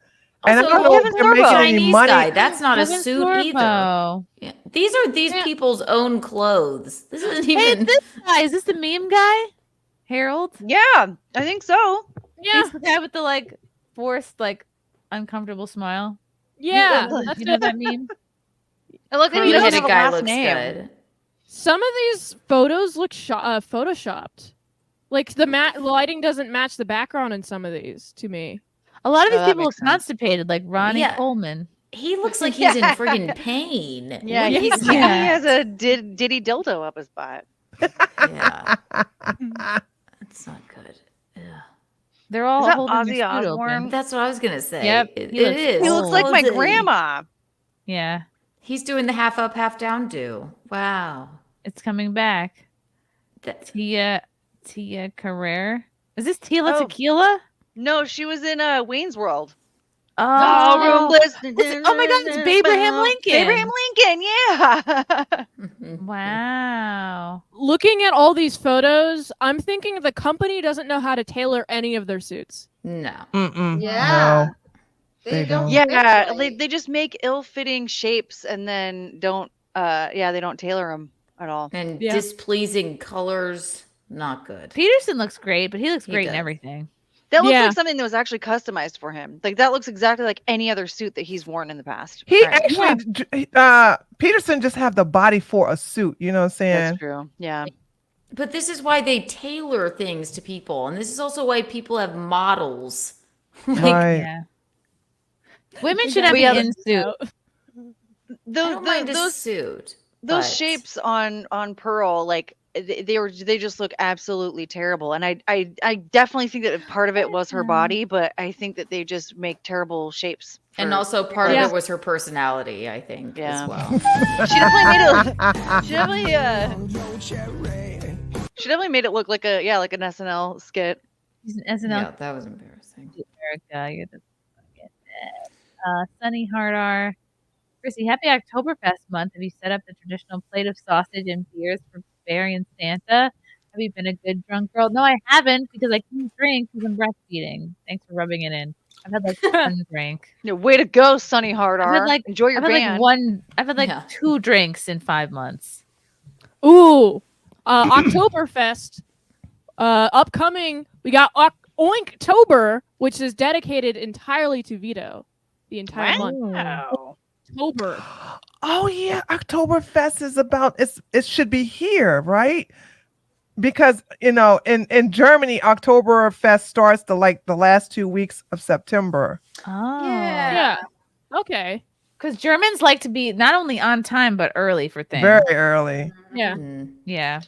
And I Also, don't know if Kevin they're making Sorbo. any Chinese money. guy. That's not a Kevin suit either. Sorbo. Yeah. These are these people's own clothes. This isn't Hey, even. this guy, is this the meme guy? Harold? Yeah, I think so. Yeah, He's the guy with the like forced, like uncomfortable smile. yeah. You That's know it. that meme? And look, he doesn't Hit have a a guy last looks name. good. Some of these photos look photoshopped. Like the lighting doesn't match the background in some of these to me. A lot of these that people look makes sense. constipated, like Ronnie Yeah. Coleman. He looks like he's in friggin' pain. Yeah, What he is that? has a Diddy dildo up his butt. Yeah. That's not good. Ugh. They're all Is that holding Ozzy their suit Osbourne? open. That's what I was gonna say. Yep, It he looks is. He looks like my Ozzy. grandma. Yeah, He's doing the half up, half down do. Wow. it's coming back. That, Tia Carrere. Is this Tila Oh. Tequila? No, she was in Wayne's World. Oh, Ruthless. oh my God, it's Abraham Lincoln. Abraham Lincoln, yeah. Wow. Looking at all these photos, I'm thinking the company doesn't know how to tailor any of their suits. no. Mm-mm. Yeah. No. They don't. Yeah, they just make ill-fitting shapes and then don't they don't tailor them at all. And Yeah. displeasing colors, not good. Peterson looks great, but he looks He great in does. everything. That looks Yeah. like something that was actually customized for him. Like that looks exactly like any other suit that he's worn in the past. He Right. actually, Peterson just have the body for a suit. You know what I'm saying? That's true. Yeah. But this is why they tailor things to people. And this is also why people have models. Like, Right. Yeah. Women should have But be yeah, in suit. I Those don't mind a those suit. those but- shapes on Pearl, like they just look absolutely terrible. And I definitely think that part of it was her body, but I think that they just make terrible shapes. And for- also part Yeah. of it was her personality, I think, Yeah. as well. she definitely made it. She definitely made it look like an SNL skit. He's an SNL. Yeah, that was embarrassing. America, you're the Sunny Hardar. Chrissy, happy Oktoberfest month. Have you set up the traditional plate of sausage and beers for Barry and Santa? Have you been a good drunk girl? No, I haven't because I can't drink because I'm breastfeeding. Thanks for rubbing it in. I've had like one drink. Yeah, way to go, Sunny Hardar. I've had like Enjoy your I've had band. like 2 drinks in 5 months. Ooh, Oktoberfest. Upcoming, we got Oinktober, which is dedicated entirely to Vito. The entire month. Wow. October. Oh yeah, Oktoberfest is about it should be here, right? Because in Germany, Oktoberfest starts the last 2 weeks of September. Oh. Yeah. Okay. Because Germans like to be not only on time but early for things. Very early. Yeah. Yeah.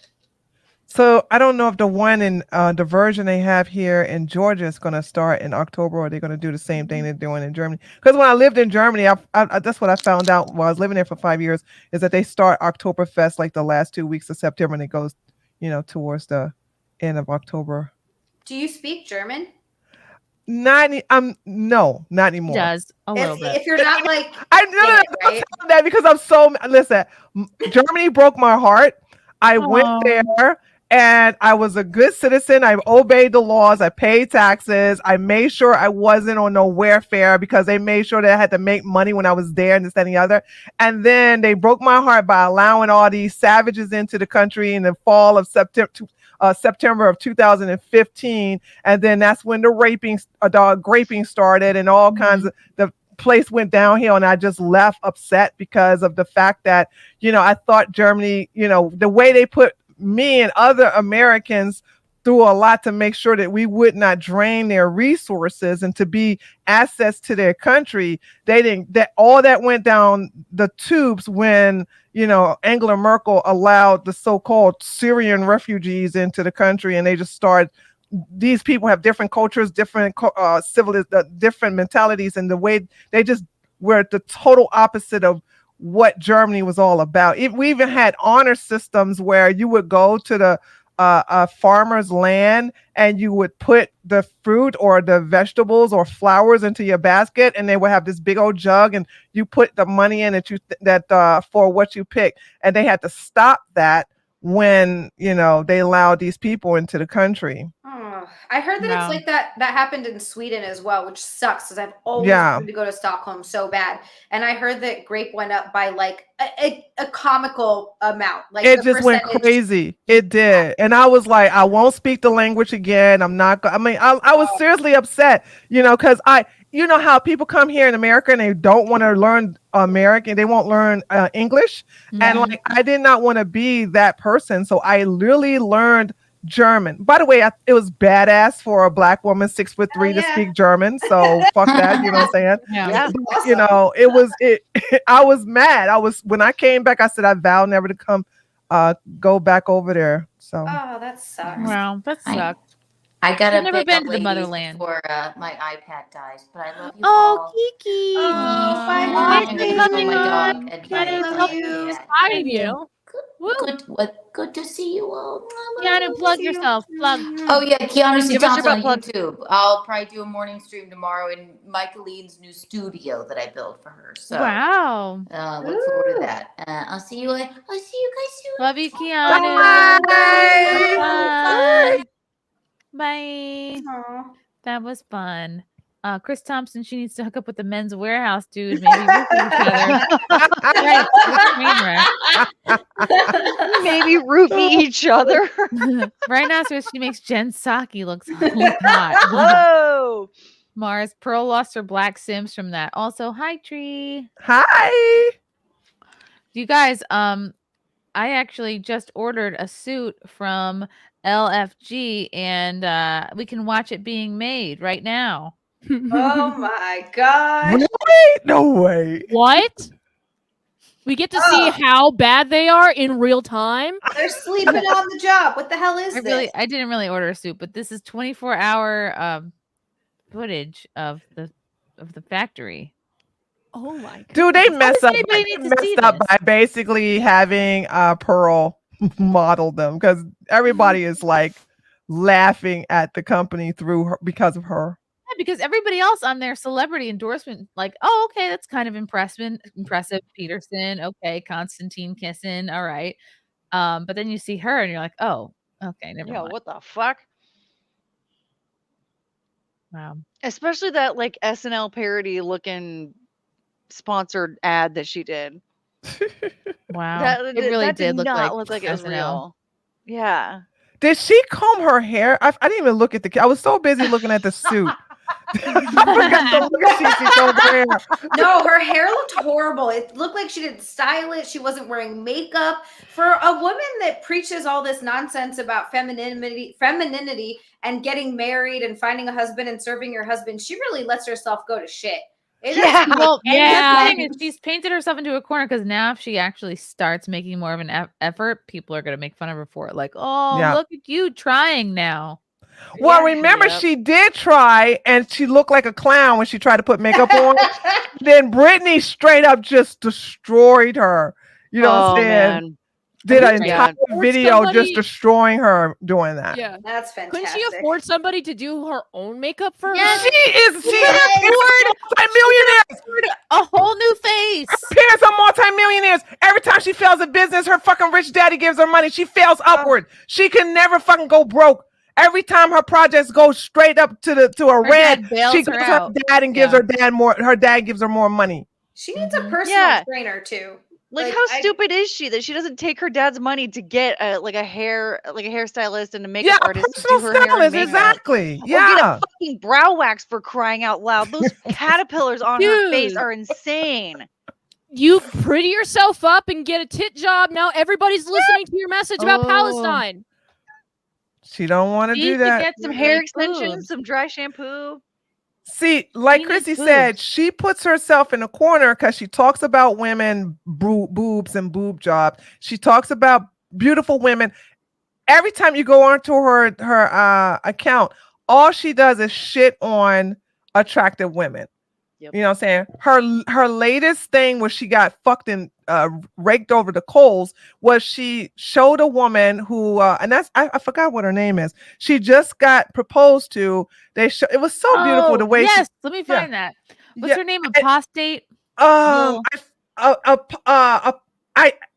So I don't know if the one in the version they have here in Georgia is going to start in October, or they're going to do the same thing they're doing in Germany. Because when I lived in Germany, I that's what I found out while I was living there for 5 years, is that they start Oktoberfest like the last 2 weeks of September, and it goes, towards the end of October. Do you speak German? No, not anymore. He does a little bit. If you're not like, don't tell them that, because I'm so listen. Germany broke my heart. I went there and I was a good citizen. I obeyed the laws. I paid taxes. I made sure I wasn't on no welfare, because they made sure that I had to make money when I was there and this, that, and the other. And then they broke my heart by allowing all these savages into the country in the fall of September of 2015, and then that's when the graping started, and all kinds of the place went downhill, and I just left upset because of the fact that I thought Germany, the way they put me and other Americans through a lot to make sure that we would not drain their resources and to be assets to their country. They didn't. That all that went down the tubes when Angela Merkel allowed the so-called Syrian refugees into the country, and they just started. These people have different cultures, different different mentalities, and the way they just were the total opposite of what Germany was all about. We even had honor systems where you would go to the farmer's land and you would put the fruit or the vegetables or flowers into your basket, and they would have this big old jug, and you put the money in that for what you pick. And they had to stop that when they allowed these people into the country. I heard that it's like that happened in Sweden as well, which sucks because I've always wanted to go to Stockholm so bad. And I heard that grape went up by like a comical amount. Like it just went crazy. It did. And I was like, I won't speak the language again. I'm not. I was seriously upset, because how people come here in America and they don't want to learn American. They won't learn English. And like, I did not want to be that person. So I literally learned German. By the way, it was badass for a Black woman 6'3" to speak German. So fuck that, you know what I'm saying? Yeah. Awesome. I was mad. When I came back, I said I vowed never to go back over there. So that sucks. Wow, that sucks. I gotta I've never pick been up to the ladies motherland before my iPad dies, but I love you all. Kiki. I'm gonna show my dog and my Good to see you all. Keanu, plug yourself. Plug. Oh yeah, Keanu Give us your Sutton's on butt plug. YouTube. I'll probably do a morning stream tomorrow in Michaeline's new studio that I built for her. So wow. Look forward to that. I'll see you guys soon. Love you, Keanu. Bye. Bye. That was fun. Chris Thompson, she needs to hook up with the Men's Warehouse dude. Maybe root each other. Maybe roofie each other. Right now, so she makes Jen Psaki look hot. Whoa. Mars Pearl lost her black Sims from that. Also, hi Tree. Hi. You guys, I actually just ordered a suit from LFG, and we can watch it being made right now. Oh my god. Really? No way. What? We get to see how bad they are in real time. They're sleeping on the job. What the hell is this? I didn't really order a suit, but this is 24-hour footage of the factory. Oh my god. Dude, they messed up. They need to see By basically having Pearl model them, because everybody is like laughing at the company through her because of her. Yeah, because everybody else on their celebrity endorsement, like, oh, okay, that's kind of impressive. Peterson, okay, Konstantin Kisin, all right. But then you see her and you're like, oh, okay, never mind. What the fuck? Wow. Especially that like SNL parody looking sponsored ad that she did. Wow. It really that did look not like it was SNL. real. Yeah. Did she comb her hair? I didn't even look at I was so busy looking at the suit. No, her hair looked horrible. It looked like she didn't style it. She wasn't wearing makeup. For a woman that preaches all this nonsense about femininity and getting married and finding a husband and serving your husband, she really lets herself go to shit. Well, and Yeah. the thing is, she's painted herself into a corner because now if she actually starts making more of an effort, people are going to make fun of her for it. Like, oh, Yeah. look at you trying now. Well, remember, she did try, and she looked like a clown when she tried to put makeup on. Then Britney straight up just destroyed her. You know what I'm saying? Man. Did an Yeah. entire video just Somebody- destroying her doing that. Yeah. That's fantastic. Couldn't she afford somebody to do her own makeup for her? She can afford multi-millionaires. a whole new face. Her parents are multi-millionaires. Every time she fails a business, her fucking rich daddy gives her money. She fails upward. She can never fucking go broke. Every time her projects go straight up to a red, dad bails she her goes to out. her dad and gives her dad more. Her dad gives her more money. She needs a personal trainer too. Like how stupid is she that she doesn't take her dad's money to get a hairstylist and a makeup artist to do personal her hair and stylist, makeup? exactly. Or get Yeah. a fucking brow wax for crying out loud. Those caterpillars on her face Dude. are insane. You pretty yourself up and get a tit job. Now everybody's listening to your message about Oh. Palestine. She don't want to She do needs to that. get some hair extensions, some dry shampoo. See, like She Chrissy needs said, boobs. she puts herself in a corner because she talks about women boobs and boob jobs. She talks about beautiful women. Every time you go onto her account, all she does is shit on attractive women. Yep. You know what I'm saying? Her latest thing where she got fucked and raked over the coals was she showed a woman who and that's I forgot what her name is. She just got proposed to. It was so beautiful the way yes, she, let me yeah. find that. What's Yeah, her name? Apostate?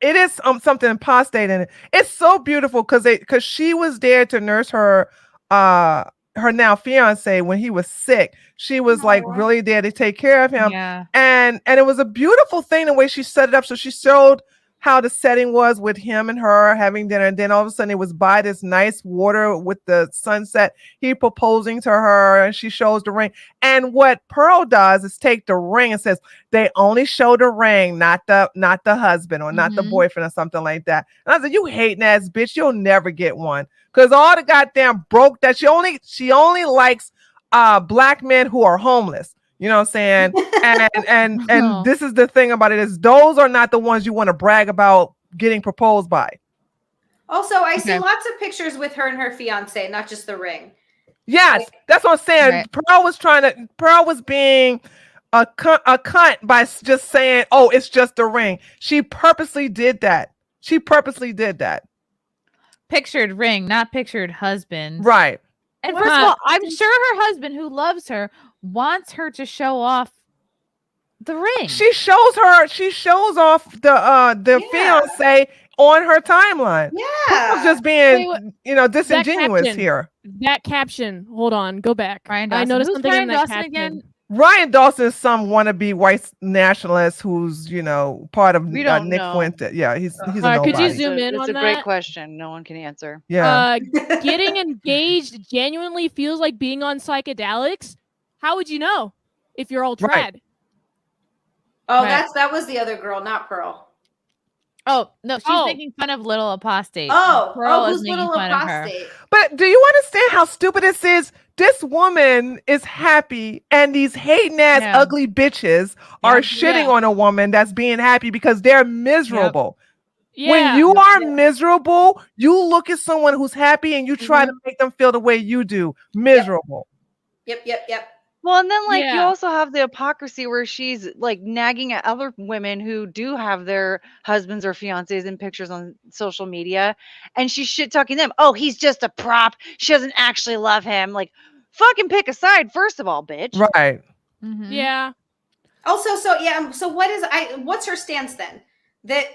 It is something apostate in it. It's so beautiful because she was there to nurse her now fiance when he was sick. She was like really there to take care of him. Yeah. And it was a beautiful thing the way she set it up. So she showed how the setting was with him and her having dinner, and then all of a sudden it was by this nice water with the sunset. He proposing to her, and she shows the ring. And what Pearl does is take the ring and says they only show the ring, not the husband or not the boyfriend or something like that. And I said, you hating ass bitch, you'll never get one because all the goddamn broke that she only likes black men who are homeless. You know what I'm saying? And this is the thing about it is those are not the ones you want to brag about getting proposed by. Also, I see lots of pictures with her and her fiance, not just the ring. Yes, that's what I'm saying. Right. Pearl was being a cunt by just saying, oh, it's just a ring. She purposely did that. Pictured ring, not pictured husband. Right. And first of all, I'm sure her husband who loves her wants her to show off the ring. She shows off the fiance on her timeline. Yeah. Pearl's just being, disingenuous here. That caption. Hold on, go back. Ryan I Dawson. noticed Who's something Ryan in that Dawson caption. again? Ryan Dawson is some wannabe white nationalist who's, part of We don't Nick know. Fuente. Yeah, he's a Alright, nobody. could you zoom in It's on a that? great question. No one can answer. Yeah. Getting engaged genuinely feels like being on psychedelics. How would you know if you're all trad? Right. Oh, Right. that was the other girl, not Pearl. Oh, no, she's making fun of little apostate. Oh, Pearl is who's making little fun of her. apostate? But do you understand how stupid this is? This woman is happy, and these hating ass ugly bitches are shitting on a woman that's being happy because they're miserable. When you are miserable, you look at someone who's happy and you try to make them feel the way you do. Miserable. Yep. Well, and then you Yeah. also have the hypocrisy where she's like nagging at other women who do have their husbands or fiancés in pictures on social media, and she's shit talking them. Oh, he's just a prop. She doesn't actually love him. Like, fucking pick a side first of all, bitch. Right. Yeah. Also, so what's her stance then? That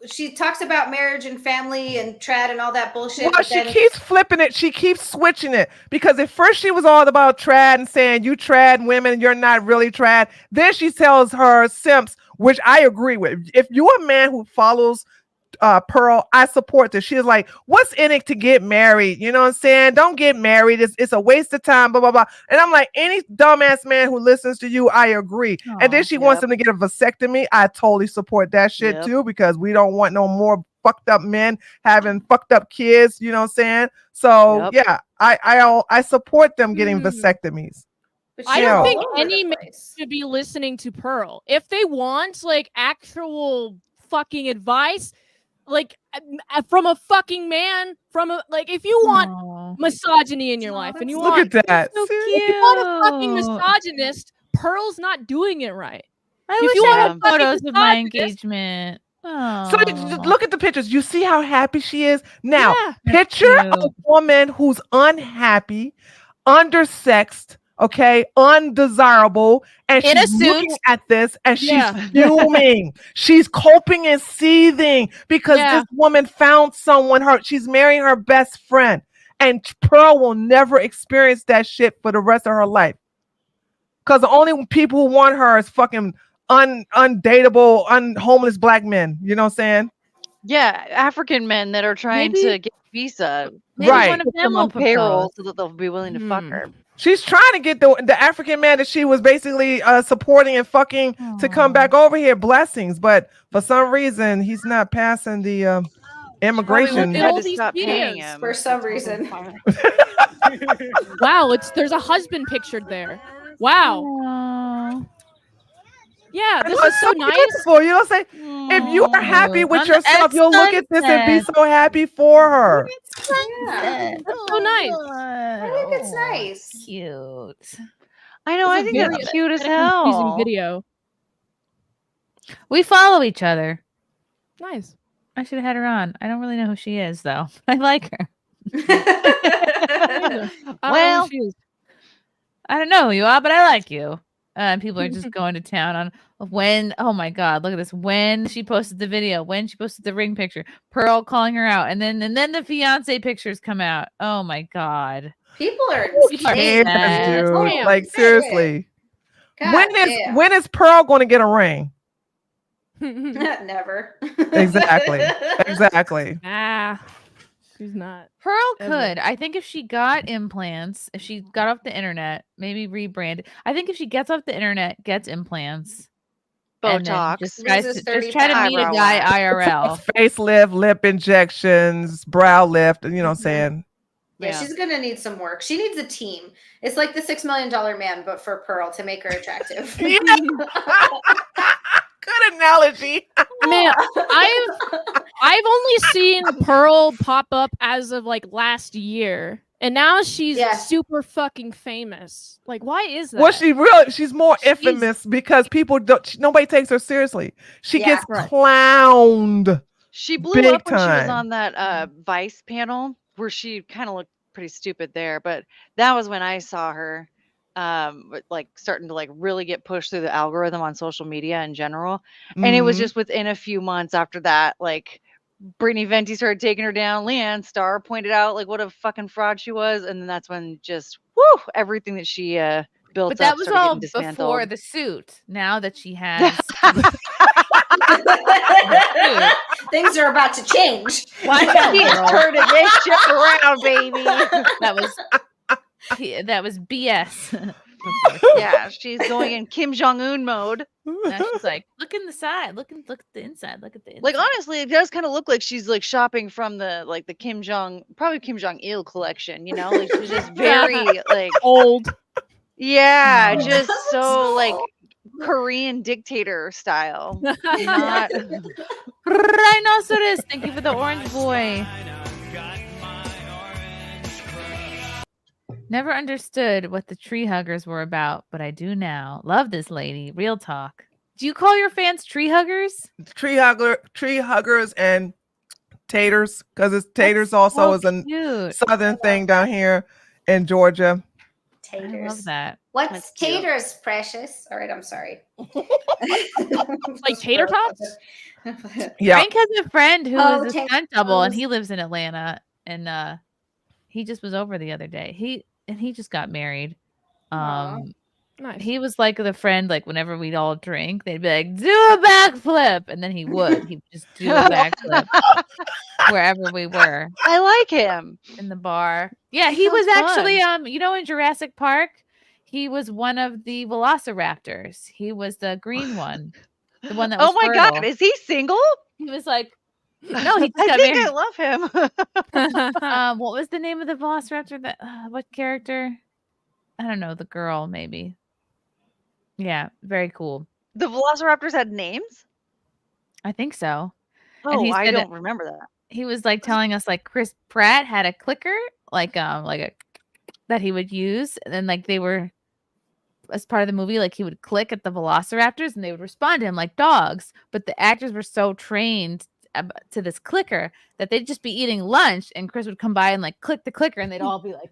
she talks about marriage and family and trad and all that bullshit. Well, but she then keeps flipping it. She keeps switching it because at first she was all about trad and saying you trad women, you're not really trad. Then she tells her simps, which I agree with. If you're a man who follows Pearl, I support this. She's like, what's in it to get married? You know what I'm saying? Don't get married. It's a waste of time, blah, blah, blah. And I'm like, any dumbass man who listens to you, I agree. And then she wants him to get a vasectomy. I totally support that shit too, because we don't want no more fucked up men having fucked up kids. You know what I'm saying? So yeah, I support them getting vasectomies. I don't think all over any the man place. should be listening to Pearl. If they want like actual fucking advice, like from a fucking man, from a like if you want misogyny in your life and you Look want at that. So if you want a fucking cute. misogynist, Pearl's not doing it right. I If wish you I want had a fucking photos of my misogynist- engagement. So just look at the pictures. You see how happy she is? Now, Yeah. picture a woman who's unhappy, undersexed, okay, undesirable, and In a she's looking suit. at this and she's Yeah. fuming. She's coping and seething because Yeah. this woman found someone, she's marrying her best friend. And Pearl will never experience that shit for the rest of her life. Because the only people who want her is fucking undateable, homeless black men. You know what I'm saying? Yeah, African men that are trying Maybe- to get visa. maybe Right. one of Put them them will on payroll propose. so that they'll be willing to fuck her. She's trying to get the African man that she was basically supporting and fucking to come back over here. Blessings, but for some reason he's not passing the immigration. Had all to these stop paying videos him For some reason. Wow, there's a husband pictured there. Wow. Aw. Yeah, And this that's is so nice. beautiful. You know what I'm saying? If you are happy with On the yourself, you'll look at this and be sunset. so happy for her. Yeah. That's so nice. I think it's nice. Cute. I know. I This is think very that's cute as aesthetically pleasing hell. video. We follow each other. Nice. I should have had her on. I don't really know who she is, though. I like her. Well, I don't know who you are, but I like you. And people are just going to town on when. Oh my God, look at this! When she posted the video, when she posted the ring picture, Pearl calling her out, and then the fiance pictures come out. Oh my God, People are People are insane. sad. Dude, Damn. like seriously, God damn. when is Pearl going to get a ring? Never. Exactly, exactly. Ah, she's not. Pearl Ever. could. I think if she got implants, if she got off the internet, maybe rebranded. I think if she gets off the internet, gets implants, and then Botox. just tries Loses to 30 try to meet a eyebrow guy wax. IRL. Facelift, lip injections, brow lift. You know what I'm saying? Yeah, she's gonna need some work. She needs a team. It's like the $6 Million Man, but for Pearl to make her attractive. Yeah. Good analogy. Man, I've only seen Pearl pop up as of like last year, and now she's super fucking famous. Like, why is that? Well, she's more infamous because nobody takes her seriously. She gets clowned. She blew big up when she was time. on that Vice panel where she kind of looked pretty stupid there, but that was when I saw her like starting to like really get pushed through the algorithm on social media in general. And it was Mhm. just within a few months after that, like Brittany Venti started taking her down. Leanne Starr pointed out like what a fucking fraud she was, and then that's when just everything that she built But that up was started all getting dismantled. before the suit. Now that she has, Things are about to change. Watch out, She's girl. turning this shit around, baby. that was BS. Yeah, she's going in Kim Jong-un mode. Now she's like, look in the side, look at the inside, look at the inside. Like honestly, it does kind of look like she's like shopping from the probably Kim Jong-il collection, you know? Like she's just very like old. Yeah, Oh. just so like Korean dictator style. Not Rhinoceros, thank you for the orange boy. Never understood what the tree huggers were about, but I do now. Love this lady. Real talk. Do you call your fans tree huggers? Tree huggers, and taters, because it's taters also is a cute. southern thing down here in Georgia. Taters. I love that. What's taters, precious? All right, I'm sorry. Like tater tots? Yeah. Frank has a friend who Oh, is a tater stunt double, and tots. he lives in Atlanta, and he just was over the other day. He just got married. Aw. Nice. He was like the friend, like whenever we'd all drink, they'd be like, do a backflip. And then he would. He'd just do a backflip wherever we were. I like him. In the bar. Yeah, He he was sounds actually fun. in Jurassic Park, he was one of the velociraptors. He was the green one. The one that was Oh my fertile. god, is he single? He was like, no, he just I got think married. I love him. What was the name of the velociraptor? What character? I don't know, the girl maybe. Yeah, very cool. The Velociraptors had names? I think so. Oh, he I said don't remember that. he was like telling us like Chris Pratt had a clicker, like a that he would use, and then like they were as part of the movie, like he would click at the velociraptors and they would respond to him like dogs. But the actors were so trained to this clicker that they'd just be eating lunch and Chris would come by and like click the clicker and they'd all be like,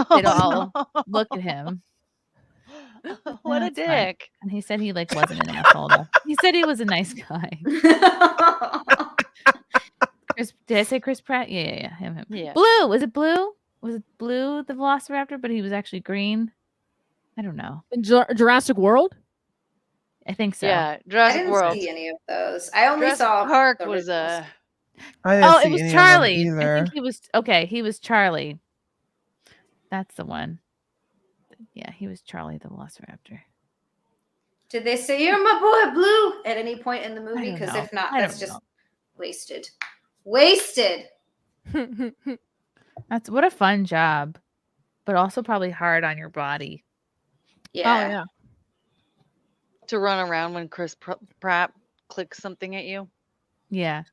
they'd all look at him. What a That's fine. dick. And he said he like wasn't an asshole though. He said he was a nice guy. Did I say Chris Pratt? Yeah. Him. Yeah. Blue. Was it Blue? Was it Blue the velociraptor, but he was actually green? I don't know. In Jurassic World? I think so. Yeah, I Jurassic didn't World. see any of those. I only Jurassic saw Park the was originals. I didn't It see was any Charlie. of them I either. think he was okay. He was Charlie. That's the one. Yeah, he was Charlie the Velociraptor. Did they say you're my boy Blue at any point in the movie? don't Because know. if not, I that's don't just know. wasted. Wasted. That's what a fun job, but also probably hard on your body. Yeah. Oh yeah. To run around when Chris Pratt clicks something at you. Yeah,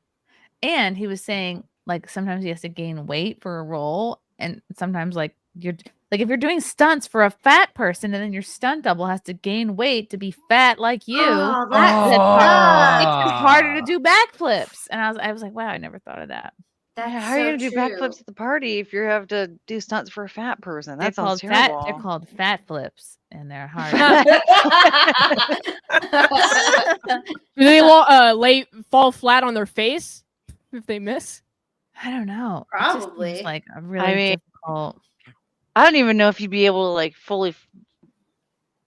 and he was saying like sometimes he has to gain weight for a role, and sometimes like you're like if you're doing stunts for a fat person, and then your stunt double has to gain weight to be fat like you. Oh, It's just harder to do backflips. And I was like, wow, I never thought of that. That's How are you so gonna do true. backflips at the party if you have to do stunts for a fat person? That They're sounds called terrible. They're called fat flips, and they're hard. Do they fall flat on their face if they miss? I don't know. It just seems Probably. like a really difficult. I don't even know if you'd be able to like fully.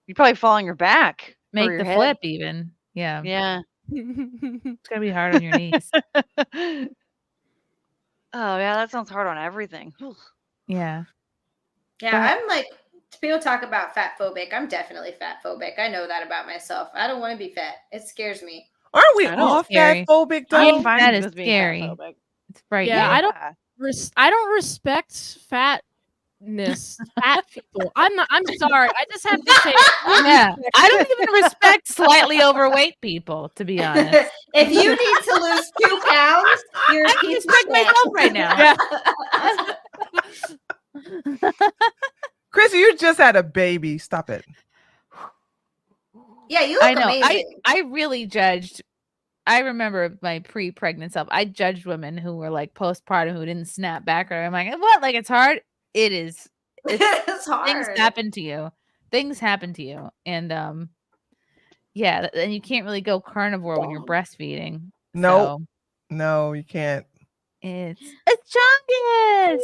You'd probably fall on your back. or Make your the head. flip even. Yeah. Yeah. It's gonna be hard on your knees. Oh yeah, that sounds hard on everything. Yeah. Yeah, I'm like, people talk about fat phobic. I'm definitely fat phobic. I know that about myself. I don't want to be fat. It scares me. Aren't we I know, all it's scary. fat phobic though? I'm fine That is with being fat scary. phobic. It's frightening. Yeah, I Yeah. I don't respect fatness, fat people. I'm sorry. I just have to say it. Yeah. I don't even respect slightly overweight people, to be honest. If you need to lose 2 pounds, you're a I can piece of respect shit. myself right now. Chrissy, you just had a baby. Stop it. Yeah, you look I know. amazing. I really judged. I remember my pre-pregnant self. I judged women who were like postpartum who didn't snap back. Or I'm like, what? Like it's hard. It is. It's hard. Things happen to you. Things happen to you, and yeah, and you can't really go carnivore when you're breastfeeding. No, So no, you can't. it's Chungus.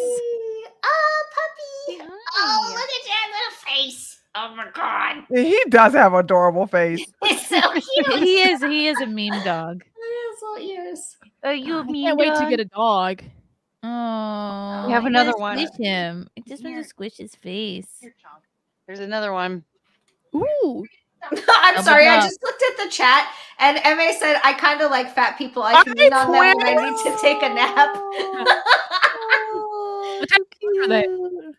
Oh, puppy. Oh, look at that little face. Oh my God. He does have an adorable face. It's so cute. He is a meme dog. Little ears. Are you a I mean can't wait to dog? get a dog. Oh, We have I another wanna one. Squish him. I just want to squish his face. There's another one. Ooh. I'm Open sorry. I up. just looked at the chat and MA said, I kind of like fat people. I can lean on them when I need to take a nap. What type of breed are they? More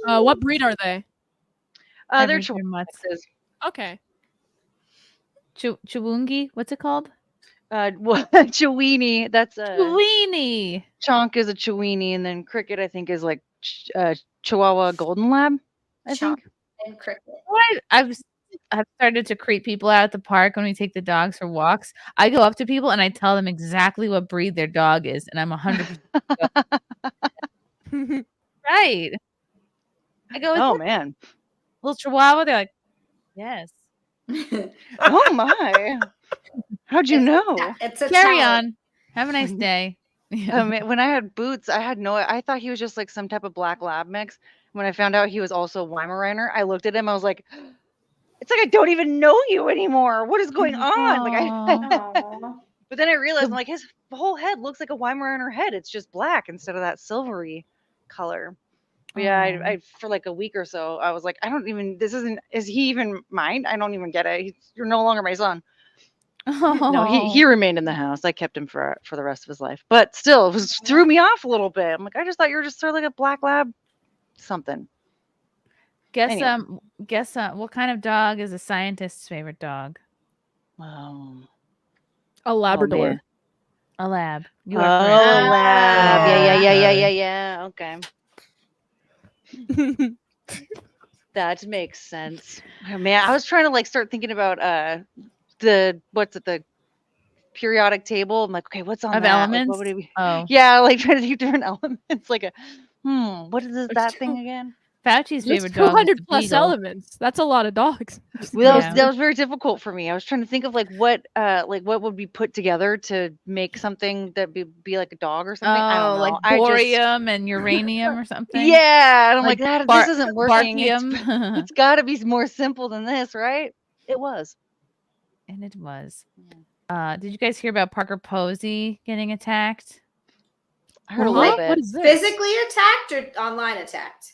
puppy. What breed are they? They're Everything mutts. chihuahuas. Okay. Chewungi. What's it called? Chiweenie. That's a Weenie. Chonk is a Chiweenie, and then Cricket I think is like Chihuahua Golden Lab. I think. And cricket. I've started to creep people out at the park when we take the dogs for walks. I go up to people and I tell them exactly what breed their dog is, and I'm 100% right. I go, Oh man. little Chihuahua. They're like, yes. Oh my. How'd you know? It's a Carry talent. on. Have a nice day. When I had Boots, I thought he was just like some type of black lab mix. When I found out he was also a Weimaraner, I looked at him. I was like, "It's like I don't even know you anymore. What is going on?" Like Aw. but then I realized, I'm like, his whole head looks like a Weimaraner head. It's just black instead of that silvery color. But yeah, I for like a week or so, I was like, I don't even. Is he even mine? I don't even get it. You're no longer my son. No, he remained in the house. I kept him for the rest of his life. But still, it threw me off a little bit. I'm like, I just thought you were just sort of like a black lab something. Guess Anyway. what kind of dog is a scientist's favorite dog? A Labrador. man. A lab. You Oh, are a correct. lab. Yeah. Okay. That makes sense. Oh, man, I was trying to like start thinking about the periodic table. I'm like, okay, what's on Of that? Like, elements? what would it be? Oh. Yeah, like trying to think of different elements. Like what is that thing again? Fauci's There's favorite dog is 200 the plus beagle. elements. That's a lot of dogs. Well, that was very difficult for me. I was trying to think of like what would be put together to make something that be like a dog or something. I don't know. Like borium and uranium or something. Yeah, and I'm like, Like this isn't working. barkium. It's got to be more simple than this, right? It was. And it was. Did you guys hear about Parker Posey getting attacked? I heard a little bit. What is this? Physically attacked or online attacked?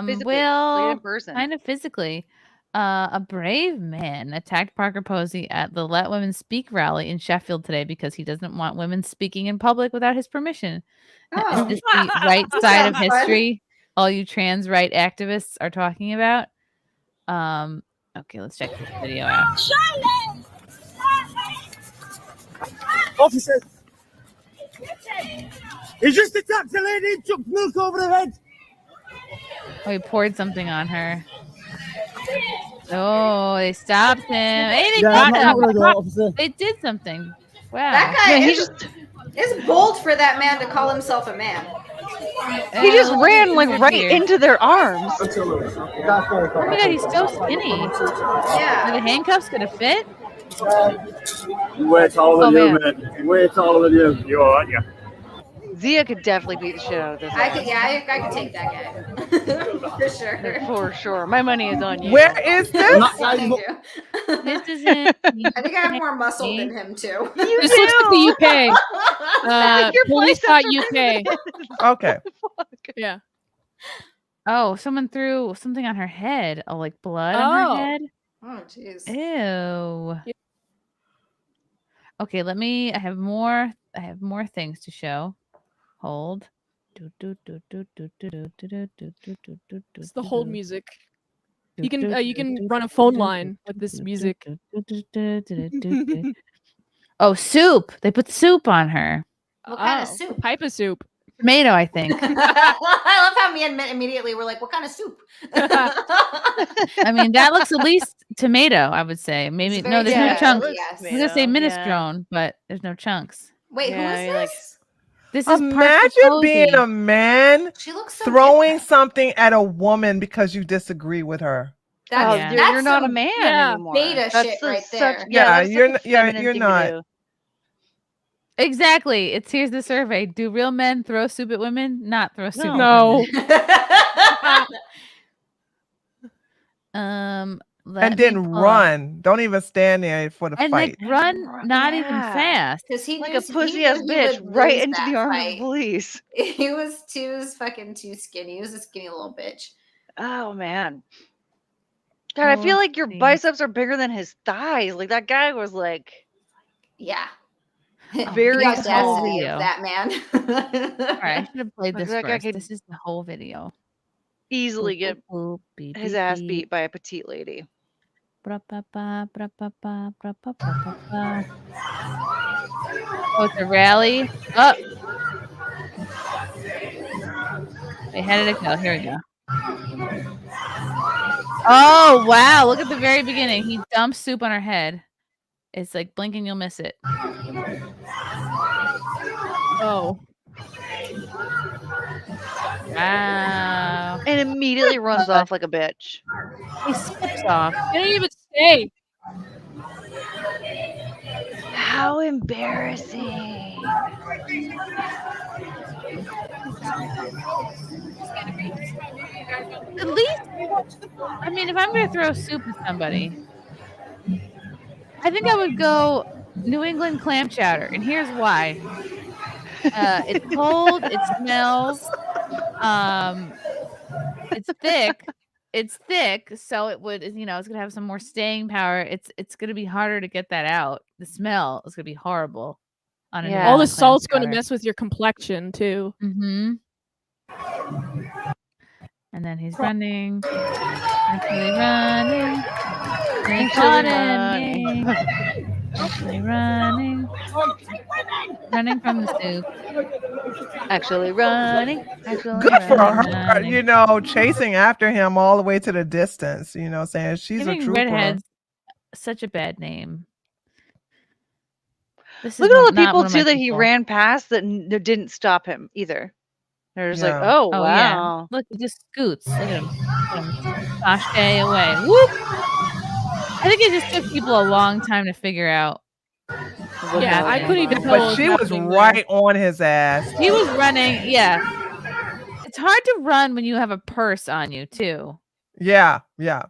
Physically, like in person. Kind of physically. A brave man attacked Parker Posey at the Let Women Speak rally in Sheffield today because he doesn't want women speaking in public without his permission. Oh. Is this the right side of Sounds fun. history all you trans right activists are talking about? Okay, let's check this video out. Officers! He just attacked a lady and took milk over her head! Oh, he poured something on her. Oh, they stopped him. Hey, they Yeah, I'm got not him. gonna go, officer. They did something. Wow. That guy Yeah, it's bold for that man to call himself a man. He just ran like right Weird. into their arms. Oh my god, he's so skinny. Yeah. Are the handcuffs gonna fit? Way taller than Oh, you, man. man. Way taller than you. You are, aren't you? Zia could definitely beat the shit out of this. I could take that guy. For sure. For sure. My money is on you. Where is this? Thank you. This is him. I think I have more muscle than him too. This looks like the UK. Your Police biceps UK. Okay. Yeah. Oh, someone threw something on her head. Oh, like blood on her head. Oh, jeez. Ew. Okay, I have more things to show. Hold. It's the hold music. You can run a phone line with this music. Oh, soup. They put soup on her. What kind of soup? Type of soup. Tomato, I think. I love how me and Mitt immediately were like, what kind of soup? I mean, that looks at least tomato, I would say. Maybe no, there's no chunks. Yes. I was gonna say minestrone, but there's no chunks. Wait, who is this? This is Imagine being a man She looks so throwing something at a woman because you disagree with her. That's, you're not a some man anymore. beta That's shit the- right such- there. Yeah, that's you're such a yeah, feminine you're thing to not. do. Exactly. Here's the survey. Do real men throw soup at women? Not throw soup at No. women. And then run. Don't even stand there for the And fight. like run not even fast. Because he Like knew- a pussy he ass knew he bitch would right lose into that the arms of fight. the police. He was fucking too skinny. He was a skinny little bitch. Oh man. God, I feel like your biceps are bigger than his thighs. Like that guy was like Yeah. very The audacity video. of that man. All right, I should have played Like this that guy first. could This is the whole video. easily get Boop, beep, his beep, ass beep. beat by a petite lady. Bra-ba-ba, bra-ba-ba, bra-ba-ba-ba-ba. Oh, it's a rally. Oh. Wait, how did it go? Here we go. Oh, wow. Look at the very beginning. He dumps soup on her head. It's like blink and you'll miss it. Oh. Wow. And immediately runs off like a bitch. He skips off. They didn't even stay. How embarrassing. At least, I mean, if I'm going to throw soup at somebody, I think I would go New England clam chowder. And here's why. It's cold. It smells. It's thick. It's thick, so it would, it's going to have some more staying power. It's going to be harder to get that out. The smell is going to be horrible. On a New All England the clam salt's going to chowder. mess with your complexion too. Mm-hmm. And then he's running. Actually running. They caught him. Actually running. Running from the soup. Actually running. Actually Good for her, running. chasing after him all the way to the distance. Saying she's a Giving trooper. redheads such a bad name. This Look is at all the not people one of my too that he people. ran past that didn't stop him either. They're just like, Yeah. oh, Oh yeah. wow. Look, he just scoots. Look at him. Sashay away. Whoop. I think it just took people a long time to figure out. Yeah, I couldn't even tell what But was she was happening there. right on his ass. He was running. Yeah. It's hard to run when you have a purse on you too. Yeah. Yeah.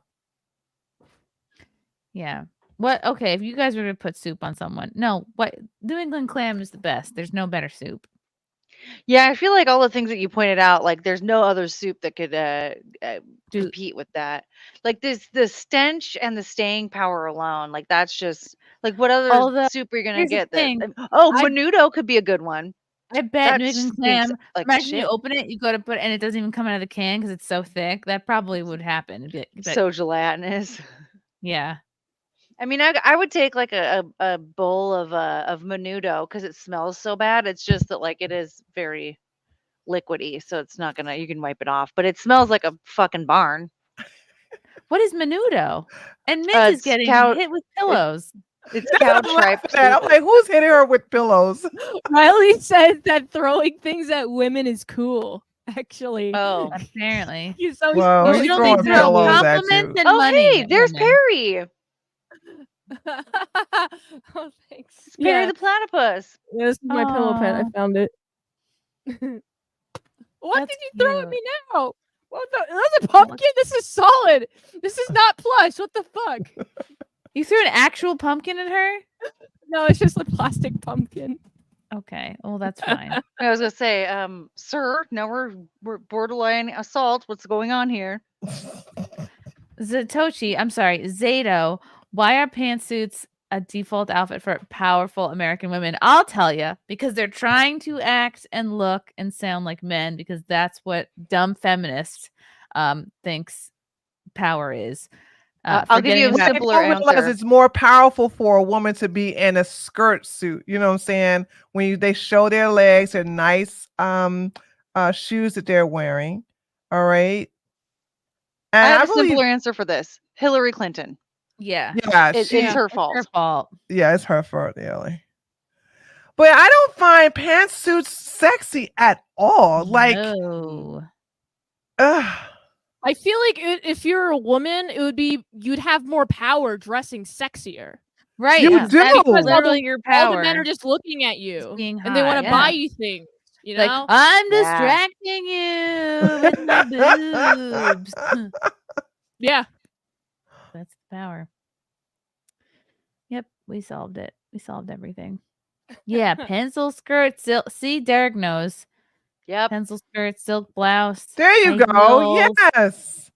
What? Okay, if you guys were to put soup on someone, no. What? New England clam is the best. There's no better soup. Yeah, I feel like all the things that you pointed out, like there's no other soup that could compete with that. Like the stench and the staying power alone, like that's just like what other Although, soup are you gonna here's the get? thing. Oh, menudo could be a good one. I bet That New England stinks clam. like Imagine you shit. open it, you go to put, and it doesn't even come out of the can because it's so thick. That probably would happen. It'd be So gelatinous. yeah. I mean, I would take like a bowl of menudo because it smells so bad. It's just that like it is very liquidy, so it's not gonna. You can wipe it off, but it smells like a fucking barn. What is menudo? And Mint is It's getting cow- hit with pillows. It's cow tripe. I'm like, who's hitting her with pillows? Riley said that throwing things at women is cool. Actually, Oh, apparently. He's so Well, You he's don't throwing need to throw pillows at compliments you. and Oh, money hey, at there's women. Perry. Oh, thanks. It's Perry the platypus. Yeah, this is my pillow pet. I Aw. found it. What That's did you throw at cute. me now? What the? That's a pumpkin. This is solid. This is not plush. What the fuck? You threw an actual pumpkin at her? No, it's just a plastic pumpkin. Okay. Well, that's fine. I was gonna say, sir, now we're borderline assault. What's going on here? Zatochi, I'm sorry, Zato, why are pantsuits a default outfit for powerful American women? I'll tell you, because they're trying to act and look and sound like men, because that's what dumb feminists thinks power is. I'll give you a Like, simpler I realize answer. it's more powerful for a woman to be in a skirt suit. You know what I'm saying? When they show their legs, their nice shoes that they're wearing. All right. I And have a believe, simpler answer for this. Hillary Clinton. Yeah. yeah, It's her fault. Her fault. Yeah, it's her fault, really. But I don't find pantsuits sexy at all. Like, No. I feel like if you're a woman, you'd have more power dressing sexier. Right. You yeah. do. That's Because literally your all power. the men are just looking at you, being and they want hot, to yeah. buy you things. You Like, know, I'm Yeah. distracting you with my boobs. yeah. That's the power. Yep, we solved it. We solved everything. Yeah, pencil skirt, silk. See, Derek knows. Yep. Pencil skirt, silk blouse. There you high go. heels, Yes.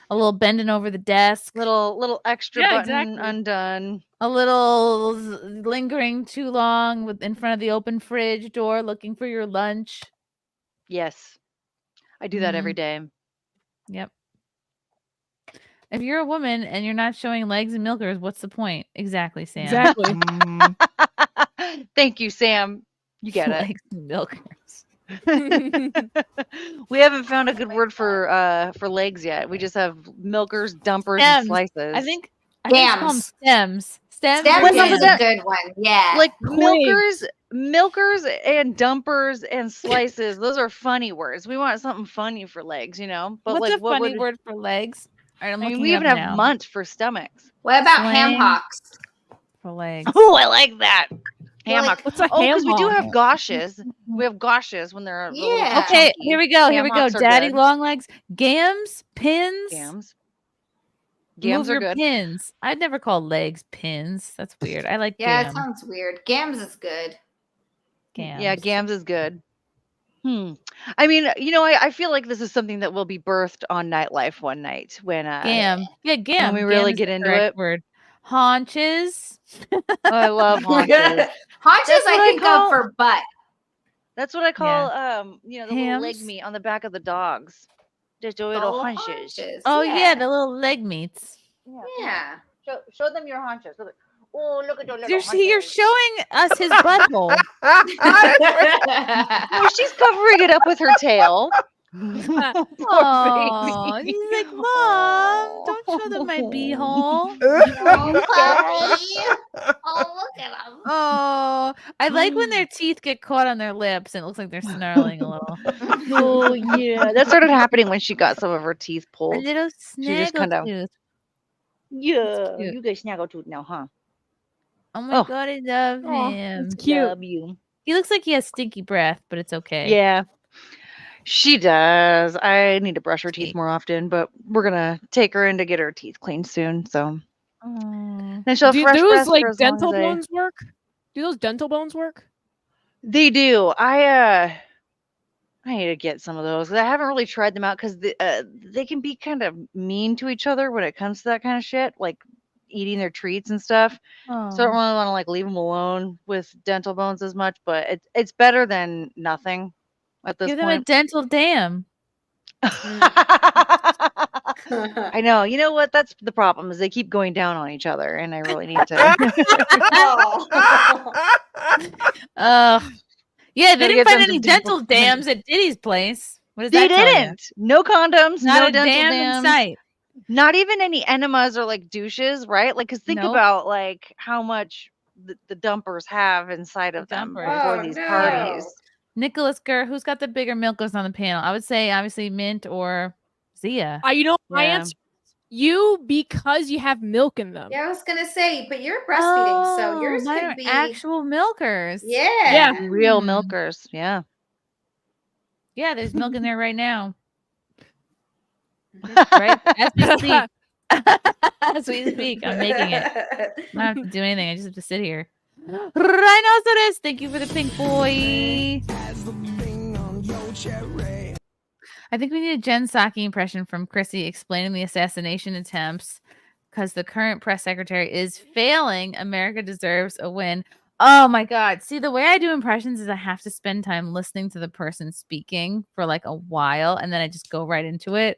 a little bending over the desk. Little extra Yeah, button exactly. undone. A little lingering too long in front of the open fridge door looking for your lunch. Yes. I do that every day. Yep. If you're a woman and you're not showing legs and milkers, what's the point? Exactly, Sam. Exactly. Thank you, Sam. You get it. Legs and milkers. We haven't found a good word for legs yet. We just have milkers, dumpers, and Stems. slices. I think it's called Gams. stems. Stems. Stems or is gams? a good one. Yeah. like Queen. milkers and dumpers and slices. Those are funny words. We want something funny for legs, you know. But What's like, a what funny would, word for legs? All right, I'm I mean, looking we it even up have now. munt for stomachs. What about ham Slang. hocks? For legs. Oh, I like that. Ham hock. What's a Oh, ham because we do hock? have goshes. We have goshes when they're really Yeah. Okay, chunky. here we go. Here Ham we go. hocks are Daddy good. long legs. Gams, pins. Gams. Move Gams are your good. pins. I'd never call legs pins. That's weird. I like Yeah, gam. it sounds weird. Gams is good. Gams. Yeah, gams is good. I mean, you know, I feel like this is something that will be birthed on Nightlife one night when Gam. Yeah, gam. we Gam really is get the into correct it. Word. Haunches. I love haunches. Haunches, That's what I I think call- of for butt. That's what I call Yeah. the little leg Hams. meat on the back of the dogs. Just the little hunches. Oh yeah, the little leg meats. Yeah. Show them your hunches. Oh, look at your little You're hunches. showing us his butthole. Well, she's covering it up with her tail. Oh, he's like, Mom, don't show them my beehole. Oh, look at him. Oh, I like when their teeth get caught on their lips and it looks like they're snarling a little. Oh yeah, that started happening when she got some of her teeth A pulled. little She just kind of snaggletooth. yeah. cute. You guys snaggletooth now, huh? Oh my God, I love him. It's cute. Love you. He looks like he has stinky breath, but it's okay. Yeah, she does. I need to brush her teeth more often, but we're gonna take her in to get her teeth cleaned soon. So then she'll have Do fresh those breath like for as long dental as I- bones work? Do those dental bones work? They do. I need to get some of those 'cause I haven't really tried them out because they can be kind of mean to each other when it comes to that kind of shit, like eating their treats and stuff. So I don't really want to like leave them alone with dental bones as much, but it's better than nothing at this Give them a point. dental dam. I know. You know what? That's the problem is they keep going down on each other, and I really need to. Yeah, they Gotta didn't get find them any some dental dental- dams at Diddy's place. What does They that tell you? didn't. No condoms. Not no a dental dam dams. in sight. Not even any enemas or like douches, right? Like, cause think Nope. about like how much the dumpers have inside of them before these parties. Nicholas Gurr, who's got the bigger milkers on the panel? I would say obviously Mint or Zia. You know, my Yeah. answer is you because you have milk in them. Yeah, I was gonna say, but you're breastfeeding, so yours mine could are be actual milkers. Yeah. Real milkers. Yeah. Yeah, there's milk in there right now. Right? As we speak. As we speak, I'm making it. I don't have to do anything. I just have to sit here. Rhinoceros, thank you for the pink boy. I think we need a Jen Psaki impression from Chrissie explaining the assassination attempts because the current press secretary is failing. America deserves a win. Oh my God. See, the way I do impressions is I have to spend time listening to the person speaking for like a while and then I just go right into it.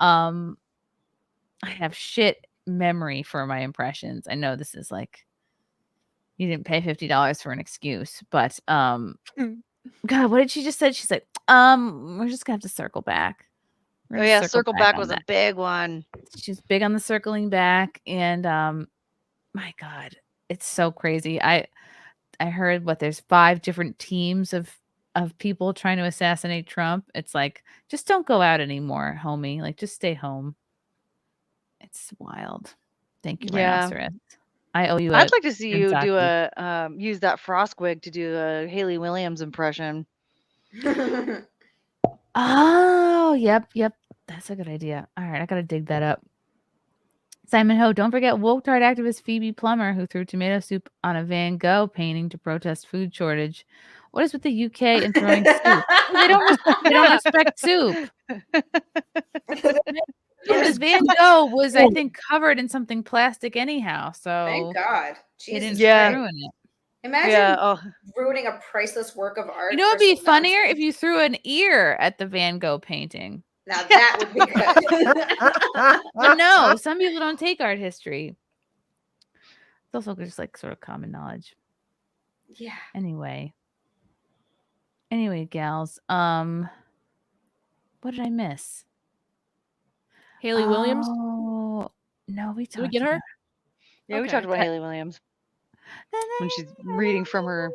I have shit memory for my impressions. I know this is like you didn't pay $50 for an excuse, but God, what did she just say? She's like, we're just gonna have to circle back. We're Oh gonna yeah, circle back on was a that. big one. She's big on the circling back, and my God, it's so crazy. I heard there's 5 different teams of people trying to assassinate Trump. It's like, just don't go out anymore, homie. Like, just stay home. It's wild. Thank you, Yeah. Rhinoceros. I owe you. I'd like to see Jen you do Psaki. use that frost wig to do a Hayley Williams impression. Oh, yep. That's a good idea. All right, I gotta dig that up. Simon Ho, don't forget woke tart activist Phoebe Plummer, who threw tomato soup on a Van Gogh painting to protest food shortage. What is with the UK and throwing soup? They don't respect soup. Because Van Gogh was, I think, covered in something plastic anyhow. So Thank God. they Jesus didn't Christ. ruin it. Imagine ruining a priceless work of art. You know, it'd for be some funnier nonsense. if you threw an ear at the Van Gogh painting. Now that would be good. But no, some people don't take art history. It's also just like sort of common knowledge. Yeah. Anyway, gals. What did I miss? Hayley Williams? Oh no, we talked. Did we get her? Yeah, we Okay. talked about Hayley Williams when she's reading from her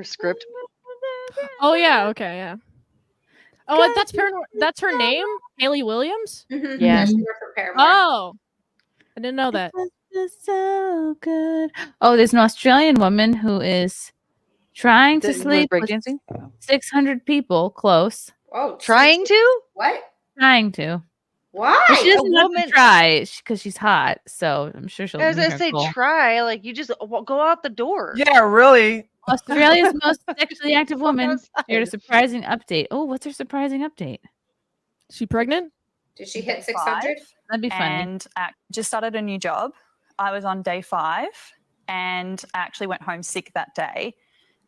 script. Oh yeah, okay, yeah. Oh, that's her name, Hayley Williams. Yeah. She worked for Paramount. Oh, I didn't know that. This is so good. Oh, there's an Australian woman who is trying to Was sleep with breakdancing? 600 people close. Oh, Trying to? What? Trying to. Why? Well, she doesn't A have woman- to try because she's hot. So I'm sure she'll. I was meet gonna her say goal. try, like you just go out the door. Yeah, really. Australia's most sexually active woman outside. shared a surprising update. Oh, what's her surprising update? She pregnant? Did she hit 600? That'd be funny. And just started a new job. I was on day 5 and I actually went home sick that day.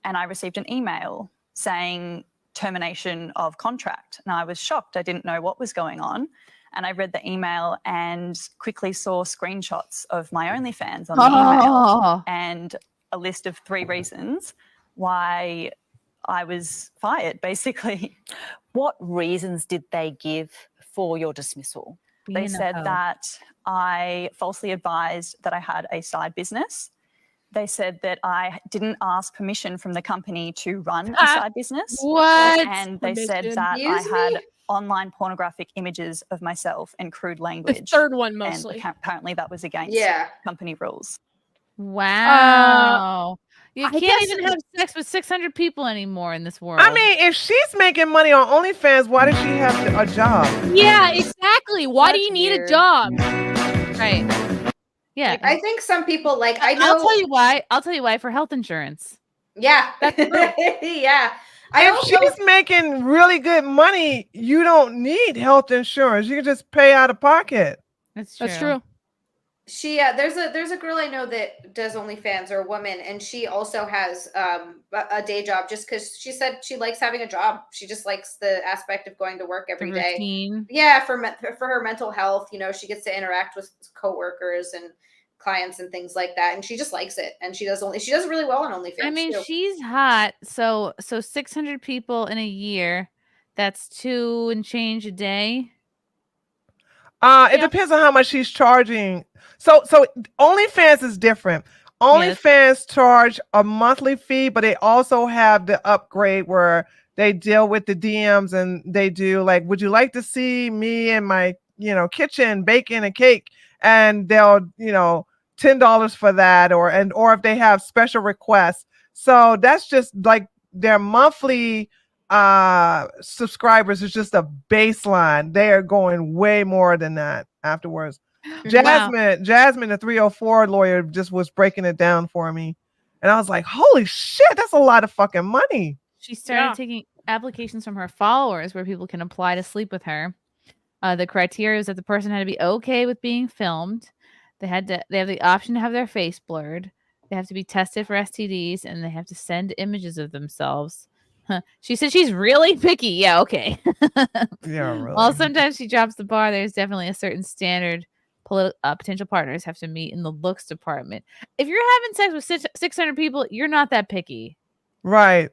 And I received an email saying termination of contract. And I was shocked. I didn't know what was going on. And I read the email and quickly saw screenshots of my OnlyFans on the email and a list of 3 reasons why I was fired, basically. What reasons did they give for your dismissal? They said that I falsely advised that I had a side business. They said that I didn't ask permission from the company to run a side business. What? And they said Permission. that Excuse I had me? online pornographic images of myself and crude language. third one mostly. And apparently that was against company rules. Wow. You I can't guess- even have sex with 600 people anymore in this world. I mean, if she's making money on OnlyFans, why does she have a job? Yeah, exactly. Why do you need a job? Right. Yeah. Like, I think some people like I know. I'll tell you why. I'll tell you why. For health insurance. Yeah, yeah. If she's making really good money, you don't need health insurance. You can just pay out of pocket. That's true. She there's a girl I know that does OnlyFans, or a woman, and she also has a day job just because she said she likes having a job. She just likes the aspect of going to work every day. Routine. Yeah, for her mental health, you know, she gets to interact with coworkers and clients and things like that, and she just likes it. And she does really well on OnlyFans. I mean, too. she's hot. So 600 people in a year. That's 2 and change a day. It depends on how much she's charging. So OnlyFans is different. OnlyFans charge a monthly fee, but they also have the upgrade where they deal with the DMs and they do like, would you like to see me in my, kitchen baking a cake? And they'll, $10 for that, or if they have special requests. So that's just like their monthly subscribers is just a baseline. They are going way more than that afterwards. Jasmine, the 304 lawyer, just was breaking it down for me, and I was like, holy shit, that's a lot of fucking money. She started taking applications from her followers where people can apply to sleep with her. The criteria is that the person had to be okay with being filmed. They have the option to have their face blurred. They have to be tested for STDs, and they have to send images of themselves. She said she's really picky. Yeah, okay. Yeah, really. Well, sometimes she drops the bar. There's definitely a certain standard potential partners have to meet in the looks department. If you're having sex with 600 people, you're not that picky. Right.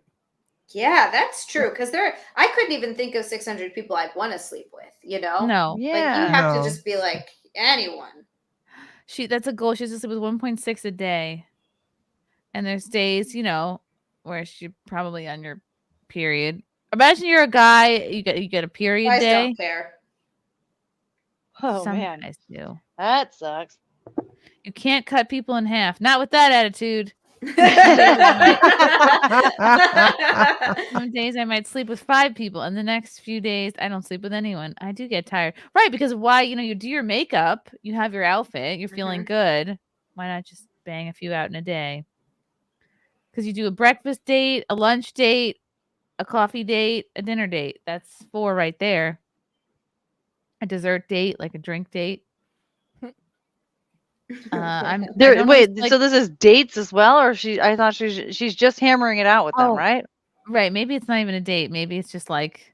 Yeah, that's true. Because I couldn't even think of 600 people I'd want to sleep with. No. Like, you have to just be like anyone. That's a goal. She has to sleep with 1.6 a day. And there's days, where she's probably on your period. Imagine you're a guy, you get a period Guys day. don't care. Oh, Some man. guys do. That sucks. You can't cut people in half. Not with that attitude. Some days I might sleep with 5 people, and the next few days I don't sleep with anyone. I do get tired. Right, because why, you do your makeup, you have your outfit, you're feeling good. Why not just bang a few out in a day? Because you do a breakfast date, a lunch date, a coffee date, a dinner date. That's 4 right there. A dessert date, like a drink date. So this is dates as well, or I thought she's just hammering it out with them, right? Right. Maybe it's not even a date. Maybe it's just like,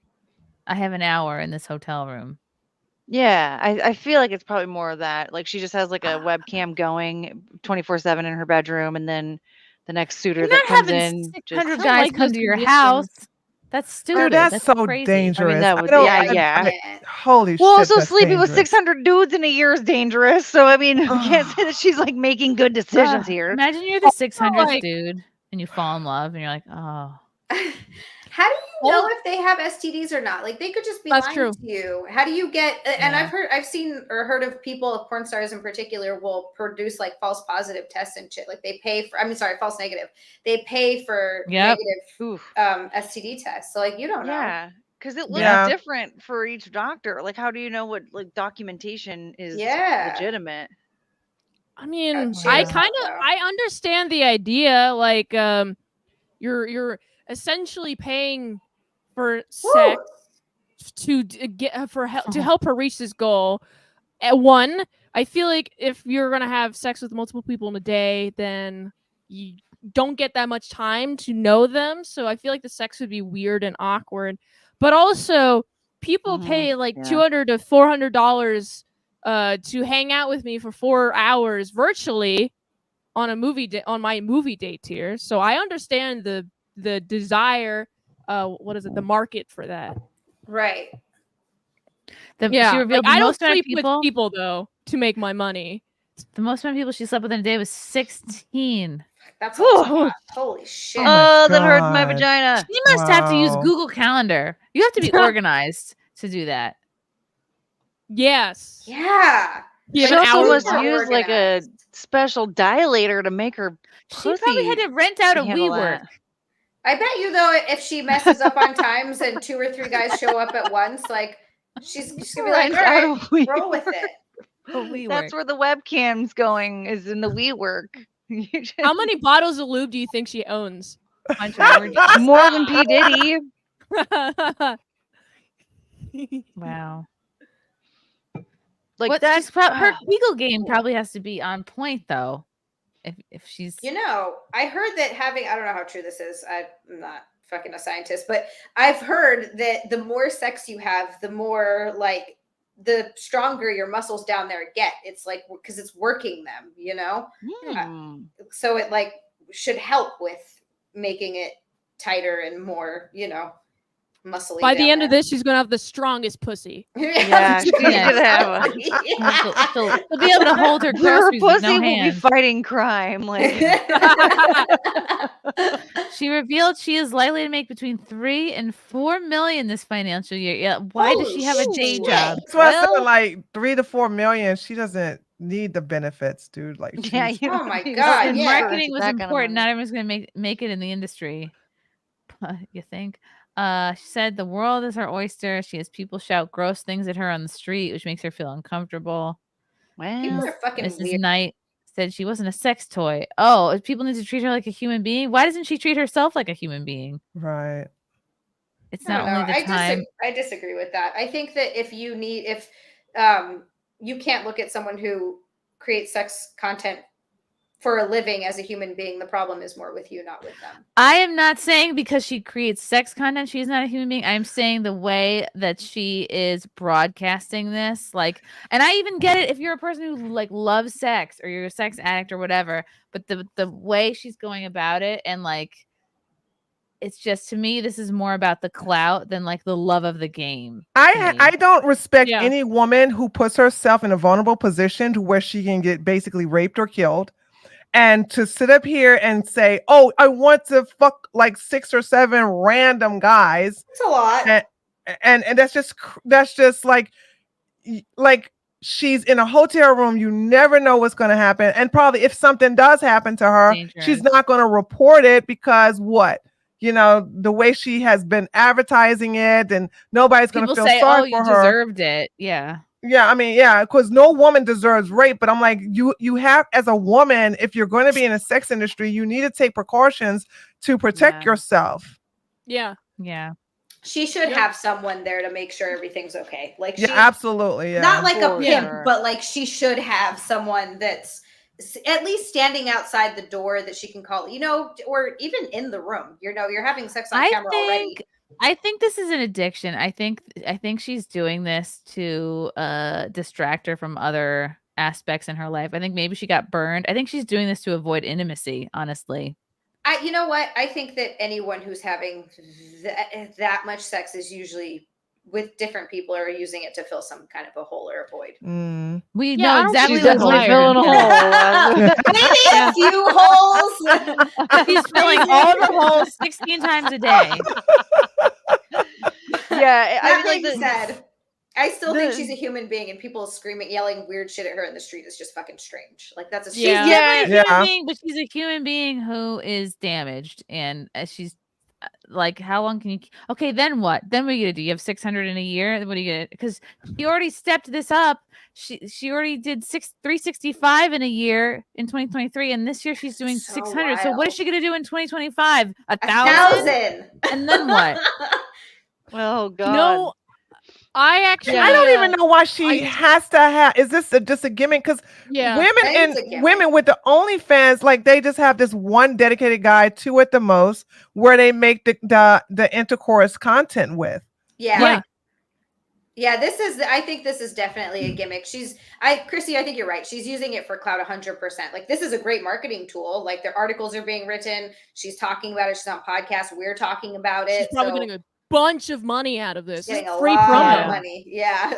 I have an hour in this hotel room. Yeah, I feel like it's probably more of that. Like she just has like a webcam going 24/7 in her bedroom, and then the next suitor that comes in, 600 guys come to your house. That's stupid. Dude, that's so crazy. dangerous. I mean, that would, I- holy shit. Well, also that's sleeping with dangerous. 600 dudes in a year is dangerous. So I mean, we can't say that she's like making good decisions here. Imagine you're the 600th dude and you fall in love and you're like, oh. How do you know if they have STDs or not? Like they could just be lying true. to you. How do you get? And I've seen or heard of people, porn stars in particular, will produce like false positive tests and shit. Like they pay for. false negative. They pay for negative STD tests. So like you don't know. Yeah, because it looks different for each doctor. Like, how do you know what like documentation is legitimate? I mean, I understand the idea. Like, you're essentially paying for sex to help her reach this goal. At one, I feel like if you're gonna have sex with multiple people in a day, then don't get that much time to know them, so I feel like the sex would be weird and awkward. But also, people pay like $200 to $400 to hang out with me for 4 hours virtually on on my movie date tier. So I understand the desire. The market for that? Right. She revealed I don't sleep with people though to make my money. The most amount of people she slept with in a day was 16. That's a lot. Holy shit. Oh, that hurts my vagina. She must have to use Google Calendar. You have to be organized to do that. Yes. Yeah. She also must use like a special dilator to make her pussy. She probably had to rent out a WeWork. I bet you though, if she messes up on times and 2 or 3 guys show up at once, like she's gonna be like, all right, roll with it. That's where the webcam's going, is in the WeWork. How many bottles of lube do you think she owns? More than P. Diddy. Wow. Like that's her Kegel game probably has to be on point though. If she's I heard that I don't know how true this is. I'm not fucking a scientist, but I've heard that the more sex you have, the more like the stronger your muscles down there get. It's like because it's working them, so it like should help with making it tighter and more, muscly. By the end of this, she's gonna have the strongest pussy. Yeah, she's gonna have she'll be able to hold her groceries with no will be hands. fighting crime. Like she revealed she is likely to make between 3 and 4 million this financial year. Yeah, why does she have a day job? That's why I said like 3 to 4 million. She doesn't need the benefits, dude. Like, oh my god, marketing was important. Not everyone's gonna make it in the industry. You think? She said the world is her oyster. She has people shout gross things at her on the street, which makes her feel uncomfortable. People are fucking Mrs. weird. Knight said she wasn't a sex toy. Oh, people need to treat her like a human being. Why doesn't she treat herself like a human being? Right. It's not only the time. I disagree with that. I think that if you can't look at someone who creates sex content for a living as a human being, the problem is more with you, not with them. I am not saying because she creates sex content, she's not a human being. I'm saying the way that she is broadcasting this, like, and I even get it if you're a person who like loves sex or you're a sex addict or whatever, but the way she's going about it and like, it's just, to me, this is more about the clout than like the love of the game. I don't respect any woman who puts herself in a vulnerable position to where she can get basically raped or killed. And to sit up here and say, "Oh, I want to fuck like 6 or 7 random guys," it's a lot. And that's just like she's in a hotel room. You never know what's going to happen, and probably if something does happen to her, she's not going to report it because what? The way she has been advertising it, and nobody's going to feel sorry for her. You deserved it, yeah. Yeah, I mean, yeah, because no woman deserves rape, but I'm like, you have, as a woman, if you're going to be in a sex industry, you need to take precautions to protect yourself. Yeah. She should have someone there to make sure everything's okay. Like, absolutely, yeah. Not like a pimp, but like she should have someone that's at least standing outside the door that she can call, or even in the room. You're having sex on camera already. I think this is an addiction. I think she's doing this to distract her from other aspects in her life. I think maybe she got burned. I think she's doing this to avoid intimacy, honestly. You know what? I think that anyone who's having that much sex is usually with different people or using it to fill some kind of a hole or a void. We know exactly she's definitely filling a hole. Maybe a few holes. She's filling all of her holes 16 times a day. Yeah, I mean, like said, I still think she's a human being, and people screaming, yelling weird shit at her in the street is just fucking strange. Like that's a She's a human being, but she's a human being who is damaged, and she's like, how long can you? Okay, then what? Then what are you gonna do? You have 600 in a year. What are you gonna? Because you already stepped this up. She already did 365 in a year in 2023, and this year she's doing 600. wild. So what is she gonna do in 2025? 1,000. And then what? Oh God. No, I don't even know why she has to have. Is this just a gimmick? Because women women with the OnlyFans, like they just have this one dedicated guy, 2 at the most, where they make the intercourse content with. Yeah. Yeah, I think this is definitely a gimmick. Chrissy, I think you're right. She's using it for clout 100%. Like, this is a great marketing tool. Like, their articles are being written. She's talking about it. She's on podcasts. We're talking about it. She's probably getting a bunch of money out of this. Getting It's a free lot promo. of money. Yeah.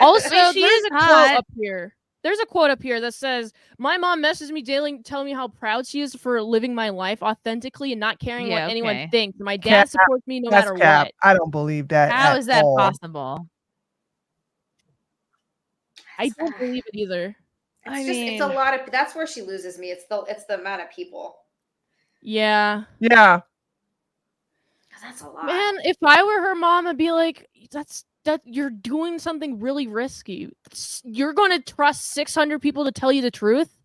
Also, I mean, she there's is a quote hot. up here. There's a quote up here that says, "My mom messages me daily telling me how proud she is for living my life authentically and not caring what anyone thinks. My dad supports me no That's matter cap. what." I don't believe that. How at is that all. possible? I don't believe it either. It's a lot of. That's where she loses me. It's the amount of people. Yeah. Yeah. That's a lot. Man, if I were her mom, I'd be like, that you're doing something really risky. You're going to trust 600 people to tell you the truth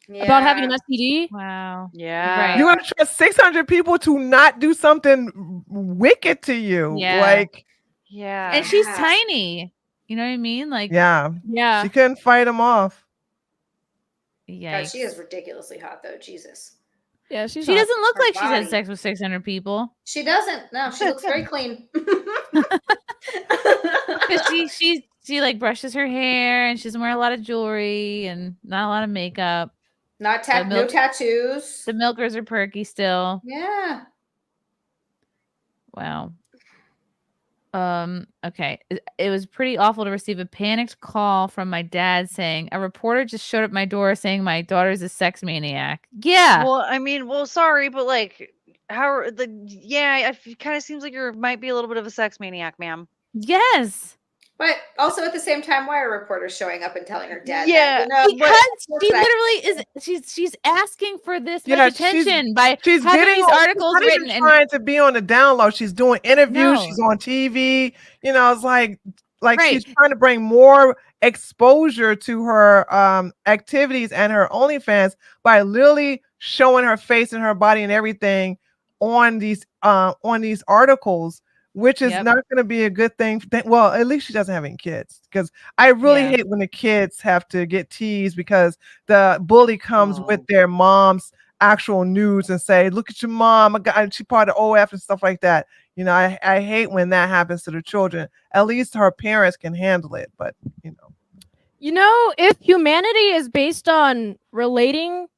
about having an STD? Wow. Yeah. You're gonna trust 600 people to not do something wicked to you. Yeah. Like, yeah. And she's tiny. You know what I mean? Like, yeah. She couldn't fight him off. Yeah. God, she is ridiculously hot, though. Jesus. Yeah, She doesn't look Her like she's body. had sex with 600 people. She doesn't. No, she looks very clean. Because she like brushes her hair and she doesn't wear a lot of jewelry and not a lot of makeup. No tattoos. The milkers are perky still. Yeah. Wow. Okay. It was pretty awful to receive a panicked call from my dad saying a reporter just showed up my door saying my daughter's a sex maniac. Yeah. Well, I mean, sorry, but like, it kind of seems like you might be a little bit of a sex maniac, ma'am. Yes. But also at the same time, why are reporters showing up and telling her dad? Yeah, that, because she literally is. She's asking for this much attention by she's having getting these articles she's not written. even trying to be on the down low. She's doing interviews. No. She's on TV. You know, it's like Right. she's trying to bring more exposure to her activities and her OnlyFans by literally showing her face and her body and everything on these articles, which is not going to be a good thing. Well, at least she doesn't have any kids, because I really hate when the kids have to get teased because the bully comes with their mom's actual nudes and say, "Look at your mom, she part of OF," and stuff like that. You know, I hate when that happens to the children. At least her parents can handle it, but You know, if humanity is based on relating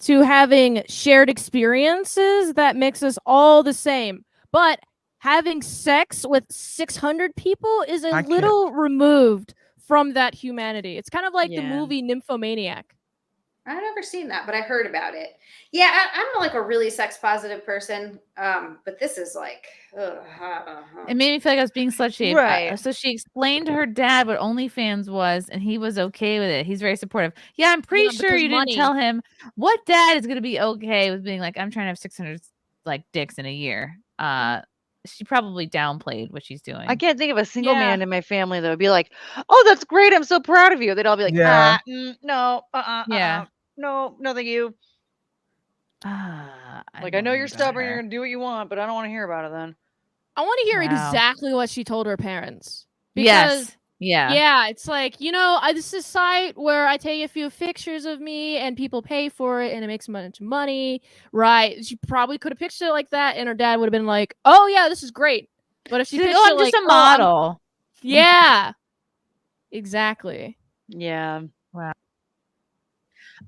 to having shared experiences, that makes us all the same. But having sex with 600 people is a little removed from that humanity. It's kind of like the movie Nymphomaniac. I've never seen that, but I heard about it. Yeah, I'm like a really sex positive person, but this is like, It made me feel like I was being slut shamed. Right. So she explained to her dad what OnlyFans was, and he was okay with it. He's very supportive. Yeah, I'm pretty sure because you money. didn't tell him. What dad is going to be okay with being like, I'm trying to have 600 like dicks in a year? She probably downplayed what she's doing. I can't think of a single man in my family that would be like, "Oh, that's great! I'm so proud of you." They'd all be like, Yeah. "No, Yeah. no, thank you." Like, I know you're stubborn, you're gonna do what you want, but I don't want to hear about it then. I want to hear Wow. exactly what she told her parents. Yes. Yeah. Yeah, it's like, this is a site where I take a few pictures of me and people pay for it and it makes a bunch of money, right? She probably could have pitched it like that and her dad would have been like, "Oh yeah, this is great." But if she She's like, pitched "Oh, it I'm just like, a model." Yeah. Exactly. Yeah. Wow.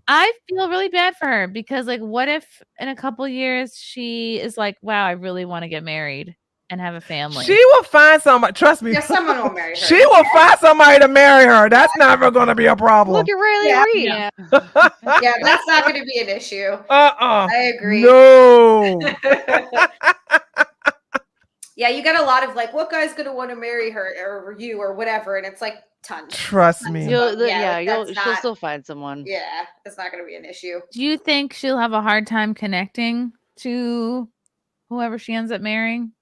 I feel really bad for her because, like, what if in a couple years she is like, "Wow, I really want to get married and have a family." she will find somebody. Trust me. Yeah, someone will marry her. She will find somebody to marry her. That's never going to be a problem. Look at Riley Reid. Yeah. Yeah, that's not going to be an issue. I agree. No. Yeah, you get a lot of like, what guy's going to want to marry her or you or whatever, and it's like tons. Trust me. She'll that's still find someone. Yeah, it's not going to be an issue. Do you think she'll have a hard time connecting to whoever she ends up marrying?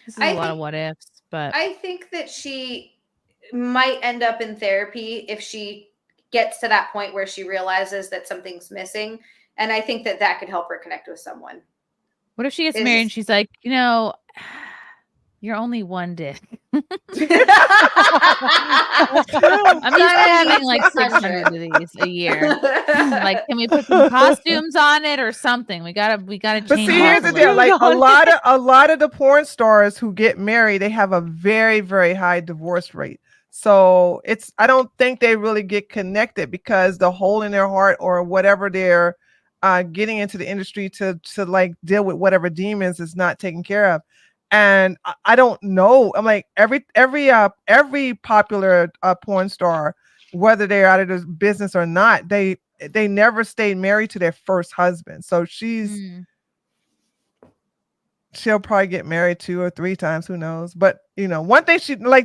This is a lot of what ifs, but I think that she might end up in therapy if she gets to that point where she realizes that something's missing, and I think that could help her connect with someone. what if she gets Is- married and she's like, you're only one dick. I'm used to having like 600 of these a year. Like, can we put some costumes on it or something? We gotta change. But see, here's the deal: like a lot of the porn stars who get married, they have a very, very high divorce rate. So I don't think they really get connected because the hole in their heart or whatever they're getting into the industry to like deal with whatever demons is not taken care of. And I don't know. I'm like every popular porn star, whether they're out of the business or not, they never stayed married to their first husband. So she'll probably get married 2 or 3 times, who knows. But one thing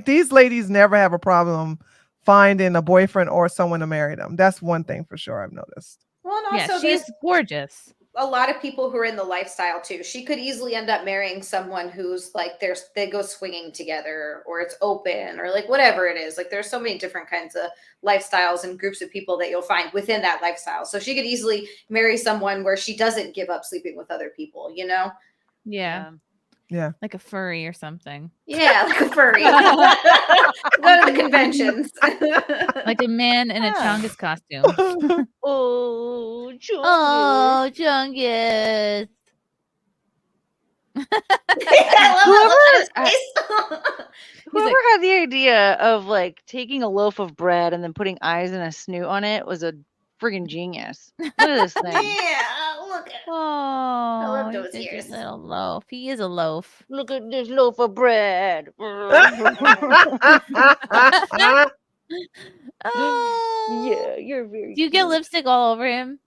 these ladies never have a problem finding a boyfriend or someone to marry them. That's one thing for sure I've noticed. Well, and Yeah, also she's there's gorgeous. a lot of people who are in the lifestyle too. She could easily end up marrying someone who's like they go swinging together, or it's open, or like whatever it is. Like there's so many different kinds of lifestyles and groups of people that you'll find within that lifestyle. So she could easily marry someone where she doesn't give up sleeping with other people, Yeah. Yeah. Like a furry or something. Yeah, like a furry. Go to the conventions. Like a man in a Chungus costume. Oh, Chungus. Oh, Chungus. Whoever had the idea of like taking a loaf of bread and then putting eyes and a snoot on it was a friggin' genius. Look at this thing. Yeah, look at I love those he's ears. a little loaf. He is a loaf. Look at this loaf of bread. Yeah, you're very Do you get lipstick all over him?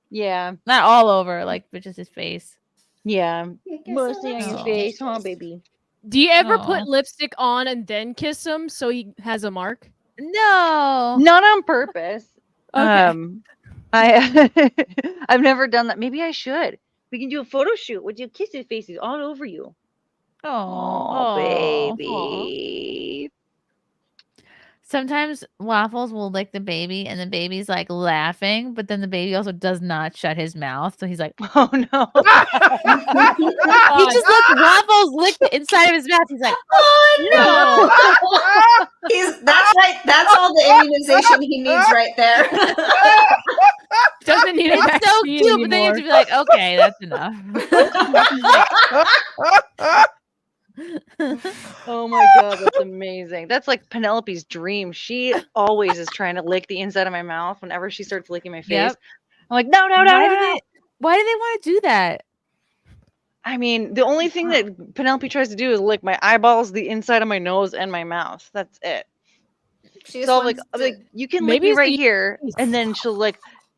Yeah. Not all over, but just his face. Yeah. Mostly on your Oh. face, huh, baby? Do you ever Aw. put lipstick on and then kiss him so he has a mark? No. Not on purpose. Okay. I've never done that. Maybe I should. We can do a photo shoot with your kisses faces all over you. Oh, baby. Sometimes Waffles will lick the baby and the baby's like laughing, but then the baby also does not shut his mouth. So he's like, oh no. He just lets Waffles lick the inside of his mouth. He's like, oh no. That's all the immunization he needs right there. Doesn't need a it's so vaccine cute, but then you have to be like, okay, that's enough. Oh my god, that's amazing. That's like Penelope's dream. She always is trying to lick the inside of my mouth whenever she starts licking my face. Yep. I'm like, no. Why do they want to do that? I mean, the only thing that Penelope tries to do is lick my eyeballs, the inside of my nose, and my mouth. That's it. So I'm like, you can lick me right here, and then she'll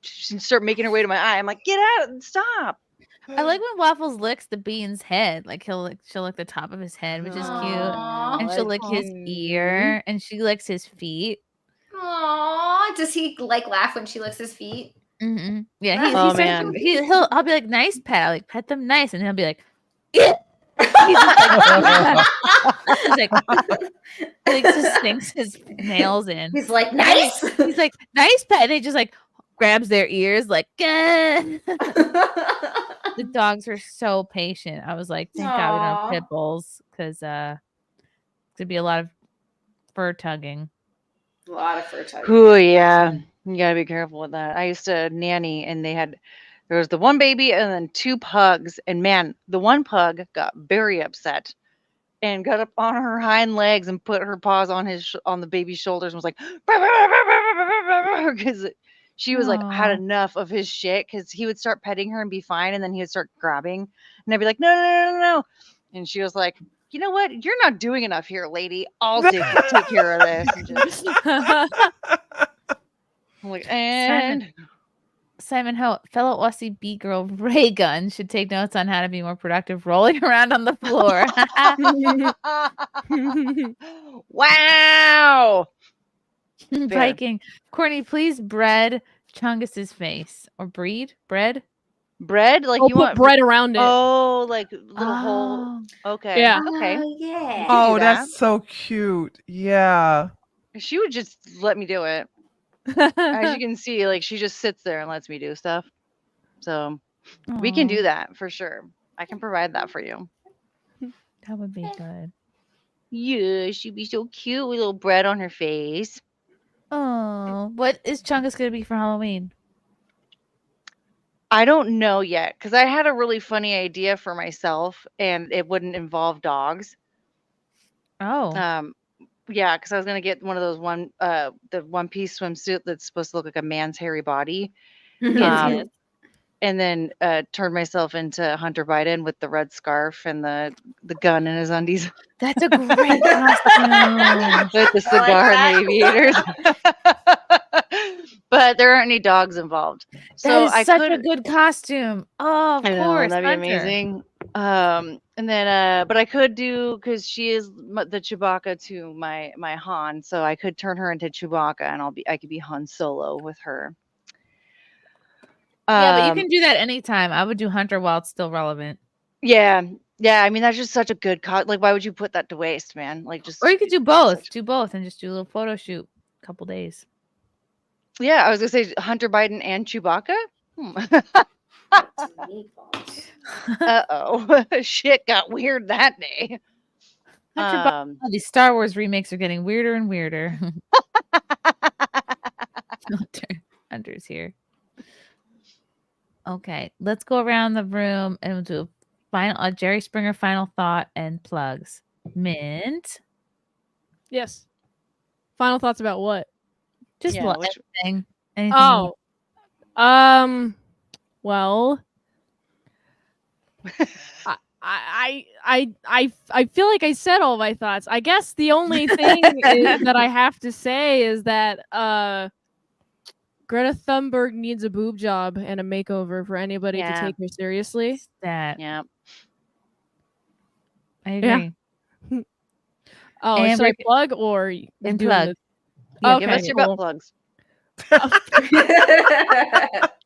start making her way to my eye. I'm like, get out, stop. I like when Waffles licks the bean's head. Like she'll lick the top of his head, which is cute, and she'll lick his ear, and she licks his feet. Aww, does he laugh when she licks his feet? Mm-hmm. Yeah, man. I'll be like, nice pet. I'll pet them nice, and he'll be like, he just sinks his nails in. He's like, nice. He's like, nice pet, and he just grabs their ears like. The dogs are so patient. I was like, thank God we don't have pit bulls because there'd be a lot of fur tugging. A lot of fur tugging. Oh yeah, you gotta be careful with that. I used to nanny, and there was the one baby and then 2 pugs, and man, the one pug got very upset and got up on her hind legs and put her paws on the baby's shoulders and was like, because she was had enough of his shit, because he would start petting her and be fine, and then he would start grabbing, and I'd be like, no, and she was like, you know what? You're not doing enough here, lady. I'll take care of this. I'm like, and Simon Ho, fellow Aussie beat girl Ray Gun should take notes on how to be more productive rolling around on the floor. Wow. Viking. Courtney, please bread Chungus's face. Or breed? Bread? Bread? Like you put want bread around it. Oh, like little hole. Okay. Yeah. Okay. Yeah. Oh, that's so cute. Yeah. She would just let me do it. As you can see, she just sits there and lets me do stuff. So we can do that for sure. I can provide that for you. That would be good. Yeah, she'd be so cute with little bread on her face. Oh, what is Chungus gonna be for Halloween? I don't know yet because I had a really funny idea for myself, and it wouldn't involve dogs. Oh. Yeah, because I was gonna get one of those the one-piece swimsuit that's supposed to look like a man's hairy body. Yes. And then turn myself into Hunter Biden with the red scarf and the gun in his undies. That's a great costume. With the cigar and the aviators. But there aren't any dogs involved. So That is I such could, a good costume. Oh, of I know, course. that'd be Hunter. amazing. And then but I could do, because she is the Chewbacca to my Han, so I could turn her into Chewbacca and I could be Han Solo with her. Yeah, but you can do that anytime. I would do Hunter while it's still relevant. Yeah. I mean, that's just such a good like, why would you put that to waste, man? Like, just Or you could do both. Do both and just do a little photo shoot a couple days. Yeah, I was gonna say Hunter Biden and Chewbacca. Uh-oh. Shit got weird that day. These Star Wars remakes are getting weirder and weirder. Hunter's here. Okay, let's go around the room and we'll do a Jerry Springer final thought and plugs. Mint. Yes. Final thoughts about what? Just anything. Anything. Oh. Well. I feel like I said all my thoughts. I guess the only thing that I have to say is that Greta Thunberg needs a boob job and a makeover for anybody to take her seriously. Yeah. I agree. Yeah. Oh, And should I we're- plug or you And doing plug. the- Yeah, Okay, give us your cool. butt plugs.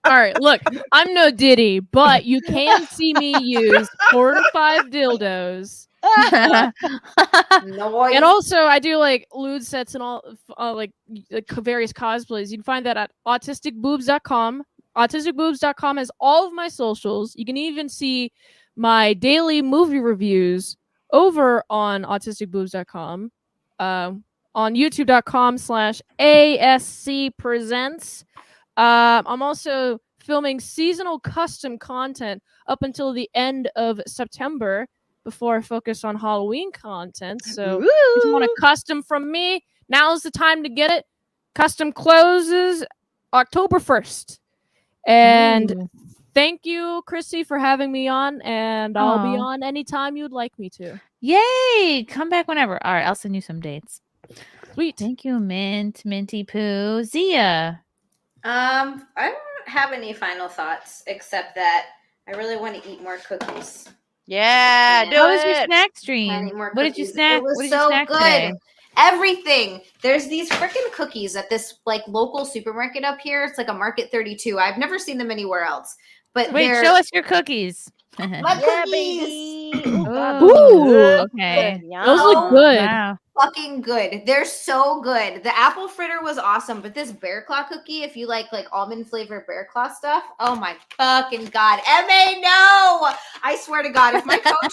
All right, look, I'm no Diddy, but you can see me use 4 to 5 dildos. And also, I do like lewd sets and all, like various cosplays. You can find that at autisticboobs.com. Autisticboobs.com has all of my socials. You can even see my daily movie reviews over on autisticboobs.com. On youtube.com/ASC presents. I'm also filming seasonal custom content up until the end of September before I focus on Halloween content. So if you want a custom from me, now's the time to get it. Custom closes October 1st. And thank you, Chrissie, for having me on. And I'll be Aw. on anytime you'd like me to. Yay! Come back whenever. All right, I'll send you some dates. Sweet. Thank you, Mint, Minty Poo. Zia. I don't have any final thoughts except that I really want to eat more cookies. Yeah, do How was your it. snack I stream? need more What did you cookies. snack? It was What did you so snack good. today? Everything. There's these freaking cookies at this like local supermarket up here. It's like a Market 32. I've never seen them anywhere else. But Wait, they're show us your cookies. my cookies. Ooh, okay. Those look good. Wow. Fucking good. They're so good. The apple fritter was awesome, but this bear claw cookie, if you like almond flavored bear claw stuff, oh my fucking god. M.A. no! I swear to God, if my coach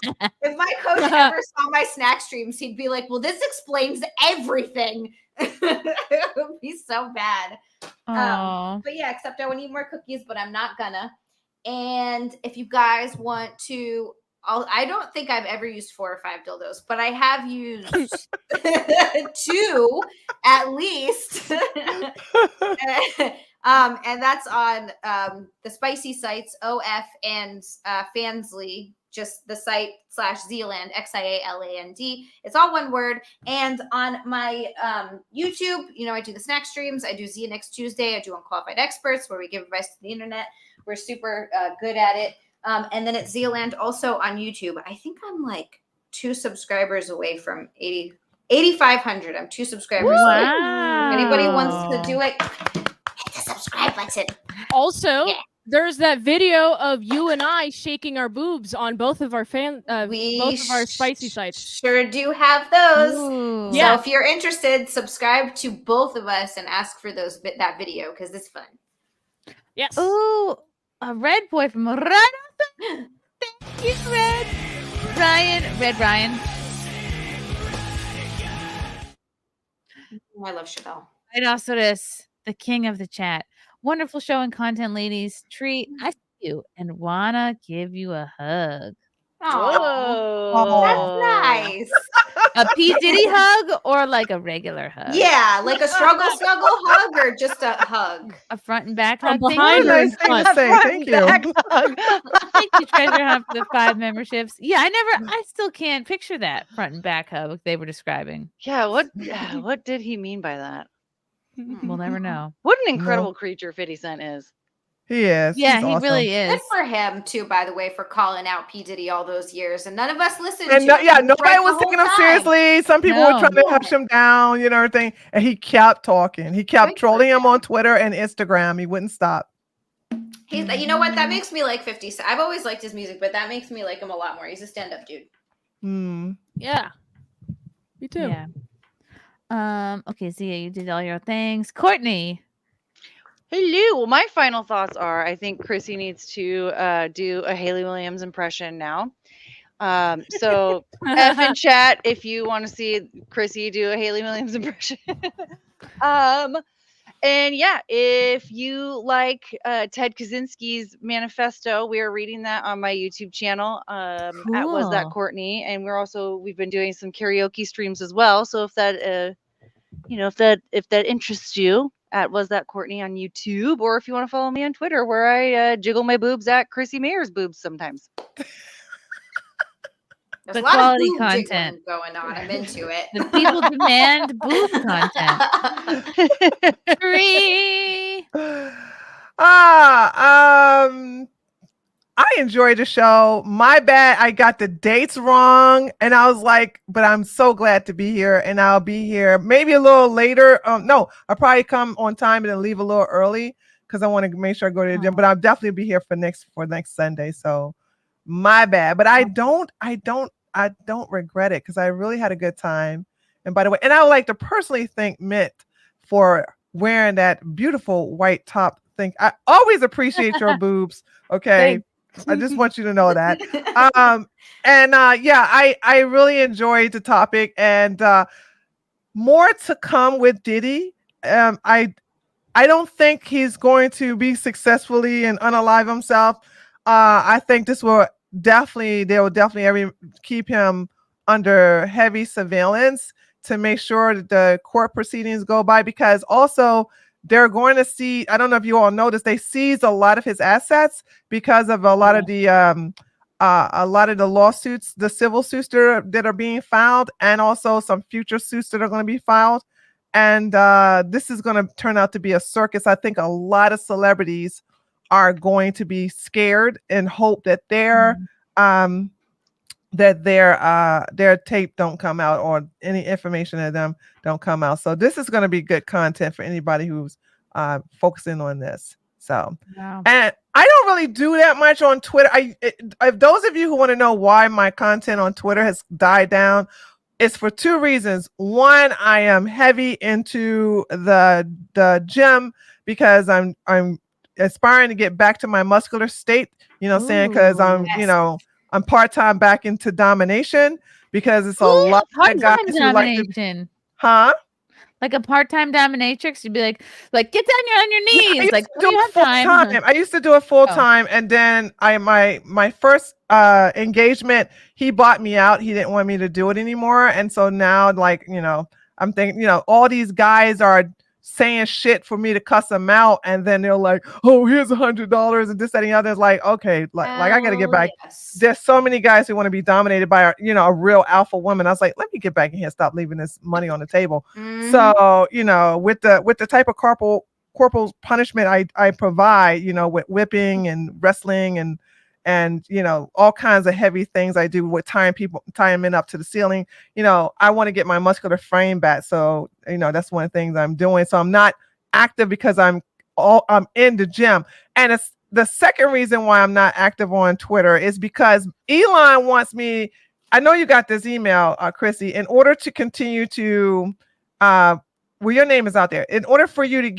ever saw my snack streams, he'd be like, well, this explains everything. It would be so bad. Aw. But yeah, except I want to eat more cookies, but I'm not gonna. And if you guys want to, I don't think I've ever used 4 or 5 dildos, but I have used 2 at least. And that's on the spicy sites, OF and Fansly, just the site /Zealand, XIALAND. It's all one word. And on my YouTube, I do the snack streams. I do Zia Next Tuesday. I do Unqualified Experts, where we give advice to the internet. We're super good at it. And then at Zealand, also on YouTube. I think I'm like 2 subscribers away from 8,500. I'm 2 subscribers away. If anybody wants to do it, hit the subscribe button. Also, there's that video of you and I shaking our boobs on both of our both of our spicy sites. Sure do have those. Ooh. So if you're interested, subscribe to both of us and ask for that video because it's fun. Yes. Ooh, a red boy from Red. Thank you, Red. Ryan. I love Chevelle. And also this, the king of the chat. Wonderful show and content, ladies. Tree, I see you and wanna give you a hug. That's nice. A P. Diddy hug or like a regular hug? Yeah, like a struggle snuggle hug or just a hug. A front and back From hug. behind or in front? Thank you. Thank you, Treasure Hunt, for the 5 memberships. Yeah, I still can't picture that front and back hug they were describing. Yeah, what did he mean by that? We'll never know. What an incredible creature 50 Cent is. He is. Yeah, He's he awesome. really is. Good for him too, by the way, for calling out P. Diddy all those years, and none of us listened And to him. He nobody right was the taking whole him time. seriously. Some people were trying to hush him down, everything. And he kept talking. He kept trolling him on Twitter and Instagram. He wouldn't stop. He's, you know what? That makes me like 50 Cent. I've always liked his music, but that makes me like him a lot more. He's a stand-up dude. Yeah. Me too. Yeah. Okay, Zia, you did all your things. Courtney. Hello. Well, my final thoughts are I think Chrissie needs to do a Hayley Williams impression now. So F in chat if you want to see Chrissie do a Hayley Williams impression. And yeah, if you like Ted Kaczynski's manifesto, we are reading that on my YouTube channel at Was That Cool. Courtney, and we've been doing some karaoke streams as well. So if that if that interests you, at Was That Courtney on YouTube, or if you want to follow me on Twitter, where I jiggle my boobs at Chrissie Mayr's boobs sometimes. There's The a lot quality of boob content. jiggling going on. I'm into it. The people demand boob content. Tree. I enjoyed the show. My bad, I got the dates wrong, and I was like, but I'm so glad to be here, and I'll be here maybe a little later. No, I'll probably come on time and then leave a little early because I want to make sure I go to the gym. But I'll definitely be here for next Sunday. So my bad, but I don't regret it because I really had a good time. And by the way, and I would like to personally thank Mint for wearing that beautiful white top thing. I always appreciate your boobs. Okay. I just want you to know that. I really enjoyed the topic, and more to come with Diddy. I don't think he's going to be successfully and unalive himself. I think they will definitely keep him under heavy surveillance to make sure that the court proceedings go by, because also they're going to see, I don't know if you all noticed, they seized a lot of his assets because of a lot of the lawsuits, the civil suits that are being filed, and also some future suits that are going to be filed. And this is going to turn out to be a circus. I think a lot of celebrities are going to be scared and hope that their tape don't come out, or any information of them don't come out. So this is going to be good content for anybody who's focusing on this. So, and I don't really do that much on Twitter. If those of you who want to know why my content on Twitter has died down, it's for 2 reasons. One, I am heavy into the gym because I'm aspiring to get back to my muscular state. You know what I'm saying? Because I'm part-time back into domination, because it's a lot of guys who like to, like a part-time dominatrix. You'd be like get down on your knees. I used Like, to do it full-time. I used to do it full-time, and then my first engagement, he bought me out. He didn't want me to do it anymore, and so now, I'm thinking, all these guys are saying shit for me to cuss them out, and then they're like, oh, here's $100 and this, that, and the other. It's like, okay, I gotta get back. Yes. There's so many guys who want to be dominated by a real alpha woman. I was like, let me get back in here, stop leaving this money on the table. So with the type of corporal punishment I provide, with whipping and wrestling and all kinds of heavy things I do with tying men up to the ceiling. I want to get my muscular frame back. So, that's one of the things I'm doing. So I'm not active because I'm in the gym. And it's the second reason why I'm not active on Twitter is because Elon wants me. I know you got this email, Chrissie, in order to continue to, your name is out there. In order for you to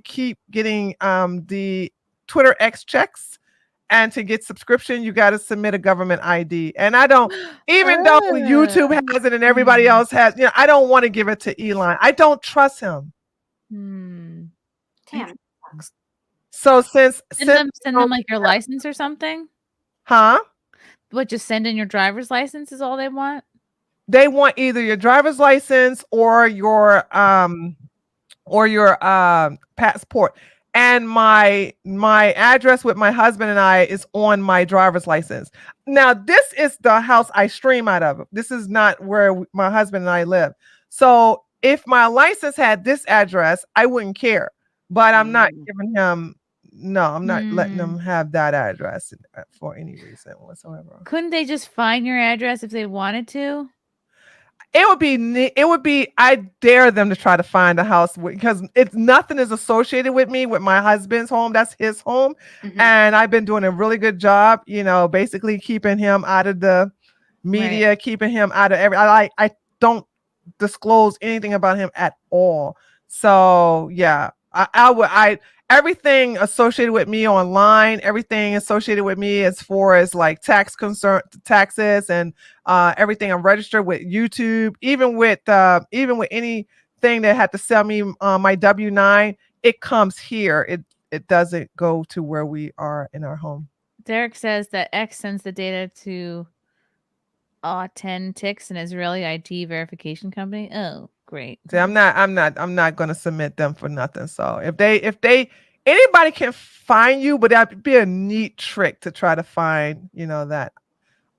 keep getting the Twitter X checks, and to get subscription, you got to submit a government ID. And I don't, even though YouTube has it and everybody else has, I don't want to give it to Elon. I don't trust him. Damn. So send them like your license or something. Huh? What? Just send in your driver's license is all they want. They want either your driver's license or your passport. And my address with my husband and I is on my driver's license. Now, this is the house I stream out of. This is not where my husband and I live. So if my license had this address, I wouldn't care. But I'm not giving him. No, I'm not letting them have that address for any reason whatsoever. Couldn't they just find your address if they wanted to? It would be, I dare them to try to find a house because nothing is associated with me, with my husband's home. That's his home. And I've been doing a really good job, basically keeping him out of the media, keeping him out of I don't disclose anything about him at all. So yeah, everything associated with me online, everything associated with me as far as like taxes and everything I'm registered with YouTube, even with anything that had to sell me my W-9, it comes here. It doesn't go to where we are in our home. Derek says that X sends the data to 10 ticks, an Israeli ID verification company. Oh, great. See, I'm not going to submit them for nothing. So if anybody can find you, but that'd be a neat trick to try to find, that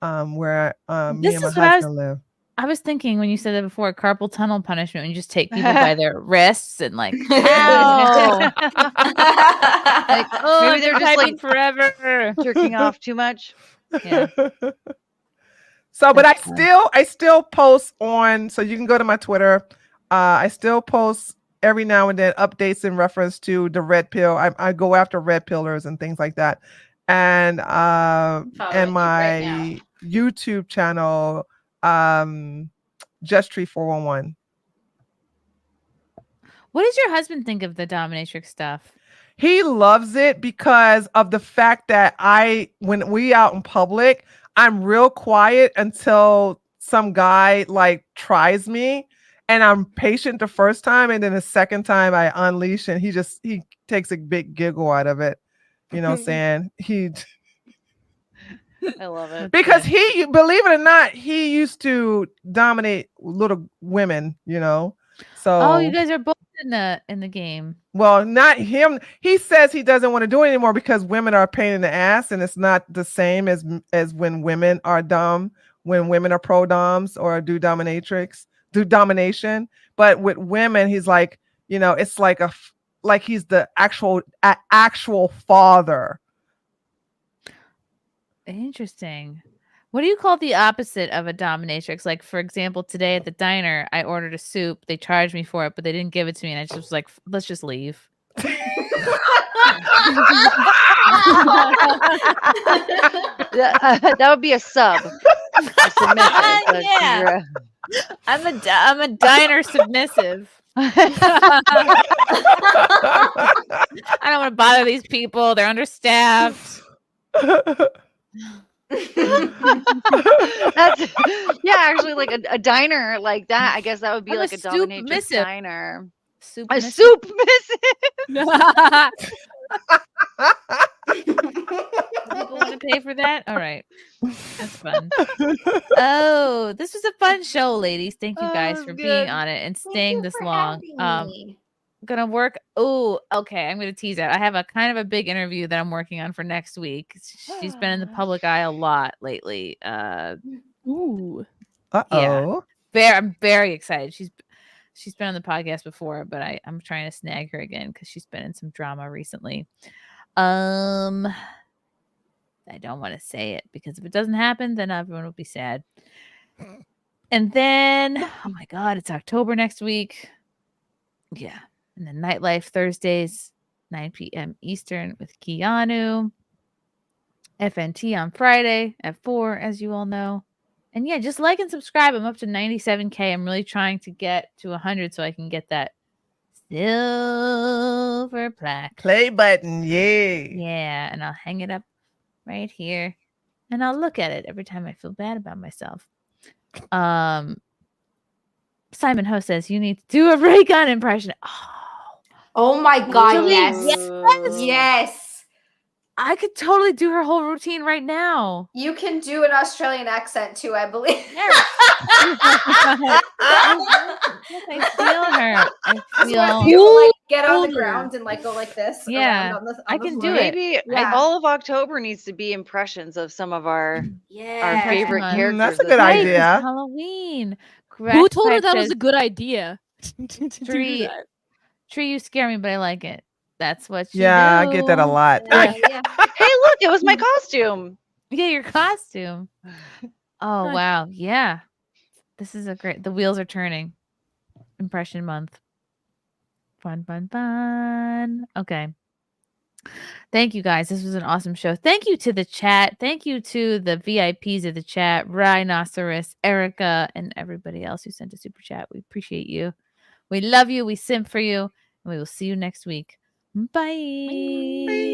where me and my husband live. I was thinking when you said that before, carpal tunnel punishment, when you just take people by their wrists and like, ow. Like, maybe they're just like forever jerking off too much. Yeah. So, but I still post on, so you can go to my Twitter. I still post every now and then updates in reference to the red pill. I go after red pillers and things like that. And my YouTube channel, Just Tree 411. What does your husband think of the dominatrix stuff? He loves it because of the fact that when we out in public, I'm real quiet until some guy like tries me, and I'm patient the first time, and then the second time I unleash, and he takes a big giggle out of it. You know what I'm saying? I love it. Because he, believe it or not, he used to dominate little women, So you guys are both in the game. Well, not him. He says he doesn't want to do it anymore because women are a pain in the ass, and it's not the same as when women are when women are pro doms or do domination. But with women, he's like, it's like he's the actual father. Interesting. What do you call the opposite of a dominatrix? Like, for example, today at the diner, I ordered a soup. They charged me for it, but they didn't give it to me. And I just was like, let's just leave. That would be a sub. Yeah. I'm a diner submissive. I don't want to bother these people. They're understaffed. Actually, like a diner like that. I guess that would be like a dominatrix diner. A soup missive. People want to pay for that? All right, that's fun. Oh, this was a fun show, ladies. Thank you guys for being on it and staying this long. Gonna work. Oh, okay. I'm gonna tease out. I have a kind of a big interview that I'm working on for next week. She's been in the public eye a lot lately. Ooh. Uh-oh. Yeah. I'm very excited. She's been on the podcast before, but I'm trying to snag her again because she's been in some drama recently. I don't want to say it because if it doesn't happen, then everyone will be sad. And then, oh my God, it's October next week. Yeah. And then Nightlife Thursdays, 9 p.m. Eastern with Keanu. FNT on Friday at 4, as you all know. And yeah, just like and subscribe. I'm up to 97K. I'm really trying to get to 100 so I can get that silver plaque. Play button, yay. Yeah, and I'll hang it up right here. And I'll look at it every time I feel bad about myself. Simon Ho says you need to do a ray gun impression. Oh my God, Julie, yes. Yes. I could totally do her whole routine right now. You can do an Australian accent too, I believe. I feel her. I feel. You like get on the ground and like go like this. Yeah, on the I can do floor. it. Maybe all of October needs to be impressions of some of our favorite characters. That's a good idea. Halloween. Who told her that was a good idea? Tree, you scare me, but I like it. That's what you Yeah, do. I get that a lot. Hey, look, it was my costume. Yeah, your costume. Oh, wow. Yeah. This is a great. The wheels are turning. Impression month. Fun, fun, fun. Okay. Thank you guys. This was an awesome show. Thank you to the chat. Thank you to the VIPs of the chat, Rhinoceros, Erica, and everybody else who sent a super chat. We appreciate you. We love you. We simp for you. And we will see you next week. Bye.